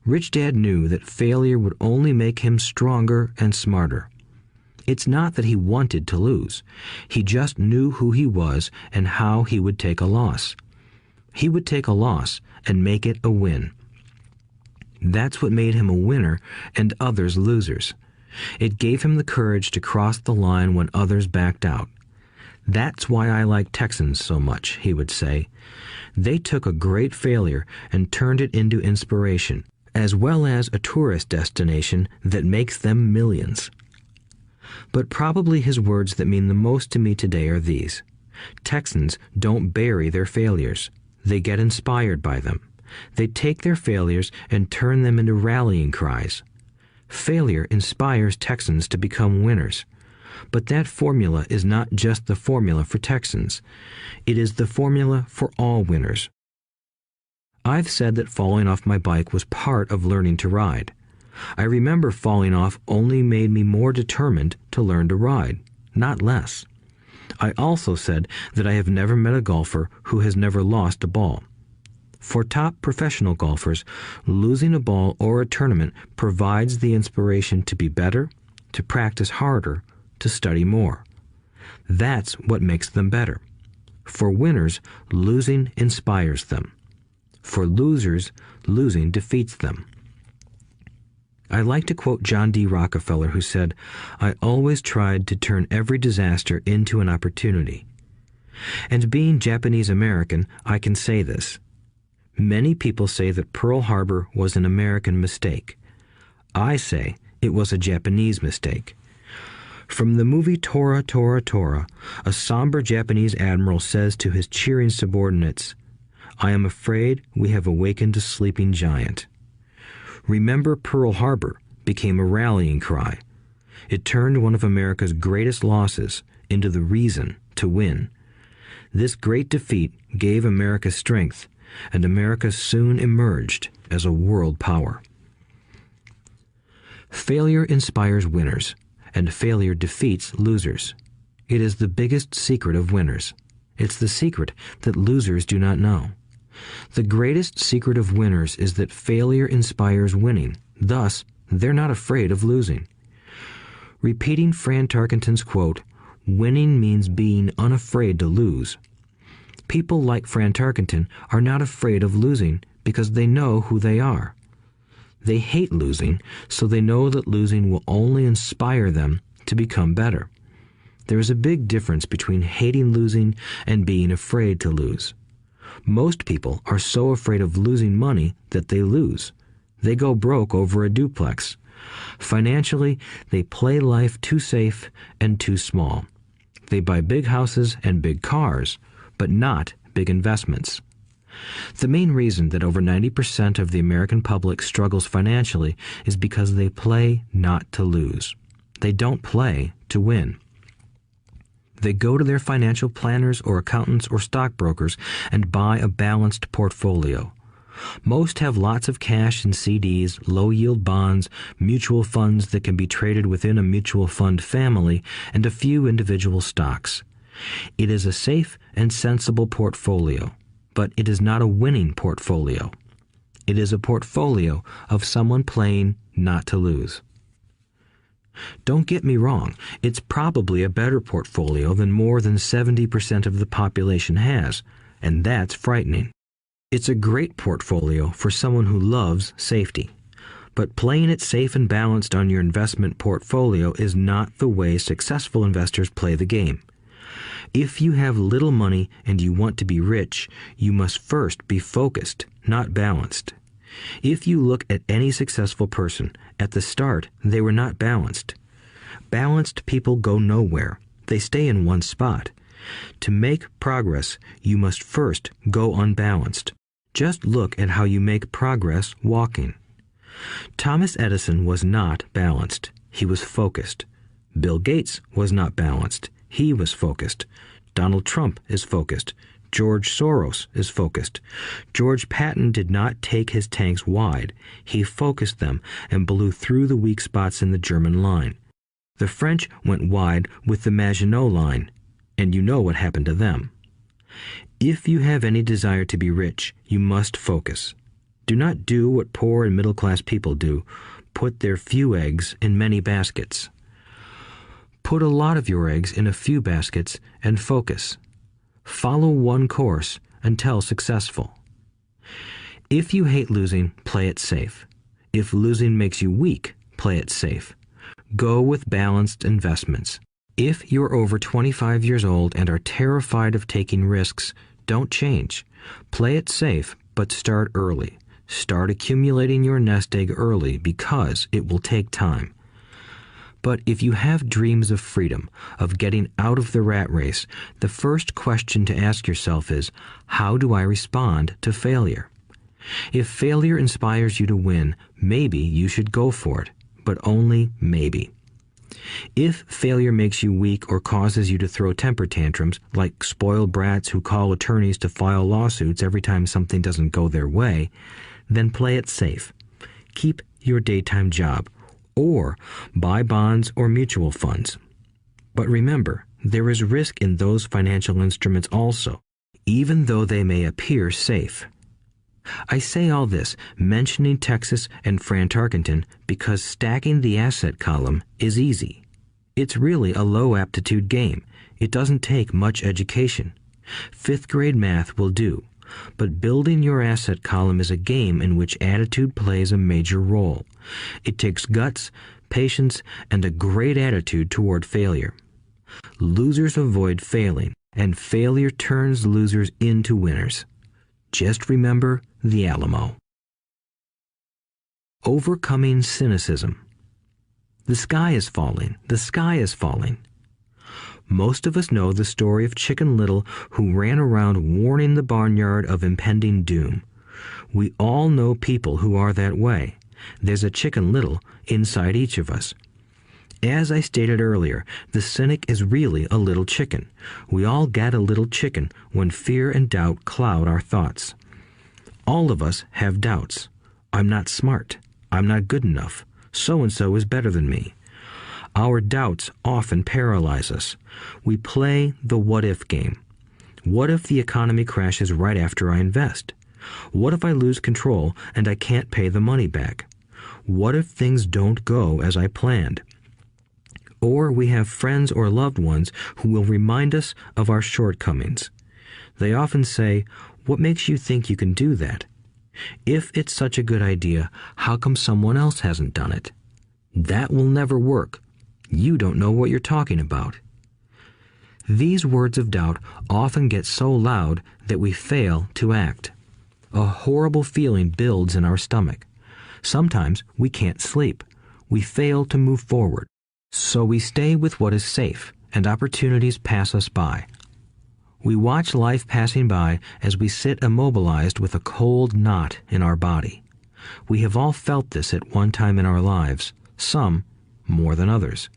Rich Dad knew that failure would only make him stronger and smarter. It's not that he wanted to lose. He just knew who he was and how he would take a loss. He would take a loss and make it a win. That's what made him a winner and others losers. It gave him the courage to cross the line when others backed out. That's why I like Texans so much, he would say. They took a great failure and turned it into inspiration, as well as a tourist destination that makes them millions. But probably his words that mean the most to me today are these. Texans don't bury their failures. They get inspired by them. They take their failures and turn them into rallying cries. Failure inspires Texans to become winners. But that formula is not just the formula for Texans. It is the formula for all winners. I've said that falling off my bike was part of learning to ride. I remember falling off only made me more determined to learn to ride, not less. I also said that I have never met a golfer who has never lost a ball. For top professional golfers, losing a ball or a tournament provides the inspiration to be better, to practice harder, to study more. That's what makes them better. For winners, losing inspires them. For losers, losing defeats them. I like to quote John D. Rockefeller, who said, "I always tried to turn every disaster into an opportunity." And being Japanese American, I can say this. Many people say that Pearl Harbor was an American mistake. I say it was a Japanese mistake. From the movie Tora, Tora, Tora, a somber Japanese admiral says to his cheering subordinates, "I am afraid we have awakened a sleeping giant." Remember Pearl Harbor became a rallying cry. It turned one of America's greatest losses into the reason to win. This great defeat gave America strength, and America soon emerged as a world power. Failure inspires winners, and failure defeats losers. It is the biggest secret of winners. It's the secret that losers do not know. The greatest secret of winners is that failure inspires winning. Thus, they're not afraid of losing. Repeating Fran Tarkenton's quote, "Winning means being unafraid to lose." People like Fran Tarkenton are not afraid of losing because they know who they are. They hate losing, so they know that losing will only inspire them to become better. There is a big difference between hating losing and being afraid to lose. Most people are so afraid of losing money that they lose. They go broke over a duplex. Financially, they play life too safe and too small. They buy big houses and big cars, but not big investments. The main reason that over 90% of the American public struggles financially is because they play not to lose. They don't play to win. They go to their financial planners or accountants or stockbrokers and buy a balanced portfolio. Most have lots of cash in CDs, low-yield bonds, mutual funds that can be traded within a mutual fund family, and a few individual stocks. It is a safe and sensible portfolio, but it is not a winning portfolio. It is a portfolio of someone playing not to lose. Don't get me wrong, it's probably a better portfolio than more than 70% of the population has, and that's frightening. It's a great portfolio for someone who loves safety. But playing it safe and balanced on your investment portfolio is not the way successful investors play the game. If you have little money and you want to be rich, you must first be focused, not balanced. If you look at any successful person, at the start they were not balanced. Balanced people go nowhere. They stay in one spot. To make progress, you must first go unbalanced. Just look at how you make progress walking. Thomas Edison was not balanced. He was focused. Bill Gates was not balanced. He was focused. Donald Trump is focused. George Soros is focused. George Patton did not take his tanks wide. He focused them and blew through the weak spots in the German line. The French went wide with the Maginot Line, and you know what happened to them. If you have any desire to be rich, you must focus. Do not do what poor and middle-class people do, put their few eggs in many baskets. Put a lot of your eggs in a few baskets and focus. Follow one course until successful. If you hate losing, play it safe. If losing makes you weak, play it safe. Go with balanced investments. If you're over 25 years old and are terrified of taking risks, don't change. Play it safe, but start early. Start accumulating your nest egg early because it will take time. But if you have dreams of freedom, of getting out of the rat race, the first question to ask yourself is, how do I respond to failure? If failure inspires you to win, maybe you should go for it, but only maybe. If failure makes you weak or causes you to throw temper tantrums, like spoiled brats who call attorneys to file lawsuits every time something doesn't go their way, then play it safe. Keep your daytime job, or buy bonds or mutual funds. But remember, there is risk in those financial instruments also, even though they may appear safe. I say all this, mentioning Texas and Fran Tarkenton, because stacking the asset column is easy. It's really a low-aptitude game. It doesn't take much education. Fifth-grade math will do. But building your asset column is a game in which attitude plays a major role. It takes guts, patience, and a great attitude toward failure. Losers avoid failing, and failure turns losers into winners. Just remember the Alamo. Overcoming cynicism. The sky is falling. The sky is falling. Most of us know the story of Chicken Little, who ran around warning the barnyard of impending doom. We all know people who are that way. There's a Chicken Little inside each of us. As I stated earlier, the cynic is really a little chicken. We all get a little chicken when fear and doubt cloud our thoughts. All of us have doubts. I'm not smart. I'm not good enough. So-and-so is better than me. Our doubts often paralyze us. We play the what-if game. What if the economy crashes right after I invest? What if I lose control and I can't pay the money back? What if things don't go as I planned? Or we have friends or loved ones who will remind us of our shortcomings. They often say, "What makes you think you can do that? If it's such a good idea, how come someone else hasn't done it? That will never work. You don't know what you're talking about." These words of doubt often get so loud that we fail to act. A horrible feeling builds in our stomach. Sometimes we can't sleep. We fail to move forward. So we stay with what is safe, and opportunities pass us by. We watch life passing by as we sit immobilized with a cold knot in our body. We have all felt this at one time in our lives, some more than others.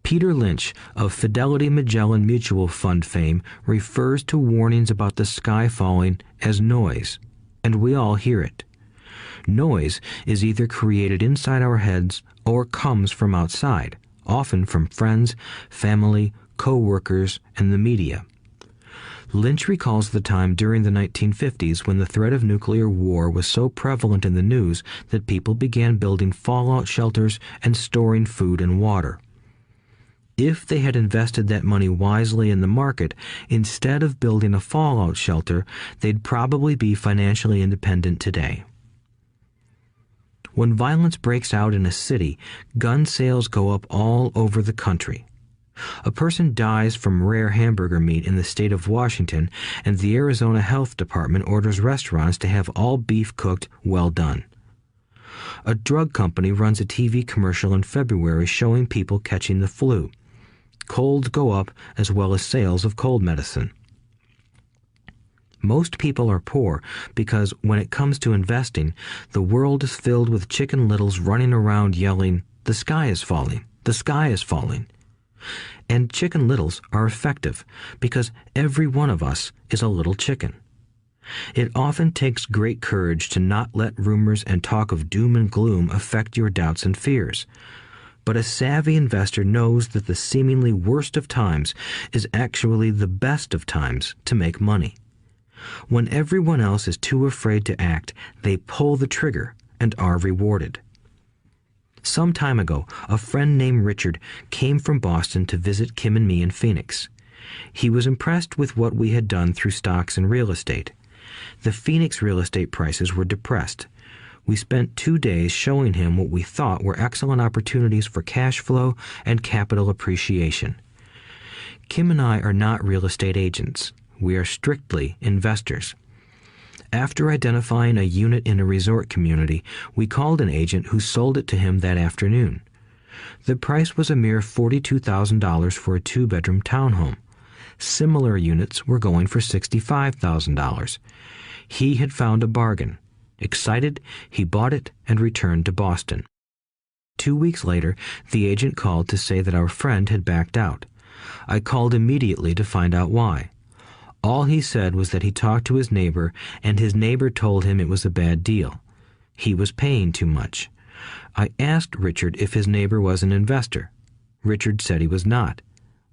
Peter Lynch of Fidelity Magellan Mutual Fund fame refers to warnings about the sky falling as noise, and we all hear it. Noise is either created inside our heads or comes from outside, often from friends, family, co-workers, and the media. Lynch recalls the time during the 1950s when the threat of nuclear war was so prevalent in the news that people began building fallout shelters and storing food and water. If they had invested that money wisely in the market, instead of building a fallout shelter, they'd probably be financially independent today. When violence breaks out in a city, gun sales go up all over the country. A person dies from rare hamburger meat in the state of Washington, and the Arizona Health Department orders restaurants to have all beef cooked well done. A drug company runs a TV commercial in February showing people catching the flu. Colds go up as well as sales of cold medicine. Most people are poor because when it comes to investing, the world is filled with Chicken Littles running around yelling, "The sky is falling, the sky is falling." And Chicken Littles are effective because every one of us is a little chicken. It often takes great courage to not let rumors and talk of doom and gloom affect your doubts and fears. But a savvy investor knows that the seemingly worst of times is actually the best of times to make money. When everyone else is too afraid to act, they pull the trigger and are rewarded. Some time ago, a friend named Richard came from Boston to visit Kim and me in Phoenix. He was impressed with what we had done through stocks and real estate. The Phoenix real estate prices were depressed. We spent 2 days showing him what we thought were excellent opportunities for cash flow and capital appreciation. Kim and I are not real estate agents. We are strictly investors. After identifying a unit in a resort community, we called an agent who sold it to him that afternoon. The price was a mere $42,000 for a 2-bedroom townhome. Similar units were going for $65,000. He had found a bargain. Excited, he bought it and returned to Boston. 2 weeks later, the agent called to say that our friend had backed out. I called immediately to find out why. All he said was that he talked to his neighbor, and his neighbor told him it was a bad deal. He was paying too much. I asked Richard if his neighbor was an investor. Richard said he was not.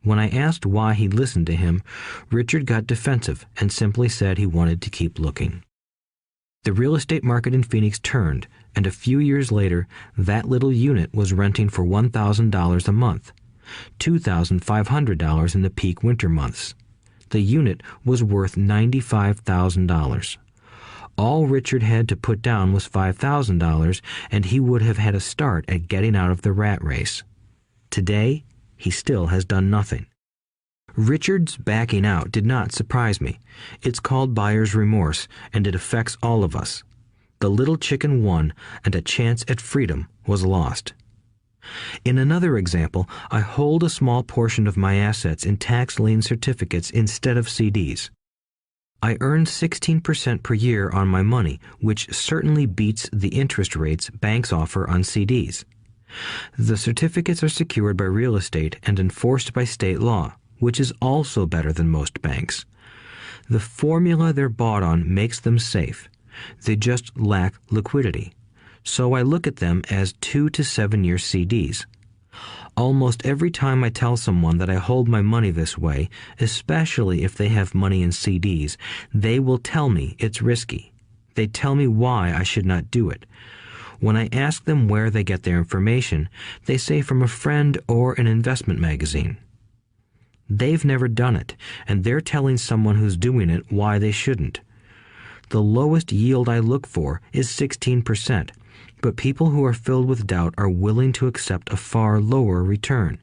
When I asked why he listened to him, Richard got defensive and simply said he wanted to keep looking. The real estate market in Phoenix turned, and a few years later, that little unit was renting for $1,000 a month, $2,500 in the peak winter months. The unit was worth $95,000. All Richard had to put down was $5,000, and he would have had a start at getting out of the rat race. Today, he still has done nothing. Richard's backing out did not surprise me. It's called buyer's remorse, and it affects all of us. The little chicken won, and a chance at freedom was lost. In another example, I hold a small portion of my assets in tax lien certificates instead of CDs. I earn 16% per year on my money, which certainly beats the interest rates banks offer on CDs. The certificates are secured by real estate and enforced by state law, which is also better than most banks. The formula they're bought on makes them safe. They just lack liquidity. So I look at them as 2 to 7 year CDs. Almost every time I tell someone that I hold my money this way, especially if they have money in CDs, they will tell me it's risky. They tell me why I should not do it. When I ask them where they get their information, they say from a friend or an investment magazine. They've never done it, and they're telling someone who's doing it why they shouldn't. The lowest yield I look for is 16%, but people who are filled with doubt are willing to accept a far lower return.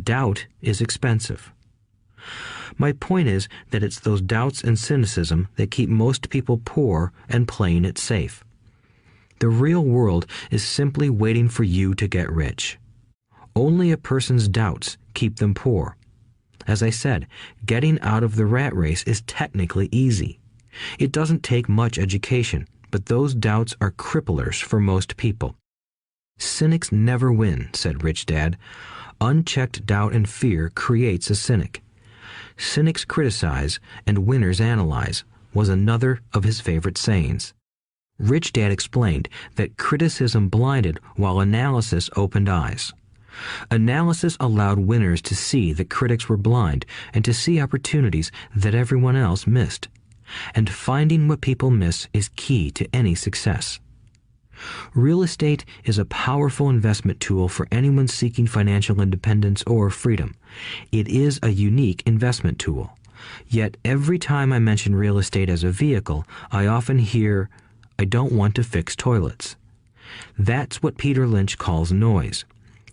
Doubt is expensive. My point is that it's those doubts and cynicism that keep most people poor and playing it safe. The real world is simply waiting for you to get rich. Only a person's doubts keep them poor. As I said, getting out of the rat race is technically easy. It doesn't take much education, but those doubts are cripplers for most people. Cynics never win, said Rich Dad. Unchecked doubt and fear creates a cynic. Cynics criticize and winners analyze was another of his favorite sayings. Rich Dad explained that criticism blinded while analysis opened eyes. Analysis allowed winners to see that critics were blind and to see opportunities that everyone else missed. And finding what people miss is key to any success. Real estate is a powerful investment tool for anyone seeking financial independence or freedom. It is a unique investment tool. Yet every time I mention real estate as a vehicle, I often hear, "I don't want to fix toilets." That's what Peter Lynch calls noise.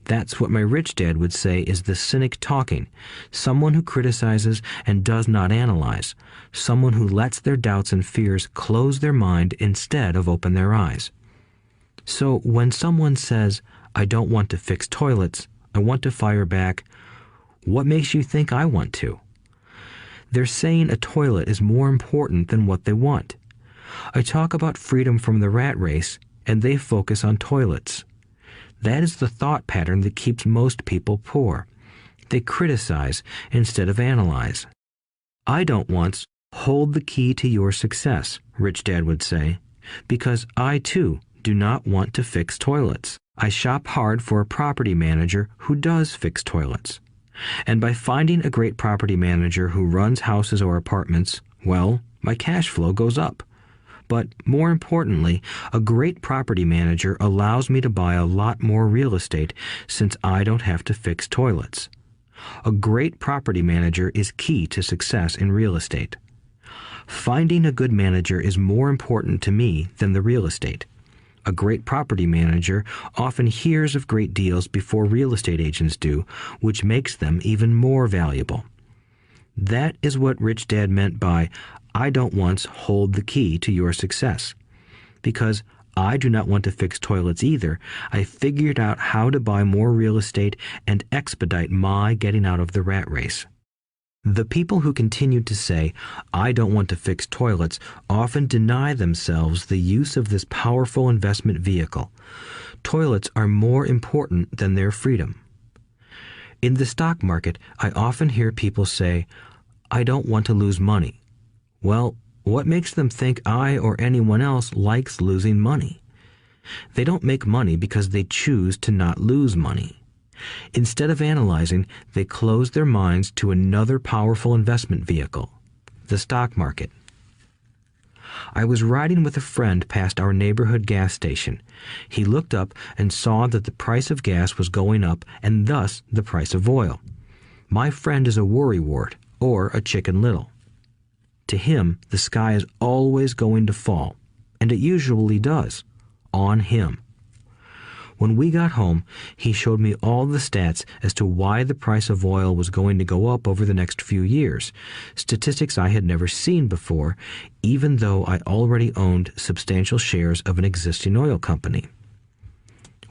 That's what my rich dad would say is the cynic talking, someone who criticizes and does not analyze, someone who lets their doubts and fears close their mind instead of open their eyes. So when someone says, "I don't want to fix toilets, I want to fire back," what makes you think I want to? They're saying a toilet is more important than what they want. I talk about freedom from the rat race, and they focus on toilets. That is the thought pattern that keeps most people poor. They criticize instead of analyze. I don't once hold the key to your success, Rich Dad would say, because I too do not want to fix toilets. I shop hard for a property manager who does fix toilets. And by finding a great property manager who runs houses or apartments, well, my cash flow goes up. But more importantly, a great property manager allows me to buy a lot more real estate since I don't have to fix toilets. A great property manager is key to success in real estate. Finding a good manager is more important to me than the real estate. A great property manager often hears of great deals before real estate agents do, which makes them even more valuable. That is what Rich Dad meant by, I don't once hold the key to your success. Because I do not want to fix toilets either, I figured out how to buy more real estate and expedite my getting out of the rat race. The people who continue to say, I don't want to fix toilets, often deny themselves the use of this powerful investment vehicle. Toilets are more important than their freedom. In the stock market, I often hear people say, I don't want to lose money. Well, what makes them think I or anyone else likes losing money? They don't make money because they choose to not lose money. Instead of analyzing, they close their minds to another powerful investment vehicle, the stock market. I was riding with a friend past our neighborhood gas station. He looked up and saw that the price of gas was going up and thus the price of oil. My friend is a worrywart, or a Chicken Little. To him, the sky is always going to fall, and it usually does, on him. When we got home, he showed me all the stats as to why the price of oil was going to go up over the next few years, statistics I had never seen before, even though I already owned substantial shares of an existing oil company.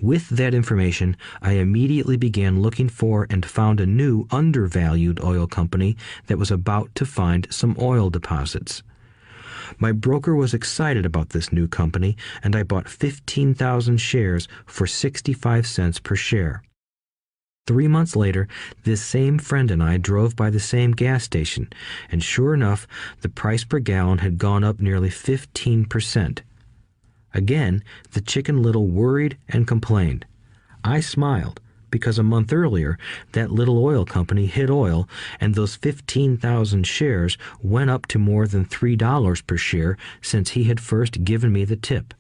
With that information, I immediately began looking for and found a new undervalued oil company that was about to find some oil deposits. My broker was excited about this new company, and I bought 15,000 shares for 65 cents per share. 3 months later, this same friend and I drove by the same gas station, and sure enough, the price per gallon had gone up nearly 15%. Again, the Chicken Little worried and complained. I smiled, because a month earlier, that little oil company hit oil, and those 15,000 shares went up to more than $3 per share since he had first given me the tip.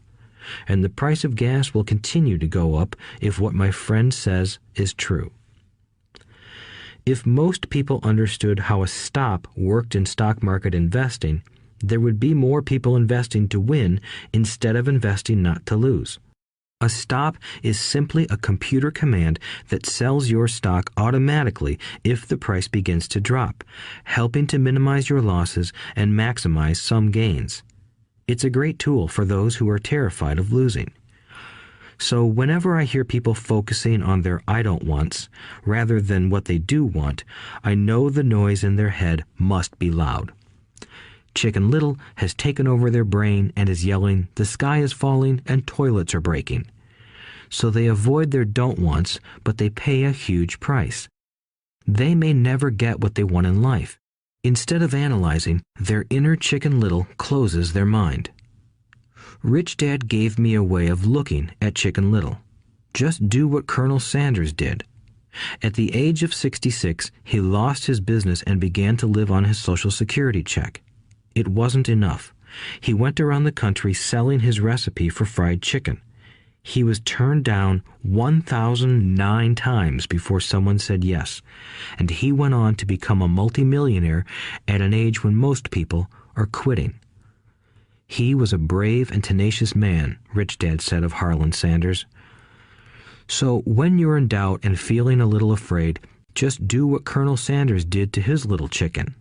And the price of gas will continue to go up if what my friend says is true. If most people understood how a stop worked in stock market investing, there would be more people investing to win instead of investing not to lose. A stop is simply a computer command that sells your stock automatically if the price begins to drop, helping to minimize your losses and maximize some gains. It's a great tool for those who are terrified of losing. So whenever I hear people focusing on their I don't wants rather than what they do want, I know the noise in their head must be loud. Chicken Little has taken over their brain and is yelling, the sky is falling and toilets are breaking. So they avoid their don't wants, but they pay a huge price. They may never get what they want in life. Instead of analyzing, their inner Chicken Little closes their mind. Rich Dad gave me a way of looking at Chicken Little. Just do what Colonel Sanders did. At the age of 66, he lost his business and began to live on his Social Security check. It wasn't enough. He went around the country selling his recipe for fried chicken. He was turned down 1,009 times before someone said yes, and he went on to become a multimillionaire at an age when most people are quitting. He was a brave and tenacious man, Rich Dad said of Harlan Sanders. So when you're in doubt and feeling a little afraid, just do what Colonel Sanders did to his little chicken.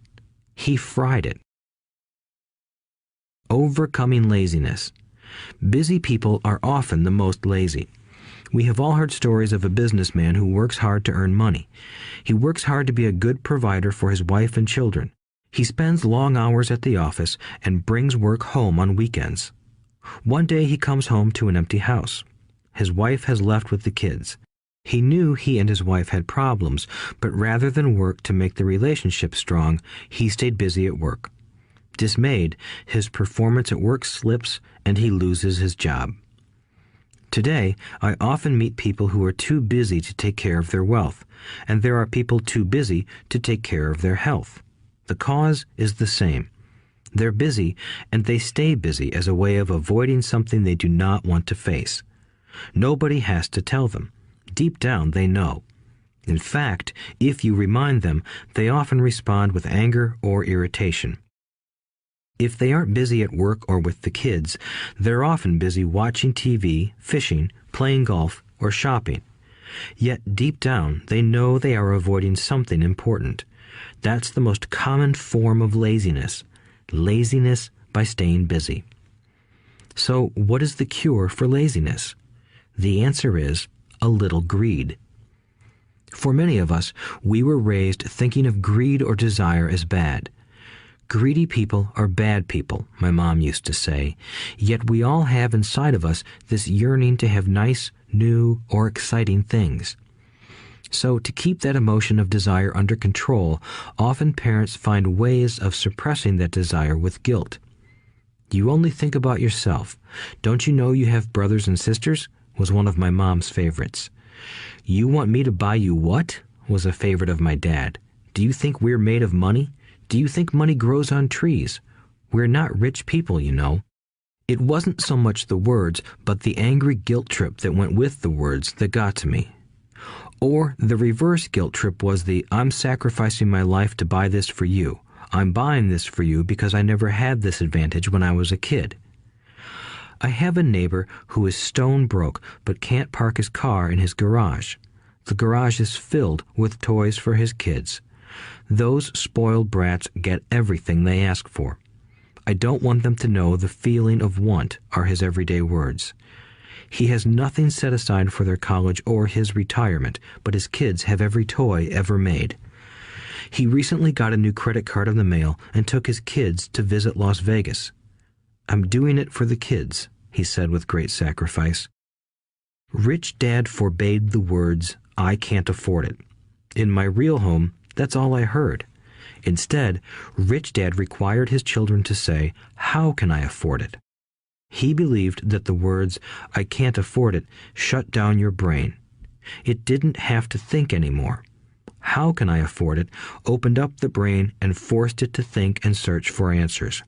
He fried it. Overcoming laziness. Busy people are often the most lazy. We have all heard stories of a businessman who works hard to earn money. He works hard to be a good provider for his wife and children. He spends long hours at the office and brings work home on weekends. One day he comes home to an empty house. His wife has left with the kids. He knew he and his wife had problems, but rather than work to make the relationship strong, he stayed busy at work. Dismayed, his performance at work slips and he loses his job. Today, I often meet people who are too busy to take care of their wealth, and there are people too busy to take care of their health. The cause is the same. They're busy, and they stay busy as a way of avoiding something they do not want to face. Nobody has to tell them. Deep down, they know. In fact, if you remind them, they often respond with anger or irritation. If they aren't busy at work or with the kids, they're often busy watching TV, fishing, playing golf, or shopping. Yet deep down, they know they are avoiding something important. That's the most common form of laziness. Laziness by staying busy. So, what is the cure for laziness? The answer is a little greed. For many of us, we were raised thinking of greed or desire as bad. Greedy people are bad people, my mom used to say, yet we all have inside of us this yearning to have nice, new, or exciting things. So, to keep that emotion of desire under control, often parents find ways of suppressing that desire with guilt. You only think about yourself. Don't you know you have brothers and sisters? Was one of my mom's favorites. You want me to buy you what? Was a favorite of my dad. Do you think we're made of money? Do you think money grows on trees? We're not rich people, you know. It wasn't so much the words, but the angry guilt trip that went with the words that got to me. Or the reverse guilt trip was the I'm sacrificing my life to buy this for you. I'm buying this for you because I never had this advantage when I was a kid. I have a neighbor who is stone broke but can't park his car in his garage. The garage is filled with toys for his kids. Those spoiled brats get everything they ask for. I don't want them to know the feeling of want are his everyday words. He has nothing set aside for their college or his retirement, but his kids have every toy ever made. He recently got a new credit card in the mail and took his kids to visit Las Vegas. I'm doing it for the kids, he said with great sacrifice. Rich Dad forbade the words, I can't afford it. In my real home, that's all I heard. Instead, Rich Dad required his children to say, how can I afford it? He believed that the words, I can't afford it, shut down your brain. It didn't have to think anymore. How can I afford it opened up the brain and forced it to think and search for answers.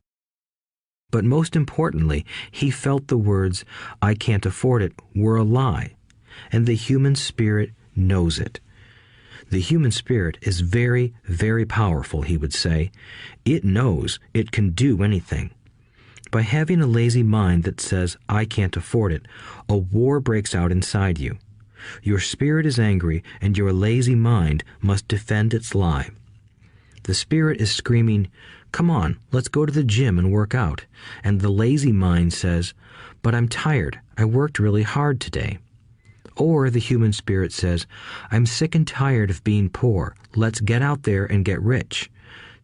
But most importantly, he felt the words, I can't afford it, were a lie, and the human spirit knows it. The human spirit is very, very powerful, he would say. It knows it can do anything. By having a lazy mind that says, I can't afford it, a war breaks out inside you. Your spirit is angry, and your lazy mind must defend its lie. The spirit is screaming, come on, let's go to the gym and work out. And the lazy mind says, but I'm tired. I worked really hard today. Or the human spirit says, I'm sick and tired of being poor. Let's get out there and get rich.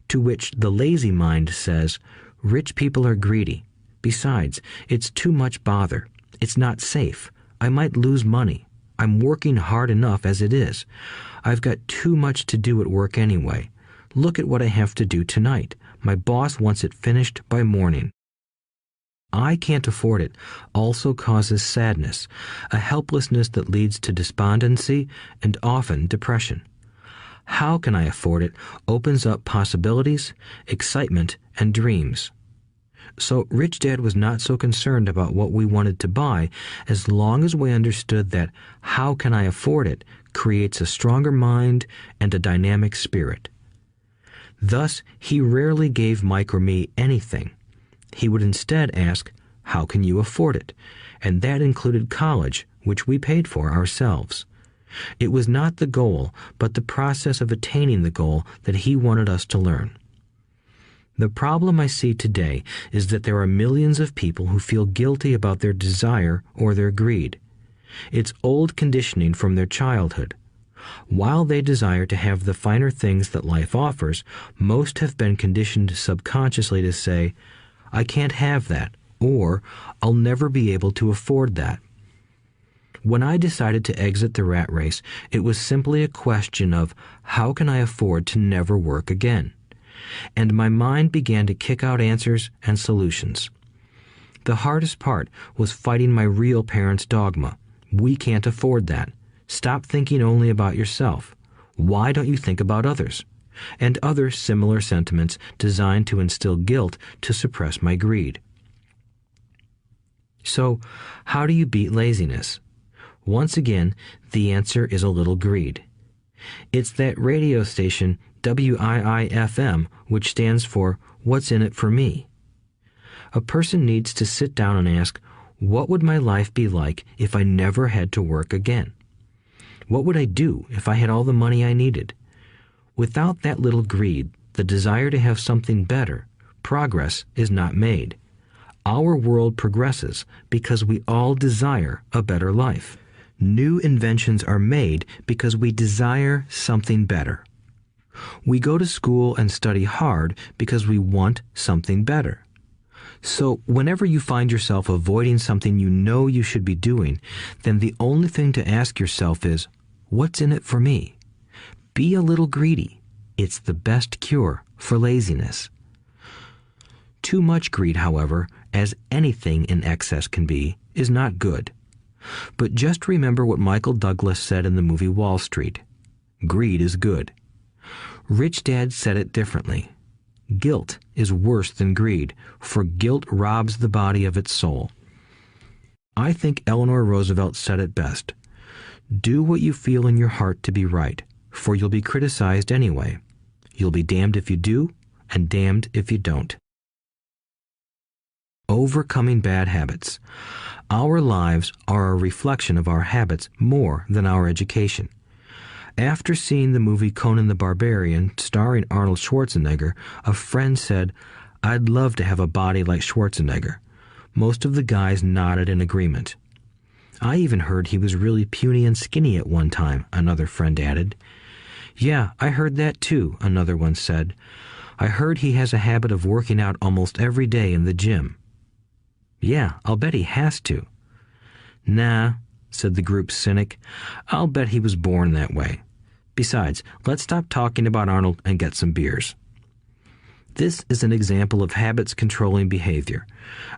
To which the lazy mind says, rich people are greedy. Besides, it's too much bother. It's not safe. I might lose money. I'm working hard enough as it is. I've got too much to do at work anyway. Look at what I have to do tonight. My boss wants it finished by morning. I can't afford it also causes sadness, a helplessness that leads to despondency and often depression. How can I afford it opens up possibilities, excitement, and dreams. So Rich Dad was not so concerned about what we wanted to buy as long as we understood that how can I afford it creates a stronger mind and a dynamic spirit. Thus, he rarely gave Mike or me anything. He would instead ask, how can you afford it? And that included college, which we paid for ourselves. It was not the goal, but the process of attaining the goal that he wanted us to learn. The problem I see today is that there are millions of people who feel guilty about their desire or their greed. It's old conditioning from their childhood. While they desire to have the finer things that life offers, most have been conditioned subconsciously to say, I can't have that, or I'll never be able to afford that. When I decided to exit the rat race, it was simply a question of how can I afford to never work again? And my mind began to kick out answers and solutions. The hardest part was fighting my real parents' dogma. We can't afford that. Stop thinking only about yourself. Why don't you think about others? And other similar sentiments designed to instill guilt to suppress my greed. So, how do you beat laziness? Once again, the answer is a little greed. It's that radio station WIIFM, which stands for What's in it for me? A person needs to sit down and ask, what would my life be like if I never had to work again? What would I do if I had all the money I needed? Without that little greed, the desire to have something better, progress is not made. Our world progresses because we all desire a better life. New inventions are made because we desire something better. We go to school and study hard because we want something better. So whenever you find yourself avoiding something you know you should be doing, then the only thing to ask yourself is, what's in it for me? Be a little greedy. It's the best cure for laziness. Too much greed, however, as anything in excess can be, is not good. But just remember what Michael Douglas said in the movie Wall Street. Greed is good. Rich Dad said it differently. Guilt is worse than greed, for guilt robs the body of its soul. I think Eleanor Roosevelt said it best. Do what you feel in your heart to be right, for you'll be criticized anyway. You'll be damned if you do, and damned if you don't. Overcoming bad habits. Our lives are a reflection of our habits more than our education. After seeing the movie Conan the Barbarian, starring Arnold Schwarzenegger, a friend said, "I'd love to have a body like Schwarzenegger." Most of the guys nodded in agreement. "I even heard he was really puny and skinny at one time," another friend added. "Yeah, I heard that too," another one said. "I heard he has a habit of working out almost every day in the gym." "Yeah, I'll bet he has to." "Nah," said the group's cynic. "I'll bet he was born that way. Besides, let's stop talking about Arnold and get some beers." This is an example of habits controlling behavior.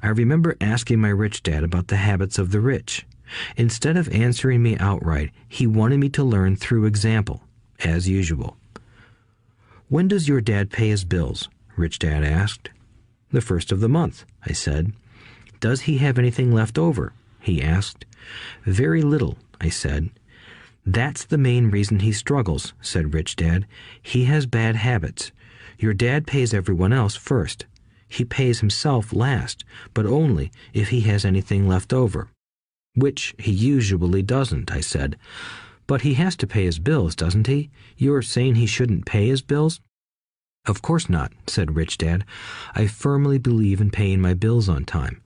I remember asking my rich dad about the habits of the rich. Instead of answering me outright, he wanted me to learn through example, as usual. "When does your dad pay his bills?" Rich Dad asked. "The first of the month," I said. "Does he have anything left over?" he asked. "Very little," I said. "That's the main reason he struggles," said Rich Dad. "He has bad habits. Your dad pays everyone else first. He pays himself last, but only if he has anything left over." "Which he usually doesn't," I said. "But he has to pay his bills, doesn't he? You're saying he shouldn't pay his bills?" "Of course not," said Rich Dad. "I firmly believe in paying my bills on time.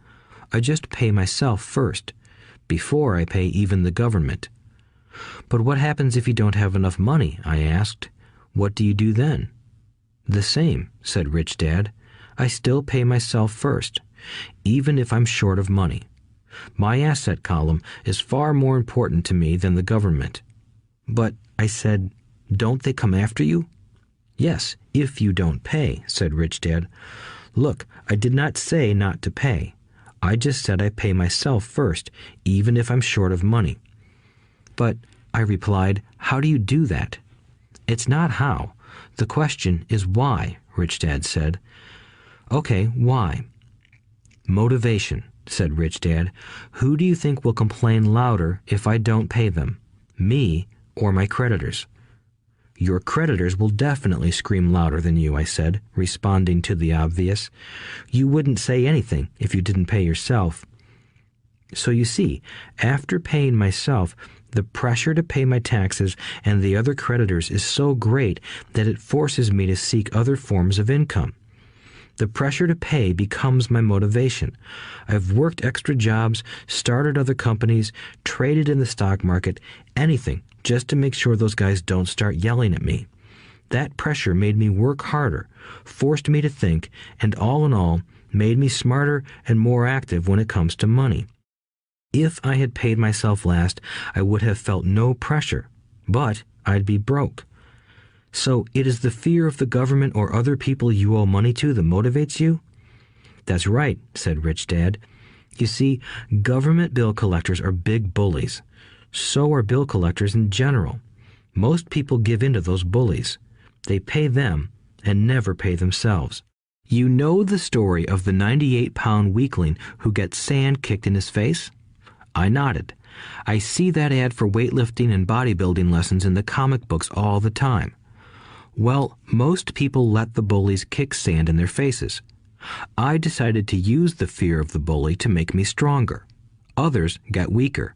I just pay myself first, before I pay even the government." "But what happens if you don't have enough money?" I asked. "What do you do then?" "The same," said Rich Dad. "I still pay myself first, even if I'm short of money. My asset column is far more important to me than the government." "But," I said, "don't they come after you?" "Yes, if you don't pay," said Rich Dad. "Look, I did not say not to pay. I just said I pay myself first, even if I'm short of money." "But," I replied, "how do you do that?" "It's not how. The question is why," Rich Dad said. "Okay, why?" "Motivation," said Rich Dad. "Who do you think will complain louder if I don't pay them? Me or my creditors?" "Your creditors will definitely scream louder than you," I said, responding to the obvious. "You wouldn't say anything if you didn't pay yourself." So you see, after paying myself, the pressure to pay my taxes and the other creditors is so great that it forces me to seek other forms of income. The pressure to pay becomes my motivation. I've worked extra jobs, started other companies, traded in the stock market, anything, just to make sure those guys don't start yelling at me. That pressure made me work harder, forced me to think, and all in all, made me smarter and more active when it comes to money. If I had paid myself last, I would have felt no pressure, but I'd be broke. So it is the fear of the government or other people you owe money to that motivates you? That's right, said Rich Dad. You see, government bill collectors are big bullies. So are bill collectors in general. Most people give in to those bullies. They pay them and never pay themselves. You know the story of the 98-pound weakling who gets sand kicked in his face? I nodded. I see that ad for weightlifting and bodybuilding lessons in the comic books all the time. Well, most people let the bullies kick sand in their faces. I decided to use the fear of the bully to make me stronger. Others got weaker.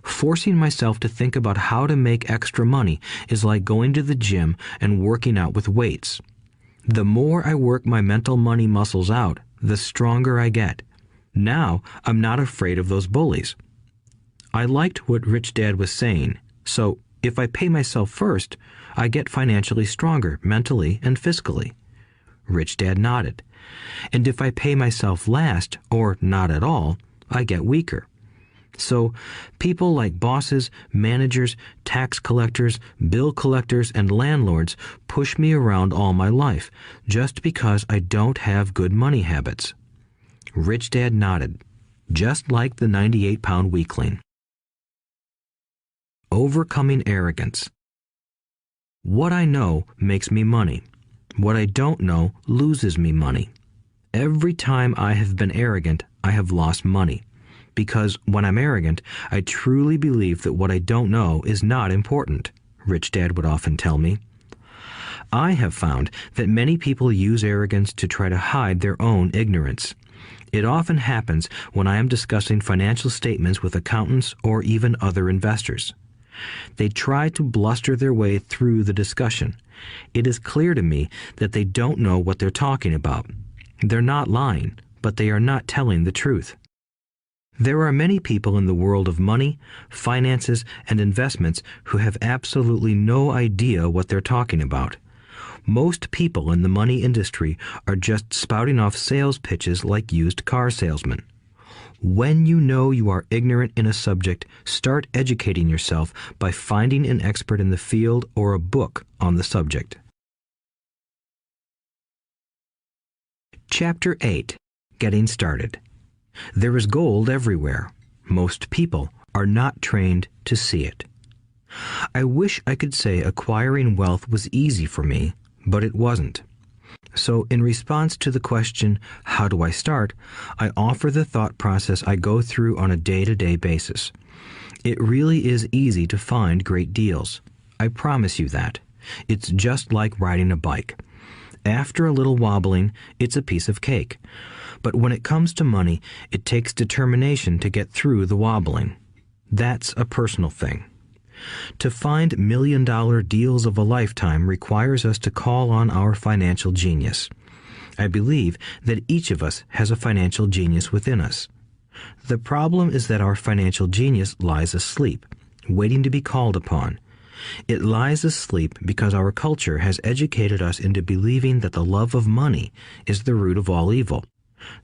Forcing myself to think about how to make extra money is like going to the gym and working out with weights. The more I work my mental money muscles out, the stronger I get. Now I'm not afraid of those bullies. I liked what Rich Dad was saying, so if I pay myself first, I get financially stronger mentally and fiscally. Rich Dad nodded. And if I pay myself last, or not at all, I get weaker. So people like bosses, managers, tax collectors, bill collectors, and landlords push me around all my life just because I don't have good money habits. Rich Dad nodded, just like the 98-pound weakling. Overcoming arrogance. What I know makes me money. What I don't know loses me money. Every time I have been arrogant, I have lost money. Because when I'm arrogant, I truly believe that what I don't know is not important, Rich Dad would often tell me. I have found that many people use arrogance to try to hide their own ignorance. It often happens when I am discussing financial statements with accountants or even other investors. They try to bluster their way through the discussion. It is clear to me that they don't know what they're talking about. They're not lying, but they are not telling the truth. There are many people in the world of money, finances, and investments who have absolutely no idea what they're talking about. Most people in the money industry are just spouting off sales pitches like used car salesmen. When you know you are ignorant in a subject, start educating yourself by finding an expert in the field or a book on the subject. Chapter 8. Getting Started. There is gold everywhere. Most people are not trained to see it. I wish I could say acquiring wealth was easy for me, but it wasn't. So in response to the question, how do I start, I offer the thought process I go through on a day-to-day basis. It really is easy to find great deals. I promise you that. It's just like riding a bike. After a little wobbling, it's a piece of cake. But when it comes to money, it takes determination to get through the wobbling. That's a personal thing. To find million-dollar deals of a lifetime requires us to call on our financial genius. I believe that each of us has a financial genius within us. The problem is that our financial genius lies asleep, waiting to be called upon. It lies asleep because our culture has educated us into believing that the love of money is the root of all evil.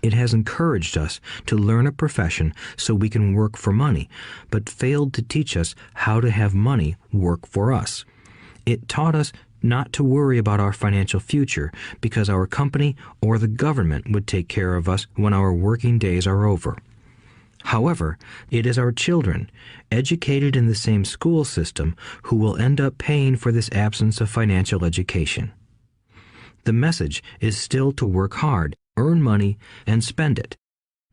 It has encouraged us to learn a profession so we can work for money, but failed to teach us how to have money work for us. It taught us not to worry about our financial future because our company or the government would take care of us when our working days are over. However, it is our children, educated in the same school system, who will end up paying for this absence of financial education. The message is still to work hard, earn money, and spend it.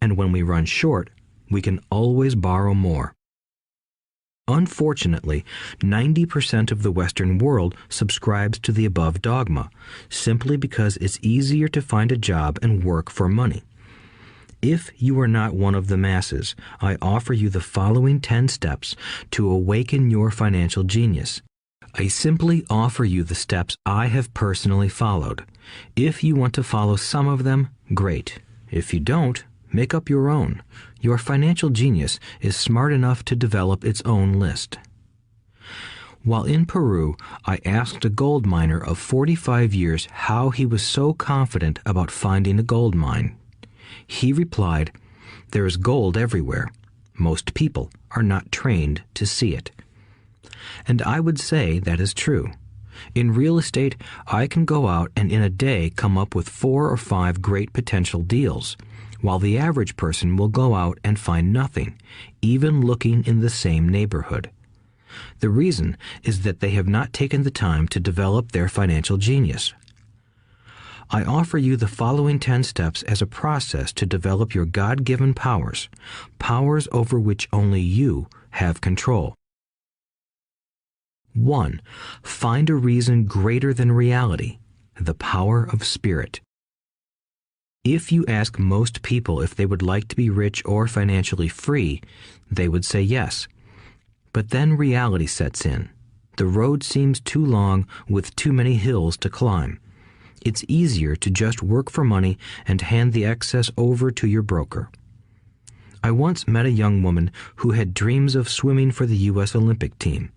And when we run short, we can always borrow more. Unfortunately, 90% of the Western world subscribes to the above dogma, simply because it's easier to find a job and work for money. If you are not one of the masses, I offer you the following 10 steps to awaken your financial genius. I simply offer you the steps I have personally followed. If you want to follow some of them, great. If you don't, make up your own. Your financial genius is smart enough to develop its own list. While in Peru, I asked a gold miner of 45 years how he was so confident about finding a gold mine. He replied, "There is gold everywhere. Most people are not trained to see it." And I would say that is true. In real estate, I can go out and in a day come up with 4 or 5 great potential deals. while the average person will go out and find nothing, even looking in the same neighborhood. The reason is that they have not taken the time to develop their financial genius. I offer you the following 10 steps as a process to develop your God-given powers, powers over which only you have control. 1. Find a reason greater than reality, the power of spirit. If you ask most people if they would like to be rich or financially free, they would say yes. But then reality sets in. The road seems too long with too many hills to climb. It's easier to just work for money and hand the excess over to your broker. I once met a young woman who had dreams of swimming for the U.S. Olympic team.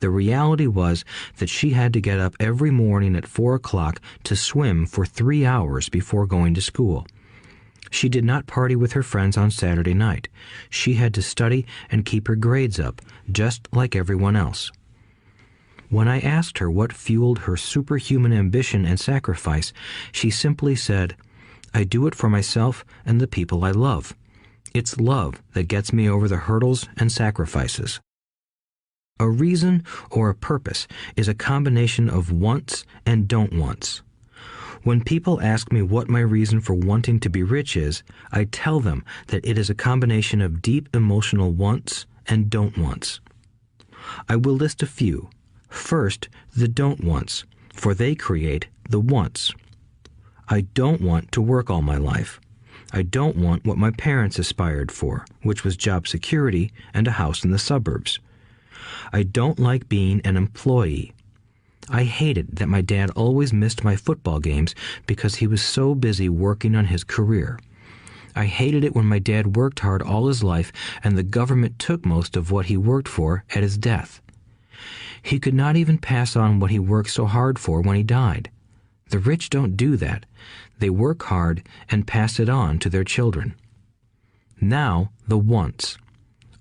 The reality was that she had to get up every morning at 4 o'clock to swim for 3 hours before going to school. She did not party with her friends on Saturday night. She had to study and keep her grades up, just like everyone else. When I asked her what fueled her superhuman ambition and sacrifice, she simply said, "I do it for myself and the people I love. It's love that gets me over the hurdles and sacrifices." A reason or a purpose is a combination of wants and don't wants. When people ask me what my reason for wanting to be rich is, I tell them that it is a combination of deep emotional wants and don't wants. I will list a few. First, the don't wants, for they create the wants. I don't want to work all my life. I don't want what my parents aspired for, which was job security and a house in the suburbs. I don't like being an employee. I hated that my dad always missed my football games because he was so busy working on his career. I hated it when my dad worked hard all his life and the government took most of what he worked for at his death. He could not even pass on what he worked so hard for when he died. The rich don't do that. They work hard and pass it on to their children. Now, the wants.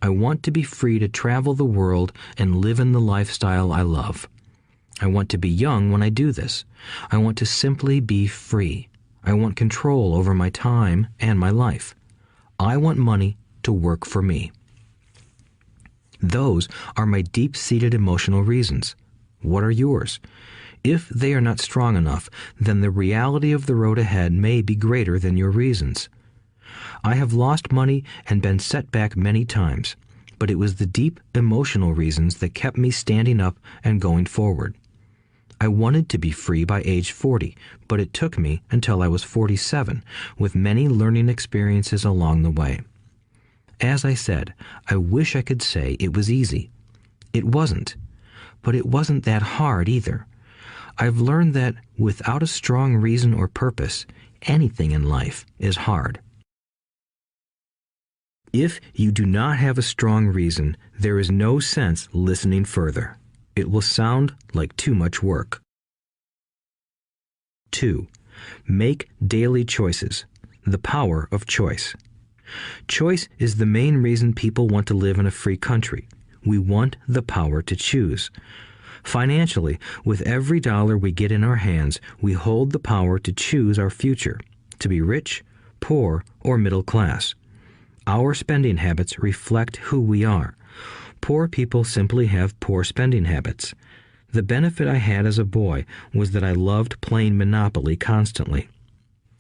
I want to be free to travel the world and live in the lifestyle I love. I want to be young when I do this. I want to simply be free. I want control over my time and my life. I want money to work for me. Those are my deep-seated emotional reasons. What are yours? If they are not strong enough, then the reality of the road ahead may be greater than your reasons. I have lost money and been set back many times, but it was the deep emotional reasons that kept me standing up and going forward. I wanted to be free by age 40, but it took me until I was 47, with many learning experiences along the way. As I said, I wish I could say it was easy. It wasn't, but it wasn't that hard either. I've learned that without a strong reason or purpose, anything in life is hard. If you do not have a strong reason, there is no sense listening further. It will sound like too much work. 2. Make daily choices. The power of choice. Choice is the main reason people want to live in a free country. We want the power to choose. Financially, with every dollar we get in our hands, we hold the power to choose our future, to be rich, poor, or middle class. Our spending habits reflect who we are. Poor people simply have poor spending habits. The benefit I had as a boy was that I loved playing Monopoly constantly.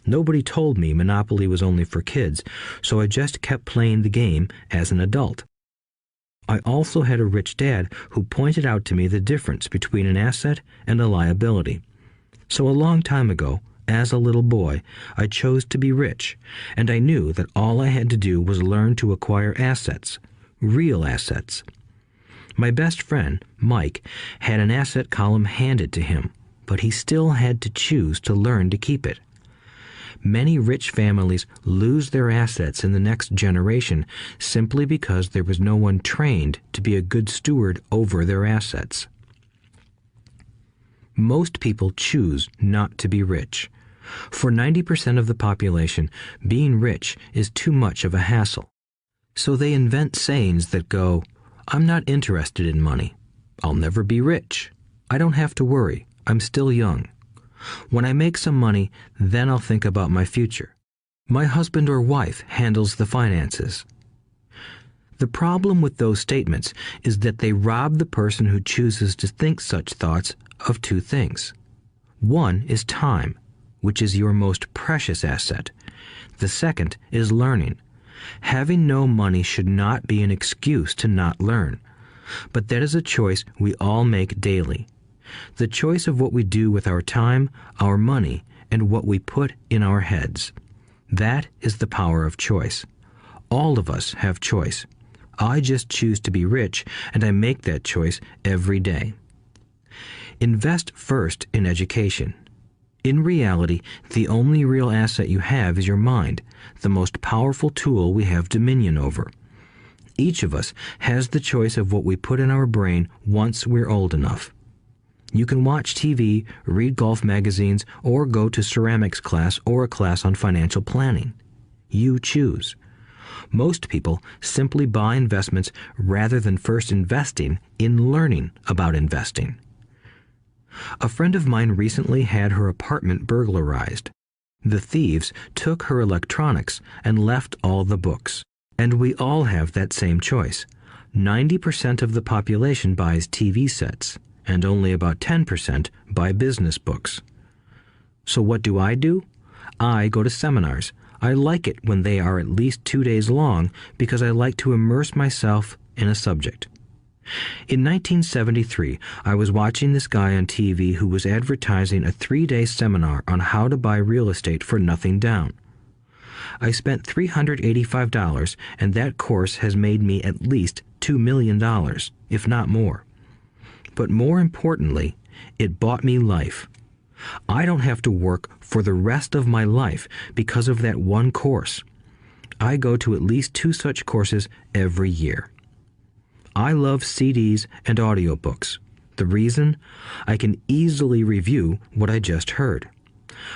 Nobody told me Monopoly was only for kids, so I just kept playing the game as an adult. I also had a rich dad who pointed out to me the difference between an asset and a liability. So a long time ago, as a little boy, I chose to be rich, and I knew that all I had to do was learn to acquire assets, real assets. My best friend, Mike, had an asset column handed to him, but he still had to choose to learn to keep it. Many rich families lose their assets in the next generation simply because there was no one trained to be a good steward over their assets. Most people choose not to be rich. For 90% of the population, being rich is too much of a hassle. So they invent sayings that go, "I'm not interested in money. I'll never be rich. I don't have to worry. I'm still young. When I make some money, then I'll think about my future." My husband or wife handles the finances. The problem with those statements is that they rob the person who chooses to think such thoughts of two things. One is time, which is your most precious asset. The second is learning. Having no money should not be an excuse to not learn, but that is a choice we all make daily. The choice of what we do with our time, our money, and what we put in our heads. That is the power of choice. All of us have choice. I just choose to be rich, and I make that choice every day. Invest first in education. In reality, the only real asset you have is your mind, the most powerful tool we have dominion over. Each of us has the choice of what we put in our brain once we're old enough. You can watch TV, read golf magazines, or go to ceramics class or a class on financial planning. You choose. Most people simply buy investments rather than first investing in learning about investing. A friend of mine recently had her apartment burglarized. The thieves took her electronics and left all the books. And we all have that same choice. 90% of the population buys TV sets, and only about 10% buy business books. So what do? I go to seminars. I like it when they are at least 2 days long because I like to immerse myself in a subject. In 1973, I was watching this guy on TV who was advertising a 3-day seminar on how to buy real estate for nothing down. I spent $385, and that course has made me at least $2 million, if not more. But more importantly, it bought me life. I don't have to work for the rest of my life because of that one course. I go to at least 2 such courses every year. I love CDs and audiobooks. The reason? I can easily review what I just heard.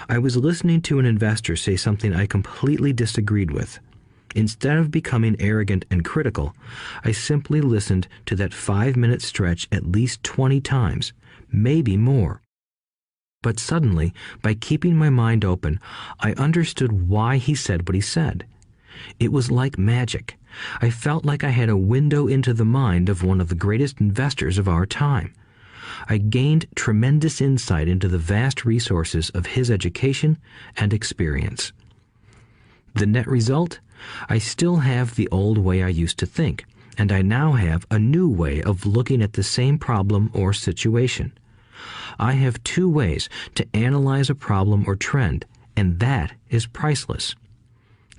I was listening to an investor say something I completely disagreed with. Instead of becoming arrogant and critical, I simply listened to that 5-minute stretch at least 20 times, maybe more. But suddenly, by keeping my mind open, I understood why he said what he said. It was like magic. I felt like I had a window into the mind of one of the greatest investors of our time. I gained tremendous insight into the vast resources of his education and experience. The net result? I still have the old way I used to think, and I now have a new way of looking at the same problem or situation. I have 2 ways to analyze a problem or trend, and that is priceless.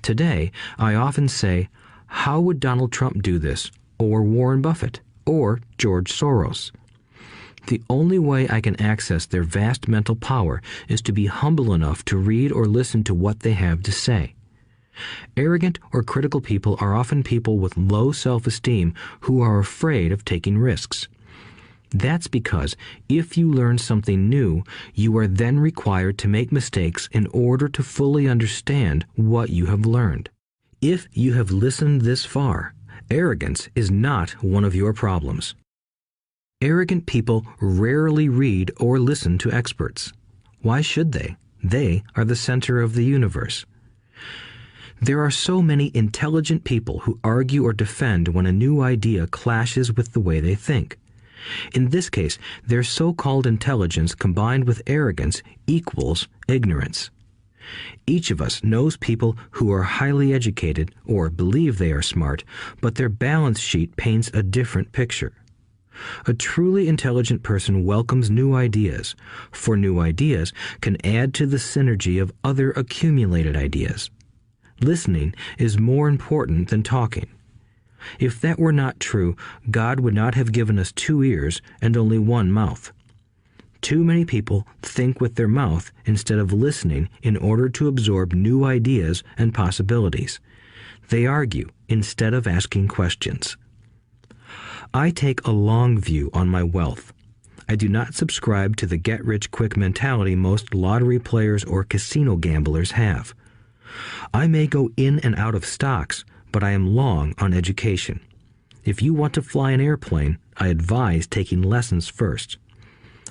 Today, I often say, how would Donald Trump do this, or Warren Buffett, or George Soros? The only way I can access their vast mental power is to be humble enough to read or listen to what they have to say. Arrogant or critical people are often people with low self-esteem who are afraid of taking risks. That's because if you learn something new, you are then required to make mistakes in order to fully understand what you have learned. If you have listened this far, arrogance is not one of your problems. Arrogant people rarely read or listen to experts. Why should they? They are the center of the universe. There are so many intelligent people who argue or defend when a new idea clashes with the way they think. In this case, their so-called intelligence combined with arrogance equals ignorance. Each of us knows people who are highly educated or believe they are smart, but their balance sheet paints a different picture. A truly intelligent person welcomes new ideas, for new ideas can add to the synergy of other accumulated ideas. Listening is more important than talking. If that were not true, God would not have given us 2 ears and only 1 mouth. Too many people think with their mouth instead of listening in order to absorb new ideas and possibilities. They argue instead of asking questions. I take a long view on my wealth. I do not subscribe to the get-rich-quick mentality most lottery players or casino gamblers have. I may go in and out of stocks, but I am long on education. If you want to fly an airplane, I advise taking lessons first.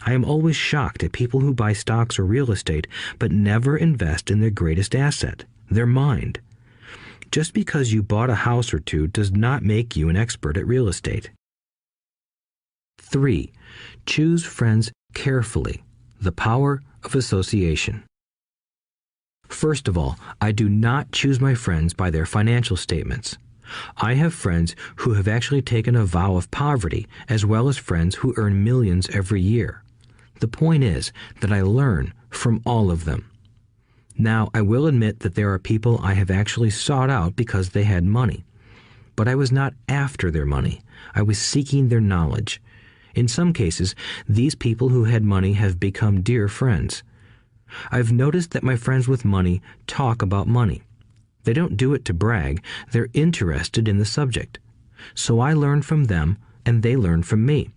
I am always shocked at people who buy stocks or real estate but never invest in their greatest asset, their mind. Just because you bought a house or two does not make you an expert at real estate. 3. Choose friends carefully. The power of association. First of all, I do not choose my friends by their financial statements. I have friends who have actually taken a vow of poverty, as well as friends who earn millions every year. The point is that I learn from all of them. Now, I will admit that there are people I have actually sought out because they had money. But I was not after their money. I was seeking their knowledge. In some cases, these people who had money have become dear friends. I've noticed that my friends with money talk about money. They don't do it to brag. They're interested in the subject. So I learn from them, and they learn from me.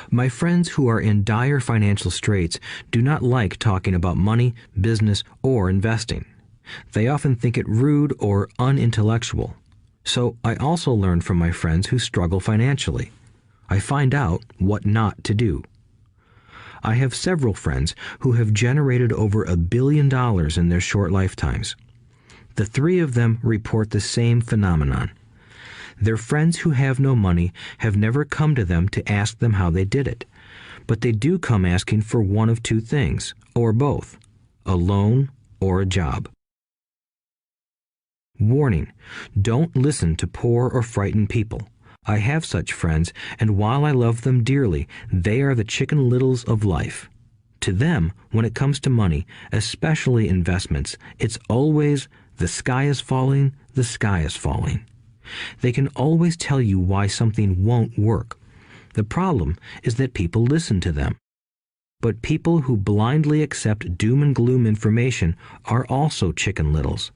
My friends who are in dire financial straits do not like talking about money, business, or investing. They often think it rude or unintellectual. So I also learn from my friends who struggle financially. I find out what not to do. I have several friends who have generated over $1 billion in their short lifetimes. The 3 of them report the same phenomenon. Their friends who have no money have never come to them to ask them how they did it, but they do come asking for one of 2 things, or both, a loan or a job. Warning: don't listen to poor or frightened people. I have such friends, and while I love them dearly, they are the Chicken Littles of life. To them, when it comes to money, especially investments, it's always, the sky is falling, the sky is falling. They can always tell you why something won't work. The problem is that people listen to them. But people who blindly accept doom and gloom information are also Chicken Littles.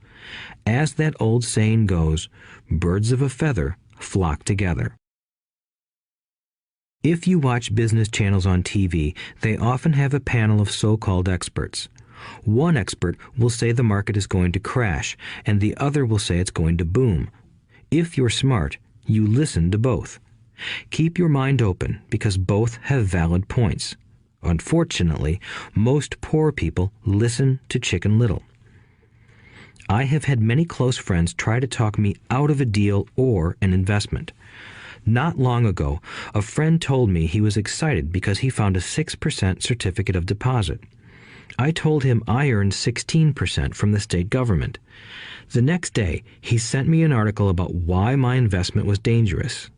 As that old saying goes, birds of a feather flock together. If you watch business channels on TV, they often have a panel of so-called experts. One expert will say the market is going to crash, and the other will say it's going to boom. If you're smart, you listen to both. Keep your mind open, because both have valid points. Unfortunately, most poor people listen to Chicken Little. I have had many close friends try to talk me out of a deal or an investment. Not long ago, a friend told me he was excited because he found a 6% certificate of deposit. I told him I earned 16% from the state government. The next day, he sent me an article about why my investment was dangerous.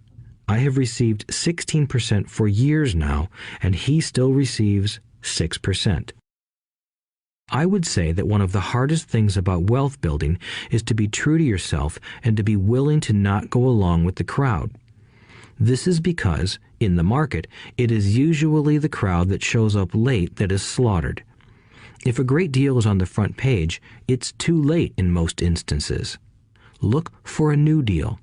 I have received 16% for years now, and he still receives 6%. I would say that one of the hardest things about wealth building is to be true to yourself and to be willing to not go along with the crowd. This is because, in the market, it is usually the crowd that shows up late that is slaughtered. If a great deal is on the front page, it's too late in most instances. Look for a new deal.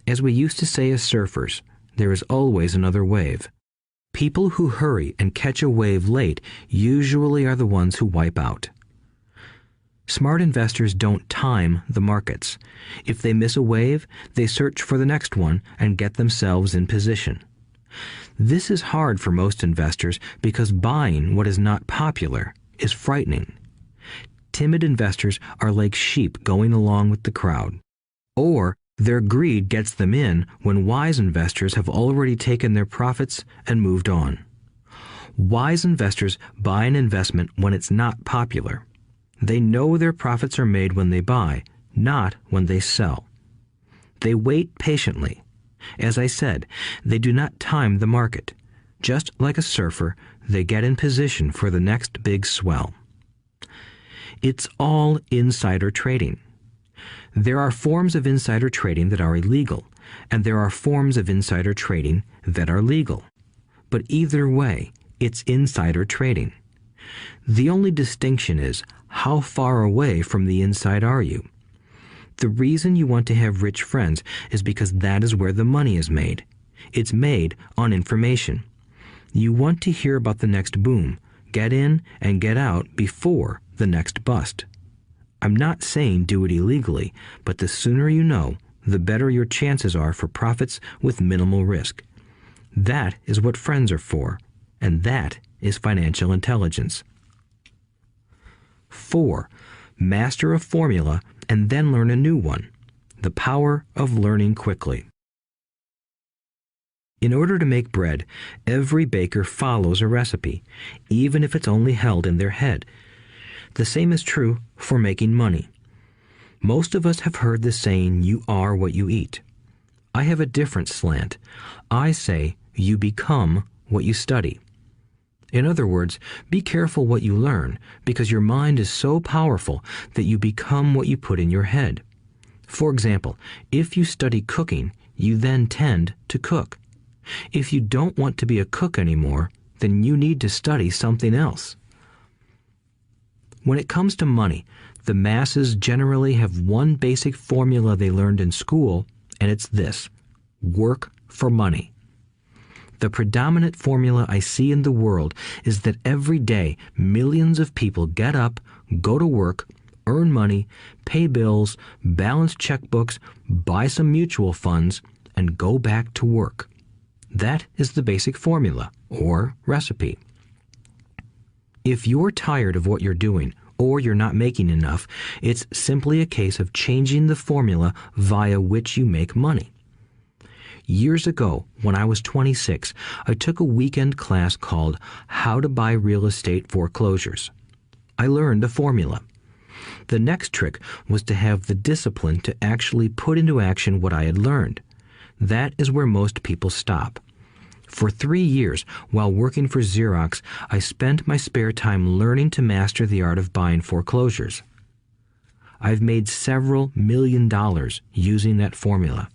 As we used to say as surfers, there is always another wave. People who hurry and catch a wave late usually are the ones who wipe out. Smart investors don't time the markets. If they miss a wave, they search for the next one and get themselves in position. This is hard for most investors because buying what is not popular is frightening. Timid investors are like sheep going along with the crowd. Or their greed gets them in when wise investors have already taken their profits and moved on. Wise investors buy an investment when it's not popular. They know their profits are made when they buy, not when they sell. They wait patiently. As I said, they do not time the market. Just like a surfer, they get in position for the next big swell. It's all insider trading. There are forms of insider trading that are illegal, and there are forms of insider trading that are legal. But either way, it's insider trading. The only distinction is, how far away from the inside are you? The reason you want to have rich friends is because that is where the money is made. It's made on information. You want to hear about the next boom, get in and get out before the next bust. I'm not saying do it illegally, but the sooner you know, the better your chances are for profits with minimal risk. That is what friends are for, and that is financial intelligence. 4. Master a formula and then learn a new one. The power of learning quickly. In order to make bread, every baker follows a recipe, even if it's only held in their head. The same is true for making money. Most of us have heard the saying, "You are what you eat." I have a different slant. I say, "You become what you study." In other words, be careful what you learn, because your mind is so powerful that you become what you put in your head. For example, if you study cooking, you then tend to cook. If you don't want to be a cook anymore, then you need to study something else. When it comes to money, the masses generally have one basic formula they learned in school, and it's this: work for money. The predominant formula I see in the world is that every day millions of people get up, go to work, earn money, pay bills, balance checkbooks, buy some mutual funds, and go back to work. That is the basic formula, or recipe. If you're tired of what you're doing, or you're not making enough, it's simply a case of changing the formula via which you make money. Years ago, when I was 26, I took a weekend class called How to Buy Real Estate Foreclosures. I learned the formula. The next trick was to have the discipline to actually put into action what I had learned. That is where most people stop. For 3 years, while working for Xerox, I spent my spare time learning to master the art of buying foreclosures. I've made several $million using that formula.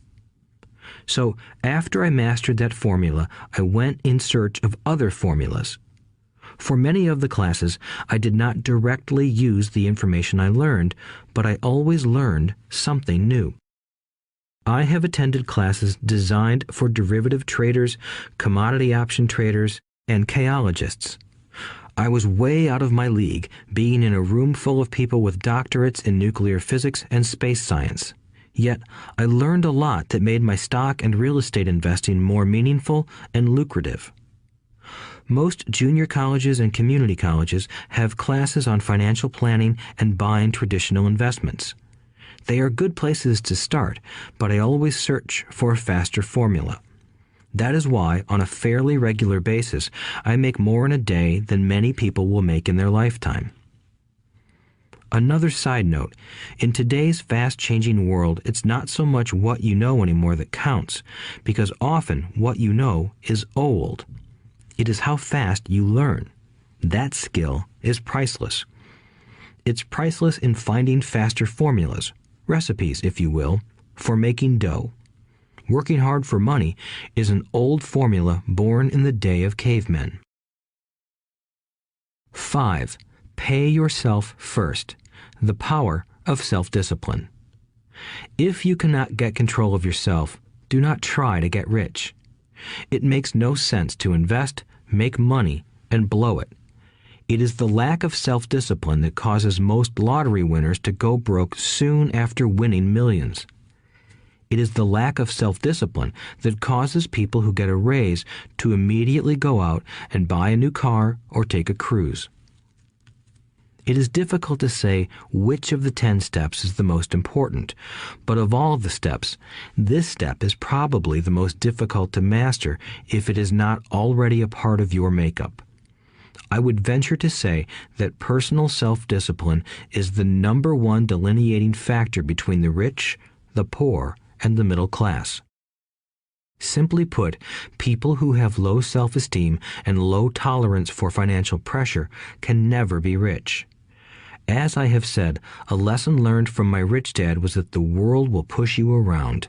So after I mastered that formula, I went in search of other formulas. For many of the classes, I did not directly use the information I learned, but I always learned something new. I have attended classes designed for derivative traders, commodity option traders, and chaologists. I was way out of my league, being in a room full of people with doctorates in nuclear physics and space science. Yet, I learned a lot that made my stock and real estate investing more meaningful and lucrative. Most junior colleges and community colleges have classes on financial planning and buying traditional investments. They are good places to start, but I always search for a faster formula. That is why, on a fairly regular basis, I make more in a day than many people will make in their lifetime. Another side note, in today's fast-changing world, it's not so much what you know anymore that counts, because often what you know is old. It is how fast you learn. That skill is priceless. It's priceless in finding faster formulas, recipes, if you will, for making dough. Working hard for money is an old formula born in the day of cavemen. 5. Pay yourself first. The power of self-discipline. If you cannot get control of yourself, do not try to get rich. It makes no sense to invest, make money, and blow it. It is the lack of self-discipline that causes most lottery winners to go broke soon after winning millions. It is the lack of self-discipline that causes people who get a raise to immediately go out and buy a new car or take a cruise. It is difficult to say which of the 10 steps is the most important, but of all the steps, this step is probably the most difficult to master if it is not already a part of your makeup. I would venture to say that personal self-discipline is the number one delineating factor between the rich, the poor, and the middle class. Simply put, people who have low self-esteem and low tolerance for financial pressure can never be rich. As I have said, a lesson learned from my rich dad was that the world will push you around.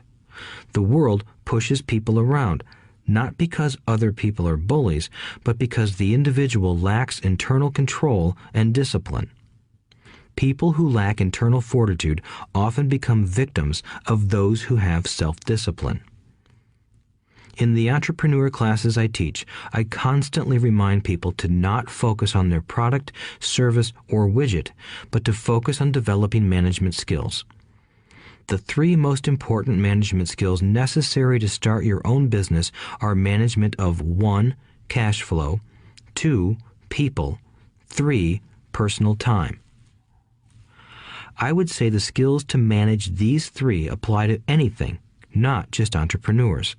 The world pushes people around, not because other people are bullies, but because the individual lacks internal control and discipline. People who lack internal fortitude often become victims of those who have self-discipline. In the entrepreneur classes I teach, I constantly remind people to not focus on their product, service, or widget, but to focus on developing management skills. The 3 most important management skills necessary to start your own business are management of 1. Cash flow, 2. People, 3. Personal time. I would say the skills to manage these three apply to anything, not just entrepreneurs.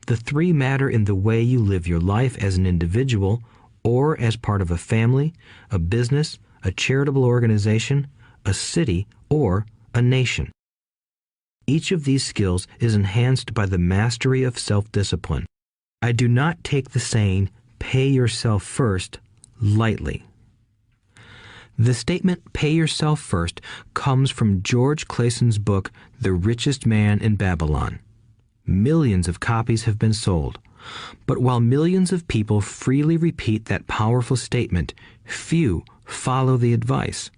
The three matter in the way you live your life as an individual or as part of a family, a business, a charitable organization, a city, or a nation. Each of these skills is enhanced by the mastery of self-discipline. I do not take the saying, "pay yourself first," lightly. The statement, "pay yourself first," comes from George Clayson's book, The Richest Man in Babylon. Millions of copies have been sold. But while millions of people freely repeat that powerful statement, few follow the advice.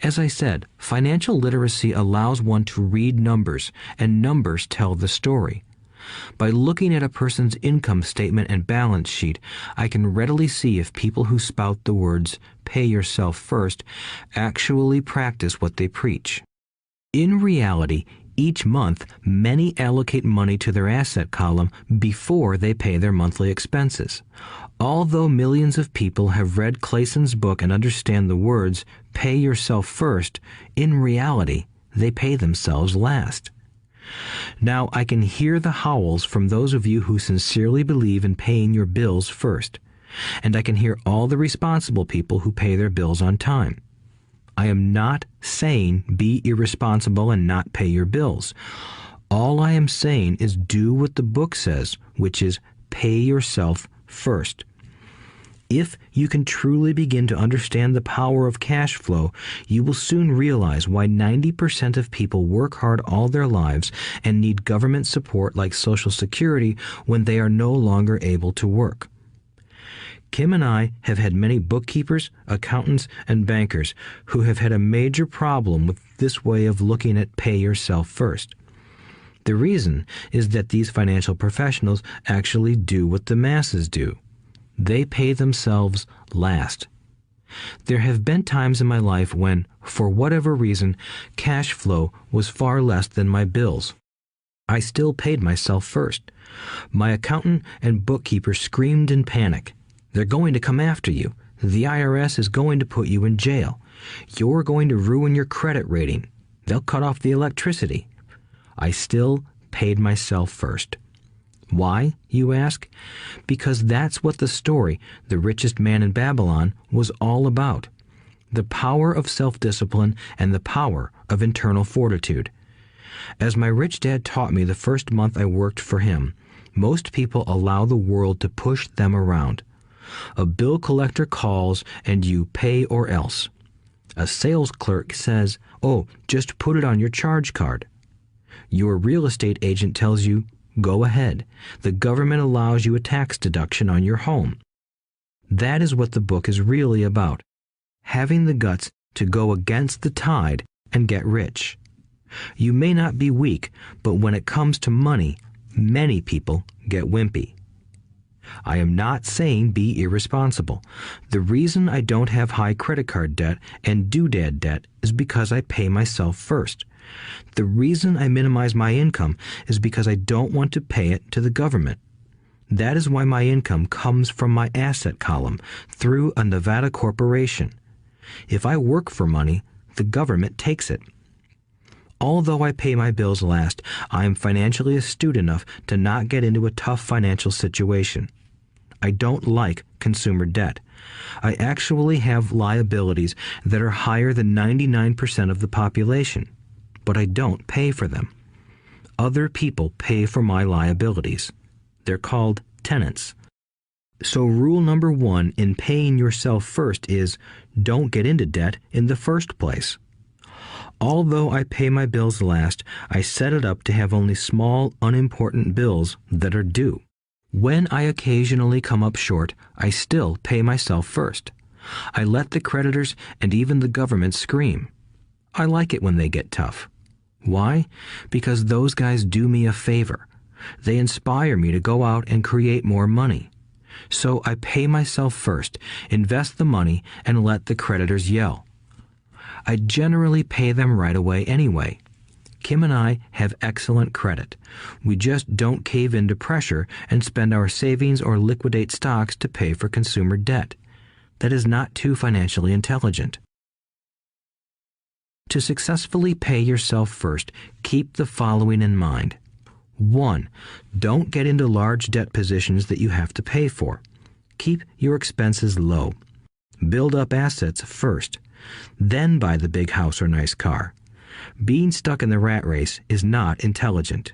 As I said, financial literacy allows one to read numbers, and numbers tell the story. By looking at a person's income statement and balance sheet, I can readily see if people who spout the words, "pay yourself first," actually practice what they preach. In reality, each month, many allocate money to their asset column before they pay their monthly expenses. Although millions of people have read Clayson's book and understand the words, "pay yourself first," in reality, they pay themselves last. Now, I can hear the howls from those of you who sincerely believe in paying your bills first, and I can hear all the responsible people who pay their bills on time. I am not saying be irresponsible and not pay your bills. All I am saying is do what the book says, which is pay yourself first. If you can truly begin to understand the power of cash flow, you will soon realize why 90% of people work hard all their lives and need government support like Social Security when they are no longer able to work. Kim and I have had many bookkeepers, accountants, and bankers who have had a major problem with this way of looking at pay yourself first. The reason is that these financial professionals actually do what the masses do. They pay themselves last. There have been times in my life when, for whatever reason, cash flow was far less than my bills. I still paid myself first. My accountant and bookkeeper screamed in panic. "They're going to come after you. The IRS is going to put you in jail. You're going to ruin your credit rating. They'll cut off the electricity." I still paid myself first. Why, you ask? Because that's what the story, The Richest Man in Babylon, was all about. The power of self-discipline and the power of internal fortitude. As my rich dad taught me the first month I worked for him, most people allow the world to push them around. A bill collector calls and you pay or else. A sales clerk says, "Oh, just put it on your charge card." Your real estate agent tells you, "Go ahead. The government allows you a tax deduction on your home." That is what the book is really about. Having the guts to go against the tide and get rich. You may not be weak, but when it comes to money, many people get wimpy. I am not saying be irresponsible. The reason I don't have high credit card debt and doodad debt is because I pay myself first. The reason I minimize my income is because I don't want to pay it to the government. That is why my income comes from my asset column through a Nevada corporation. If I work for money, the government takes it. Although I pay my bills last, I am financially astute enough to not get into a tough financial situation. I don't like consumer debt. I actually have liabilities that are higher than 99% of the population, but I don't pay for them. Other people pay for my liabilities. They're called tenants. So rule number 1 in paying yourself first is don't get into debt in the first place. Although I pay my bills last, I set it up to have only small, unimportant bills that are due. When I occasionally come up short, I still pay myself first. I let the creditors and even the government scream. I like it when they get tough. Why? Because those guys do me a favor. They inspire me to go out and create more money. So I pay myself first, invest the money, and let the creditors yell. I generally pay them right away anyway. Kim and I have excellent credit. We just don't cave into pressure and spend our savings or liquidate stocks to pay for consumer debt. That is not too financially intelligent. To successfully pay yourself first, keep the following in mind. 1. Don't get into large debt positions that you have to pay for. Keep your expenses low. Build up assets first, then buy the big house or nice car. Being stuck in the rat race is not intelligent.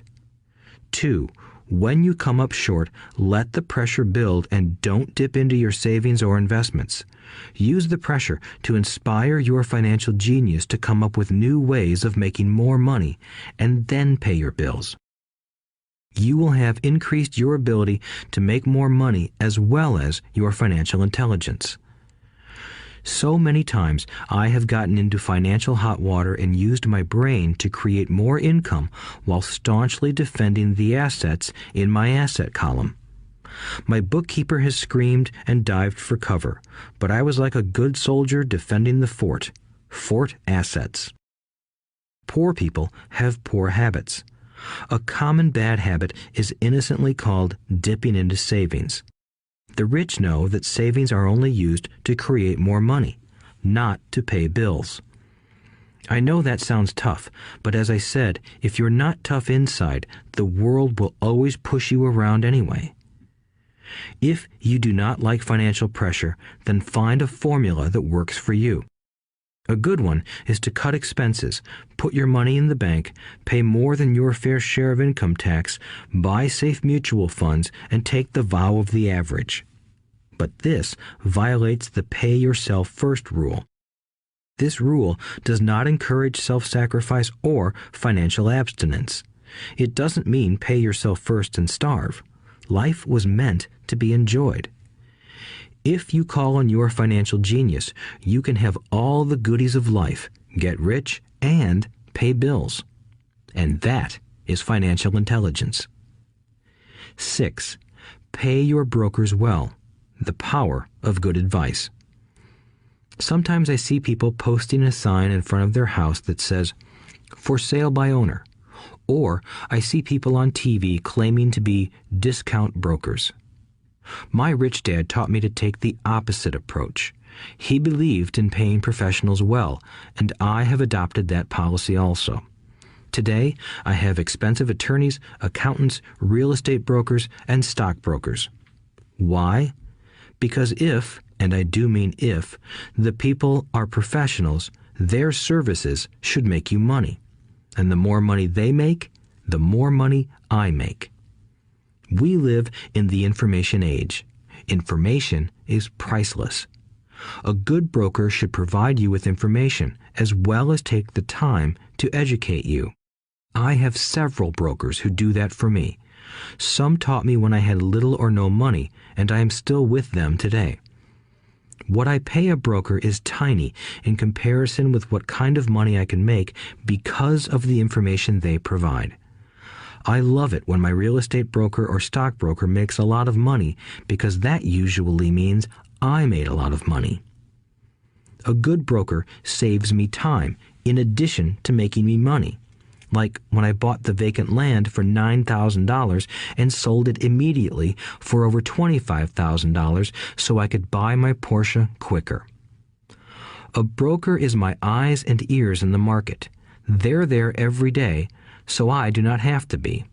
2. When you come up short, let the pressure build and don't dip into your savings or investments. Use the pressure to inspire your financial genius to come up with new ways of making more money and then pay your bills. You will have increased your ability to make more money as well as your financial intelligence. So many times I have gotten into financial hot water and used my brain to create more income while staunchly defending the assets in my asset column. My bookkeeper has screamed and dived for cover, but I was like a good soldier defending the fort. Fort assets. Poor people have poor habits. A common bad habit is innocently called dipping into savings. The rich know that savings are only used to create more money, not to pay bills. I know that sounds tough, but as I said, if you're not tough inside, the world will always push you around anyway. If you do not like financial pressure, then find a formula that works for you. A good one is to cut expenses, put your money in the bank, pay more than your fair share of income tax, buy safe mutual funds, and take the vow of the average. But this violates the pay yourself first rule. This rule does not encourage self-sacrifice or financial abstinence. It doesn't mean pay yourself first and starve. Life was meant to be enjoyed. If you call on your financial genius, you can have all the goodies of life, get rich, and pay bills. And that is financial intelligence. 6. Pay your brokers well. The power of good advice. Sometimes I see people posting a sign in front of their house that says, "For sale by owner," or I see people on TV claiming to be discount brokers. My rich dad taught me to take the opposite approach. He believed in paying professionals well, and I have adopted that policy also. Today, I have expensive attorneys, accountants, real estate brokers, and stockbrokers. Why? Because if, and I do mean if, the people are professionals, their services should make you money. And the more money they make, the more money I make. We live in the information age. Information is priceless. A good broker should provide you with information as well as take the time to educate you. I have several brokers who do that for me. Some taught me when I had little or no money, and I am still with them today. What I pay a broker is tiny in comparison with what kind of money I can make because of the information they provide. I love it when my real estate broker or stockbroker makes a lot of money because that usually means I made a lot of money. A good broker saves me time in addition to making me money. Like when I bought the vacant land for $9,000 and sold it immediately for over $25,000 so I could buy my Porsche quicker. A broker is my eyes and ears in the market. They're there every day, so I do not have to be.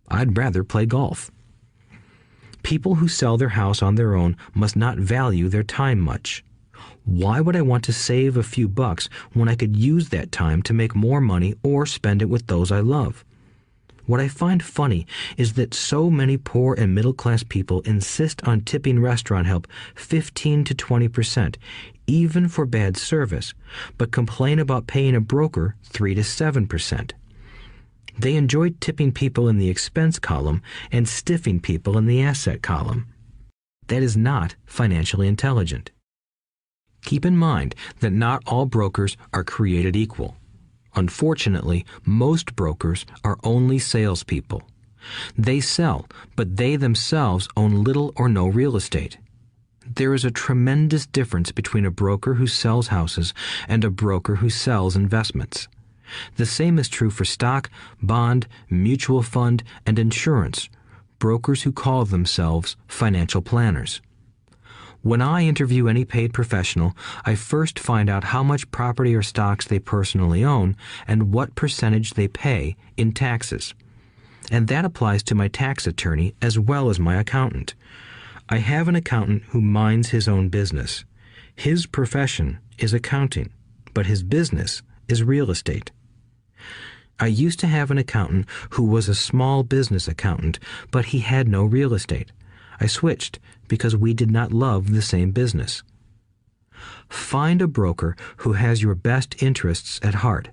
I'd rather play golf. People who sell their house on their own must not value their time much. Why would I want to save a few bucks when I could use that time to make more money or spend it with those I love? What I find funny is that so many poor and middle-class people insist on tipping restaurant help 15 to 20%, even for bad service, but complain about paying a broker 3 to 7%. They enjoy tipping people in the expense column and stiffing people in the asset column. That is not financially intelligent. Keep in mind that not all brokers are created equal. Unfortunately, most brokers are only salespeople. They sell, but they themselves own little or no real estate. There is a tremendous difference between a broker who sells houses and a broker who sells investments. The same is true for stock, bond, mutual fund, and insurance, brokers who call themselves financial planners. When I interview any paid professional, I first find out how much property or stocks they personally own and what percentage they pay in taxes. And that applies to my tax attorney as well as my accountant. I have an accountant who minds his own business. His profession is accounting, but his business is real estate. I used to have an accountant who was a small business accountant, but he had no real estate. I switched because we did not love the same business. Find a broker who has your best interests at heart.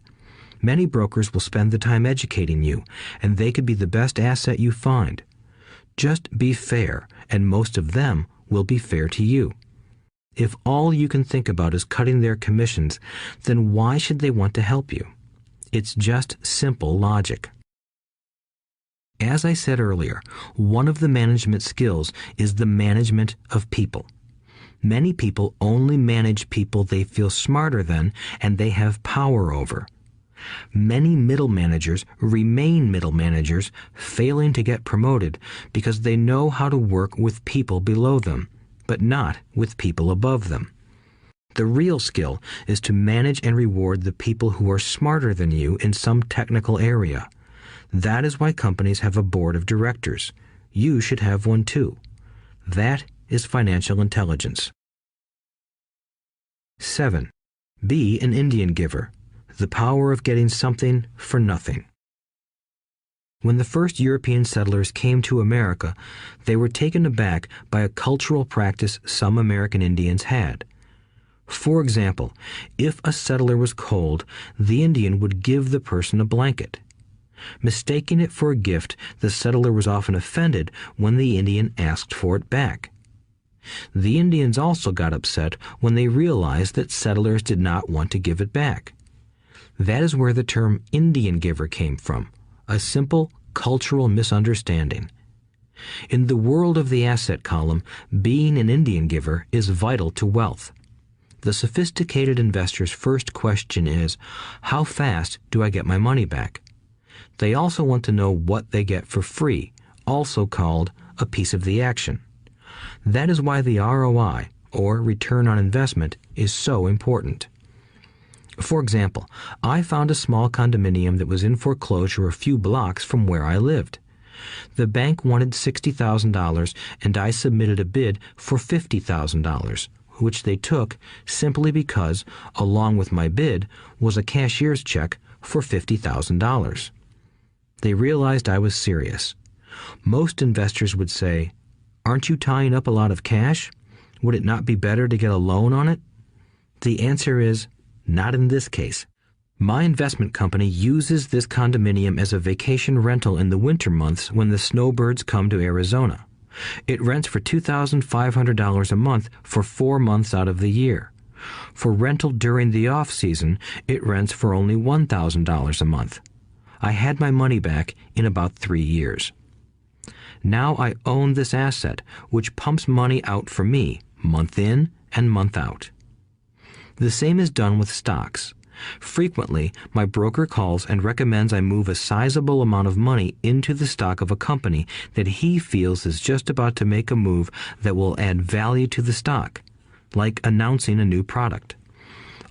Many brokers will spend the time educating you, and they could be the best asset you find. Just be fair, and most of them will be fair to you. If all you can think about is cutting their commissions, then why should they want to help you? It's just simple logic. As I said earlier, one of the management skills is the management of people. Many people only manage people they feel smarter than and they have power over. Many middle managers remain middle managers, failing to get promoted because they know how to work with people below them, but not with people above them. The real skill is to manage and reward the people who are smarter than you in some technical area. That is why companies have a board of directors. You should have one too. That is financial intelligence. 7. Be an Indian giver. The power of getting something for nothing. When the first European settlers came to America, they were taken aback by a cultural practice some American Indians had. For example, if a settler was cold, the Indian would give the person a blanket. Mistaking it for a gift, the settler was often offended when the Indian asked for it back. The Indians also got upset when they realized that settlers did not want to give it back. That is where the term Indian giver came from, a simple cultural misunderstanding. In the world of the asset column, being an Indian giver is vital to wealth. The sophisticated investor's first question is, how fast do I get my money back? They also want to know what they get for free, also called a piece of the action. That is why the ROI, or return on investment, is so important. For example, I found a small condominium that was in foreclosure a few blocks from where I lived. The bank wanted $60,000 and I submitted a bid for $50,000, which they took simply because, along with my bid, was a cashier's check for $50,000. They realized I was serious. Most investors would say, "Aren't you tying up a lot of cash? Would it not be better to get a loan on it?" The answer is, not in this case. My investment company uses this condominium as a vacation rental in the winter months when the snowbirds come to Arizona. It rents for $2,500 a month for 4 months out of the year. For rental during the off-season, it rents for only $1,000 a month. I had my money back in about 3 years. Now I own this asset, which pumps money out for me, month in and month out. The same is done with stocks. Frequently, my broker calls and recommends I move a sizable amount of money into the stock of a company that he feels is just about to make a move that will add value to the stock, like announcing a new product.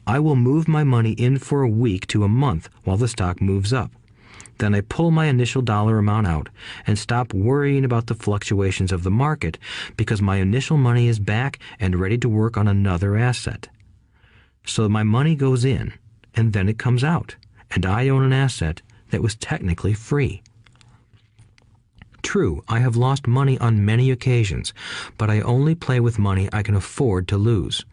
I will move my money in for a week to a month while the stock moves up. Then I pull my initial dollar amount out and stop worrying about the fluctuations of the market because my initial money is back and ready to work on another asset. So my money goes in, and then it comes out, and I own an asset that was technically free. True, I have lost money on many occasions, but I only play with money I can afford to lose.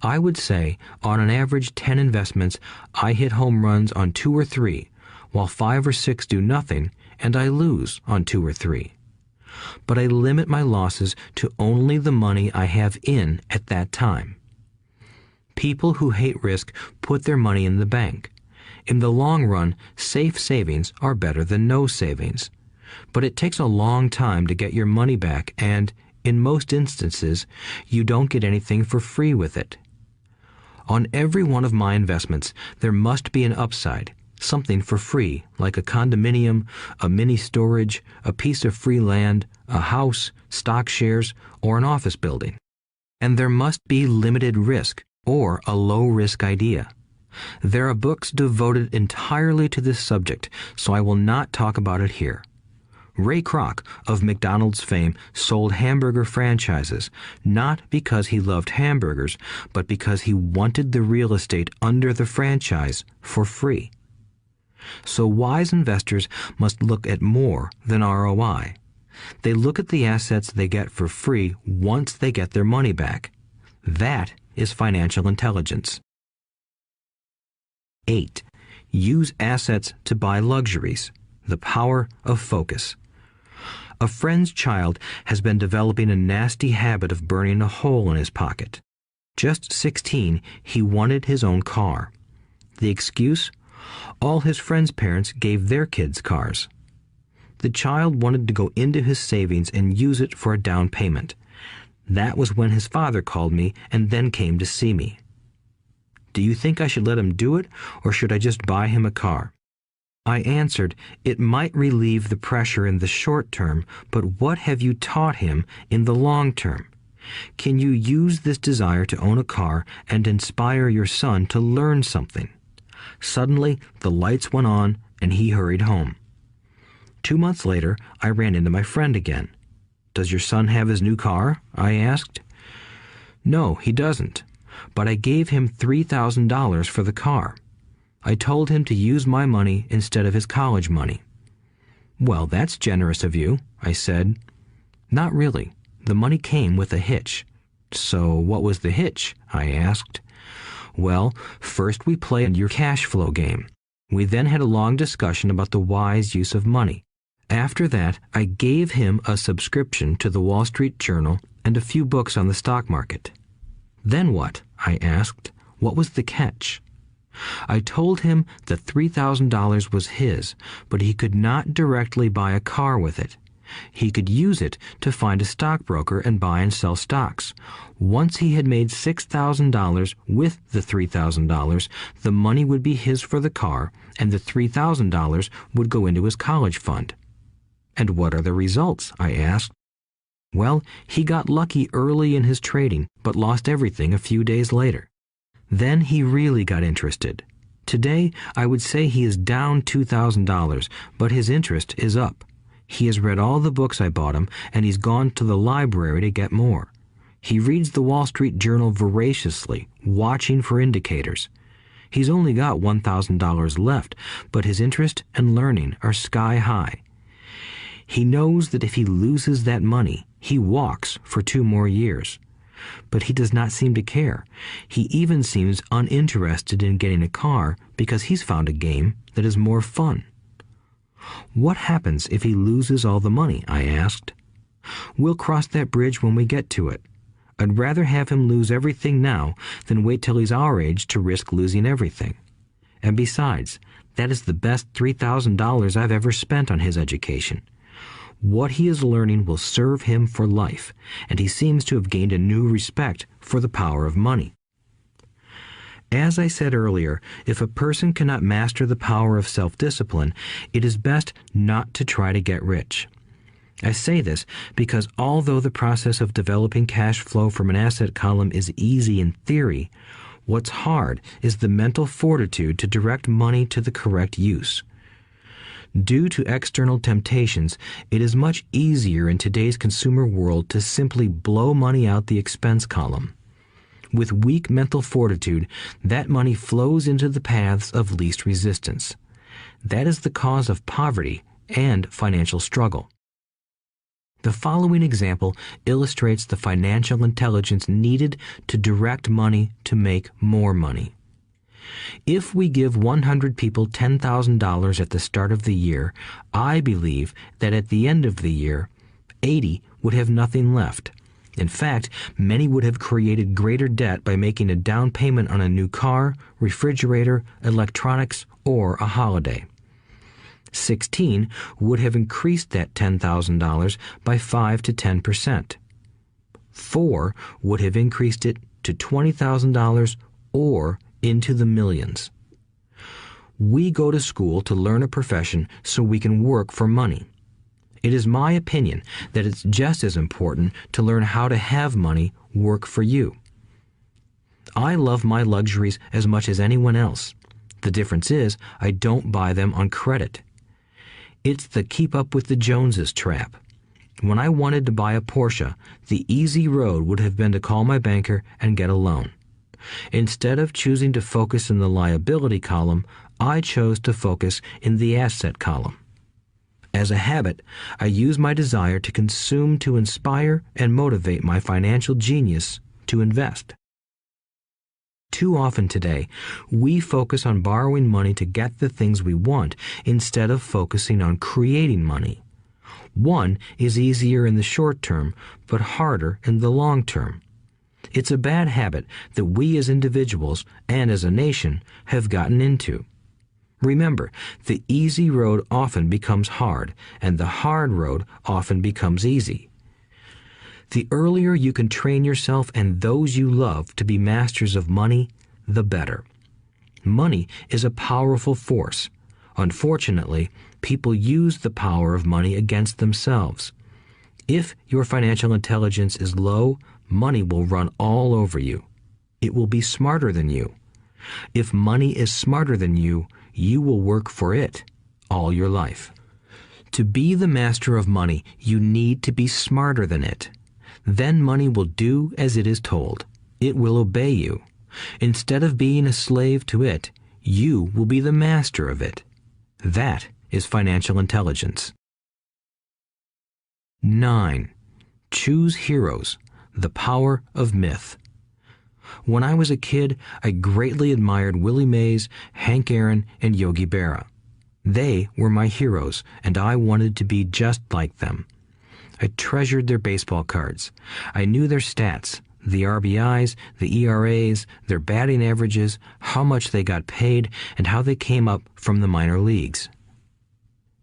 I would say, on an average 10 investments, I hit home runs on 2 or 3, while 5 or 6 do nothing, and I lose on 2 or 3. But I limit my losses to only the money I have in at that time. People who hate risk put their money in the bank. In the long run, safe savings are better than no savings. But it takes a long time to get your money back, and, in most instances, you don't get anything for free with it. On every one of my investments, there must be an upside, something for free, like a condominium, a mini storage, a piece of free land, a house, stock shares, or an office building. And there must be limited risk or a low-risk idea. There are books devoted entirely to this subject, so I will not talk about it here. Ray Kroc, of McDonald's fame, sold hamburger franchises, not because he loved hamburgers, but because he wanted the real estate under the franchise for free. So wise investors must look at more than ROI. They look at the assets they get for free once they get their money back. That is financial intelligence. 8. Use assets to buy luxuries. The power of focus. A friend's child has been developing a nasty habit of burning a hole in his pocket. Just 16, he wanted his own car. The excuse? All his friends' parents gave their kids cars. The child wanted to go into his savings and use it for a down payment. That was when his father called me and then came to see me. Do you think I should let him do it, or should I just buy him a car? I answered, it might relieve the pressure in the short term, but what have you taught him in the long term? Can you use this desire to own a car and inspire your son to learn something? Suddenly, the lights went on and he hurried home. 2 months later, I ran into my friend again. Does your son have his new car? I asked. No, he doesn't, but I gave him $3,000 for the car. I told him to use my money instead of his college money. Well, that's generous of you, I said. Not really. The money came with a hitch. So what was the hitch? I asked. Well, first we played your cash flow game. We then had a long discussion about the wise use of money. After that, I gave him a subscription to the Wall Street Journal and a few books on the stock market. Then what? I asked. What was the catch? I told him that $3,000 was his, but he could not directly buy a car with it. He could use it to find a stockbroker and buy and sell stocks. Once he had made $6,000 with the $3,000, the money would be his for the car, and the $3,000 would go into his college fund. And what are the results? I asked. Well, he got lucky early in his trading, but lost everything a few days later. Then he really got interested. Today, I would say he is down $2,000, but his interest is up. He has read all the books I bought him, and he's gone to the library to get more. He reads the Wall Street Journal voraciously, watching for indicators. He's only got $1,000 left, but his interest and learning are sky high. He knows that if he loses that money, he walks for 2 more years. But he does not seem to care. He even seems uninterested in getting a car because he's found a game that is more fun. What happens if he loses all the money? I asked. We'll cross that bridge when we get to it. I'd rather have him lose everything now than wait till he's our age to risk losing everything. And besides, that is the best $3,000 I've ever spent on his education. What he is learning will serve him for life, and he seems to have gained a new respect for the power of money. As I said earlier, if a person cannot master the power of self-discipline, it is best not to try to get rich. I say this because although the process of developing cash flow from an asset column is easy in theory, what's hard is the mental fortitude to direct money to the correct use. Due to external temptations, it is much easier in today's consumer world to simply blow money out the expense column. With weak mental fortitude, that money flows into the paths of least resistance. That is the cause of poverty and financial struggle. The following example illustrates the financial intelligence needed to direct money to make more money. If we give 100 people $10,000 at the start of the year, I believe that at the end of the year, 80 would have nothing left. In fact, many would have created greater debt by making a down payment on a new car, refrigerator, electronics, or a holiday. 16 would have increased that $10,000 by 5 to 10%. 4 would have increased it to $20,000 or into the millions. We go to school to learn a profession so we can work for money. It is my opinion that it's just as important to learn how to have money work for you. I love my luxuries as much as anyone else. The difference is I don't buy them on credit. It's the keep up with the Joneses trap. When I wanted to buy a Porsche, the easy road would have been to call my banker and get a loan. Instead of choosing to focus in the liability column, I chose to focus in the asset column. As a habit, I use my desire to consume to inspire and motivate my financial genius to invest. Too often today, we focus on borrowing money to get the things we want instead of focusing on creating money. One is easier in the short term, but harder in the long term. It's a bad habit that we as individuals and as a nation have gotten into. Remember, the easy road often becomes hard, and the hard road often becomes easy. The earlier you can train yourself and those you love to be masters of money, the better. Money is a powerful force. Unfortunately, people use the power of money against themselves. If your financial intelligence is low, money will run all over you. It will be smarter than you. If money is smarter than you will work for it all your life. To be the master of money, you need to be smarter than it. Then money will do as it is told. It will obey you. Instead of being a slave to it, you will be the master of it. That is financial intelligence. 9. Choose heroes. The power of myth. When I was a kid, I greatly admired Willie Mays, Hank Aaron, and Yogi Berra. They were my heroes, and I wanted to be just like them. I treasured their baseball cards. I knew their stats, the RBIs, the ERAs, their batting averages, how much they got paid, and how they came up from the minor leagues.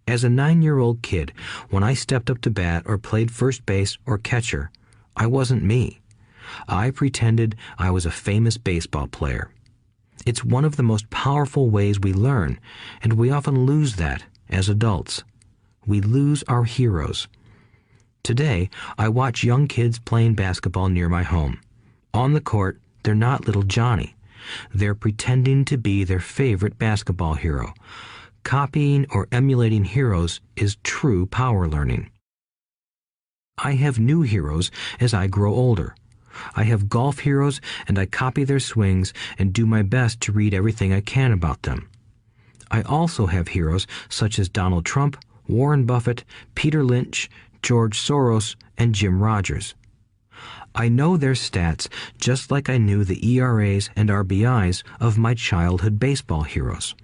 As a 9-year-old kid, when I stepped up to bat or played first base or catcher, I wasn't me. I pretended I was a famous baseball player. It's one of the most powerful ways we learn, and we often lose that as adults. We lose our heroes. Today, I watch young kids playing basketball near my home. On the court, they're not little Johnny. They're pretending to be their favorite basketball hero. Copying or emulating heroes is true power learning. I have new heroes as I grow older. I have golf heroes, and I copy their swings and do my best to read everything I can about them. I also have heroes such as Donald Trump, Warren Buffett, Peter Lynch, George Soros, and Jim Rogers. I know their stats just like I knew the ERAs and RBIs of my childhood baseball heroes.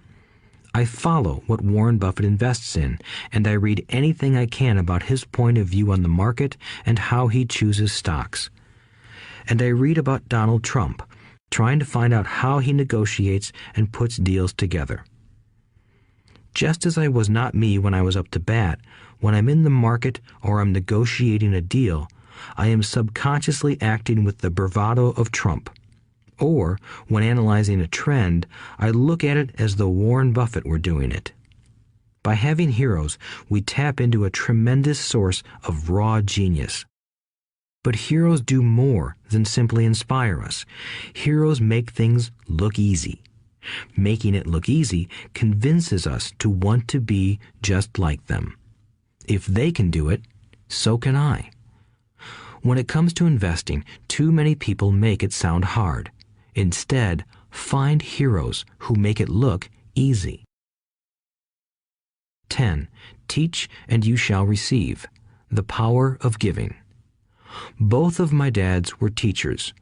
I follow what Warren Buffett invests in, and I read anything I can about his point of view on the market and how he chooses stocks. And I read about Donald Trump, trying to find out how he negotiates and puts deals together. Just as I was not me when I was up to bat, when I'm in the market or I'm negotiating a deal, I am subconsciously acting with the bravado of Trump. Or, when analyzing a trend, I look at it as though Warren Buffett were doing it. By having heroes, we tap into a tremendous source of raw genius. But heroes do more than simply inspire us. Heroes make things look easy. Making it look easy convinces us to want to be just like them. If they can do it, so can I. When it comes to investing, too many people make it sound hard. Instead, find heroes who make it look easy. 10. Teach and you shall receive. The power of giving. Both of my dads were teachers.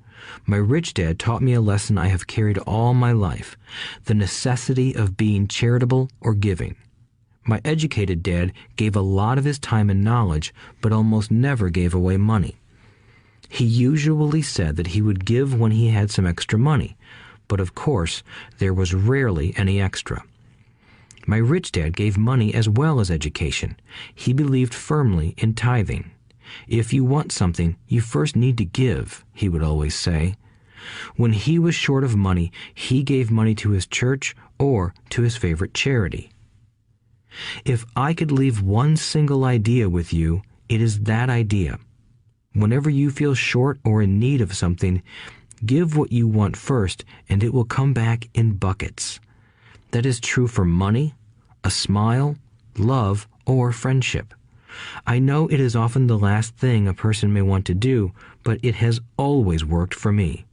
My rich dad taught me a lesson I have carried all my life, the necessity of being charitable or giving. My educated dad gave a lot of his time and knowledge, but almost never gave away money. He usually said that he would give when he had some extra money, but of course, there was rarely any extra. My rich dad gave money as well as education. He believed firmly in tithing. If you want something, you first need to give, he would always say. When he was short of money, he gave money to his church or to his favorite charity. If I could leave one single idea with you, it is that idea. Whenever you feel short or in need of something, give what you want first, and it will come back in buckets. That is true for money, a smile, love, or friendship. I know it is often the last thing a person may want to do, but it has always worked for me.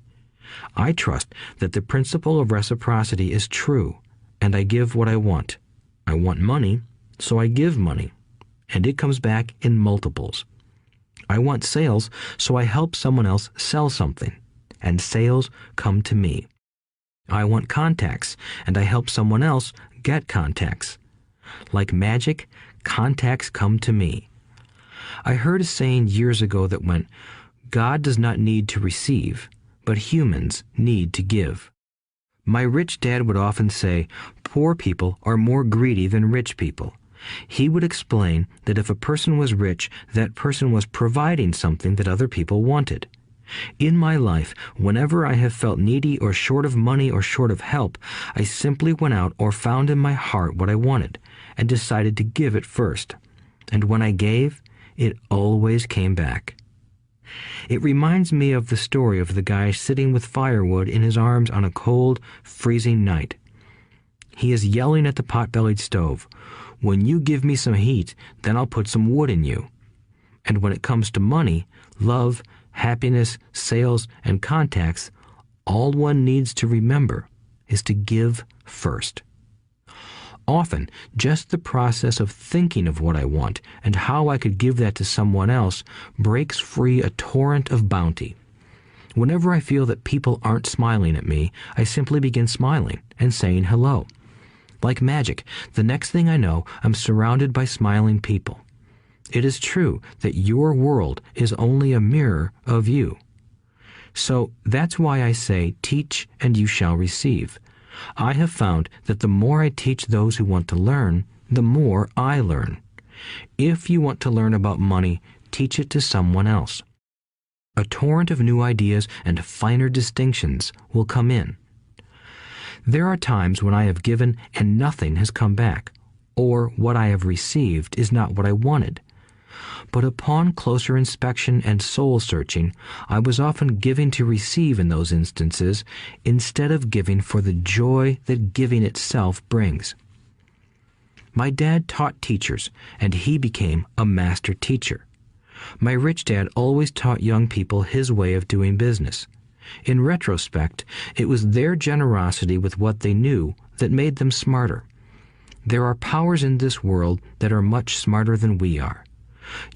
I trust that the principle of reciprocity is true, and I give what I want. I want money, so I give money, and it comes back in multiples. I want sales, so I help someone else sell something, and sales come to me. I want contacts, and I help someone else get contacts. Like magic, contacts come to me. I heard a saying years ago that went, "God does not need to receive, but humans need to give." My rich dad would often say, poor people are more greedy than rich people. He would explain that if a person was rich, that person was providing something that other people wanted. In my life, whenever I have felt needy or short of money or short of help, I simply went out or found in my heart what I wanted and decided to give it first. And when I gave, it always came back. It reminds me of the story of the guy sitting with firewood in his arms on a cold, freezing night. He is yelling at the pot-bellied stove, "When you give me some heat, then I'll put some wood in you." And when it comes to money, love, happiness, sales, and contacts, all one needs to remember is to give first. Often, just the process of thinking of what I want and how I could give that to someone else breaks free a torrent of bounty. Whenever I feel that people aren't smiling at me, I simply begin smiling and saying hello. Like magic, the next thing I know, I'm surrounded by smiling people. It is true that your world is only a mirror of you. So that's why I say, teach and you shall receive. I have found that the more I teach those who want to learn, the more I learn. If you want to learn about money, teach it to someone else. A torrent of new ideas and finer distinctions will come in. There are times when I have given and nothing has come back, or what I have received is not what I wanted. But upon closer inspection and soul-searching, I was often giving to receive in those instances, instead of giving for the joy that giving itself brings. My dad taught teachers, and he became a master teacher. My rich dad always taught young people his way of doing business. In retrospect, it was their generosity with what they knew that made them smarter. There are powers in this world that are much smarter than we are.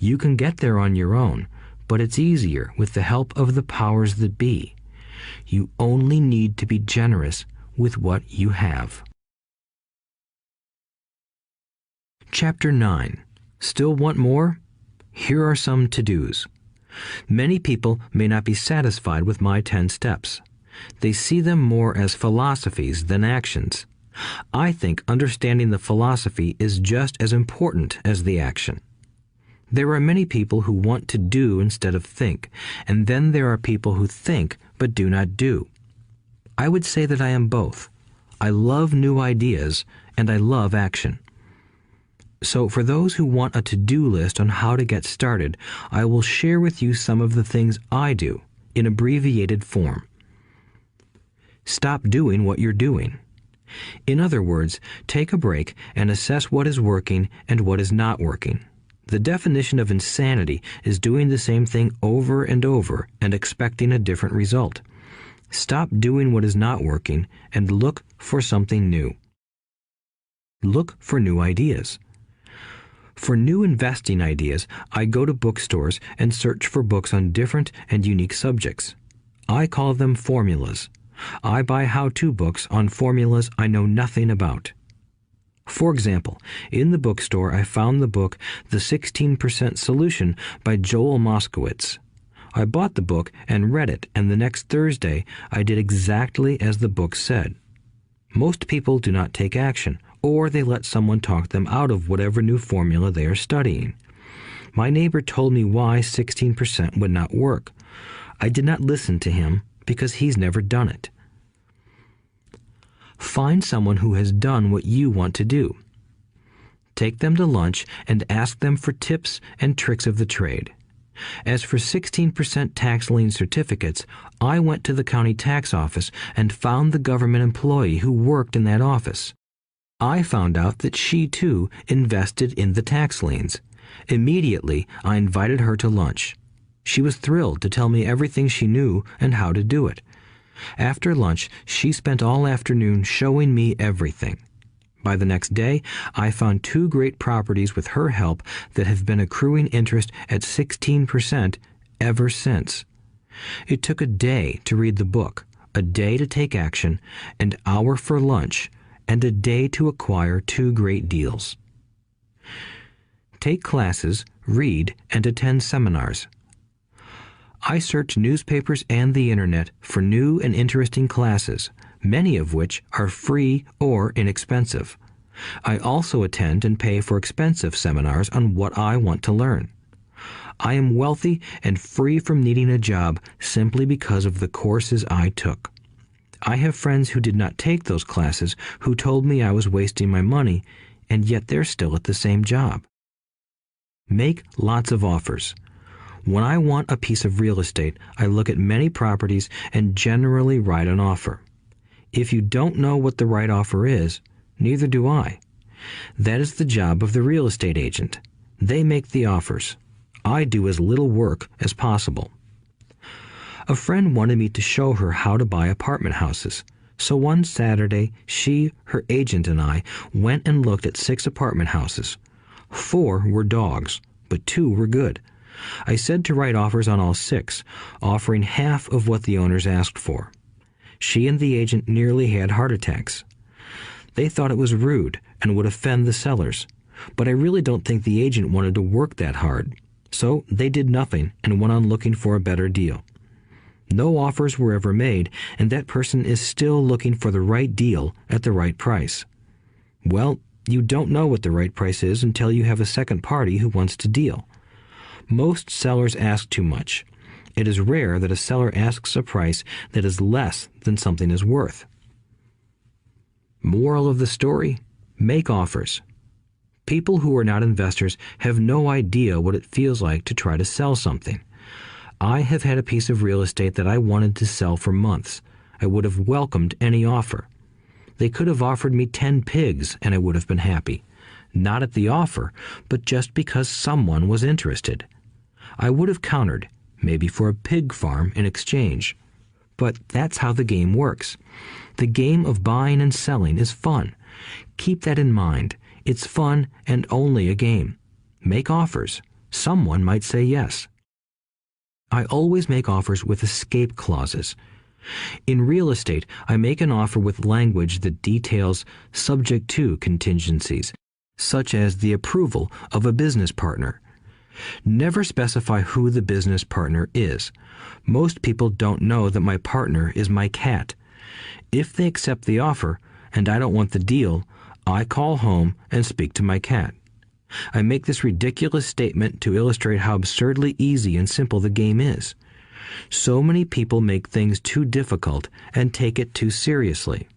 You can get there on your own, but it's easier with the help of the powers that be. You only need to be generous with what you have. Chapter 9. Still want more? Here are some to-dos. Many people may not be satisfied with my 10 steps. They see them more as philosophies than actions. I think understanding the philosophy is just as important as the action. There are many people who want to do instead of think, and then there are people who think but do not do. I would say that I am both. I love new ideas, and I love action. So for those who want a to-do list on how to get started, I will share with you some of the things I do in abbreviated form. Stop doing what you're doing. In other words, take a break and assess what is working and what is not working. The definition of insanity is doing the same thing over and over and expecting a different result. Stop doing what is not working and look for something new. Look for new ideas. For new investing ideas, I go to bookstores and search for books on different and unique subjects. I call them formulas. I buy how-to books on formulas I know nothing about. For example, in the bookstore I found the book The 16% Solution by Joel Moskowitz. I bought the book and read it, and the next Thursday I did exactly as the book said. Most people do not take action, or they let someone talk them out of whatever new formula they are studying. My neighbor told me why 16% would not work. I did not listen to him because he's never done it. Find someone who has done what you want to do. take them to lunch, and ask them for tips and tricks of the trade. As for 16% tax lien certificates, I went to the county tax office and found the government employee who worked in that office. I found out that she, too, invested in the tax liens. Immediately, I invited her to lunch. She was thrilled to tell me everything she knew and how to do it. After lunch, she spent all afternoon showing me everything. By the next day, I found 2 great properties with her help that have been accruing interest at 16% ever since. It took a day to read the book, a day to take action, an hour for lunch, and a day to acquire 2 great deals. Take classes, read, and attend seminars. I search newspapers and the internet for new and interesting classes, many of which are free or inexpensive. I also attend and pay for expensive seminars on what I want to learn. I am wealthy and free from needing a job simply because of the courses I took. I have friends who did not take those classes who told me I was wasting my money, and yet they're still at the same job. Make lots of offers. When I want a piece of real estate, I look at many properties and generally write an offer. If you don't know what the right offer is, neither do I. That is the job of the real estate agent. They make the offers. I do as little work as possible. A friend wanted me to show her how to buy apartment houses. So one Saturday, she, her agent, and I went and looked at 6 apartment houses. 4 were dogs, but 2 were good. I said to write offers on all 6, offering half of what the owners asked for. She and the agent nearly had heart attacks. They thought it was rude and would offend the sellers, but I really don't think the agent wanted to work that hard. So they did nothing and went on looking for a better deal. No offers were ever made, and that person is still looking for the right deal at the right price. Well, you don't know what the right price is until you have a second party who wants to deal. Most sellers ask too much. It is rare that a seller asks a price that is less than something is worth. Moral of the story: make offers. People who are not investors have no idea what it feels like to try to sell something. I have had a piece of real estate that I wanted to sell for months. I would have welcomed any offer. They could have offered me 10 pigs and I would have been happy. Not at the offer, but just because someone was interested. I would have countered, maybe for a pig farm in exchange. But that's how the game works. The game of buying and selling is fun. Keep that in mind. It's fun and only a game. Make offers. Someone might say yes. I always make offers with escape clauses. In real estate, I make an offer with language that details subject to contingencies, such as the approval of a business partner. Never specify who the business partner is. Most people don't know that my partner is my cat. If they accept the offer, and I don't want the deal, I call home and speak to my cat. I make this ridiculous statement to illustrate how absurdly easy and simple the game is. So many people make things too difficult and take it too seriously.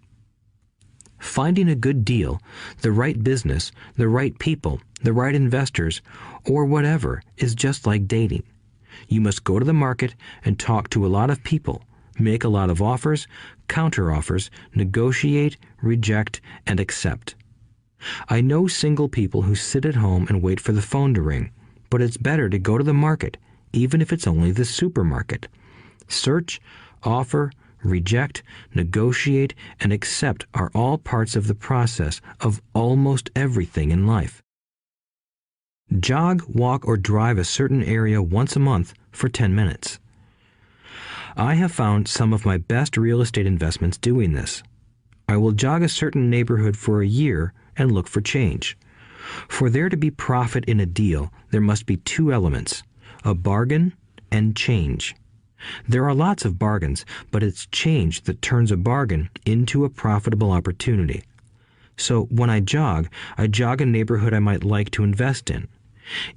Finding a good deal, the right business, the right people, the right investors, or whatever is just like dating. You must go to the market and talk to a lot of people, make a lot of offers, counter-offers, negotiate, reject, and accept. I know single people who sit at home and wait for the phone to ring, but it's better to go to the market, even if it's only the supermarket. Search, offer, reject, negotiate, and accept are all parts of the process of almost everything in life. Jog, walk, or drive a certain area once a month for 10 minutes. I have found some of my best real estate investments doing this. I will jog a certain neighborhood for a year and look for change. For there to be profit in a deal, there must be 2 elements: a bargain and change. There are lots of bargains, but it's change that turns a bargain into a profitable opportunity. So when I jog a neighborhood I might like to invest in.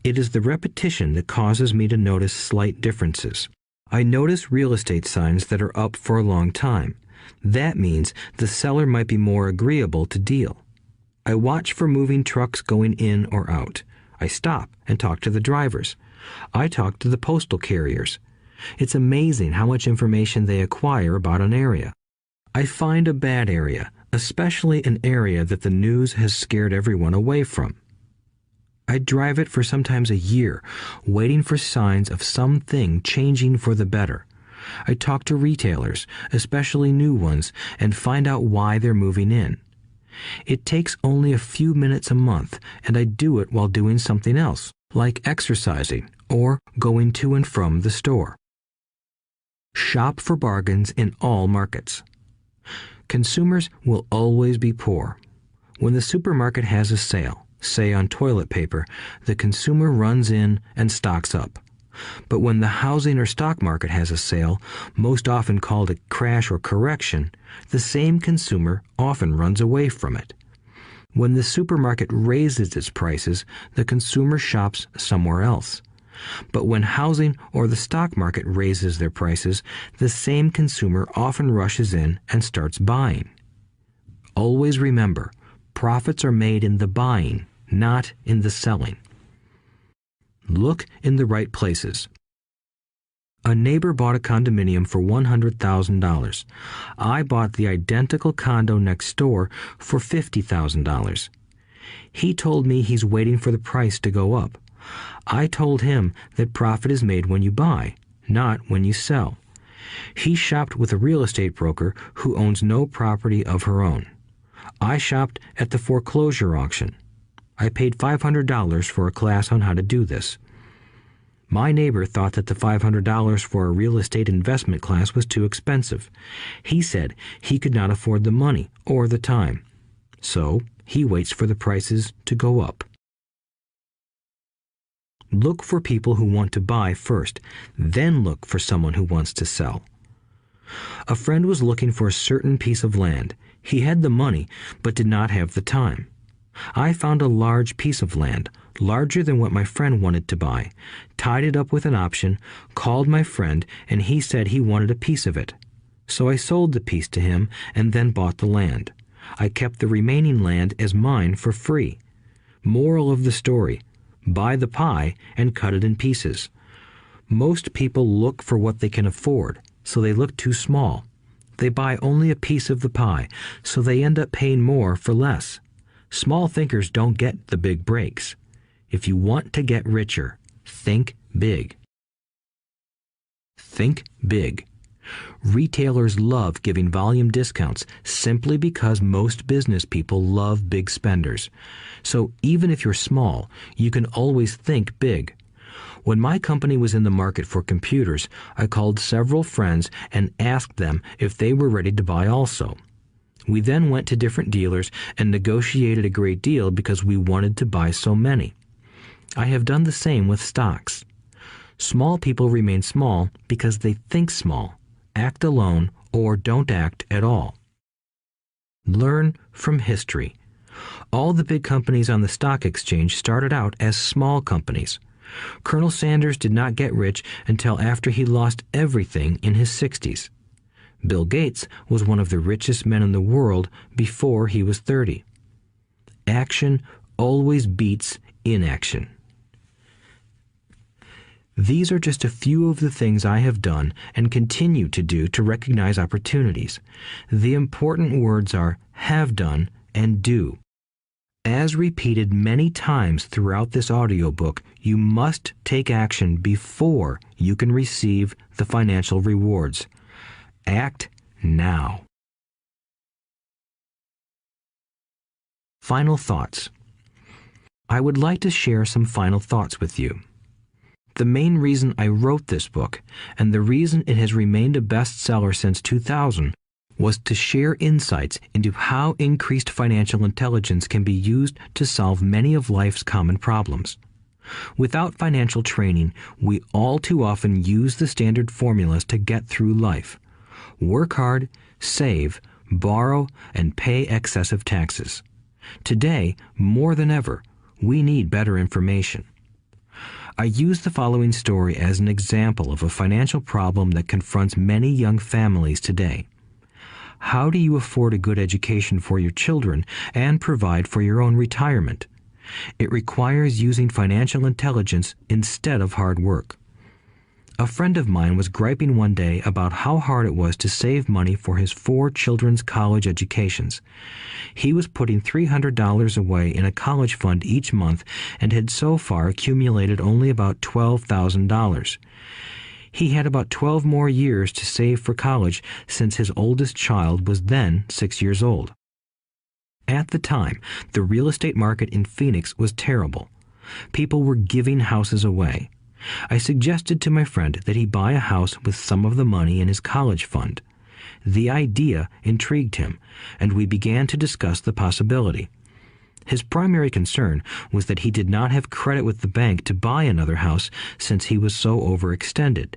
It is the repetition that causes me to notice slight differences. I notice real estate signs that are up for a long time. That means the seller might be more agreeable to deal. I watch for moving trucks going in or out. I stop and talk to the drivers. I talk to the postal carriers. It's amazing how much information they acquire about an area. I find a bad area, especially an area that the news has scared everyone away from. I drive it for sometimes a year, waiting for signs of something changing for the better. I talk to retailers, especially new ones, and find out why they're moving in. It takes only a few minutes a month, and I do it while doing something else, like exercising or going to and from the store. Shop for bargains in all markets. Consumers will always be poor. When the supermarket has a sale, say on toilet paper, the consumer runs in and stocks up. But when the housing or stock market has a sale, most often called a crash or correction, the same consumer often runs away from it. When the supermarket raises its prices, the consumer shops somewhere else. But when housing or the stock market raises their prices, the same consumer often rushes in and starts buying. Always remember, profits are made in the buying, not in the selling. Look in the right places. A neighbor bought a condominium for $100,000. I bought the identical condo next door for $50,000. He told me he's waiting for the price to go up. I told him that profit is made when you buy, not when you sell. He shopped with a real estate broker who owns no property of her own. I shopped at the foreclosure auction. I paid $500 for a class on how to do this. My neighbor thought that the $500 for a real estate investment class was too expensive. He said he could not afford the money or the time. So he waits for the prices to go up. Look for people who want to buy first, then look for someone who wants to sell. A friend was looking for a certain piece of land. He had the money, but did not have the time. I found a large piece of land, larger than what my friend wanted to buy, tied it up with an option, called my friend, and he said he wanted a piece of it. So I sold the piece to him and then bought the land. I kept the remaining land as mine for free. Moral of the story: buy the pie and cut it in pieces. Most people look for what they can afford, so they look too small. They buy only a piece of the pie, so they end up paying more for less. Small thinkers don't get the big breaks. If you want to get richer, think big. Think big. Retailers love giving volume discounts simply because most business people love big spenders. So even if you're small, you can always think big. When my company was in the market for computers, I called several friends and asked them if they were ready to buy also. We then went to different dealers and negotiated a great deal because we wanted to buy so many. I have done the same with stocks. Small people remain small because they think small, act alone, or don't act at all. Learn from history. All the big companies on the stock exchange started out as small companies. Colonel Sanders did not get rich until after he lost everything in his 60s. Bill Gates was one of the richest men in the world before he was 30. Action always beats inaction. These are just a few of the things I have done and continue to do to recognize opportunities. The important words are have done and do. As repeated many times throughout this audiobook, you must take action before you can receive the financial rewards. Act now. Final thoughts. I would like to share some final thoughts with you. The main reason I wrote this book, and the reason it has remained a bestseller since 2000, was to share insights into how increased financial intelligence can be used to solve many of life's common problems. Without financial training, we all too often use the standard formulas to get through life. Work hard, save, borrow, and pay excessive taxes. Today, more than ever, we need better information. I use the following story as an example of a financial problem that confronts many young families today. How do you afford a good education for your children and provide for your own retirement? It requires using financial intelligence instead of hard work. A friend of mine was griping one day about how hard it was to save money for his 4 children's college educations. He was putting $300 away in a college fund each month and had so far accumulated only about $12,000. He had about 12 more years to save for college since his oldest child was then 6 years old. At the time, the real estate market in Phoenix was terrible. People were giving houses away. I suggested to my friend that he buy a house with some of the money in his college fund. The idea intrigued him, and we began to discuss the possibility. His primary concern was that he did not have credit with the bank to buy another house since he was so overextended.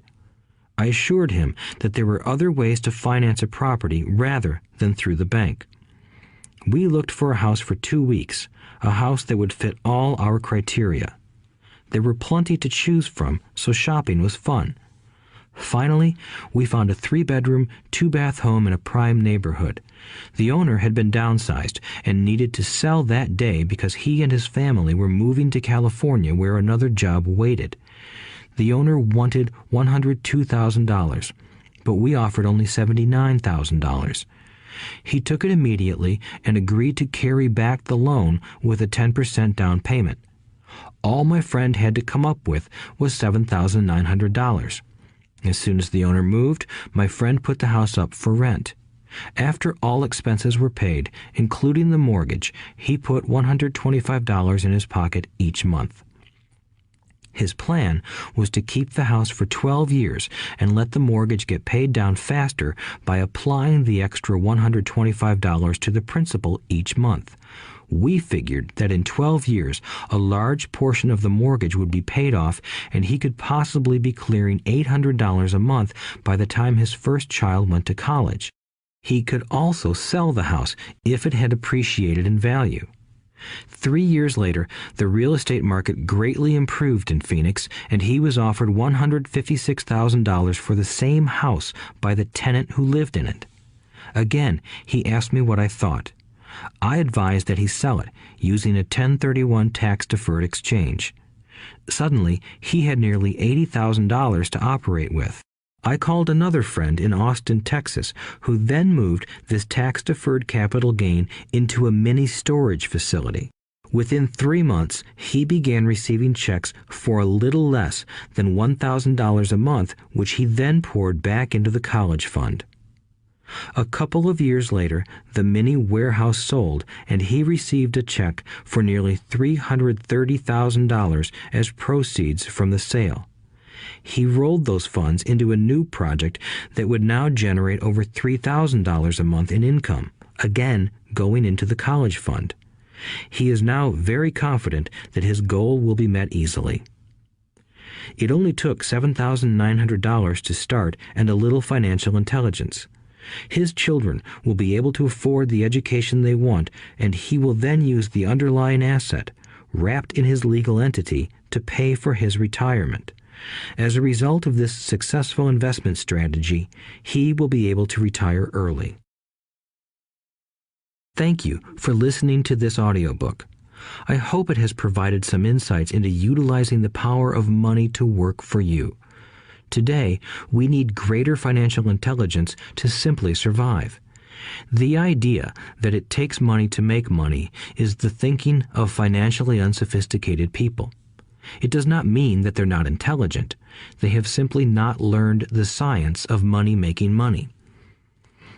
I assured him that there were other ways to finance a property rather than through the bank. We looked for a house for 2 weeks, a house that would fit all our criteria. There were plenty to choose from, so shopping was fun. Finally, we found a 3-bedroom, 2-bath home in a prime neighborhood. The owner had been downsized and needed to sell that day because he and his family were moving to California where another job waited. The owner wanted $102,000, but we offered only $79,000. He took it immediately and agreed to carry back the loan with a 10% down payment. All my friend had to come up with was $7,900. As soon as the owner moved, my friend put the house up for rent. After all expenses were paid, including the mortgage, he put $125 in his pocket each month. His plan was to keep the house for 12 years and let the mortgage get paid down faster by applying the extra $125 to the principal each month. We figured that in 12 years, a large portion of the mortgage would be paid off and he could possibly be clearing $800 a month by the time his first child went to college. He could also sell the house if it had appreciated in value. 3 years later, the real estate market greatly improved in Phoenix, and he was offered $156,000 for the same house by the tenant who lived in it. Again, he asked me what I thought. I advised that he sell it, using a 1031 tax-deferred exchange. Suddenly, he had nearly $80,000 to operate with. I called another friend in Austin, Texas, who then moved this tax-deferred capital gain into a mini storage facility. Within 3 months, he began receiving checks for a little less than $1,000 a month, which he then poured back into the college fund. A couple of years later, the mini warehouse sold, and he received a check for nearly $330,000 as proceeds from the sale. He rolled those funds into a new project that would now generate over $3,000 a month in income, again going into the college fund. He is now very confident that his goal will be met easily. It only took $7,900 to start and a little financial intelligence. His children will be able to afford the education they want, and he will then use the underlying asset, wrapped in his legal entity, to pay for his retirement. As a result of this successful investment strategy, he will be able to retire early. Thank you for listening to this audiobook. I hope it has provided some insights into utilizing the power of money to work for you. Today, we need greater financial intelligence to simply survive. The idea that it takes money to make money is the thinking of financially unsophisticated people. It does not mean that they're not intelligent. They have simply not learned the science of making money.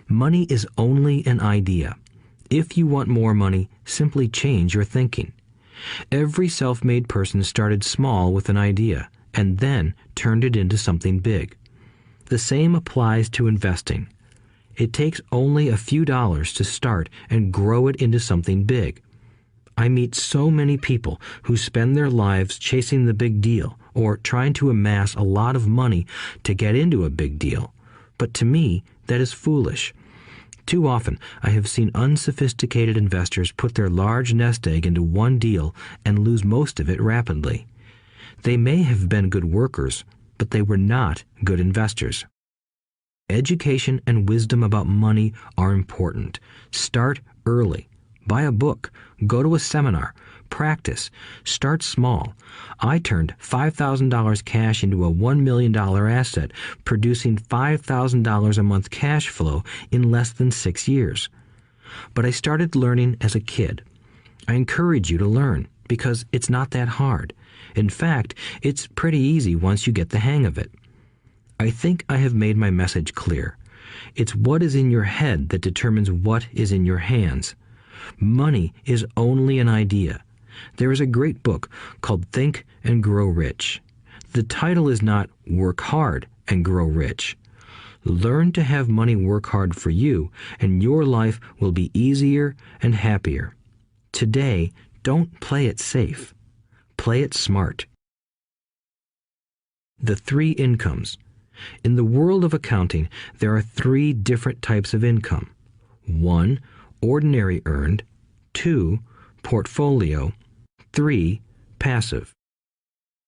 Money is only an idea. If you want more money, simply change your thinking. Every self-made person started small with an idea and then turned it into something big. The same applies to investing. It takes only a few dollars to start and grow it into something big. I meet so many people who spend their lives chasing the big deal or trying to amass a lot of money to get into a big deal. But to me, that is foolish. Too often, I have seen unsophisticated investors put their large nest egg into one deal and lose most of it rapidly. They may have been good workers, but they were not good investors. Education and wisdom about money are important. Start early. Buy a book. Go to a seminar. Practice. Start small. I turned $5,000 cash into a $1 million asset, producing $5,000 a month cash flow in less than 6 years. But I started learning as a kid. I encourage you to learn because it's not that hard. In fact, it's pretty easy once you get the hang of it. I think I have made my message clear. It's what is in your head that determines what is in your hands. Money is only an idea. There is a great book called Think and Grow Rich. The title is not Work Hard and Grow Rich. Learn to have money work hard for you, and your life will be easier and happier. Today, don't play it safe. Play it smart. The 3 incomes. In the world of accounting, there are 3 different types of income. 1. Ordinary earned. 2. Portfolio. 3. Passive.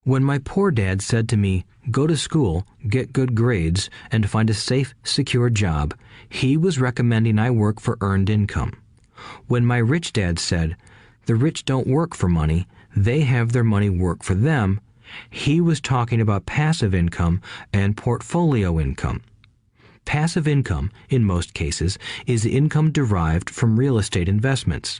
When my poor dad said to me, "Go to school, get good grades, and find a safe, secure job," he was recommending I work for earned income. When my rich dad said, "The rich don't work for money, they have their money work for them," he was talking about passive income and portfolio income. Passive income, in most cases, is income derived from real estate investments.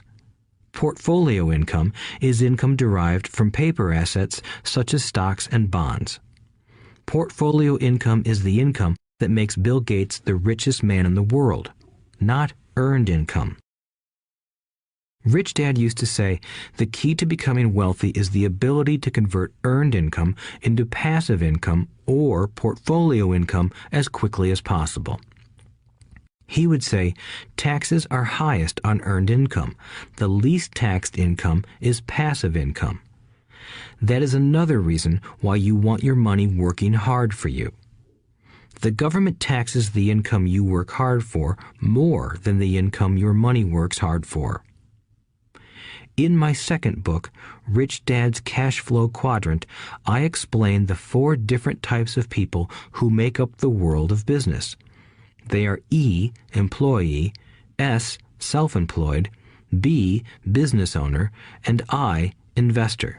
Portfolio income is income derived from paper assets such as stocks and bonds. Portfolio income is the income that makes Bill Gates the richest man in the world, not earned income. Rich Dad used to say, the key to becoming wealthy is the ability to convert earned income into passive income or portfolio income as quickly as possible. He would say, taxes are highest on earned income. The least taxed income is passive income. That is another reason why you want your money working hard for you. The government taxes the income you work hard for more than the income your money works hard for. In my second book, Rich Dad's Cash Flow Quadrant, I explain the 4 different types of people who make up the world of business. They are E, employee, S, self-employed, B, business owner, and I, investor.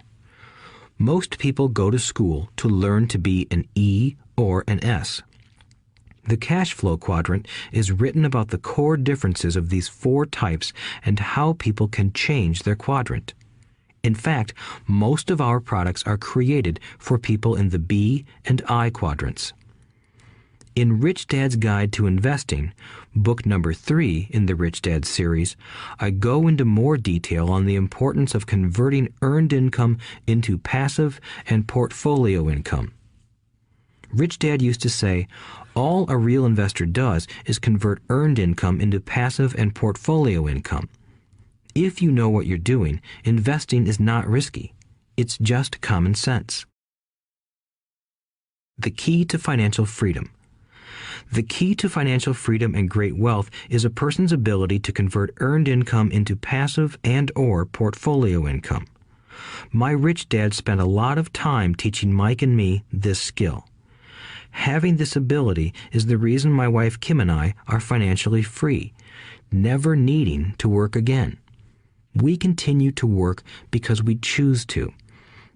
Most people go to school to learn to be an E or an S. The cash flow quadrant is written about the core differences of these 4 types and how people can change their quadrant. In fact, most of our products are created for people in the B and I quadrants. In Rich Dad's Guide to Investing, book number 3 in the Rich Dad series, I go into more detail on the importance of converting earned income into passive and portfolio income. Rich Dad used to say, all a real investor does is convert earned income into passive and portfolio income. If you know what you're doing, investing is not risky. It's just common sense. The key to financial freedom. The key to financial freedom and great wealth is a person's ability to convert earned income into passive and/or portfolio income. My rich dad spent a lot of time teaching Mike and me this skill. Having this ability is the reason my wife Kim and I are financially free, never needing to work again. We continue to work because we choose to.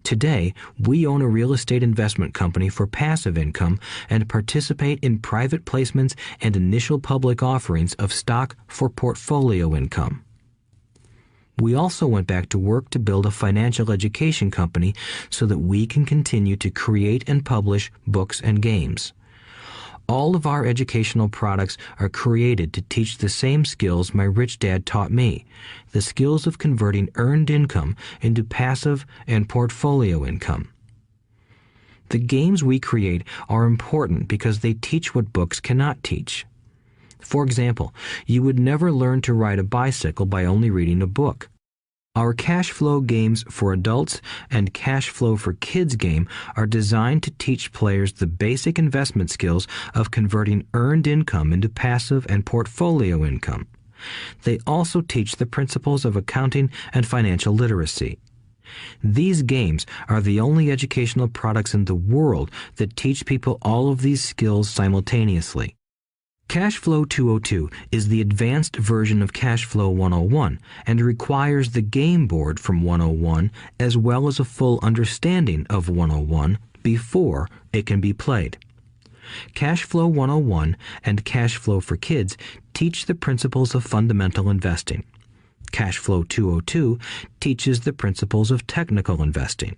Today, we own a real estate investment company for passive income and participate in private placements and initial public offerings of stock for portfolio income. We also went back to work to build a financial education company so that we can continue to create and publish books and games. All of our educational products are created to teach the same skills my rich dad taught me, the skills of converting earned income into passive and portfolio income. The games we create are important because they teach what books cannot teach. For example, you would never learn to ride a bicycle by only reading a book. Our cash flow games for adults and cash flow for kids game are designed to teach players the basic investment skills of converting earned income into passive and portfolio income. They also teach the principles of accounting and financial literacy. These games are the only educational products in the world that teach people all of these skills simultaneously. Cash Flow 202 is the advanced version of Cash Flow 101 and requires the game board from 101 as well as a full understanding of 101 before it can be played. Cash Flow 101 and Cash Flow for Kids teach the principles of fundamental investing. Cash Flow 202 teaches the principles of technical investing.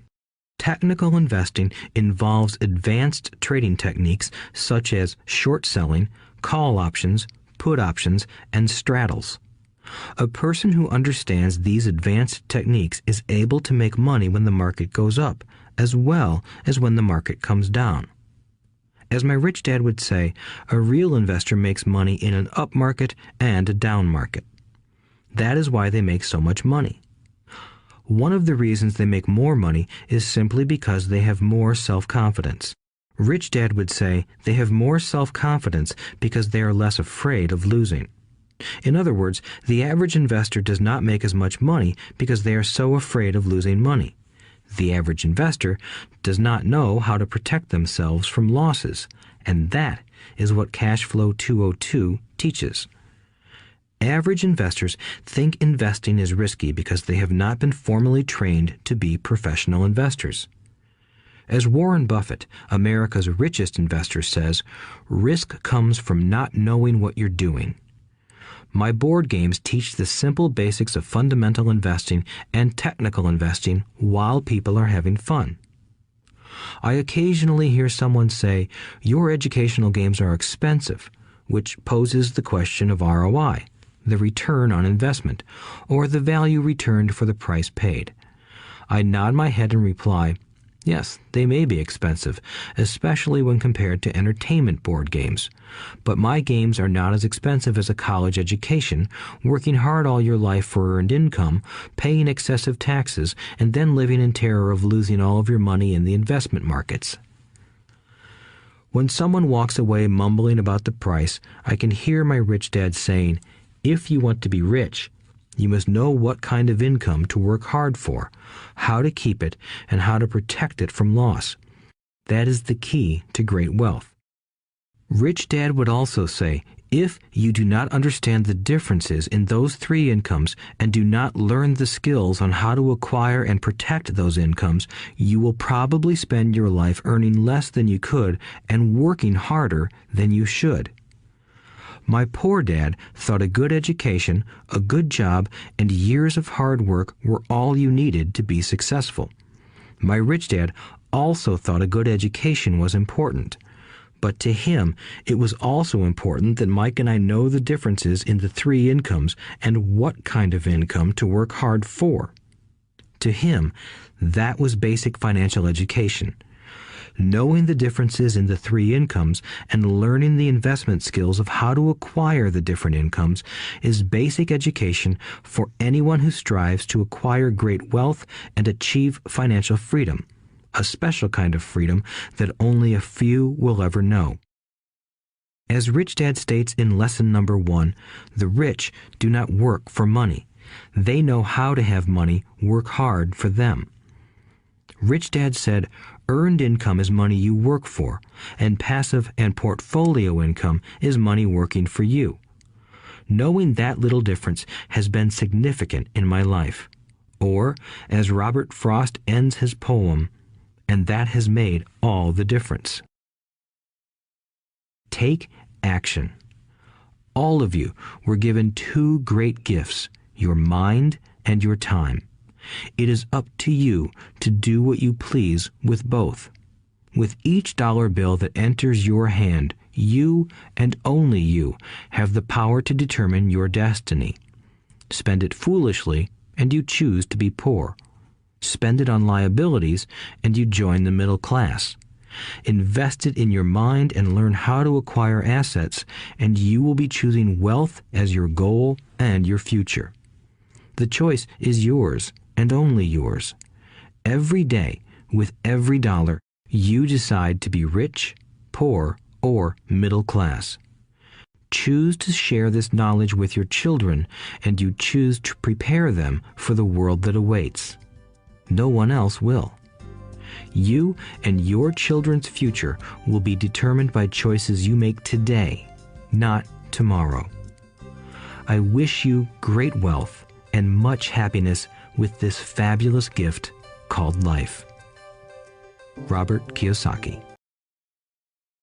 Technical investing involves advanced trading techniques such as short selling, call options, put options, and straddles. A person who understands these advanced techniques is able to make money when the market goes up, as well as when the market comes down. As my rich dad would say, a real investor makes money in an up market and a down market. That is why they make so much money. One of the reasons they make more money is simply because they have more self-confidence. Rich Dad would say they have more self-confidence because they are less afraid of losing. In other words, the average investor does not make as much money because they are so afraid of losing money. The average investor does not know how to protect themselves from losses, and that is what Cash Flow 202 teaches. Average investors think investing is risky because they have not been formally trained to be professional investors. As Warren Buffett, America's richest investor, says, risk comes from not knowing what you're doing. My board games teach the simple basics of fundamental investing and technical investing while people are having fun. I occasionally hear someone say, your educational games are expensive, which poses the question of ROI, the return on investment, or the value returned for the price paid. I nod my head and reply, yes, they may be expensive, especially when compared to entertainment board games. But my games are not as expensive as a college education, working hard all your life for earned income, paying excessive taxes, and then living in terror of losing all of your money in the investment markets. When someone walks away mumbling about the price, I can hear my rich dad saying, if you want to be rich, you must know what kind of income to work hard for, how to keep it, and how to protect it from loss. That is the key to great wealth. Rich Dad would also say, if you do not understand the differences in those three incomes and do not learn the skills on how to acquire and protect those incomes, you will probably spend your life earning less than you could and working harder than you should. My poor dad thought a good education, a good job, and years of hard work were all you needed to be successful. My rich dad also thought a good education was important. But to him, it was also important that Mike and I know the differences in the three incomes and what kind of income to work hard for. To him, that was basic financial education. Knowing the differences in the three incomes and learning the investment skills of how to acquire the different incomes is basic education for anyone who strives to acquire great wealth and achieve financial freedom, a special kind of freedom that only a few will ever know. As Rich Dad states in lesson number 1, the rich do not work for money. They know how to have money work hard for them. Rich Dad said, earned income is money you work for, and passive and portfolio income is money working for you. Knowing that little difference has been significant in my life. Or, as Robert Frost ends his poem, and that has made all the difference. Take action. All of you were given two great gifts, your mind and your time. It is up to you to do what you please with both. With each dollar bill that enters your hand, you and only you have the power to determine your destiny. Spend it foolishly, and you choose to be poor. Spend it on liabilities, and you join the middle class. Invest it in your mind and learn how to acquire assets, and you will be choosing wealth as your goal and your future. The choice is yours, and only yours. Every day, with every dollar, you decide to be rich, poor, or middle class. Choose to share this knowledge with your children, and you choose to prepare them for the world that awaits. No one else will. You and your children's future will be determined by choices you make today. not tomorrow. I wish you great wealth and much happiness with this fabulous gift called life. Robert Kiyosaki.